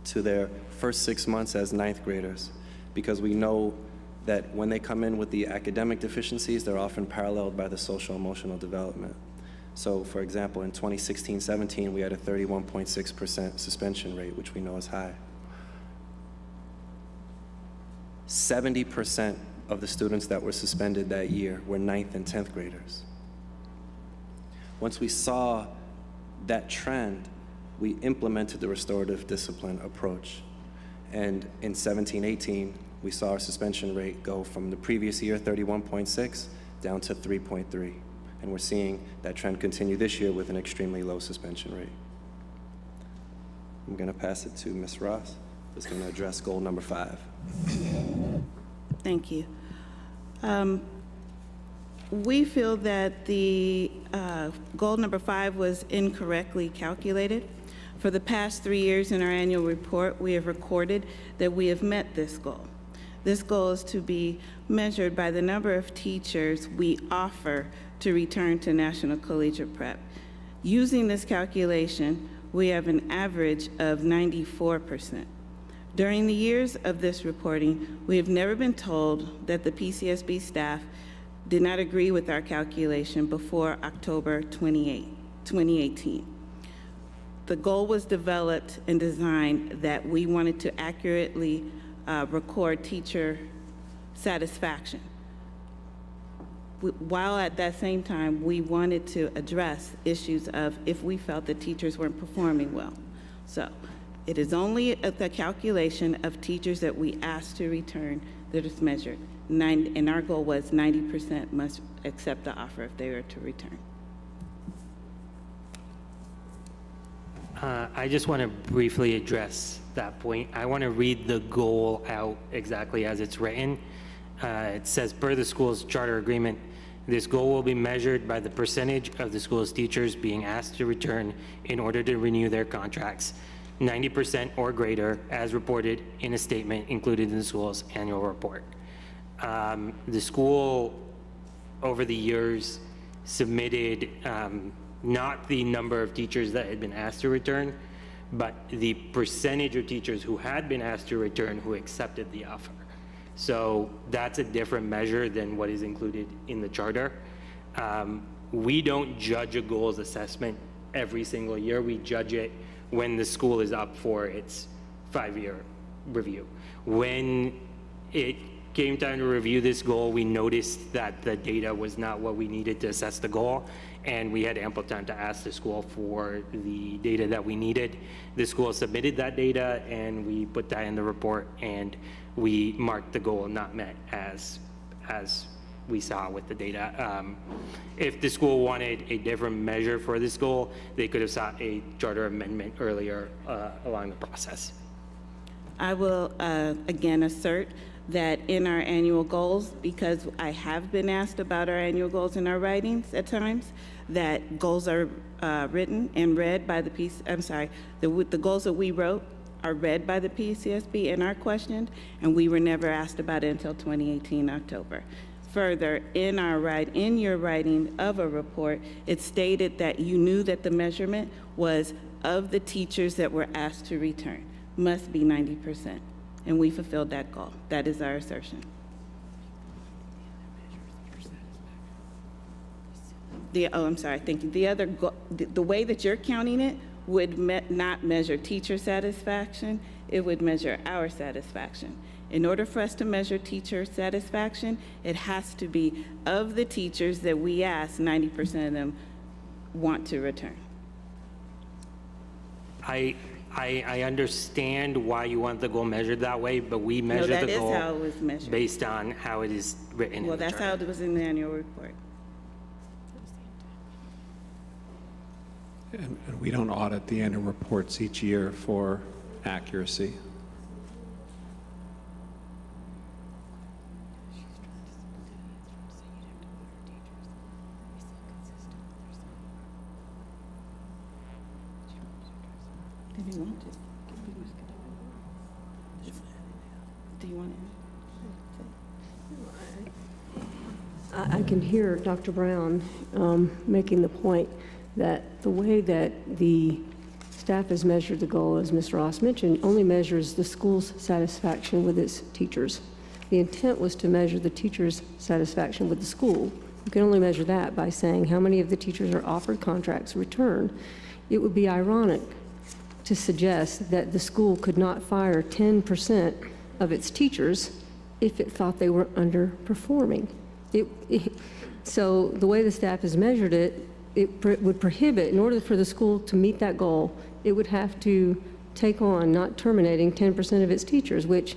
to their first 6 months as 9th graders, because we know that when they come in with the academic deficiencies, they're often paralleled by the social emotional development. So for example, in 2016-17, we had a 31.6% suspension rate, which we know is high. 70% of the students that were suspended that year were 9th and 10th graders. Once we saw that trend, we implemented the restorative discipline approach. And in 17-18, we saw our suspension rate go from the previous year, 31.6, down to 3.3. And we're seeing that trend continue this year with an extremely low suspension rate. I'm going to pass it to Ms. Ross, who's going to address goal number 5. Thank you. We feel that the goal number 5 was incorrectly calculated. For the past 3 years in our annual report, we have recorded that we have met this goal. This goal is to be measured by the number of teachers we offer to return to National Collegiate Prep. Using this calculation, we have an average of 94%. During the years of this reporting, we have never been told that the PCSB staff did not agree with our calculation before October 2018. The goal was developed and designed that we wanted to accurately record teacher satisfaction. While at that same time, we wanted to address issues of if we felt that teachers weren't performing well. So it is only the calculation of teachers that we asked to return that is measured. And our goal was 90% must accept the offer if they were to return. I just want to briefly address that point. I want to read the goal out exactly as it's written. It says, per the school's charter agreement, this goal will be measured by the percentage of the school's teachers being asked to return in order to renew their contracts, 90% or greater, as reported in a statement included in the school's annual report. The school, over the years, submitted not the number of teachers that had been asked to return, but the percentage of teachers who had been asked to return who accepted the offer. So that's a different measure than what is included in the charter. We don't judge a goals assessment every single year. We judge it when the school is up for its 5-year review. When it came time to review this goal, we noticed that the data was not what we needed to assess the goal, and we had ample time to ask the school for the data that we needed. The school submitted that data, and we put that in the report, and we marked the goal not met as we saw with the data. If the school wanted a different measure for this goal, they could have sought a charter amendment earlier along the process. I will again assert that in our annual goals, because I have been asked about our annual goals in our writings at times, that goals are written and read by the the goals that we wrote are read by the PCSB and are questioned, and we were never asked about it until 2018 October. Further, in your writing of a report, it stated that you knew that the measurement was of the teachers that were asked to return, must be 90%. And we fulfilled that goal. That is our assertion. Thank you. The way that you're counting it would not measure teacher satisfaction, it would measure our satisfaction. In order for us to measure teacher satisfaction, it has to be of the teachers that we ask, 90% of them want to return. I understand why you want the goal measured that way, but we measure the goal how it was measured. based on how it is written in the that's charter. how it was in the annual report. And we don't audit the annual reports each year for accuracy. Did you want to? Do you want to? I can hear Dr. Brown making the point that the way that the staff has measured the goal, as Ms. Ross mentioned, only measures the school's satisfaction with its teachers. The intent was to measure the teachers' satisfaction with the school. You can only measure that by saying how many of the teachers are offered contracts returned. It would be ironic to suggest that the school could not fire 10% of its teachers if it thought they were underperforming. So the way the staff has measured it, it would prohibit, in order for the school to meet that goal, it would have to take on not terminating 10% of its teachers, which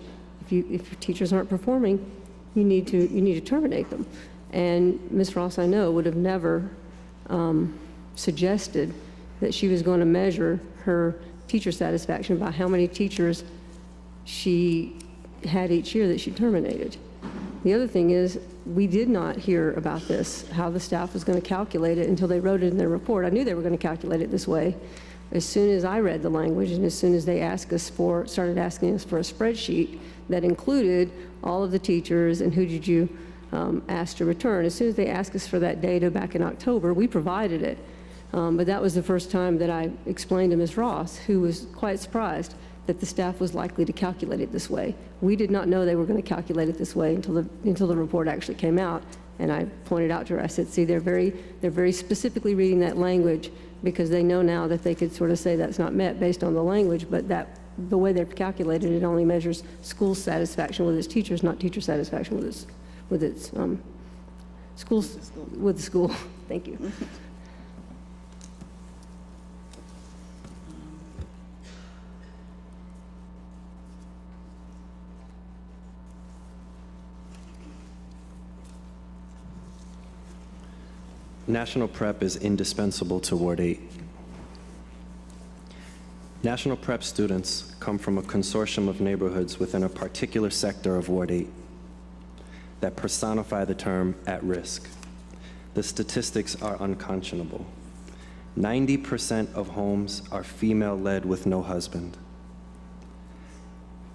if your teachers aren't performing, you need to terminate them. And Ms. Ross, I know, would have never suggested that she was going to measure her teacher satisfaction by how many teachers she had each year that she terminated. The other thing is, we did not hear about this, how the staff was going to calculate it, until they wrote it in their report. I knew they were going to calculate it this way. As soon as I read the language and as soon as they started asking us for a spreadsheet that included all of the teachers and who did you ask to return, as soon as they asked us for that data back in October, we provided it. But that was the first time that I explained to Ms. Ross, who was quite surprised that the staff was likely to calculate it this way. We did not know they were going to calculate it this way until the report actually came out. And I pointed out to her, I said, see, they're very specifically reading that language because they know now that they could sort of say that's not met based on the language, but the way they've calculated it only measures school satisfaction with its teachers, not teacher satisfaction with the school. Thank you. National Prep is indispensable to Ward 8. National Prep students come from a consortium of neighborhoods within a particular sector of Ward 8 that personify the term at risk. The statistics are unconscionable. 90% of homes are female-led with no husband.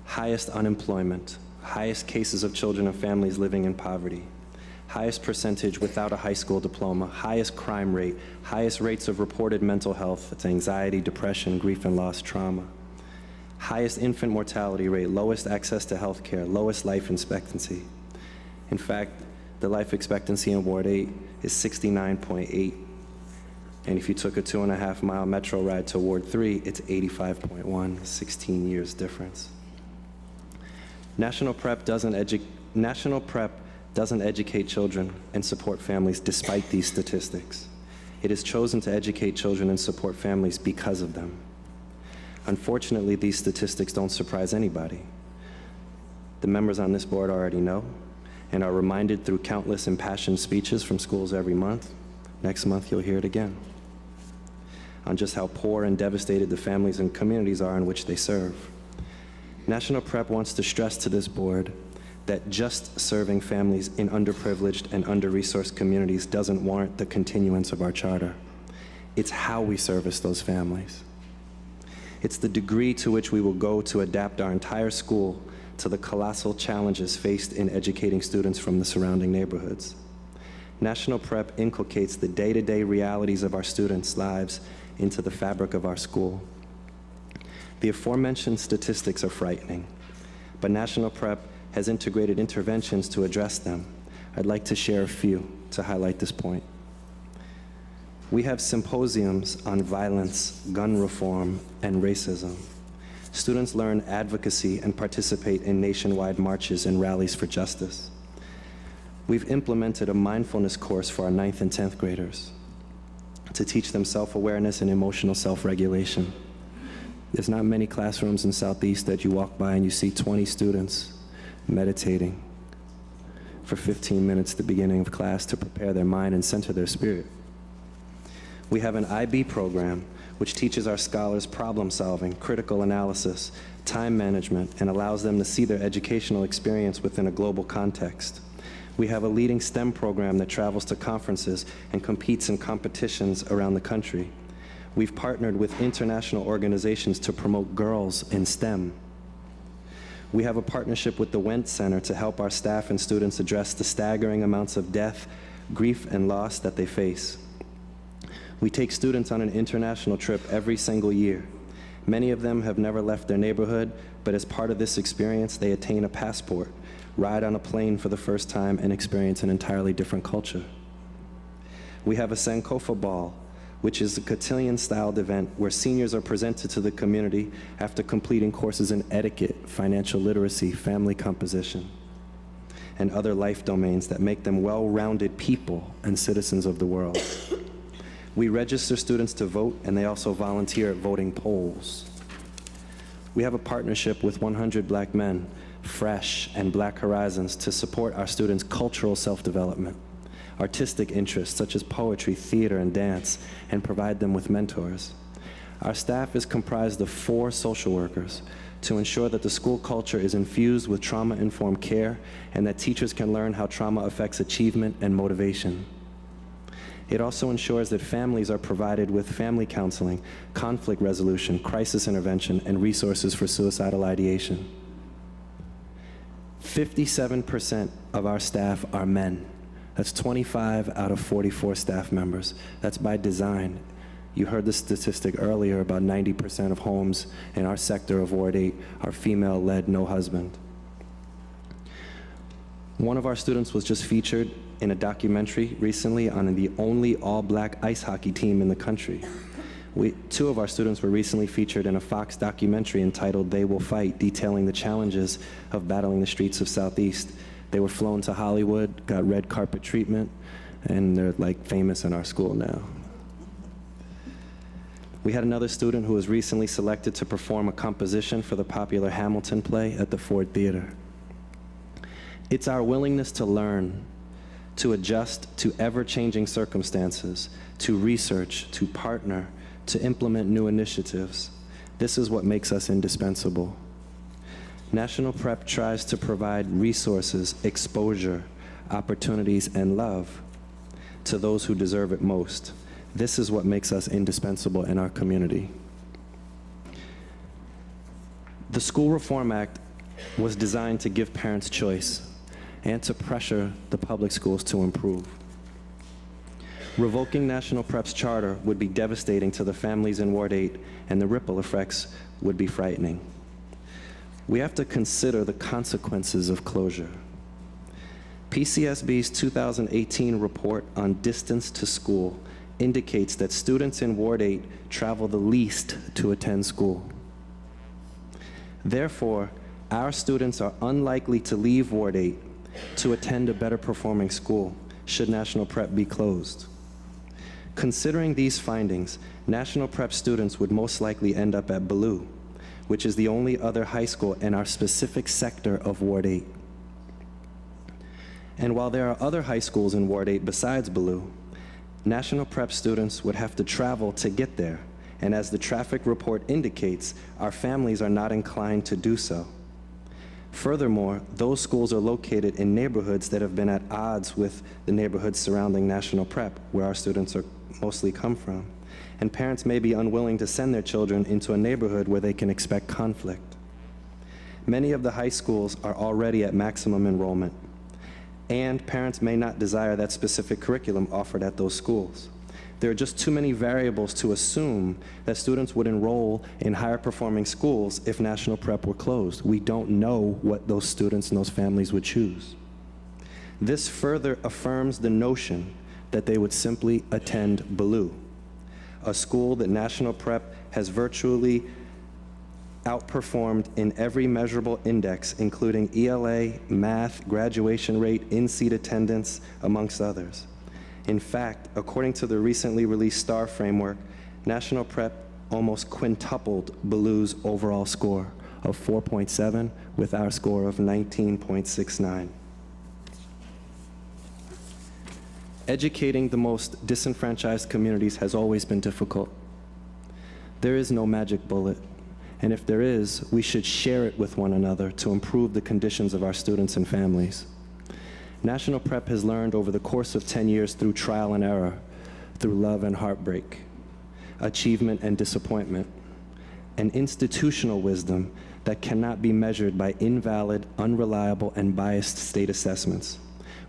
Highest unemployment, highest cases of children and families living in poverty, highest percentage without a high school diploma, highest crime rate, highest rates of reported mental health, it's anxiety, depression, grief and loss, trauma, highest infant mortality rate, lowest access to health care, lowest life expectancy. In fact, the life expectancy in Ward 8 is 69.8. And if you took a 2.5-mile metro ride to Ward 3, it's 85.1, 16 years difference. National Prep doesn't educate children and support families despite these statistics. It has chosen to educate children and support families because of them. Unfortunately, these statistics don't surprise anybody. The members on this board already know and are reminded through countless impassioned speeches from schools every month. Next month, you'll hear it again, on just how poor and devastated the families and communities are in which they serve. National Prep wants to stress to this board that just serving families in underprivileged and under-resourced communities doesn't warrant the continuance of our charter. It's how we service those families. It's the degree to which we will go to adapt our entire school to the colossal challenges faced in educating students from the surrounding neighborhoods. National Prep inculcates the day-to-day realities of our students' lives into the fabric of our school. The aforementioned statistics are frightening, but National Prep has integrated interventions to address them. I'd like to share a few to highlight this point. We have symposiums on violence, gun reform, and racism. Students learn advocacy and participate in nationwide marches and rallies for justice. We've implemented a mindfulness course for our 9th and 10th graders to teach them self-awareness and emotional self-regulation. There's not many classrooms in Southeast that you walk by and you see 20 students meditating for 15 minutes at the beginning of class to prepare their mind and center their spirit. We have an IB program which teaches our scholars problem solving, critical analysis, time management, and allows them to see their educational experience within a global context. We have a leading STEM program that travels to conferences and competes in competitions around the country. We've partnered with international organizations to promote girls in STEM. We have a partnership with the Wendt Center to help our staff and students address the staggering amounts of death, grief, and loss that they face. We take students on an international trip every single year. Many of them have never left their neighborhood, but as part of this experience, they attain a passport, ride on a plane for the first time, and experience an entirely different culture. We have a Sankofa Ball, which is a cotillion-styled event where seniors are presented to the community after completing courses in etiquette, financial literacy, family composition, and other life domains that make them well-rounded people and citizens of the world. We register students to vote, and they also volunteer at voting polls. We have a partnership with 100 Black Men, Fresh, and Black Horizons to support our students' cultural self-development, artistic interests such as poetry, theater, and dance, and provide them with mentors. Our staff is comprised of 4 social workers to ensure that the school culture is infused with trauma-informed care and that teachers can learn how trauma affects achievement and motivation. It also ensures that families are provided with family counseling, conflict resolution, crisis intervention, and resources for suicidal ideation. 57% of our staff are men. That's 25 out of 44 staff members. That's by design. You heard the statistic earlier about 90% of homes in our sector of Ward 8 are female-led, no husband. One of our students was just featured in a documentary recently on the only all-black ice hockey team in the country. 2 of our students were recently featured in a Fox documentary entitled They Will Fight, detailing the challenges of battling the streets of Southeast. They were flown to Hollywood, got red carpet treatment, and they're like famous in our school now. We had another student who was recently selected to perform a composition for the popular Hamilton play at the Ford Theater. It's our willingness to learn, to adjust to ever-changing circumstances, to research, to partner, to implement new initiatives. This is what makes us indispensable. National Prep tries to provide resources, exposure, opportunities, and love to those who deserve it most. This is what makes us indispensable in our community. The School Reform Act was designed to give parents choice and to pressure the public schools to improve. Revoking National Prep's charter would be devastating to the families in Ward 8, and the ripple effects would be frightening. We have to consider the consequences of closure. PCSB's 2018 report on distance to school indicates that students in Ward 8 travel the least to attend school. Therefore, our students are unlikely to leave Ward 8 to attend a better performing school should National Prep be closed. Considering these findings, National Prep students would most likely end up at Ballou, which is the only other high school in our specific sector of Ward 8. And while there are other high schools in Ward 8 besides Ballou, National Prep students would have to travel to get there, and as the traffic report indicates, our families are not inclined to do so. Furthermore, those schools are located in neighborhoods that have been at odds with the neighborhoods surrounding National Prep, where our students are mostly come from. And parents may be unwilling to send their children into a neighborhood where they can expect conflict. Many of the high schools are already at maximum enrollment, and parents may not desire that specific curriculum offered at those schools. There are just too many variables to assume that students would enroll in higher performing schools if National Prep were closed. We don't know what those students and those families would choose. This further affirms the notion that they would simply attend Ballou, a school that National Prep has virtually outperformed in every measurable index, including ELA, math, graduation rate, in-seat attendance, amongst others. In fact, according to the recently released STAR framework, National Prep almost quintupled Ballou's overall score of 4.7 with our score of 19.69. Educating the most disenfranchised communities has always been difficult. There is no magic bullet, and if there is, we should share it with one another to improve the conditions of our students and families. National Prep has learned over the course of 10 years through trial and error, through love and heartbreak, achievement and disappointment, an institutional wisdom that cannot be measured by invalid, unreliable, and biased state assessments,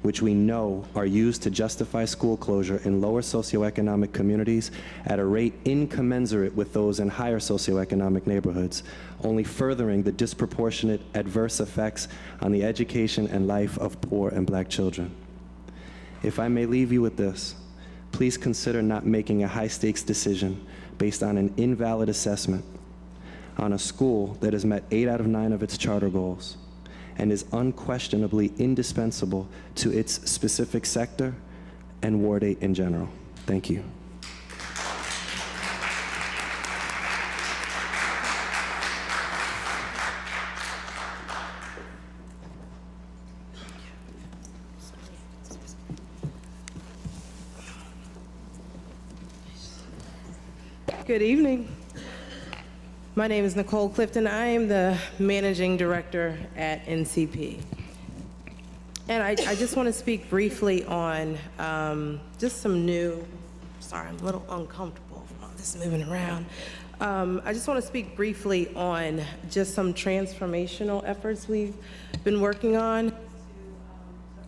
which we know are used to justify school closure in lower socioeconomic communities at a rate incommensurate with those in higher socioeconomic neighborhoods, only furthering the disproportionate adverse effects on the education and life of poor and Black children. If I may leave you with this, please consider not making a high-stakes decision based on an invalid assessment on a school that has met 8 out of 9 of its charter goals and is unquestionably indispensable to its specific sector and Ward 8 in general. Thank you. Good evening. My name is Nicole Clifton. I am the Managing Director at NCP. And I just want to speak briefly on just some new, sorry, I'm a little uncomfortable from all this moving around. I just want to speak briefly on just some transformational efforts we've been working on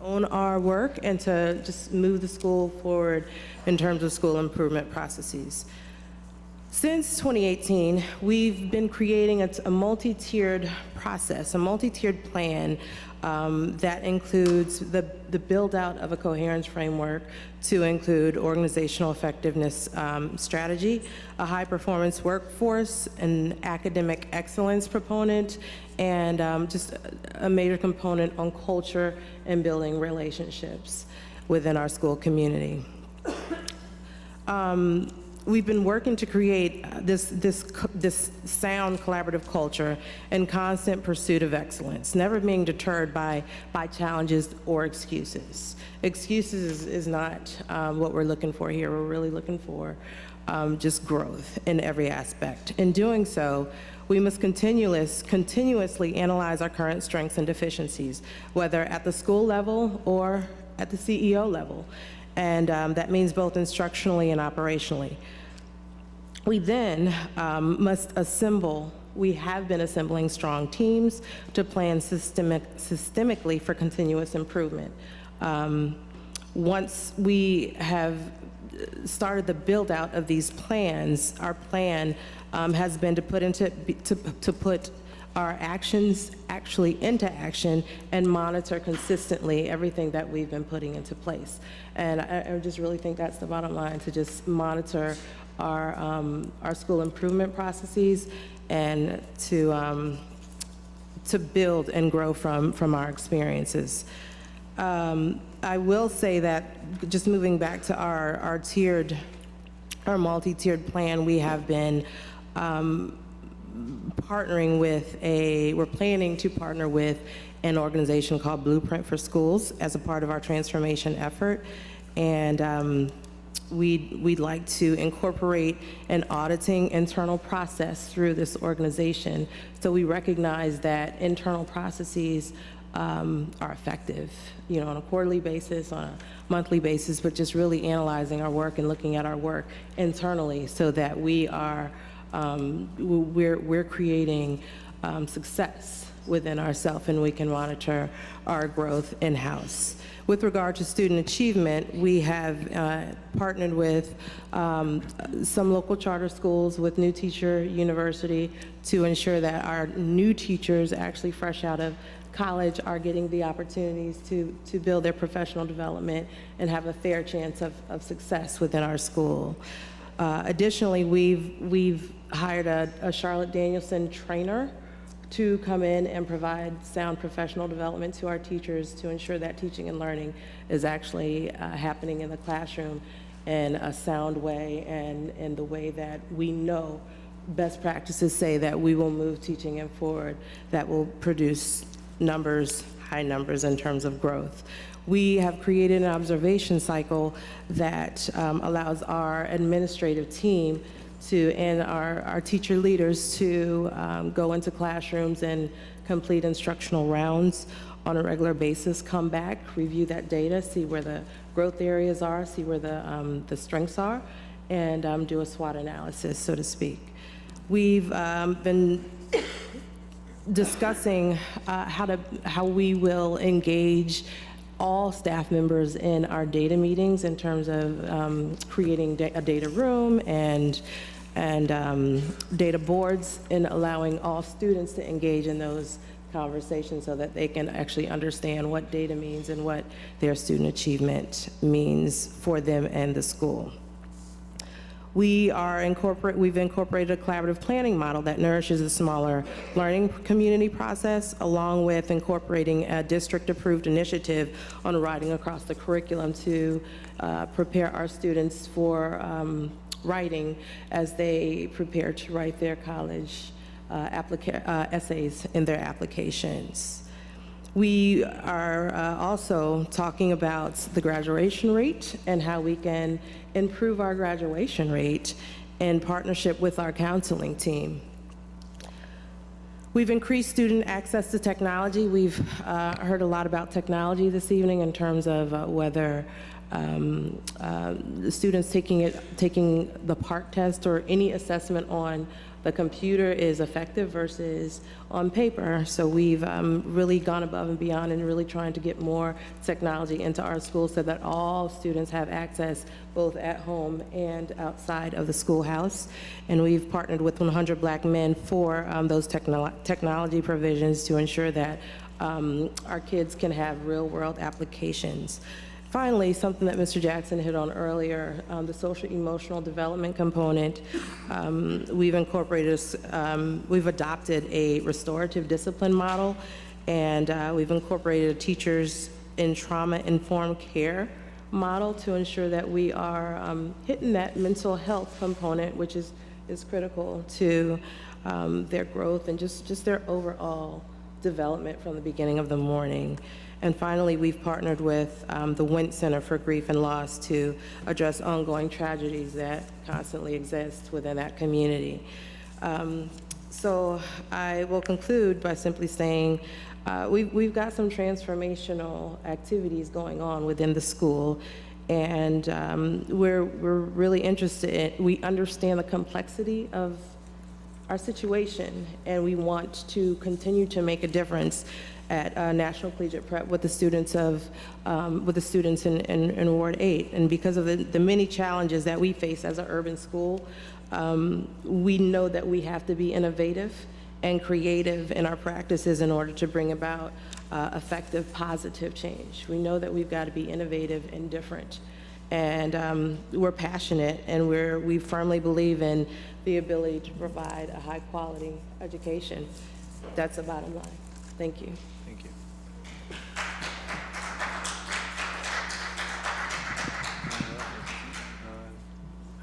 our work and to just move the school forward in terms of school improvement processes. Since 2018, we've been creating a multi-tiered process, a multi-tiered plan that includes the build-out of a coherence framework to include organizational effectiveness strategy, a high-performance workforce, an academic excellence proponent, and just a major component on culture and building relationships within our school community. We've been working to create this sound collaborative culture and constant pursuit of excellence, never being deterred by challenges or excuses. Excuses is not what we're looking for here. We're really looking for just growth in every aspect. In doing so, we must continuously analyze our current strengths and deficiencies, whether at the school level or at the CEO level. And that means both instructionally and operationally. We then must assemble, we have been assembling strong teams to plan systemically for continuous improvement. Once we have started the build out of these plans, our plan has been to put our actions actually into action and monitor consistently everything that we've been putting into place. And I just really think that's the bottom line, to just monitor our school improvement processes and to build and grow from our experiences. I will say that just moving back to our multi-tiered plan, we have been we're planning to partner with an organization called Blueprint for Schools as a part of our transformation effort. And we'd like to incorporate an auditing internal process through this organization. So we recognize that internal processes are effective, on a quarterly basis, on a monthly basis, but just really analyzing our work and looking at our work internally so that we're creating success within ourselves and we can monitor our growth in-house. With regard to student achievement, we have partnered with some local charter schools with New Teacher University to ensure that our new teachers, actually fresh out of college, are getting the opportunities to build their professional development and have a fair chance of success within our school. Additionally, we've hired a Charlotte Danielson trainer to come in and provide sound professional development to our teachers to ensure that teaching and learning is actually happening in the classroom in a sound way and in the way that we know best practices say that we will move teaching and forward, that will produce high numbers in terms of growth. We have created an observation cycle that allows our administrative team and our teacher leaders to go into classrooms and complete instructional rounds on a regular basis, come back, review that data, see where the growth areas are, see where the strengths are, and do a SWOT analysis, so to speak. We've been discussing how we will engage all staff members in our data meetings in terms of creating a data room and data boards, and allowing all students to engage in those conversations so that they can actually understand what data means and what their student achievement means for them and the school. We've incorporated a collaborative planning model that nourishes a smaller learning community process, along with incorporating a district-approved initiative on writing across the curriculum to prepare our students for writing as they prepare to write their college essays in their applications. We are also talking about the graduation rate and how we can improve our graduation rate in partnership with our counseling team. We've increased student access to technology. We've heard a lot about technology this evening in terms of whether the students taking the PARCC test or any assessment on the computer is effective versus on paper. So we've really gone above and beyond and really trying to get more technology into our schools so that all students have access both at home and outside of the schoolhouse. And we've partnered with 100 Black Men for those technology provisions to ensure that our kids can have real-world applications. Finally, something that Mr. Jackson hit on earlier, the social emotional development component, we've incorporated, we've adopted a restorative discipline model, and we've incorporated a teachers in trauma-informed care model to ensure that we are hitting that mental health component, which is critical to their growth and just their overall development from the beginning of the morning. And finally, we've partnered with the Went Center for Grief and Loss to address ongoing tragedies that constantly exist within that community. So I will conclude by simply saying we've got some transformational activities going on within the school, and we're really interested in, we understand the complexity of our situation, and we want to continue to make a difference at National Collegiate Prep with the students in Ward 8. And because of the many challenges that we face as an urban school, we know that we have to be innovative and creative in our practices in order to bring about effective, positive change. We know that we've got to be innovative and different. And we're passionate, and we firmly believe in the ability to provide a high-quality education. That's the bottom line. Thank you. Thank you.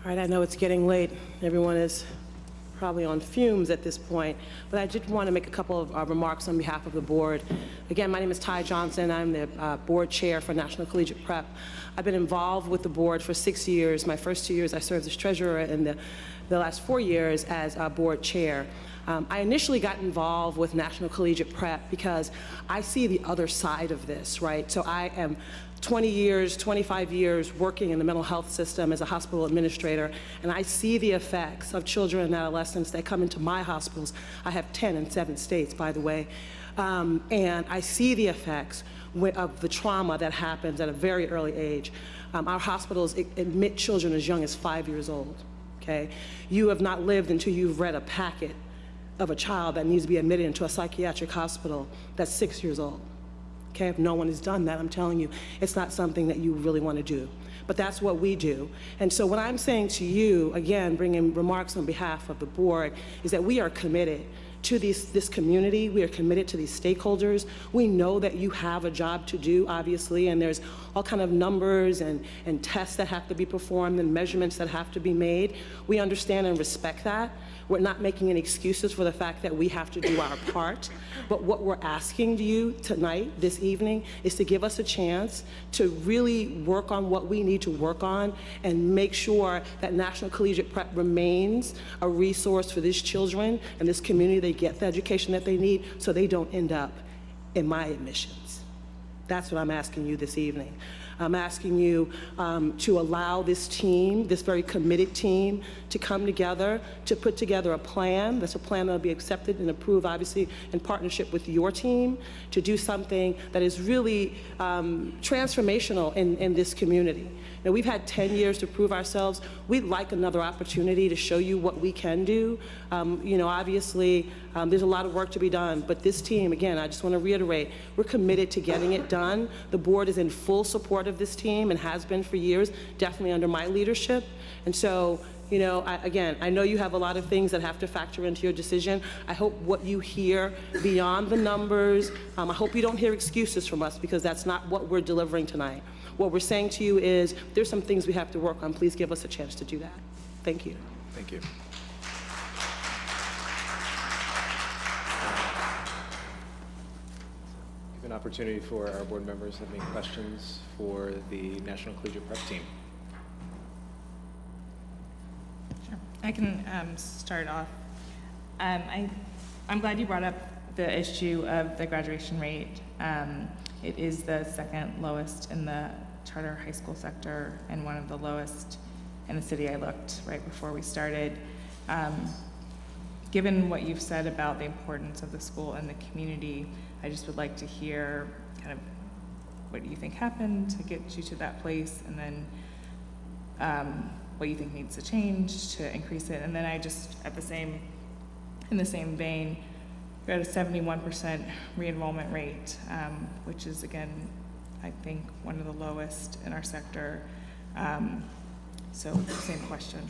All right, I know it's getting late. Everyone is probably on fumes at this point, but I did want to make a couple of remarks on behalf of the board. Again, my name is Ty Johnson. I'm the board chair for National Collegiate Prep. I've been involved with the board for 6 years. My first 2 years I served as treasurer, and the last 4 years as board chair. I initially got involved with National Collegiate Prep because I see the other side of this, right? So I am 20 years, 25 years working in the mental health system as a hospital administrator, and I see the effects of children and adolescents that come into my hospitals. I have 10 in 7 states, by the way. And I see the effects of the trauma that happens at a very early age. Our hospitals admit children as young as 5 years old, okay? You have not lived until you've read a packet of a child that needs to be admitted into a psychiatric hospital that's 6 years old. Okay, if no one has done that, I'm telling you, it's not something that you really want to do. But that's what we do. And so what I'm saying to you, again, bringing remarks on behalf of the board, is that we are committed to this community. We are committed to these stakeholders. We know that you have a job to do, obviously, and there's all kind of numbers and tests that have to be performed and measurements that have to be made. We understand and respect that. We're not making any excuses for the fact that we have to do our part. But what we're asking you tonight, this evening, is to give us a chance to really work on what we need to work on and make sure that National Collegiate Prep remains a resource for these children and this community. They get the education that they need so they don't end up in my admissions. That's what I'm asking you this evening. I'm asking you to allow this team, this very committed team, to come together, to put together a plan. That's a plan that will be accepted and approved, obviously, in partnership with your team, to do something that is really transformational in this community. Now, we've had 10 years to prove ourselves. We'd like another opportunity to show you what we can do. You know, obviously, there's a lot of work to be done, but this team, again, I just want to reiterate, we're committed to getting it done. The board is in full support of this team and has been for years, definitely under my leadership. And so, you know, again, I know you have a lot of things that have to factor into your decision. I hope what you hear beyond the numbers, I hope you don't hear excuses from us, because that's not what we're delivering tonight. What we're saying to you is there's some things we have to work on. Please give us a chance to do that. Thank you. Thank you. Give an opportunity for our board members to make questions for the National Collegiate Prep team. I can start off. I'm glad you brought up the issue of the graduation rate. It is the second lowest in the charter high school sector and one of the lowest in the city. I looked right before we started. Given what you've said about the importance of the school and the community, I just would like to hear kind of what you think happened to get you to that place, and then what you think needs to change to increase it. And then I just, in the same vein, we're at a 71% re-enrollment rate, which is, again, I think one of the lowest in our sector. So same question.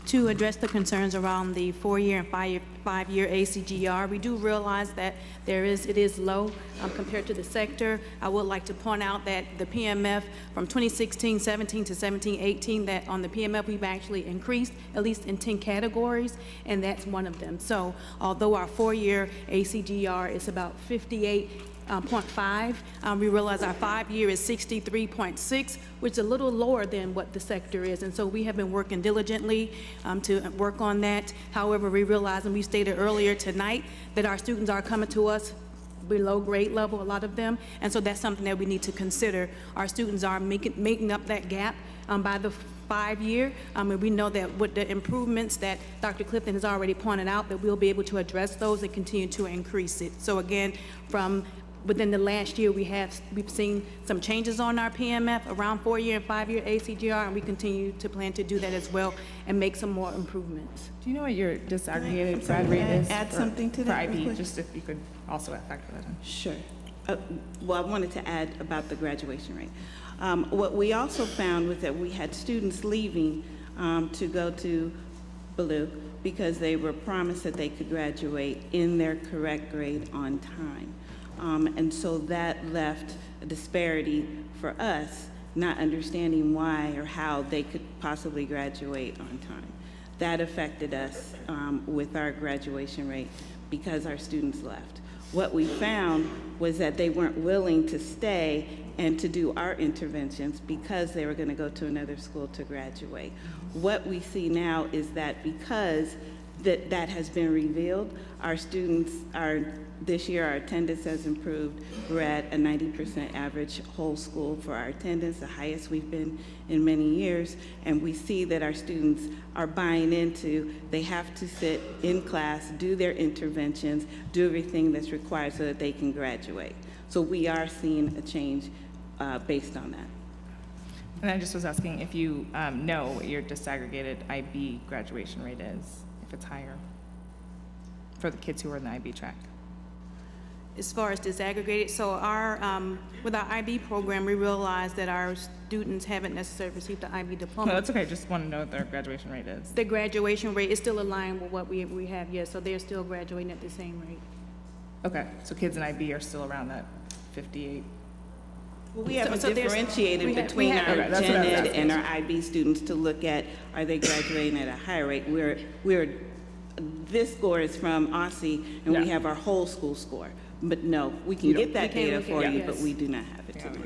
To address the concerns around the 4-year and 5-year ACGR, we do realize that it is low compared to the sector. I would like to point out that the PMF from 2016-17 to 17-18, that on the PMF we've actually increased at least in 10 categories, and that's one of them. So although our 4-year ACGR is about 58.5, we realize our 5-year is 63.6, which is a little lower than what the sector is. And so we have been working diligently to work on that. However, we realize, and we stated earlier tonight, that our students are coming to us below grade level, a lot of them. And so that's something that we need to consider. Our students are making up that gap by the 5-year. And we know that with the improvements that Dr. Clifton has already pointed out, that we'll be able to address those and continue to increase it. So again, from within the last year, we've seen some changes on our PMF around 4-year and 5-year ACGR, and we continue to plan to do that as well and make some more improvements. Do you know what your disaggregated grad rate is? Add something to that for real IB, quick? just if you could also factor that in. Sure. Well, I wanted to add about the graduation rate. What we also found was that we had students leaving to go to Blue because they were promised that they could graduate in their correct grade on time. And so that left a disparity for us, not understanding why or how they could possibly graduate on time. That affected us with our graduation rate because our students left. What we found was that they weren't willing to stay and to do our interventions because they were going to go to another school to graduate. What we see now is that because that has been revealed, our students this year our attendance has improved. We're at a 90% average whole school for our attendance, the highest we've been in many years. And we see that our students are buying into, they have to sit in class, do their interventions, do everything that's required so that they can graduate. So we are seeing a change based on that. And I just was asking if you know what your disaggregated IB graduation rate is, if it's higher, for the kids who are in the IB track. As far as disaggregated, so with our IB program, we realize that our students haven't necessarily received the IB diploma. No, that's okay. Just want to know what their graduation rate is. The graduation rate is still aligned with what we have, yes, so they're still graduating at the same rate. Okay, so kids in IB are still around that 58. Well, we haven't differentiated between our gen ed and our IB students to look at, are they graduating at a higher rate? This score is from OSSE, and we have our whole school score. But no, we can get that data for you, but we do not have it today.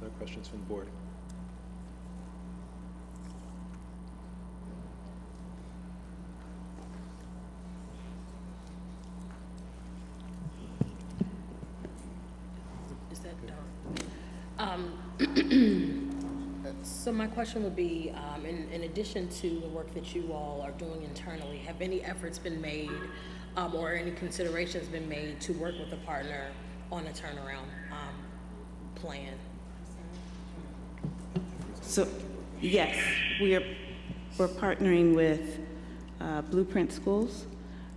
Other questions from the board? Is that So my question would be, in addition to the work that you all are doing internally, have any efforts been made or any considerations been made to work with a partner on a turnaround plan? So, yes, we're partnering with Blueprint Schools.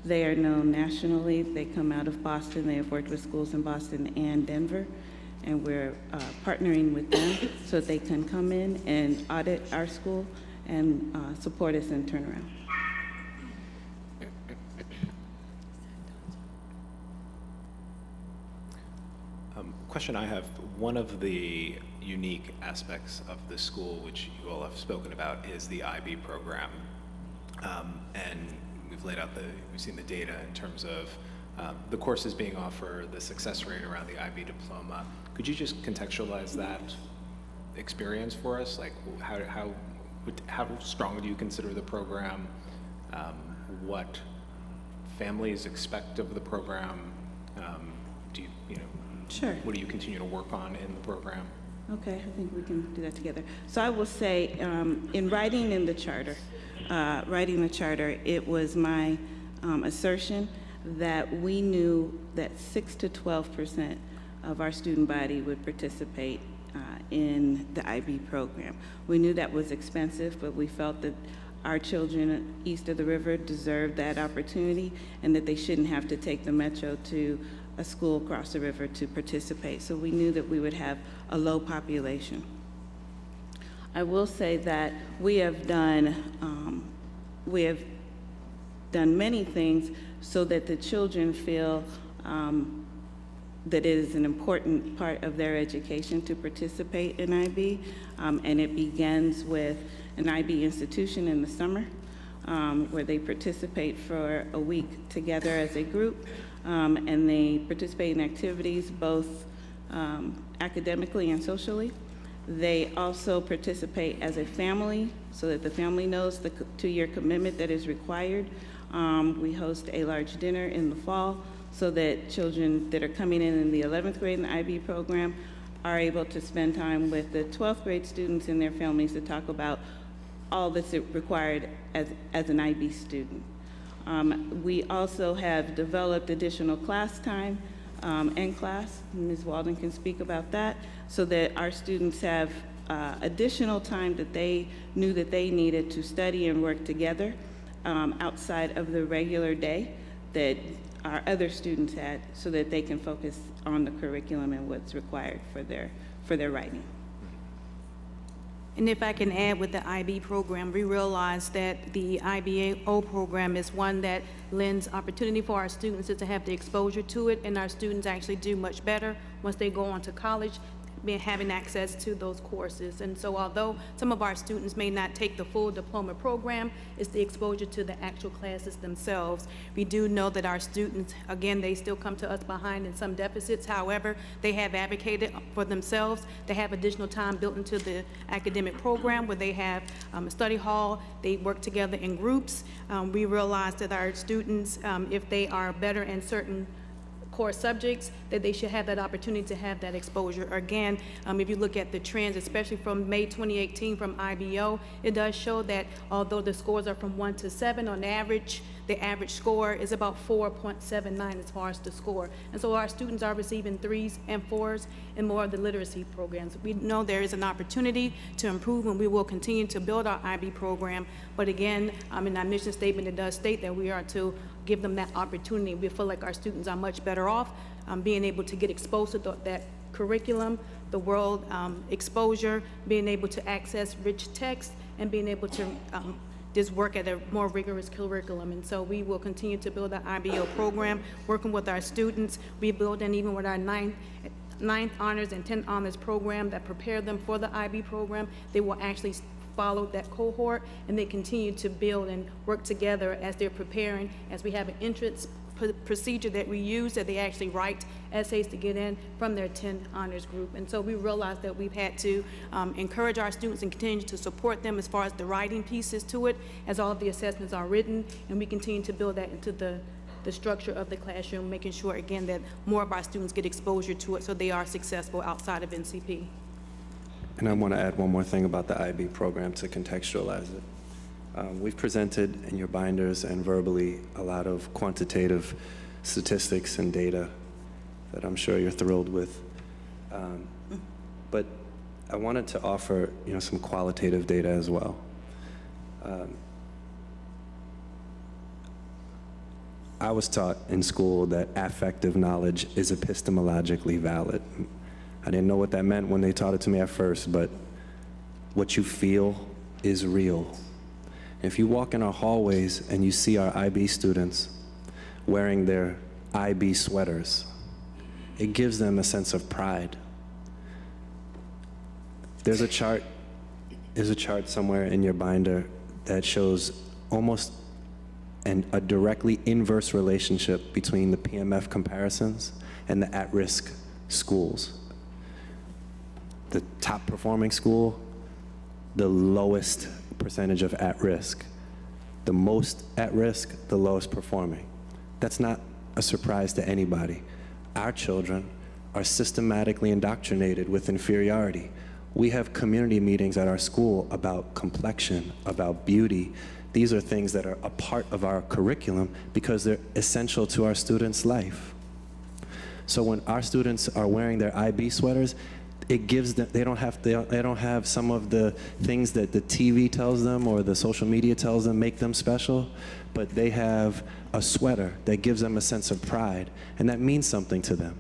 They are known nationally. They come out of Boston. They have worked with schools in Boston and Denver. And we're partnering with them so that they can come in and audit our school and support us in turnaround. Question I have, one of the unique aspects of the school, which you all have spoken about, is the IB program. And we've seen the data in terms of the courses being offered, the success rate around the IB diploma. Could you just contextualize that experience for us? Like, how strong do you consider the program? What families expect of the program? Sure. What do you continue to work on in the program? Okay, I think we can do that together. So I will say, in writing the charter, it was my assertion that we knew that 6 to 12% of our student body would participate in the IB program. We knew that was expensive, but we felt that our children east of the river deserved that opportunity and that they shouldn't have to take the metro to a school across the river to participate. So we knew that we would have a low population. I will say that we have done many things so that the children feel that it is an important part of their education to participate in IB, and it begins with an IB institution in the summer, where they participate for a week together as a group, and they participate in activities both academically and socially. They also participate as a family so that the family knows the 2-year commitment that is required. We host a large dinner in the fall so that children that are coming in the 11th grade in the IB program are able to spend time with the 12th grade students and their families to talk about all that's required as an IB student. We also have developed additional class time in class. Ms. Walden can speak about that, so that our students have additional time that they knew that they needed to study and work together outside of the regular day that our other students had, so that they can focus on the curriculum and what's required for their writing. And if I can add with the IB program, we realize that the IBO program is one that lends opportunity for our students to have the exposure to it, and our students actually do much better once they go on to college, having access to those courses. And so although some of our students may not take the full diploma program, it's the exposure to the actual classes themselves. We do know that our students, again, they still come to us behind in some deficits. However, they have advocated for themselves to have additional time built into the academic program where they have a study hall, they work together in groups. We realize that our students, if they are better in certain core subjects, that they should have that opportunity to have that exposure. Again, if you look at the trends, especially from May 2018 from IBO, it does show that although the scores are from 1 to 7 on average, the average score is about 4.79 as far as the score. And so our students are receiving 3s and 4s in more of the literacy programs. We know there is an opportunity to improve, and we will continue to build our IB program. But again, in our mission statement, it does state that we are to give them that opportunity. We feel like our students are much better off being able to get exposed to that curriculum, the world exposure, being able to access rich text, and being able to just work at a more rigorous curriculum. And so we will continue to build the IBO program, working with our students. We build in even with our ninth honors and 10th honors program that prepare them for the IB program. They will actually follow that cohort, and they continue to build and work together as they're preparing, as we have an entrance procedure that we use, that they actually write essays to get in from their 10 honors group. And so we realize that we've had to encourage our students and continue to support them as far as the writing pieces to it, as all of the assessments are written, and we continue to build that into the structure of the classroom, making sure, again, that more of our students get exposure to it so they are successful outside of NCP. And I want to add one more thing about the IB program to contextualize it. We've presented in your binders and verbally a lot of quantitative statistics and data that I'm sure you're thrilled with. But I wanted to offer, some qualitative data as well. I was taught in school that affective knowledge is epistemologically valid. I didn't know what that meant when they taught it to me at first, but what you feel is real. If you walk in our hallways and you see our IB students wearing their IB sweaters, it gives them a sense of pride. There's a chart somewhere in your binder that shows almost a directly inverse relationship between the PMF comparisons and the at-risk schools. The top performing school, the lowest percentage of at-risk. The most at-risk, the lowest performing. That's not a surprise to anybody. Our children are systematically indoctrinated with inferiority. We have community meetings at our school about complexion, about beauty. These are things that are a part of our curriculum because they're essential to our students' life. So when our students are wearing their IB sweaters, it gives them, they don't have some of the things that the TV tells them or the social media tells them make them special, but they have a sweater that gives them a sense of pride, and that means something to them.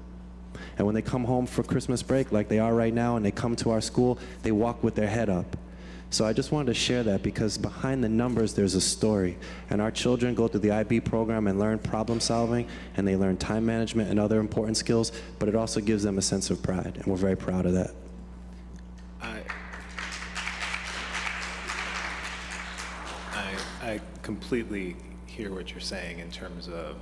And when they come home for Christmas break, like they are right now, and they come to our school, they walk with their head up. So I just wanted to share that because behind the numbers, there's a story. And our children go through the IB program and learn problem solving, and they learn time management and other important skills, but it also gives them a sense of pride, and we're very proud of that. I completely hear what you're saying in terms of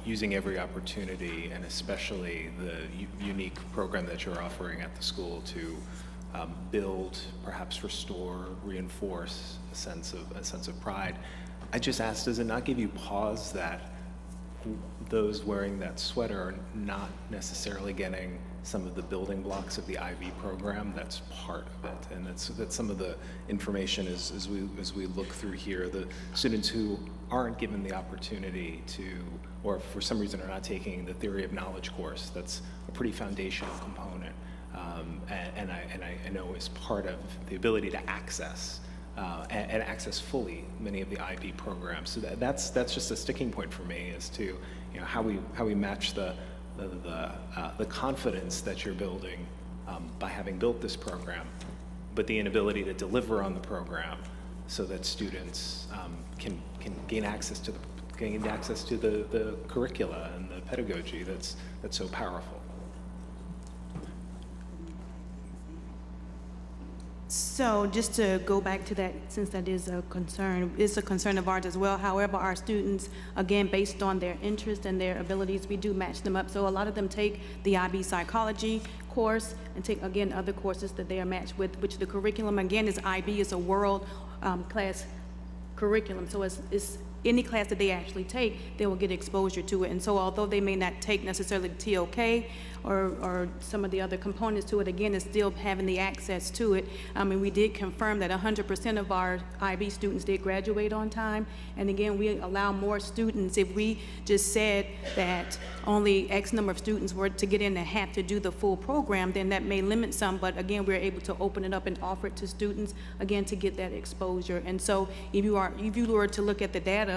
using every opportunity, and especially the unique program that you're offering at the school to build, perhaps restore, reinforce a sense of pride. I just asked, does it not give you pause that those wearing that sweater are not necessarily getting some of the building blocks of the IB program? That's part of it, and that's some of the information as we look through here. The students who aren't given the opportunity to, or for some reason are not taking the theory of knowledge course, that's a pretty foundational component, and I know is part of the ability to access and access fully many of the IB programs. So that's just a sticking point for me as to how we match the confidence that you're building by having built this program, but the inability to deliver on the program so that students can gain access to the curricula and the pedagogy that's so powerful. So just to go back to that, since that is a concern, it's a concern of ours as well. However, our students, again, based on their interest and their abilities, we do match them up. So a lot of them take the IB psychology course and take, again, other courses that they are matched with, which the curriculum, again, is IB, is a world class curriculum. So it's any class that they actually take, they will get exposure to it. And so although they may not take necessarily the TOK or some of the other components to it, again, it's still having the access to it. And we did confirm that 100% of our IB students did graduate on time. And again, we allow more students. If we just said that only X number of students were to get in and have to do the full program, then that may limit some. But again, we're able to open it up and offer it to students, again, to get that exposure. And so if you were to look at the data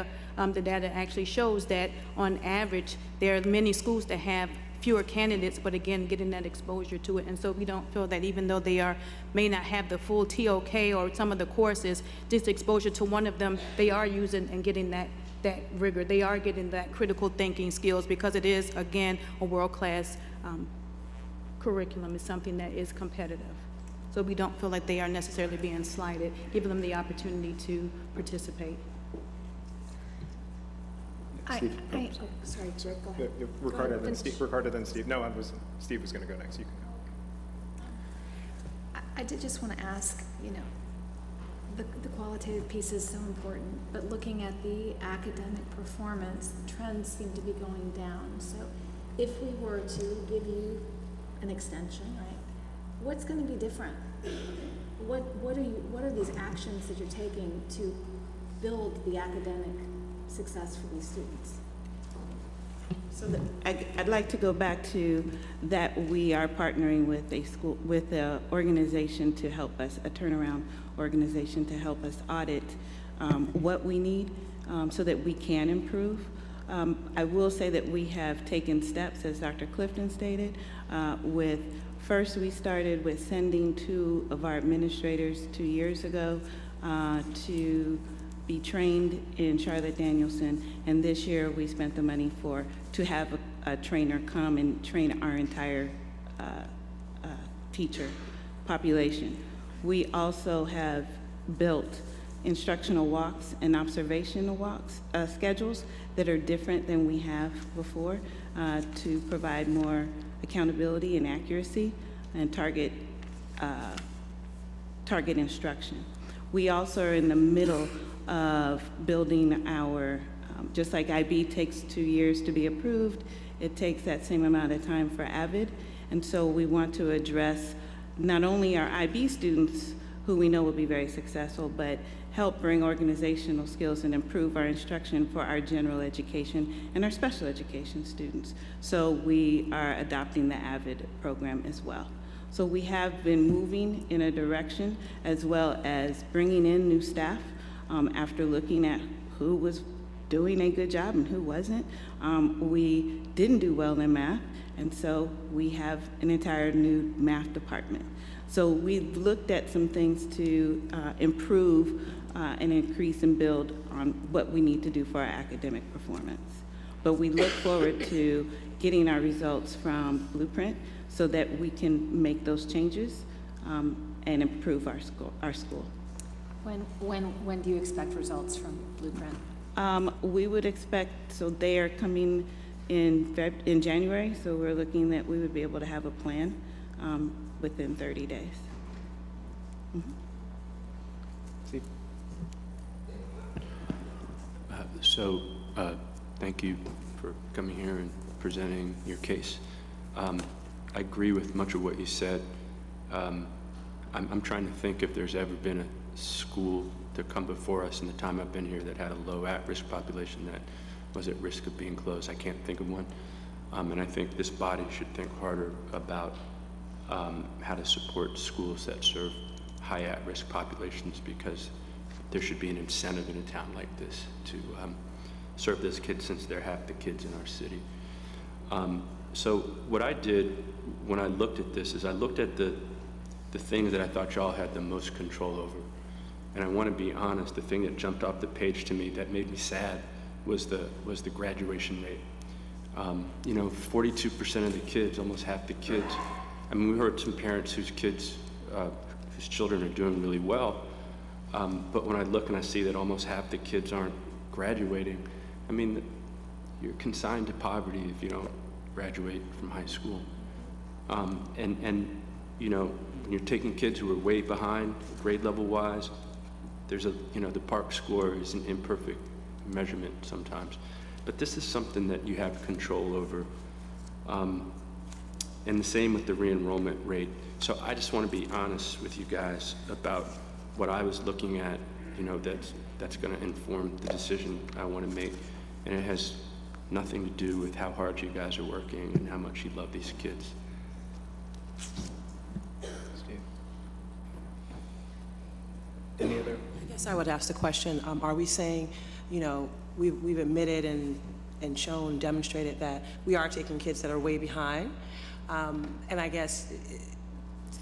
actually shows that on average, there are many schools that have fewer candidates, but again, getting that exposure to it. And so we don't feel that even though they may not have the full TOK or some of the courses, just exposure to one of them, they are using and getting that rigor. They are getting that critical thinking skills because it is, again, a world-class curriculum. It's something that is competitive. So we don't feel like they are necessarily being slighted, giving them the opportunity to participate. Sorry, Jake, go ahead. Ricardo, then Steve. Ricardo, then Steve. No, Steve was going to go next. You can go. I did just want to ask, the qualitative piece is so important, but looking at the academic performance, the trends seem to be going down. So if we were to give you an extension, right, what's going to be different? What are these actions that you're taking to build the academic success for these students? So I'd like to go back to that we are partnering with an organization to help us, a turnaround organization to help us audit what we need so that we can improve. I will say that we have taken steps, as Dr. Clifton stated, first we started with sending 2 of our administrators 2 years ago to be trained in Charlotte Danielson, and this year we spent the money to have a trainer come and train our entire teacher population. We also have built instructional walks and observational walks schedules that are different than we have before to provide more accountability and accuracy and target instruction. We also are in the middle of building our, just like IB takes 2 years to be approved, it takes that same amount of time for AVID. And so we want to address not only our IB students, who we know will be very successful, but help bring organizational skills and improve our instruction for our general education and our special education students. So we are adopting the AVID program as well. So we have been moving in a direction as well as bringing in new staff after looking at who was doing a good job and who wasn't. We didn't do well in math, and so we have an entire new math department. So we've looked at some things to improve and increase and build on what we need to do for our academic performance. But we look forward to getting our results from Blueprint so that we can make those changes and improve our school. When do you expect results from Blueprint? We would expect, so they are coming in January, so we're looking that we would be able to have a plan within 30 days. Mm-hmm. Thank you for coming here and presenting your case. I agree with much of what you said. I'm trying to think if there's ever been a school to come before us in the time I've been here that had a low at-risk population that was at risk of being closed. I can't think of one. And I think this body should think harder about how to support schools that serve high at-risk populations, because there should be an incentive in a town like this to serve those kids, since they're half the kids in our city. So what I did when I looked at this is I looked at the things that I thought y'all had the most control over. And I want to be honest, the thing that jumped off the page to me that made me sad was the graduation rate. 42% of the kids, almost half the kids. I mean, we heard some parents whose children are doing really well. But when I look and I see that almost half the kids aren't graduating, I mean, you're consigned to poverty if you don't graduate from high school. When you're taking kids who are way behind grade level wise, there's the PARCC score is an imperfect measurement sometimes. But this is something that you have control over. And the same with the re-enrollment rate. So I just want to be honest with you guys about what I was looking at, that's going to inform the decision I want to make. And it has nothing to do with how hard you guys are working and how much you love these kids. Steve. Any other? I guess I would ask the question, are we saying, we've admitted and shown, demonstrated that we are taking kids that are way behind? And I guess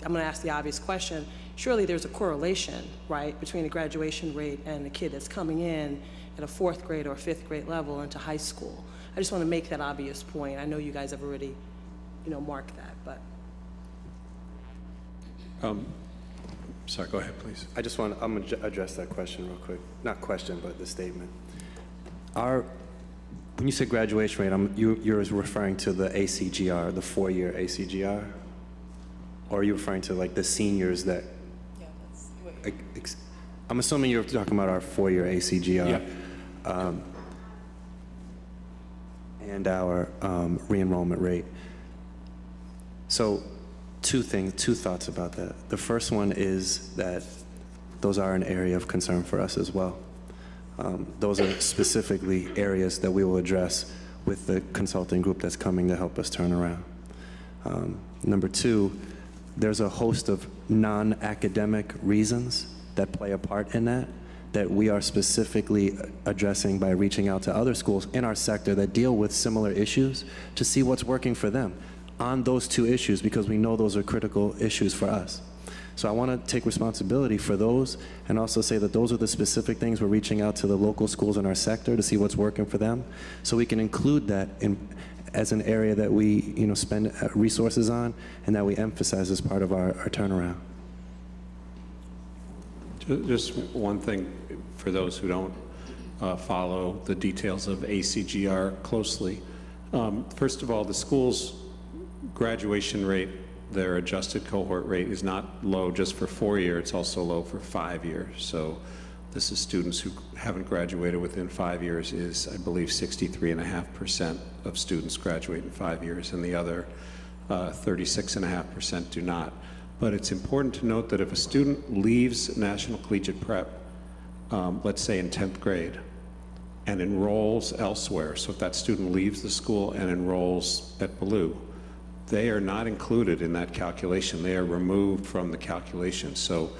I'm going to ask the obvious question. Surely there's a correlation, right, between the graduation rate and the kid that's coming in at a 4th grade or 5th grade level into high school. I just want to make that obvious point. I know you guys have already, marked that, but. Sorry, go ahead, please. I'm going to address that question real quick. Not question, but the statement. When you say graduation rate, you're referring to the ACGR, the 4-year ACGR? Or are you referring to like the seniors that? Yeah, that's. I'm assuming you're talking about our 4-year ACGR. Yeah. And our re-enrollment rate. So two thoughts about that. The first one is that those are an area of concern for us as well. Those are specifically areas that we will address with the consulting group that's coming to help us turn around. Number 2, there's a host of non-academic reasons that play a part in that we are specifically addressing by reaching out to other schools in our sector that deal with similar issues to see what's working for them on those 2 issues, because we know those are critical issues for us. So I want to take responsibility for those and also say that those are the specific things we're reaching out to the local schools in our sector to see what's working for them, so we can include that as an area that we spend resources on and that we emphasize as part of our turnaround. Just one thing for those who don't follow the details of ACGR closely. First of all, the school's graduation rate, their adjusted cohort rate, is not low just for 4 years, it's also low for 5 years. So this is students who haven't graduated within 5 years is, I believe, 63.5% of students graduate in 5 years, and the other 36.5% do not. But it's important to note that if a student leaves National Collegiate Prep, let's say in 10th grade, and enrolls elsewhere, so if that student leaves the school and enrolls at Ballou, they are not included in that calculation. They are removed from the calculation. So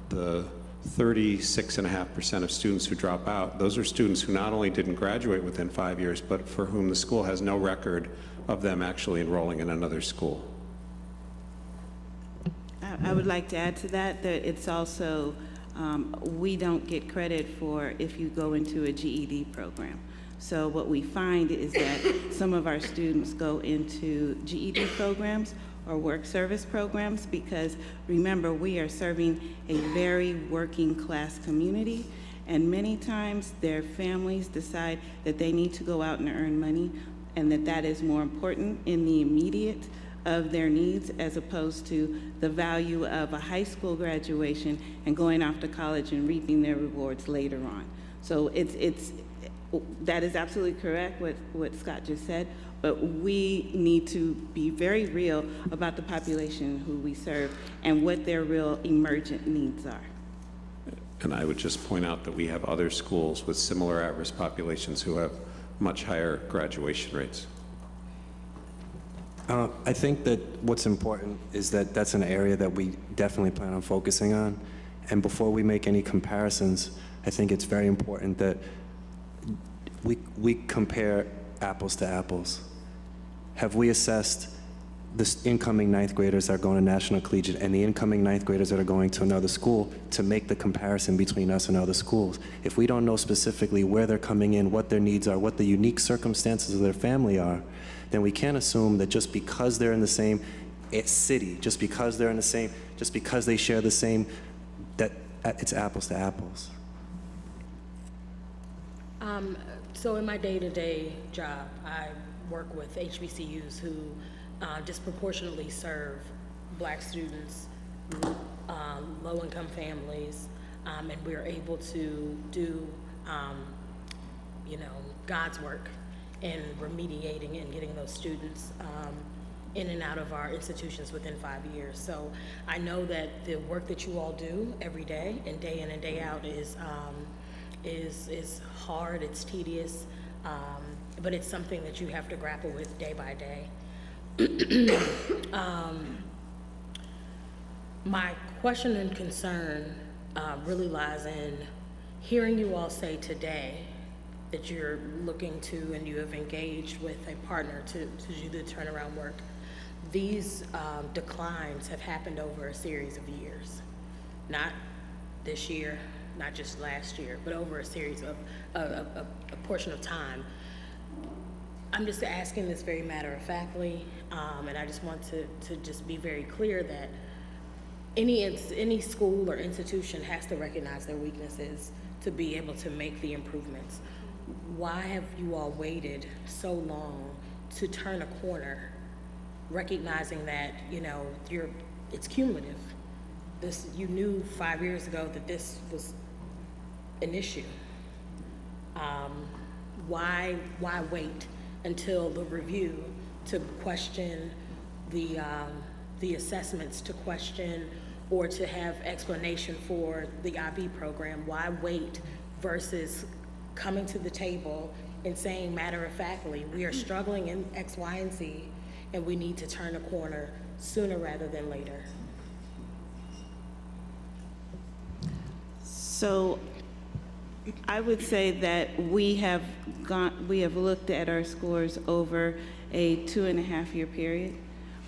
the 36.5% of students who drop out, those are students who not only didn't graduate within 5 years, but for whom the school has no record of them actually enrolling in another school. I would like to add to that it's also, we don't get credit for if you go into a GED program. So what we find is that some of our students go into GED programs or work service programs because, remember, we are serving a very working class community, and many times their families decide that they need to go out and earn money and that is more important in the immediate of their needs as opposed to the value of a high school graduation and going off to college and reaping their rewards later on. So that is absolutely correct what Scott just said, but we need to be very real about the population who we serve and what their real emergent needs are. And I would just point out that we have other schools with similar at-risk populations who have much higher graduation rates. I think that what's important is that that's an area that we definitely plan on focusing on. And before we make any comparisons, I think it's very important that we compare apples to apples. Have we assessed the incoming ninth graders that are going to National Collegiate and the incoming ninth graders that are going to another school to make the comparison between us and other schools? If we don't know specifically where they're coming in, what their needs are, what the unique circumstances of their family are, then we can't assume that just because they're in the same city, just because they share the same, that it's apples to apples. So in my day-to-day job, I work with HBCUs who disproportionately serve Black students, low-income families, and we're able to do, God's work in remediating and getting those students in and out of our institutions within 5 years. So I know that the work that you all do every day and day in and day out is hard, it's tedious, but it's something that you have to grapple with day by day. My question and concern really lies in hearing you all say today that you're looking to and you have engaged with a partner to do the turnaround work. These declines have happened over a series of years, not this year, not just last year, but over a series of a portion of time. I'm just asking this very matter-of-factly, and I just want to just be very clear that any school or institution has to recognize their weaknesses to be able to make the improvements. Why have you all waited so long to turn a corner, recognizing that, it's cumulative? You knew 5 years ago that this was an issue. Why wait until the review to question the assessments, to question or to have explanation for the IB program? Why wait versus coming to the table and saying matter-of-factly, we are struggling in X, Y, and Z, and we need to turn a corner sooner rather than later? So I would say that we have looked at our scores over a 2.5-year period.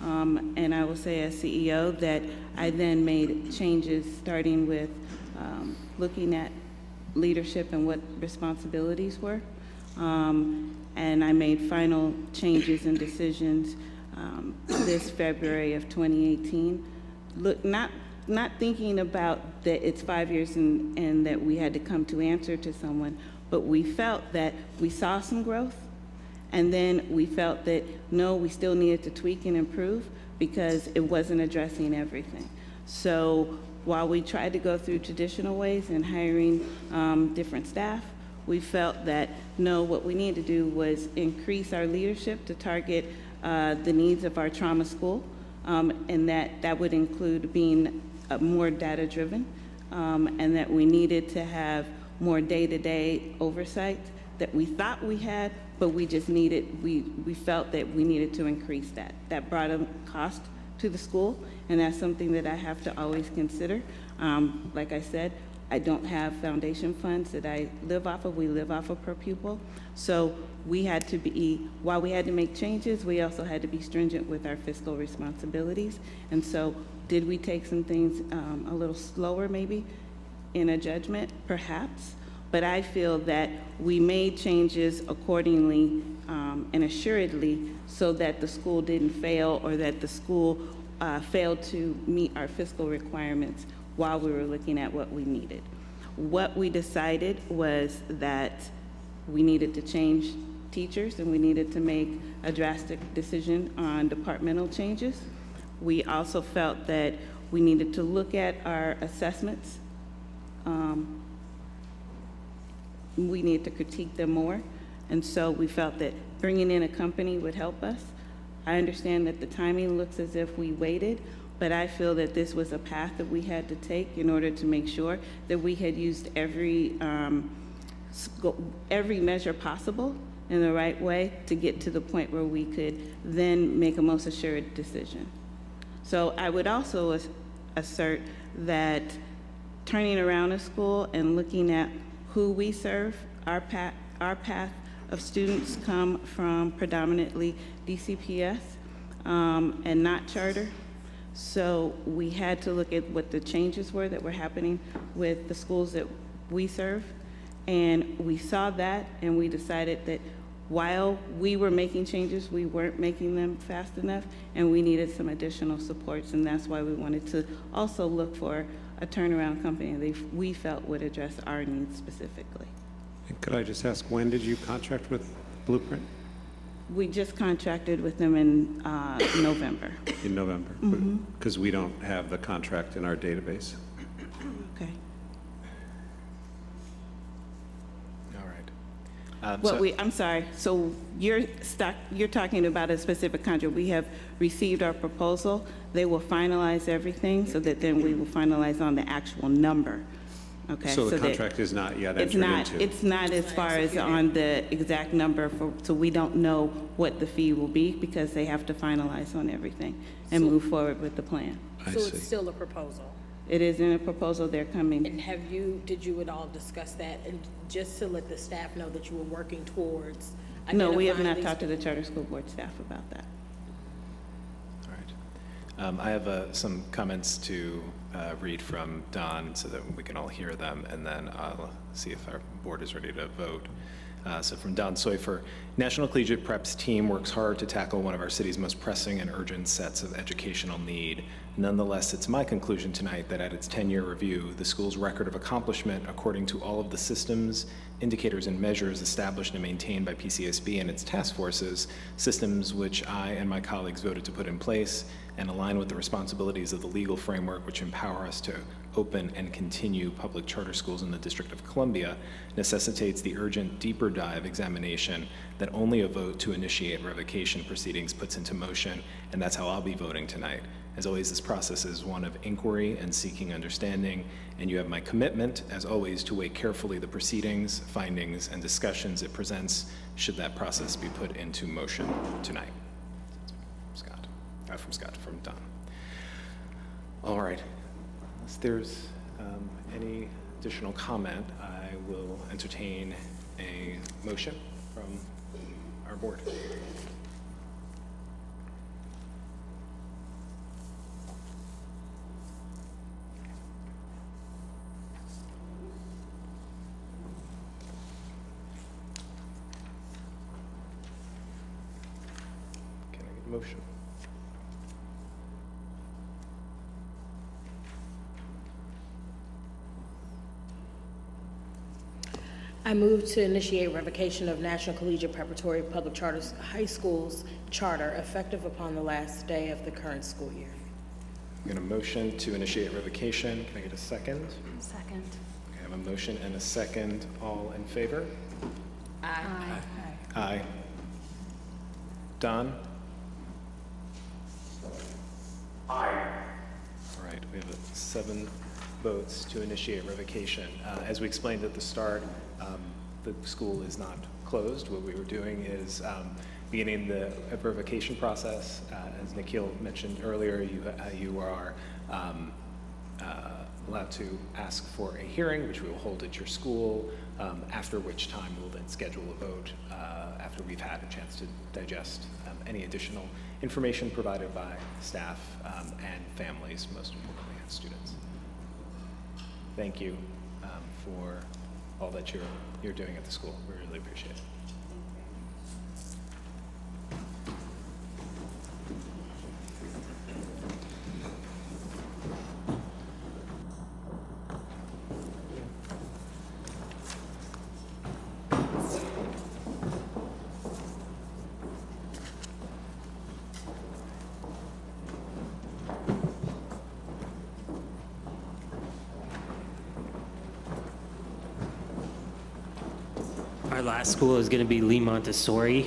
And I will say as CEO that I then made changes starting with looking at leadership and what responsibilities were. And I made final changes and decisions this February of 2018. Not not thinking about that it's 5 years and that we had to come to answer to someone, but we felt that we saw some growth, and then we felt that, no, we still needed to tweak and improve because it wasn't addressing everything. So while we tried to go through traditional ways and hiring different staff, we felt that, no, what we needed to do was increase our leadership to target the needs of our trauma school, and that would include being more data-driven, and that we needed to have more day-to-day oversight that we thought we had, but we just needed, we felt that we needed to increase that. That brought a cost to the school, and that's something that I have to always consider. Like I said, I don't have foundation funds that I live off of. We live off of per pupil. So we had to be, while we had to make changes, we also had to be stringent with our fiscal responsibilities. And so did we take some things a little slower maybe in a judgment? Perhaps. But I feel that we made changes accordingly and assuredly so that the school didn't fail or that the school failed to meet our fiscal requirements while we were looking at what we needed. What we decided was that we needed to change teachers and we needed to make a drastic decision on departmental changes. We also felt that we needed to look at our assessments. We needed to critique them more. And so we felt that bringing in a company would help us. I understand that the timing looks as if we waited, but I feel that this was a path that we had to take in order to make sure that we had used every measure possible in the right way to get to the point where we could then make a most assured decision. So I would also assert that turning around a school and looking at who we serve, our path of students come from predominantly DCPS and not charter. So we had to look at what the changes were that were happening with the schools that we serve. And we saw that and we decided that while we were making changes, we weren't making them fast enough and we needed some additional supports. And that's why we wanted to also look for a turnaround company that we felt would address our needs specifically. And could I just ask, when did you contract with Blueprint? We just contracted with them in November. In November? Because we don't have the contract in our database. Okay. All right. Well, I'm sorry. So you're talking about a specific contract. We have received our proposal. They will finalize everything so that then we will finalize on the actual number. Okay. So the contract is not yet entered into? It's not as far as on the exact number, so we don't know what the fee will be because they have to finalize on everything and move forward with the plan. So it's still a proposal? It is in a proposal. They're coming. And did you at all discuss that? And just to let the staff know that you were working towards No, we have not identifying talked to the charter school board staff about that. All right. I have some comments to read from Don so that we can all hear them, and then I'll see if our board is ready to vote. So from Don Seufer, National Collegiate Prep's team works hard to tackle one of our city's most pressing and urgent sets of educational need. Nonetheless, it's my conclusion tonight that at its 10-year review, the school's record of accomplishment, according to all of the systems, indicators, and measures established and maintained by PCSB and its task forces, systems which I and my colleagues voted to put in place and align with the responsibilities of the legal framework which empower us to open and continue public charter schools in the District of Columbia, necessitates the urgent deeper dive examination that only a vote to initiate revocation proceedings puts into motion, and that's how I'll be voting tonight. As always, this process is one of inquiry and seeking understanding, and you have my commitment, as always, to weigh carefully the proceedings, findings, and discussions it presents should that process be put into motion tonight. From Don. All right. Unless there's any additional comment, I will entertain a motion from our board. Can I get a motion? I move to initiate revocation of National Collegiate Preparatory Public Charters High School's charter effective upon the last day of the current school year. I'm going to motion to initiate revocation. Can I get a second? Second. Okay, I have a motion and a second. All in favor? Aye. Aye. Don? Aye. All right, we have 7 votes to initiate revocation. As we explained at the start, the school is not closed. What we were doing is beginning the revocation process. As Nikhil mentioned earlier, you are allowed to ask for a hearing, which we will hold at your school, after which time we'll then schedule a vote after we've had a chance to digest any additional information provided by staff and families, most importantly, and students. Thank you for all that you're doing at the school. We really appreciate it. Our last school is going to be Lee Montessori.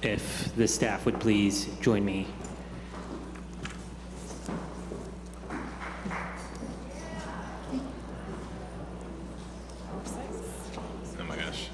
If the staff would please join me. Oh my gosh.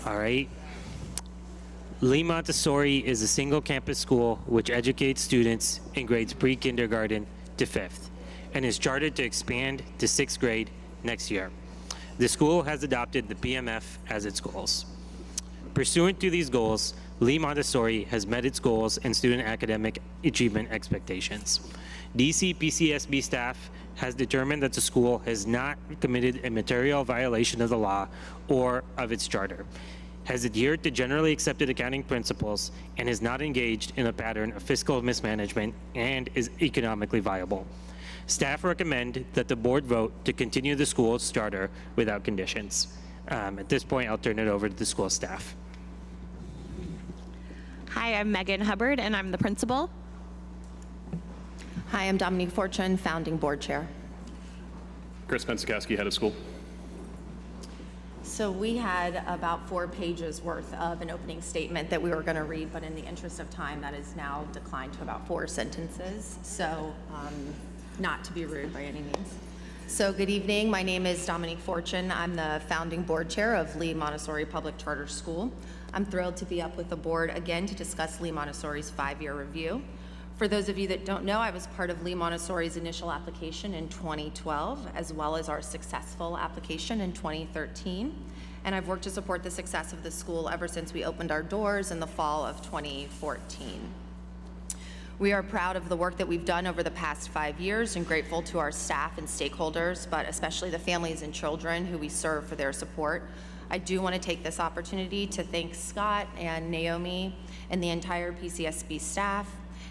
All right. Lee Montessori is a single campus school which educates students in grades pre-kindergarten to 5th and is chartered to expand to 6th grade next year. The school has adopted the PMF as its goals. Pursuant to these goals, Lee Montessori has met its goals and student academic achievement expectations. DC PCSB staff has determined that the school has not committed a material violation of the law or of its charter, has adhered to generally accepted accounting principles, and is not engaged in a pattern of fiscal mismanagement and is economically viable. Staff recommend that the board vote to continue the school's charter without conditions. At this point, I'll turn it over to the school staff. Hi, I'm Megan Hubbard, and I'm the principal. Hi, I'm Dominique Fortune, founding board chair. Chris Pensakowski, head of school. So we had about 4 pages worth of an opening statement that we were going to read, but in the interest of time, that is now declined to about 4 sentences. So not to be rude by any means. So good evening. My name is Dominique Fortune. I'm the founding board chair of Lee Montessori Public Charter School. I'm thrilled to be up with the board again to discuss Lee Montessori's 5-year review. For those of you that don't know, I was part of Lee Montessori's initial application in 2012, as well as our successful application in 2013. And I've worked to support the success of the school ever since we opened our doors in the fall of 2014. We are proud of the work that we've done over the past 5 years and grateful to our staff and stakeholders, but especially the families and children who we serve for their support. I do want to take this opportunity to thank Scott and Naomi and the entire PCSB staff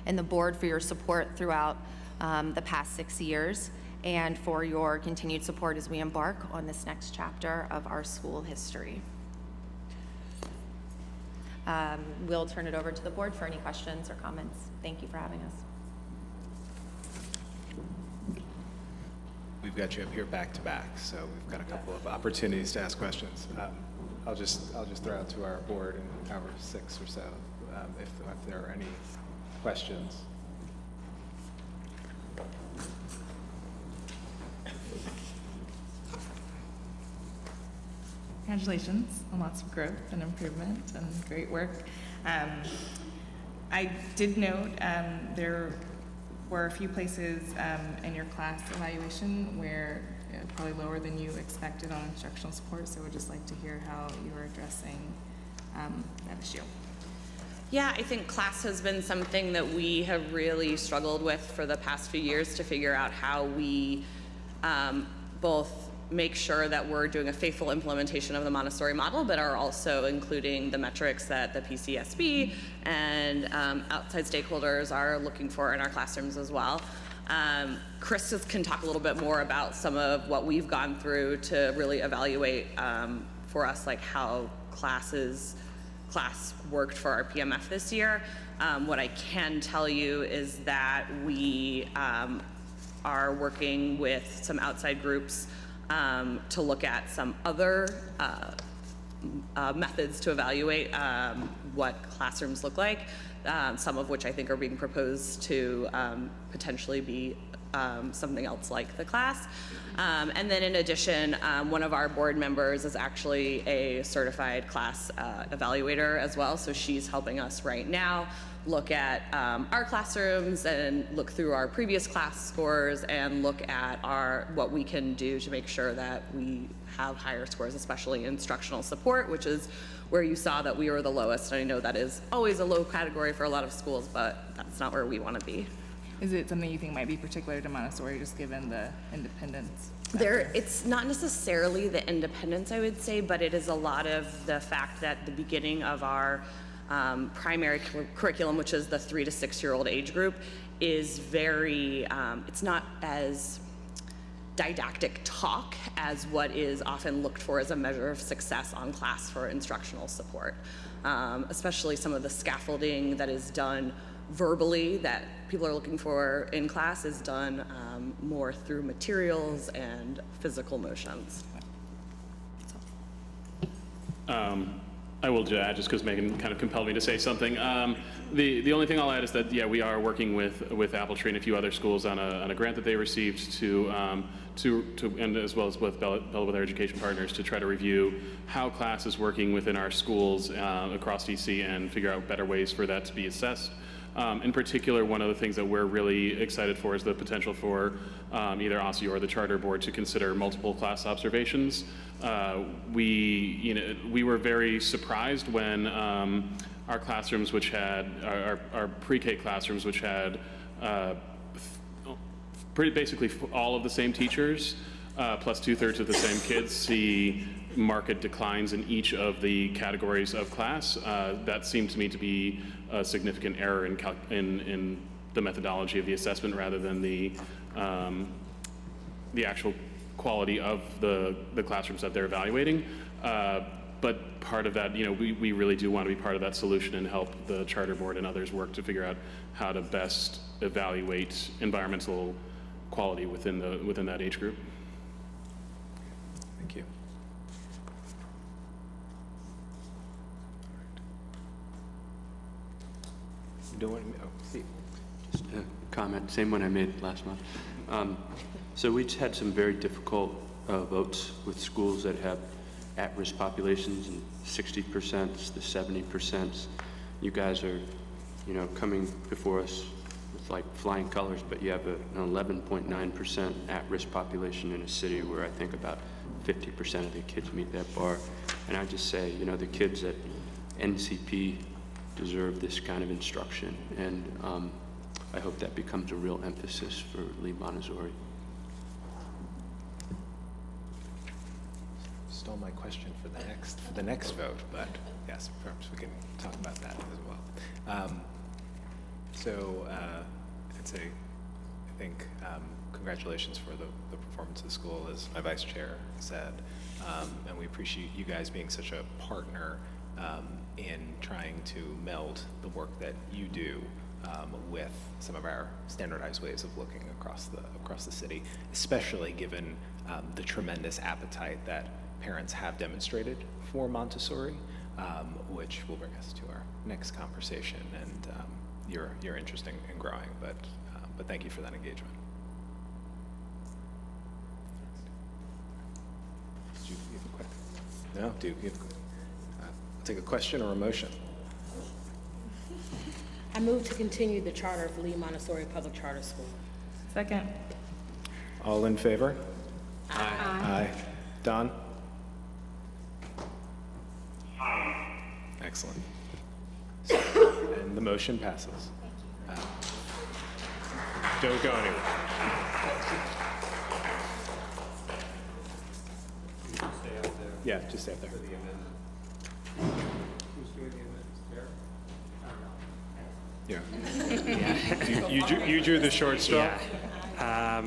and the board for your support throughout the past 6 years and for your continued support as we embark on this next chapter of our school history. We'll turn it over to the board for any questions or comments. Thank you for having us. We've got you up here back to back, so we've got a couple of opportunities to ask questions. I'll just throw out to our board in hour 6 or so if there are any questions. Congratulations on lots of growth and improvement and great work. I did note there were a few places in your class evaluation where probably lower than you expected on instructional support, so we'd just like to hear how you are addressing that issue. Yeah, I think class has been something that we have really struggled with for the past few years to figure out how we both make sure that we're doing a faithful implementation of the Montessori model, but are also including the metrics that the PCSB and outside stakeholders are looking for in our classrooms as well. Chris can talk a little bit more about some of what we've gone through to really evaluate for us, like how class worked for our PMF this year. What I can tell you is that we are working with some outside groups to look at some other methods to evaluate what classrooms look like, some of which I think are being proposed to potentially be something else like the class. And then in addition, one of our board members is actually a certified class evaluator as well, so she's helping us right now look at our classrooms and look through our previous class scores and look at what we can do to make sure that we have higher scores, especially instructional support, which is where you saw that we were the lowest. And I know that is always a low category for a lot of schools, but that's not where we want to be. Is it something you think might be particular to Montessori, just given the independence? It's not necessarily the independence, I would say, but it is a lot of the fact that the beginning of our primary curriculum, which is the 3 to 6 year old age group, is very, it's not as didactic talk as what is often looked for as a measure of success on class for instructional support. Especially some of the scaffolding that is done verbally that people are looking for in class is done more through materials and physical motions. I will add, just because Megan kind of compelled me to say something. The only thing I'll add is that, yeah, we are working with Apple Tree and a few other schools on a grant that they received to and as well as with Bellwether Education Partners to try to review how class is working within our schools across DC and figure out better ways for that to be assessed. In particular, one of the things that we're really excited for is the potential for either OSSE or the charter board to consider multiple class observations. We were very surprised when our classrooms, which had our pre-K classrooms, which had basically all of the same teachers, plus 2/3 of the same kids, see marked declines in each of the categories of class. That seemed to me to be a significant error in the methodology of the assessment rather than the actual quality of the classrooms that they're evaluating. But part of that, we really do want to be part of that solution and help the charter board and others work to figure out how to best evaluate environmental quality within that age group. Thank you. You don't want to, Steve. Just a comment, same one I made last month. So we just had some very difficult votes with schools that have at-risk populations, and 60%, the 70%. You guys are, coming before us with like flying colors, but you have an 11.9% at-risk population in a city where I think about 50% of the kids meet that bar. And I just say, the kids at NCP deserve this kind of instruction, and I hope that becomes a real emphasis for Lee Montessori. Stole my question for the next vote, but yes, perhaps we can talk about that as well. So I'd say, I think congratulations for the performance of the school, as my vice chair said, and we appreciate you guys being such a partner in trying to meld the work that you do with some of our standardized ways of looking across the city, especially given the tremendous appetite that parents have demonstrated for Montessori, which will bring us to our next conversation. And you're interesting and growing, but thank you for that engagement. you have a question? No? Do you have, take a question or a motion? I move to continue the charter of Lee Montessori Public Charter School. Second. All in favor? Aye. Don? Excellent. And the motion passes. Don't go anywhere. Yeah, just stay up there. Yeah. You drew the short straw? Yeah.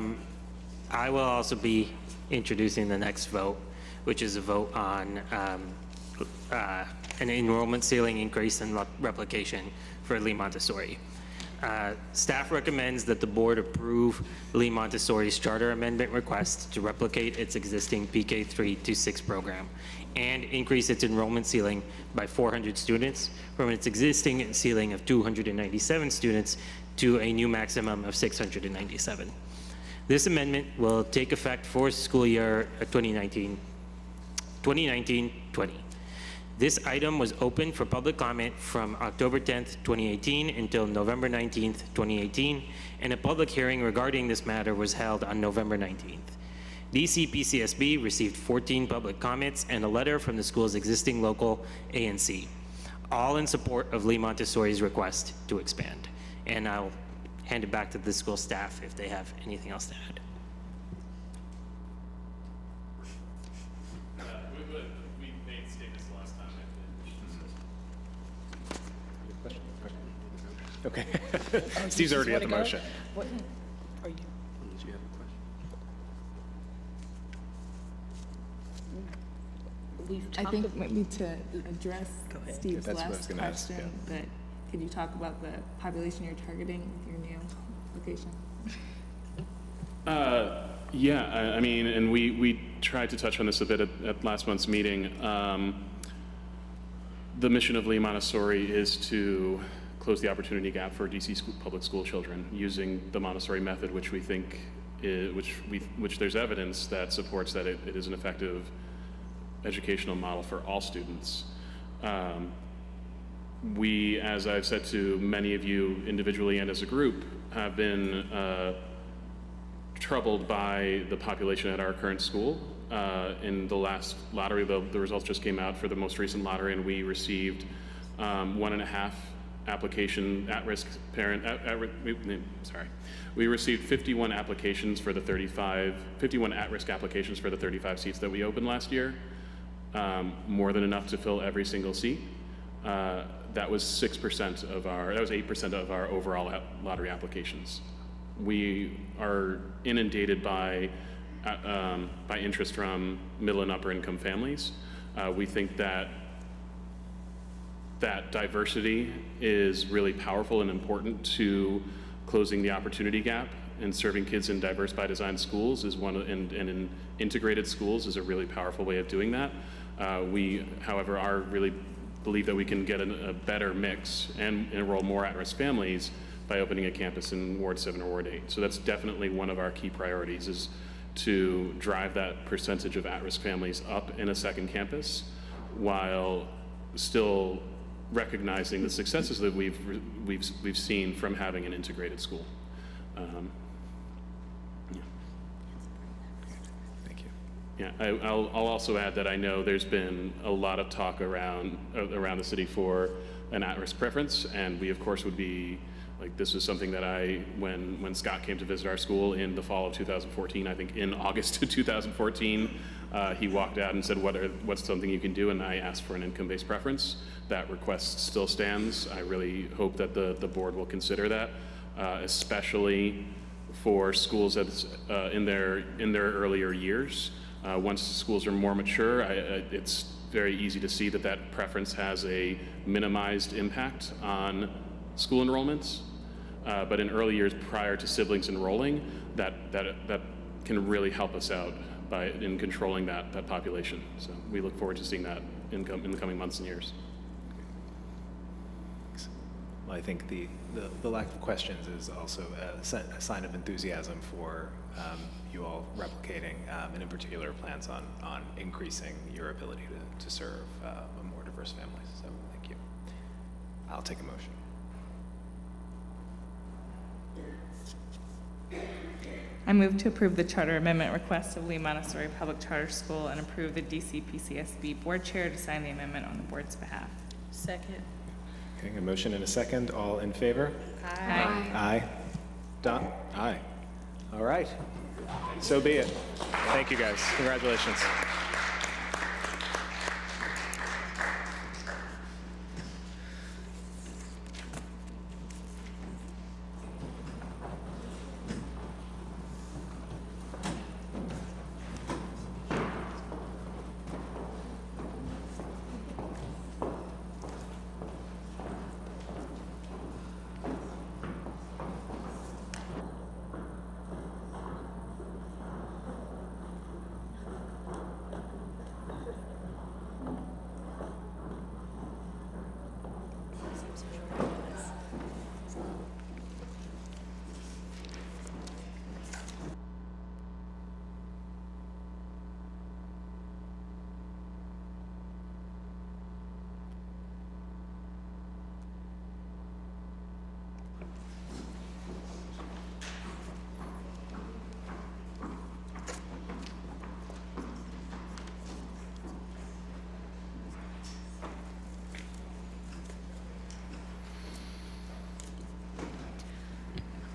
I will also be introducing the next vote, which is a vote on an enrollment ceiling increase and replication for Lee Montessori. Staff recommends that the board approve Lee Montessori's charter amendment request to replicate its existing PK3 to 6 program and increase its enrollment ceiling by 400 students from its existing ceiling of 297 students to a new maximum of 697. This amendment will take effect for school year 2019-20. This item was open for public comment from October 10th, 2018 until November 19th, 2018, and a public hearing regarding this matter was held on November 19th. DC PCSB received 14 public comments and a letter from the school's existing local ANC, all in support of Lee Montessori's request to expand. And I'll hand it back to the school staff if they have anything else to add. We made statements the last time. Okay. Steve's already at the motion. What are you? Did you have a question? I think maybe to address Steve's That's what I was last gonna ask, question, but could you talk about the population you're targeting with your new location? Yeah, I mean, and we tried to touch on this a bit at last month's meeting. The mission of Lee Montessori is to close the opportunity gap for DC public school children using the Montessori method, which we think, which there's evidence that supports that it is an effective educational model for all students. We, as I've said to many of you individually and as a group, have been troubled by the population at our current school. In the last lottery, the results just came out for the most recent lottery, and we received 1.5 application at-risk parent, we received 51 applications for the 51 at-risk applications for the 35 seats that we opened last year. More than enough to fill every single seat. That was 8% of our overall lottery applications. We are inundated by interest from middle and upper income families. We think that diversity is really powerful and important to closing the opportunity gap, and serving kids in diverse by design schools is and in integrated schools is a really powerful way of doing that. We, however, really believe that we can get a better mix and enroll more at-risk families by opening a campus in Ward 7 or Ward 8. So that's definitely one of our key priorities, is to drive that percentage of at-risk families up in a second campus while still recognizing the successes that we've seen from having an integrated school. Yeah, I'll also add that I know there's been a lot of talk around the city for an at-risk preference, and we of course would be, like, this is something that when Scott came to visit our school in the fall of 2014, I think in August of 2014, he walked out and said, what's something you can do? And I asked for an income-based preference. That request still stands. I really hope that the board will consider that, especially for schools that's in their earlier years. Once schools are more mature, it's very easy to see that preference has a minimized impact on school enrollments. But in early years prior to siblings enrolling, that can really help us out in controlling that population. So we look forward to seeing that in the coming months and years. I think the lack of questions is also a sign of enthusiasm for you all replicating, and in particular plans on increasing your ability to serve more diverse families. So thank you. I'll take a motion. I move to approve the charter amendment request of Lee Montessori Public Charter School and approve the DC PCSB board chair to sign the amendment on the board's behalf. Second. Okay, a motion and a second. All in favor? Aye. Aye. Don? Aye. All right. So be it. Thank you, guys. Congratulations.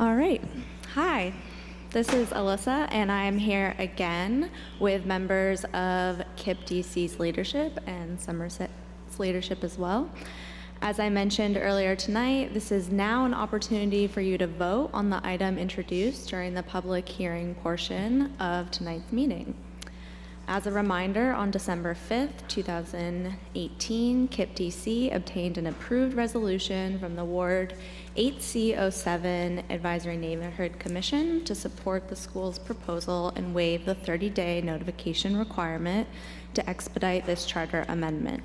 All right. Hi, this is Alyssa, and I'm here again with members of KIPP DC's leadership and Somerset's leadership as well. As I mentioned earlier tonight, this is now an opportunity for you to vote on the item introduced during the public hearing portion of tonight's meeting. As a reminder, on December 5th, 2018, KIPP DC obtained an approved resolution from the Ward 8C07 Advisory Neighborhood Commission to support the school's proposal and waive the 30-day notification requirement to expedite this charter amendment.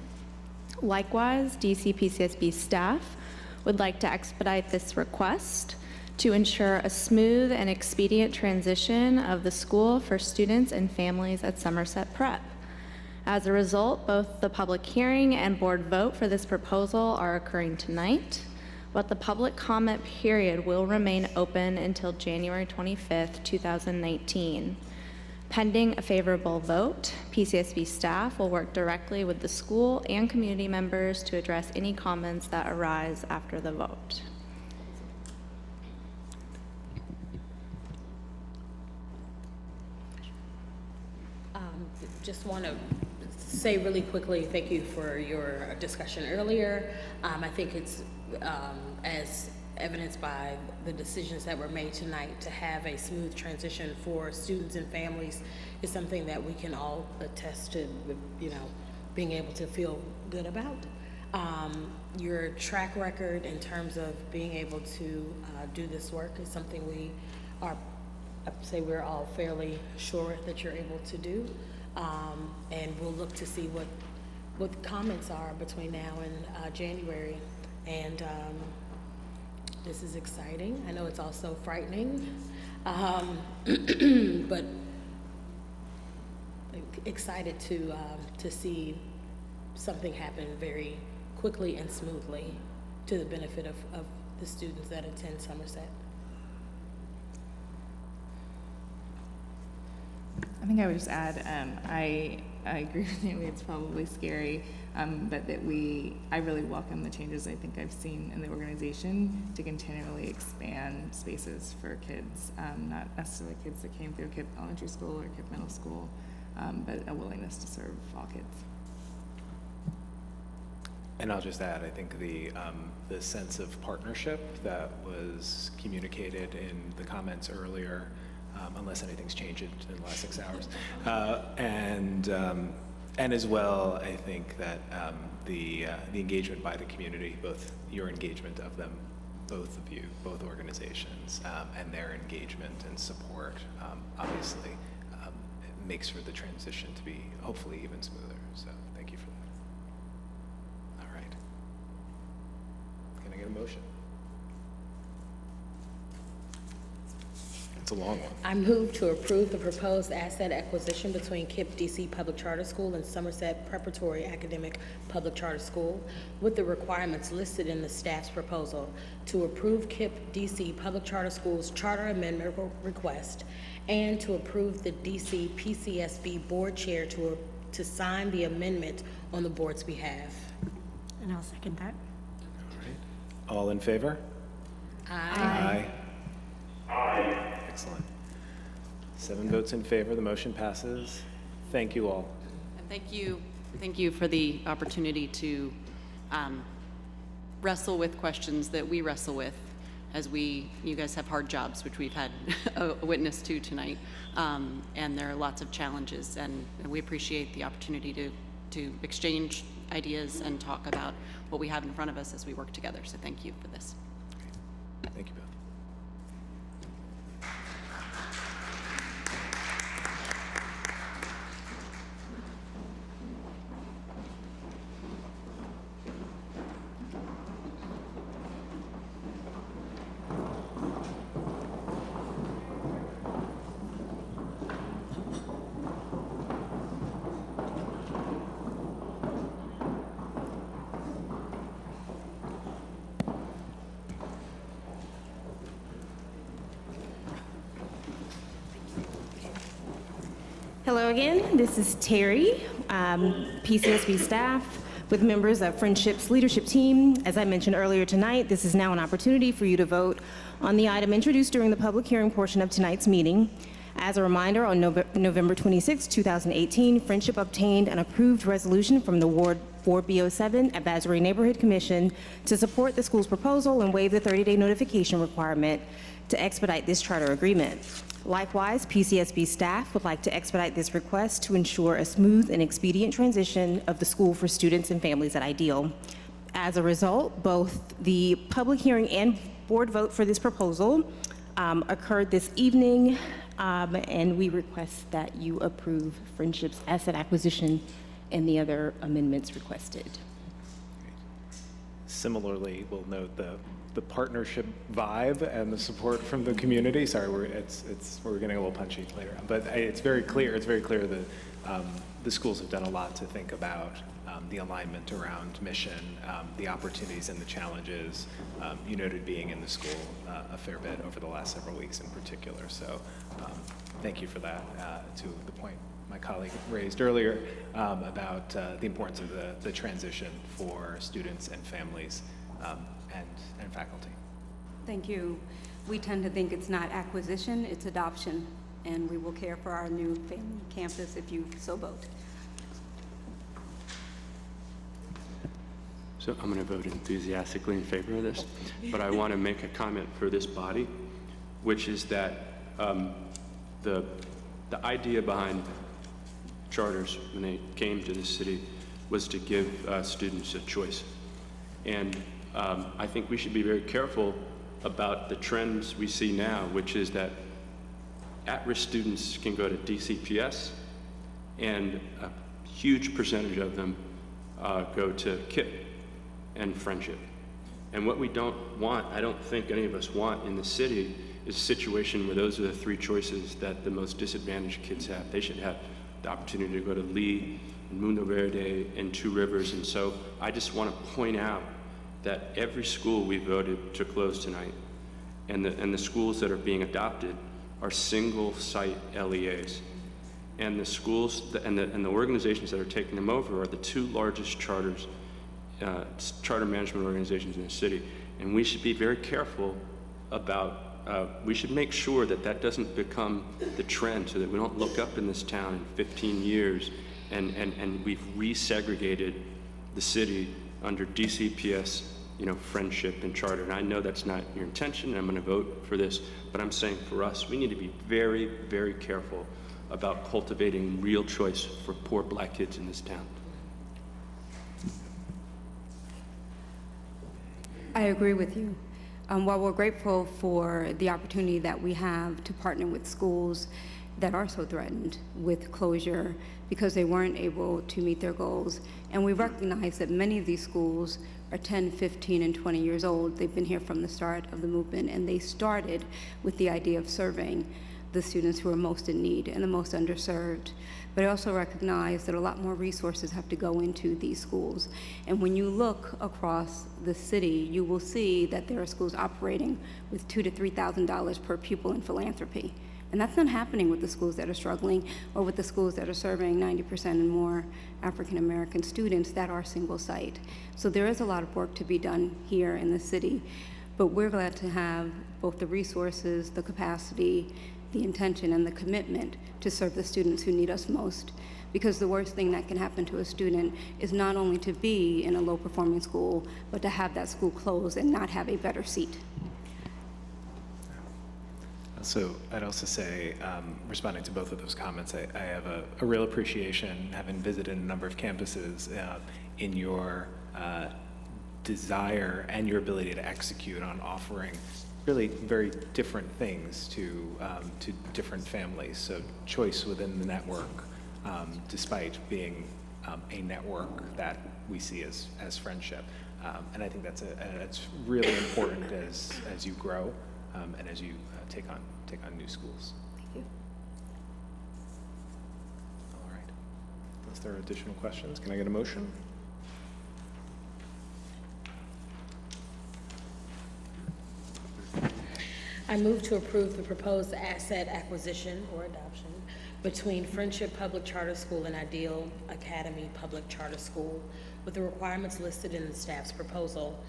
Likewise, DC PCSB staff would like to expedite this request to ensure a smooth and expedient transition of the school for students and families at Somerset Prep. As a result, both the public hearing and board vote for this proposal are occurring tonight, but the public comment period will remain open until January 25th, 2019. Pending a favorable vote, PCSB staff will work directly with the school and community members to address any comments that arise after the vote. Just want to say really quickly, thank you for your discussion earlier. I think it's, as evidenced by the decisions that were made tonight, to have a smooth transition for students and families is something that we can all attest to, you know, being able to feel good about. Your track record in terms of being able to do this work is something we are, I'd say we're all fairly sure that you're able to do. And we'll look to see what the comments are between now and January. And this is exciting. I know it's also frightening, but excited to see something happen very quickly and smoothly to the benefit of the students that attend Somerset. I think I would just add, I agree with you, it's probably scary, but that I really welcome the changes I think I've seen in the organization to continually expand spaces for kids, not necessarily kids that came through KIPP Elementary School or KIPP Middle School, but a willingness to serve all kids. And I'll just add, I think the sense of partnership that was communicated in the comments earlier, unless anything's changed in the last 6 hours, and as well, I think that the engagement by the community, both your engagement of them, both of you, both organizations, and their engagement and support, obviously makes for the transition to be hopefully even smoother. So thank you for that. All right. Can I get a motion? motion? It's a long one. I move to approve the proposed asset acquisition between KIPP DC Public Charter School and Somerset Preparatory Academic Public Charter School with the requirements listed in the staff's proposal to approve KIPP DC Public Charter School's charter amendment request and to approve the DC PCSB board chair to sign the amendment on the board's behalf. And I'll second that. All in favor? Aye. Excellent. 7 votes in favor, the motion passes. Thank you all. And thank you for the opportunity to wrestle with questions that we wrestle with as you guys have hard jobs, which we've had a witness to tonight. And there are lots of challenges, and we appreciate the opportunity to exchange ideas and talk about what we have in front of us as we work together. So thank you for this. Thank you both. Hello again, this is Terry, PCSB staff with members of Friendship's leadership team. As I mentioned earlier tonight, this is now an opportunity for you to vote on the item introduced during the public hearing portion of tonight's meeting. As a reminder, on November 26, 2018, Friendship obtained an approved resolution from the Ward 4B07 Advisory Neighborhood Commission to support the school's proposal and waive the 30-day notification requirement to expedite this charter agreement. Likewise, PCSB staff would like to expedite this request to ensure a smooth and expedient transition of the school for students and families at Ideal. As a result, both the public hearing and board vote for this proposal occurred this evening, and we request that you approve Friendship's asset acquisition and the other amendments requested. Similarly, we'll note the partnership vibe and the support from the community. Sorry, we're getting a little punchy later on, but it's very clear. It's very clear that the schools have done a lot to think about the alignment around mission, the opportunities and the challenges. You noted being in the school a fair bit over the last several weeks in particular. So thank you for that. To the point my colleague raised earlier about the importance of the transition for students and families and faculty. Thank you. We tend to think it's not acquisition, it's adoption, and we will care for our new family campus if you so vote. So I'm going to vote enthusiastically in favor of this, but I want to make a comment for this body, which is that the idea behind charters when they came to the city was to give students a choice. And I think we should be very careful about the trends we see now, which is that at-risk students can go to DCPS, and a huge percentage of them go to KIPP and Friendship. And what we don't want, I don't think any of us want in the city, is a situation where those are the three choices that the most disadvantaged kids have. They should have the opportunity to go to Lee, and Mundo Verde, and Two Rivers. And so I just want to point out that every school we voted to close tonight, and the schools that are being adopted are single-site LEAs. And the schools and the organizations that are taking them over are the two largest charter management organizations in the city. And we should be very careful about, we should make sure that that doesn't become the trend, so that we don't look up in this town in 15 years and we've resegregated the city under DCPS, Friendship and charter. And I know that's not your intention, and I'm going to vote for this, but I'm saying for us, we need to be very, very careful about cultivating real choice for poor black kids in this town. I agree with you. While we're grateful for the opportunity that we have to partner with schools that are so threatened with closure because they weren't able to meet their goals. And we recognize that many of these schools are 10, 15, and 20 years old. They've been here from the start of the movement, and they started with the idea of serving the students who are most in need and the most underserved. But I also recognize that a lot more resources have to go into these schools. And when you look across the city, you will see that there are schools operating with $2,000 to $3,000 per pupil in philanthropy. And that's not happening with the schools that are struggling or with the schools that are serving 90% and more African American students that are single site. So there is a lot of work to be done here in the city, but we're glad to have both the resources, the capacity, the intention, and the commitment to serve the students who need us most. Because the worst thing that can happen to a student is not only to be in a low-performing school, but to have that school close and not have a better seat. So I'd also say, responding to both of those comments, I have a real appreciation, having visited a number of campuses, in your desire and your ability to execute on offering really very different things to different families. So choice within the network, despite being a network that we see as friendship. And I think that's really important as you grow and as you take on new schools. Thank you. All right. Unless there are additional questions, can I get a motion? I move to approve the proposed asset acquisition or adoption between Friendship Public Charter School and Ideal Academy Public Charter School with the requirements listed in the staff's proposal,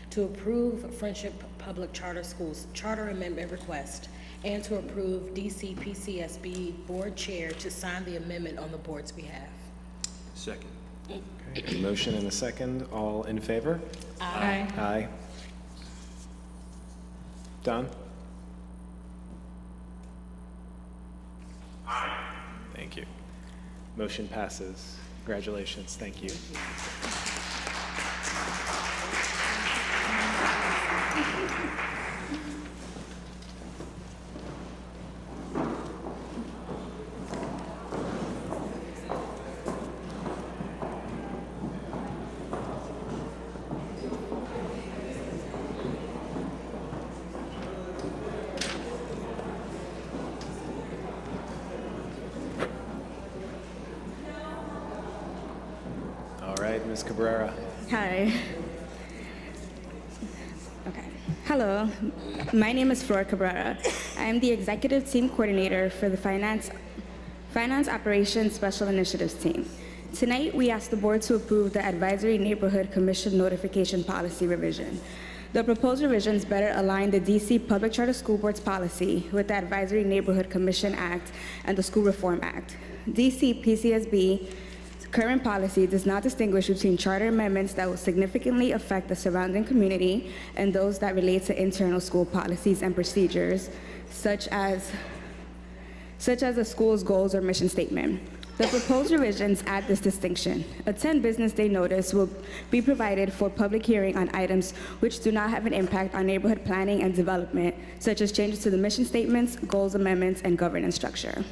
to approve Friendship Public Charter School's charter amendment request, and to approve DC PCSB Board Chair to sign the amendment on the board's behalf. Second. Okay, a motion and a second. All in favor? Aye. Aye. Don? Aye. Thank you. Motion passes. Congratulations. Thank you. All right, Ms. Cabrera. Hi. Okay. Hello. My name is Flor Cabrera. I am the Executive Team Coordinator for the Finance Operations Special Initiatives Team. Tonight, we ask the Board to approve the Advisory Neighborhood Commission Notification Policy Revision. The proposed revisions better align the DC Public Charter School Board's policy with the Advisory Neighborhood Commission Act and the School Reform Act. DC PCSB current policy does not distinguish between charter amendments that will significantly affect the surrounding community and those that relate to internal school policies and procedures, such as the school's goals or mission statement. The proposed revisions add this distinction. A 10 business day notice will be provided for public hearing on items which do not have an impact on neighborhood planning and development, such as changes to the mission statements, goals amendments, and governance structure.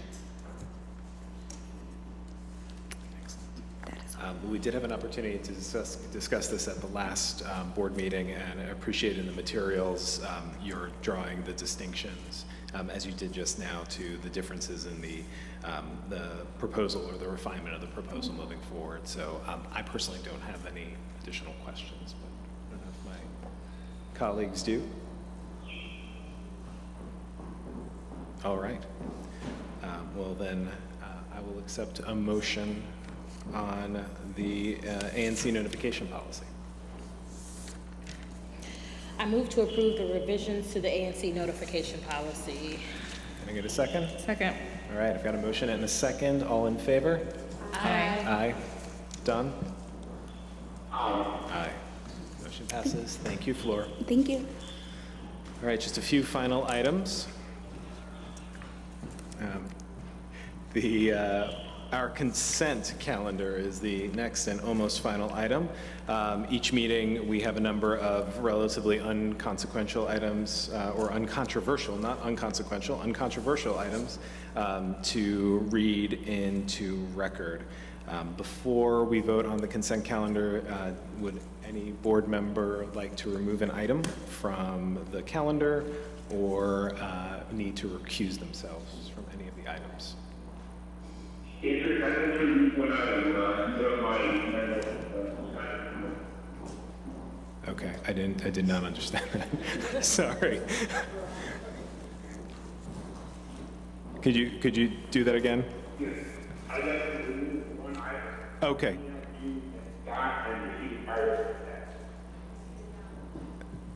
We did have an opportunity to discuss this at the last board meeting, and I appreciate in the materials you're drawing the distinctions, as you did just now, to the differences in the proposal or the refinement of the proposal moving forward. So I personally don't have any additional questions, but I don't know if my colleagues do. All right. Well, then I will accept a motion on the ANC notification policy. I move to approve the revisions to the ANC notification policy. Can I get a second? Second. All right, I've got a motion and a second. All in favor? Aye. Aye. Done? Aye. Motion passes. Thank you, Flor. Thank you. All right, just a few final items. Our consent calendar is the next and almost final item. Each meeting, we have a number of relatively unconsequential items, or uncontroversial, not unconsequential, uncontroversial items to read into record. Before we vote on the consent calendar, would any board member like to remove an item from the calendar or need to recuse themselves from any of the items? Okay, I did not understand that. Sorry. Could you do that again? Yes. Okay.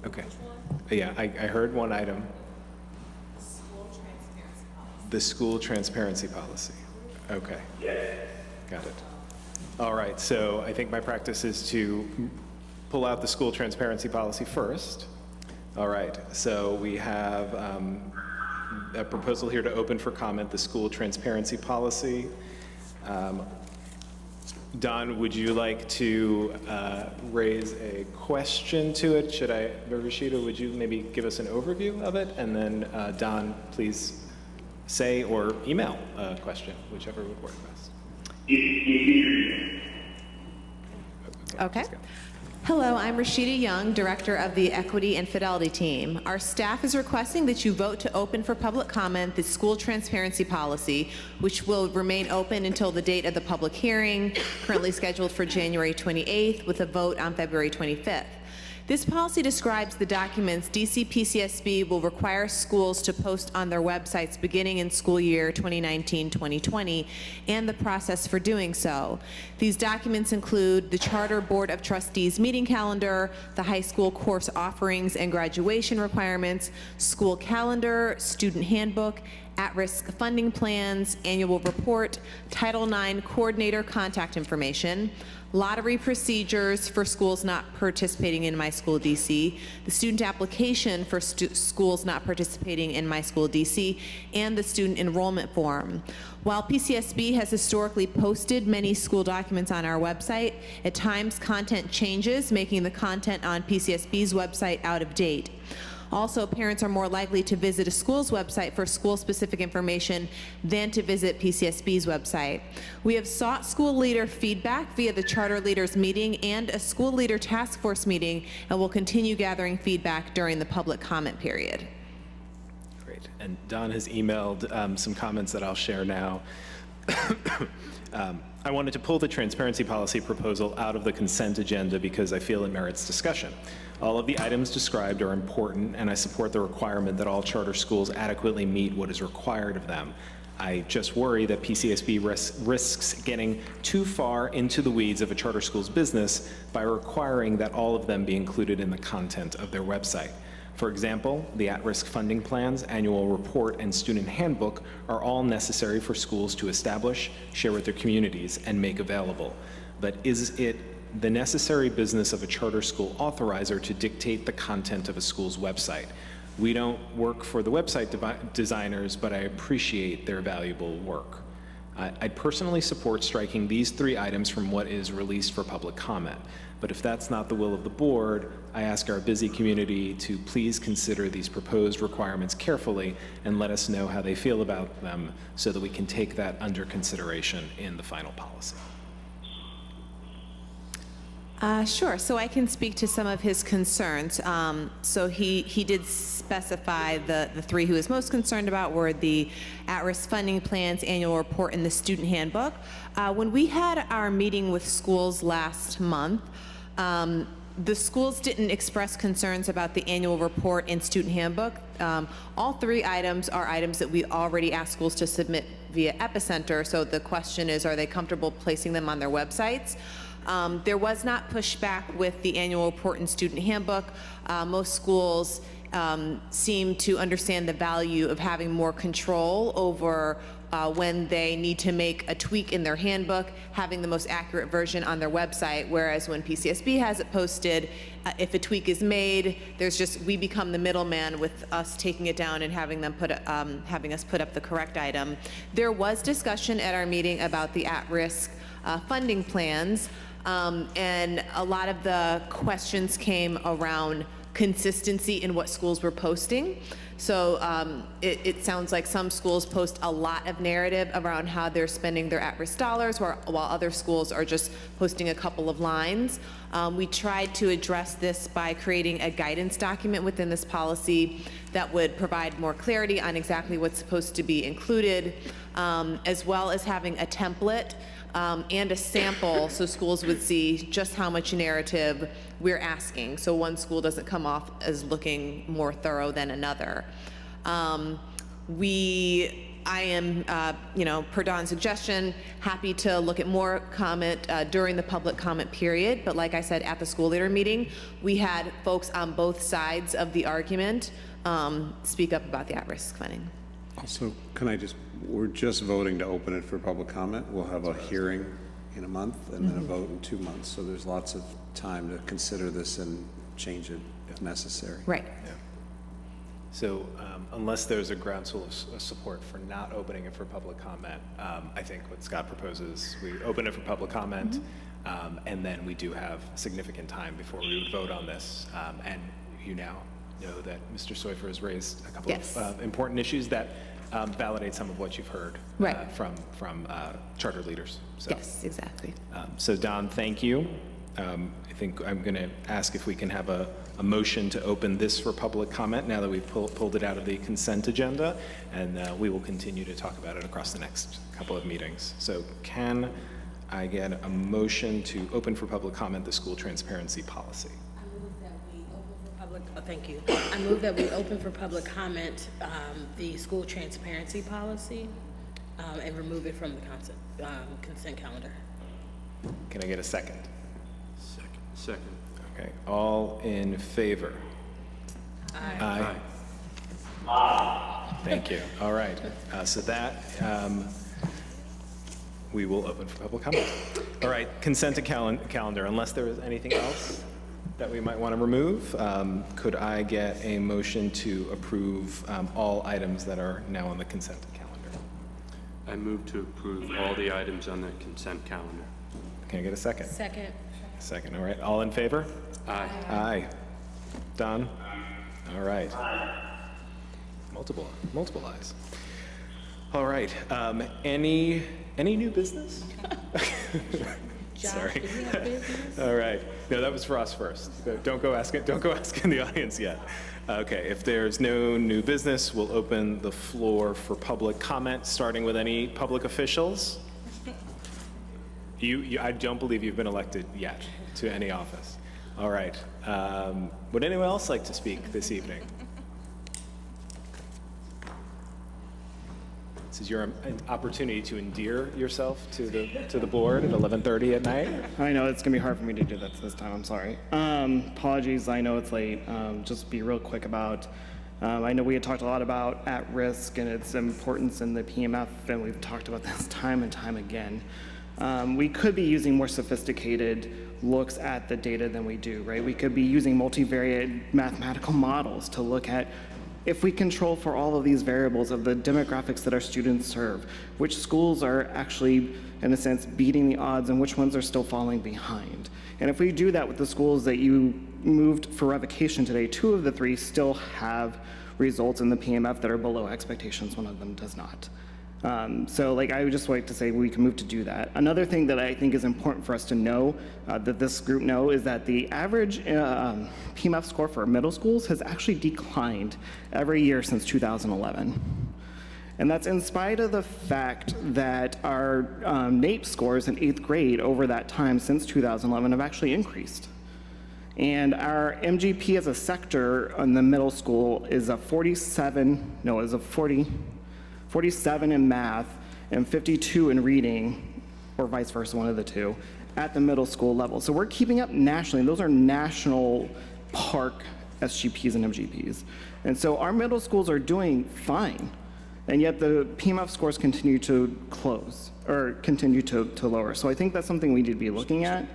Okay. Yeah, I heard one item. The school transparency policy. Okay. Got it. All right, so I think my practice is to pull out the school transparency policy first. All right, so we have a proposal here to open for comment the school transparency policy. Don, would you like to raise a question to it? Rashida, would you maybe give us an overview of it? And then Don, please say or email a question, whichever would work best. Okay. Hello, I'm Rashida Young, Director of the Equity and Fidelity Team. Our staff is requesting that you vote to open for public comment the school transparency policy, which will remain open until the date of the public hearing, currently scheduled for January 28th, with a vote on February 25th. This policy describes the documents DC PCSB will require schools to post on their websites beginning in school year 2019-2020 and the process for doing so. These documents include the Charter Board of Trustees meeting calendar, the high school course offerings and graduation requirements, school calendar, student handbook, at-risk funding plans, annual report, Title IX coordinator contact information, lottery procedures for schools not participating in My School DC, the student application for schools not participating in My School DC, and the student enrollment form. While PCSB has historically posted many school documents on our website, at times content changes, making the content on PCSB's website out of date. Also, parents are more likely to visit a school's website for school-specific information than to visit PCSB's website. We have sought school leader feedback via the Charter Leaders Meeting and a School Leader Task Force meeting, and will continue gathering feedback during the public comment period. Great. And Don has emailed some comments that I'll share now. I wanted to pull the transparency policy proposal out of the consent agenda because I feel it merits discussion. All of the items described are important, and I support the requirement that all charter schools adequately meet what is required of them. I just worry that PCSB risks getting too far into the weeds of a charter school's business by requiring that all of them be included in the content of their website. For example, the at-risk funding plans, annual report, and student handbook are all necessary for schools to establish, share with their communities, and make available. But is it the necessary business of a charter school authorizer to dictate the content of a school's website? We don't work for the website designers, but I appreciate their valuable work. I'd personally support striking these 3 items from what is released for public comment. But if that's not the will of the board, I ask our busy community to please consider these proposed requirements carefully and let us know how they feel about them so that we can take that under consideration in the final policy. Sure, so I can speak to some of his concerns. So he did specify the 3 he was most concerned about were the at-risk funding plans, annual report, and the student handbook. When we had our meeting with schools last month, the schools didn't express concerns about the annual report and student handbook. All 3 items are items that we already asked schools to submit via Epicenter, so the question is, are they comfortable placing them on their websites? There was not pushback with the annual report and student handbook. Most schools seem to understand the value of having more control over when they need to make a tweak in their handbook, having the most accurate version on their website, whereas when PCSB has it posted, if a tweak is made, we become the middleman with us taking it down and having us put up the correct item. There was discussion at our meeting about the at-risk funding plans, and a lot of the questions came around consistency in what schools were posting. So it sounds like some schools post a lot of narrative around how they're spending their at-risk dollars, while other schools are just posting a couple of lines. We tried to address this by creating a guidance document within this policy that would provide more clarity on exactly what's supposed to be included, as well as having a template and a sample so schools would see just how much narrative we're asking, so one school doesn't come off as looking more thorough than another. I am, per Don's suggestion, happy to look at more comment during the public comment period, but like I said, at the school leader meeting, we had folks on both sides of the argument speak up about the at-risk funding. Also, we're just voting to open it for public comment. We'll have a hearing in a month and then a vote in 2 months. So there's lots of time to consider this and change it if necessary. Right. Yeah. So unless there's a groundswell of support for not opening it for public comment, I think what Scott proposes, we open it for public comment, and then we do have significant time before we would vote on this. And you now know that Mr. Seufer has raised a couple of important issues that validate some of what you've heard from charter leaders. So, yes, exactly. So Don, thank you. I think I'm going to ask if we can have a motion to open this for public comment now that we've pulled it out of the consent agenda, and we will continue to talk about it across the next couple of meetings. So can I get a motion to open for public comment the school transparency policy? Thank you. I move that we open for public comment the school transparency policy and remove it from the consent calendar. Can I get a second? Second. Okay. All in favor? Aye. Aye. Thank you. All right. So that we will open for public comment. All right. Consent to calendar. Unless there is anything else that we might want to remove, could I get a motion to approve all items that are now on the consent calendar? I move to approve all the items on the consent calendar. Can I get a second? Second. Second. All right. All in favor? Aye. Aye. Don? All right. Multiple ayes. All right. Any new business? Sorry. All right. No, that was for us first. Don't go ask in the audience yet. Okay. If there's no new business, we'll open the floor for public comment, starting with any public officials. I don't believe you've been elected yet to any office. All right. Would anyone else like to speak this evening? This is your opportunity to endear yourself to the board at 11:30 at night. I know it's gonna be hard for me to do that this time. I'm sorry. Apologies. I know it's late. Just be real quick about. I know we had talked a lot about at-risk and its importance in the PMF, and we've talked about this time and time again. We could be using more sophisticated looks at the data than we do, right? We could be using multivariate mathematical models to look at if we control for all of these variables of the demographics that our students serve, which schools are actually, in a sense, beating the odds and which ones are still falling behind. And if we do that with the schools that you moved for revocation today, 2 of the 3 still have results in the PMF that are below expectations, 1 of them does not. So I would just like to say we can move to do that. Another thing that I think is important for us to know, that this group know, is that the average PMF score for middle schools has actually declined every year since 2011. And that's in spite of the fact that our NAEP scores in 8th grade over that time since 2011 have actually increased. And our MGP as a sector in the middle school is a 47 in math and 52 in reading, or vice versa, one of the two, at the middle school level. So we're keeping up nationally. Those are national PARC SGPs and MGPs. And so our middle schools are doing fine. and yet the PMF scores continue to continue to lower. So I think that's something we need to be looking at.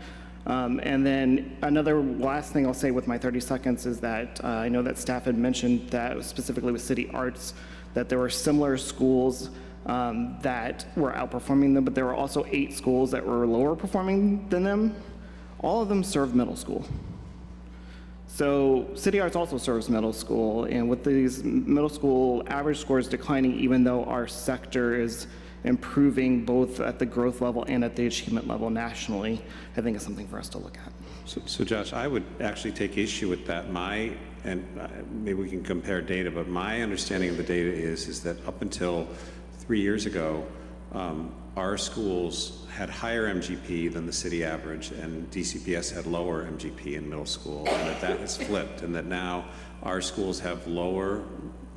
And then another last thing I'll say with my 30 seconds is that I know that staff had mentioned that specifically with City Arts, that there were similar schools that were outperforming them, but there were also 8 schools that were lower performing than them. All of them serve middle school. So City Arts also serves middle school, and with these middle school average scores declining, even though our sector is improving both at the growth level and at the achievement level nationally, I think it's something for us to look at. So Josh, I would actually take issue with that. Maybe we can compare data, but my understanding of the data is that up until 3 years ago, our schools had higher MGP than the city average, and DCPS had lower MGP in middle school, and that has flipped, and that now our schools have lower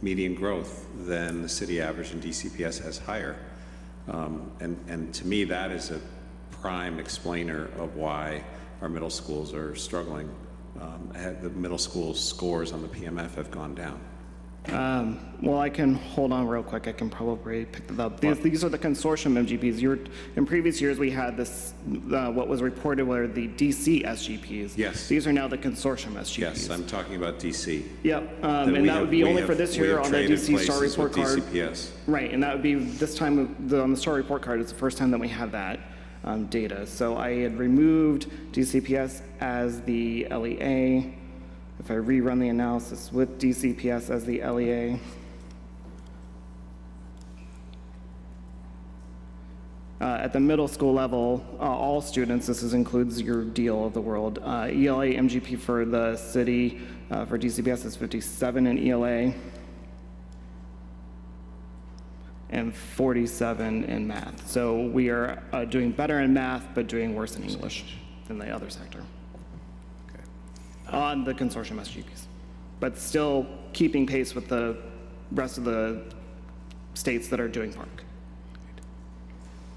median growth than the city average, and DCPS has higher. And to me, that is a prime explainer of why our middle schools are struggling. The middle school scores on the PMF have gone down. Well, I can hold on real quick. I can probably pick that up. These are the consortium MGPs. In previous years, we had this, what was reported were the DC SGPs. Yes. These are now the consortium SGPs. Yes, I'm talking about DC. Yep, and that would be only for this year on the DC STAR report card. DCPS. Right, and that would be this time on the STAR report card. It's the first time that we have that data. So I had removed DCPS as the LEA. If I rerun the analysis with DCPS as the LEA, at the middle school level, all students, includes your deal of the world, ELA MGP for the city, for DCPS is 57 in ELA, and 47 in math. So we are doing better in math, but doing worse in English than the other sector. On the consortium SGPs, but still keeping pace with the rest of the states that are doing park.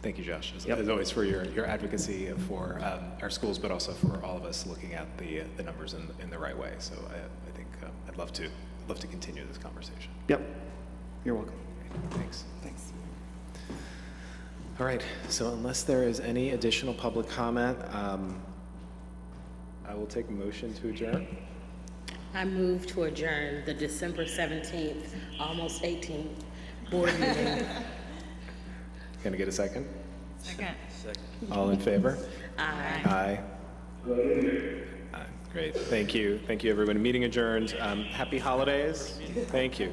Thank you, Josh, as always, for your advocacy for our schools, but also for all of us looking at the numbers in the right way. So I think I'd love to continue this conversation. Yep, you're welcome. Thanks. Thanks. All right, so unless there is any additional public comment, I will take a motion to adjourn. I move to adjourn the December 17th, almost 18th board meeting. Can I get a second? Second. All in favor? Aye. Aye. Great. Thank you. Thank you, everyone. Meeting adjourned. Happy holidays. Thank you.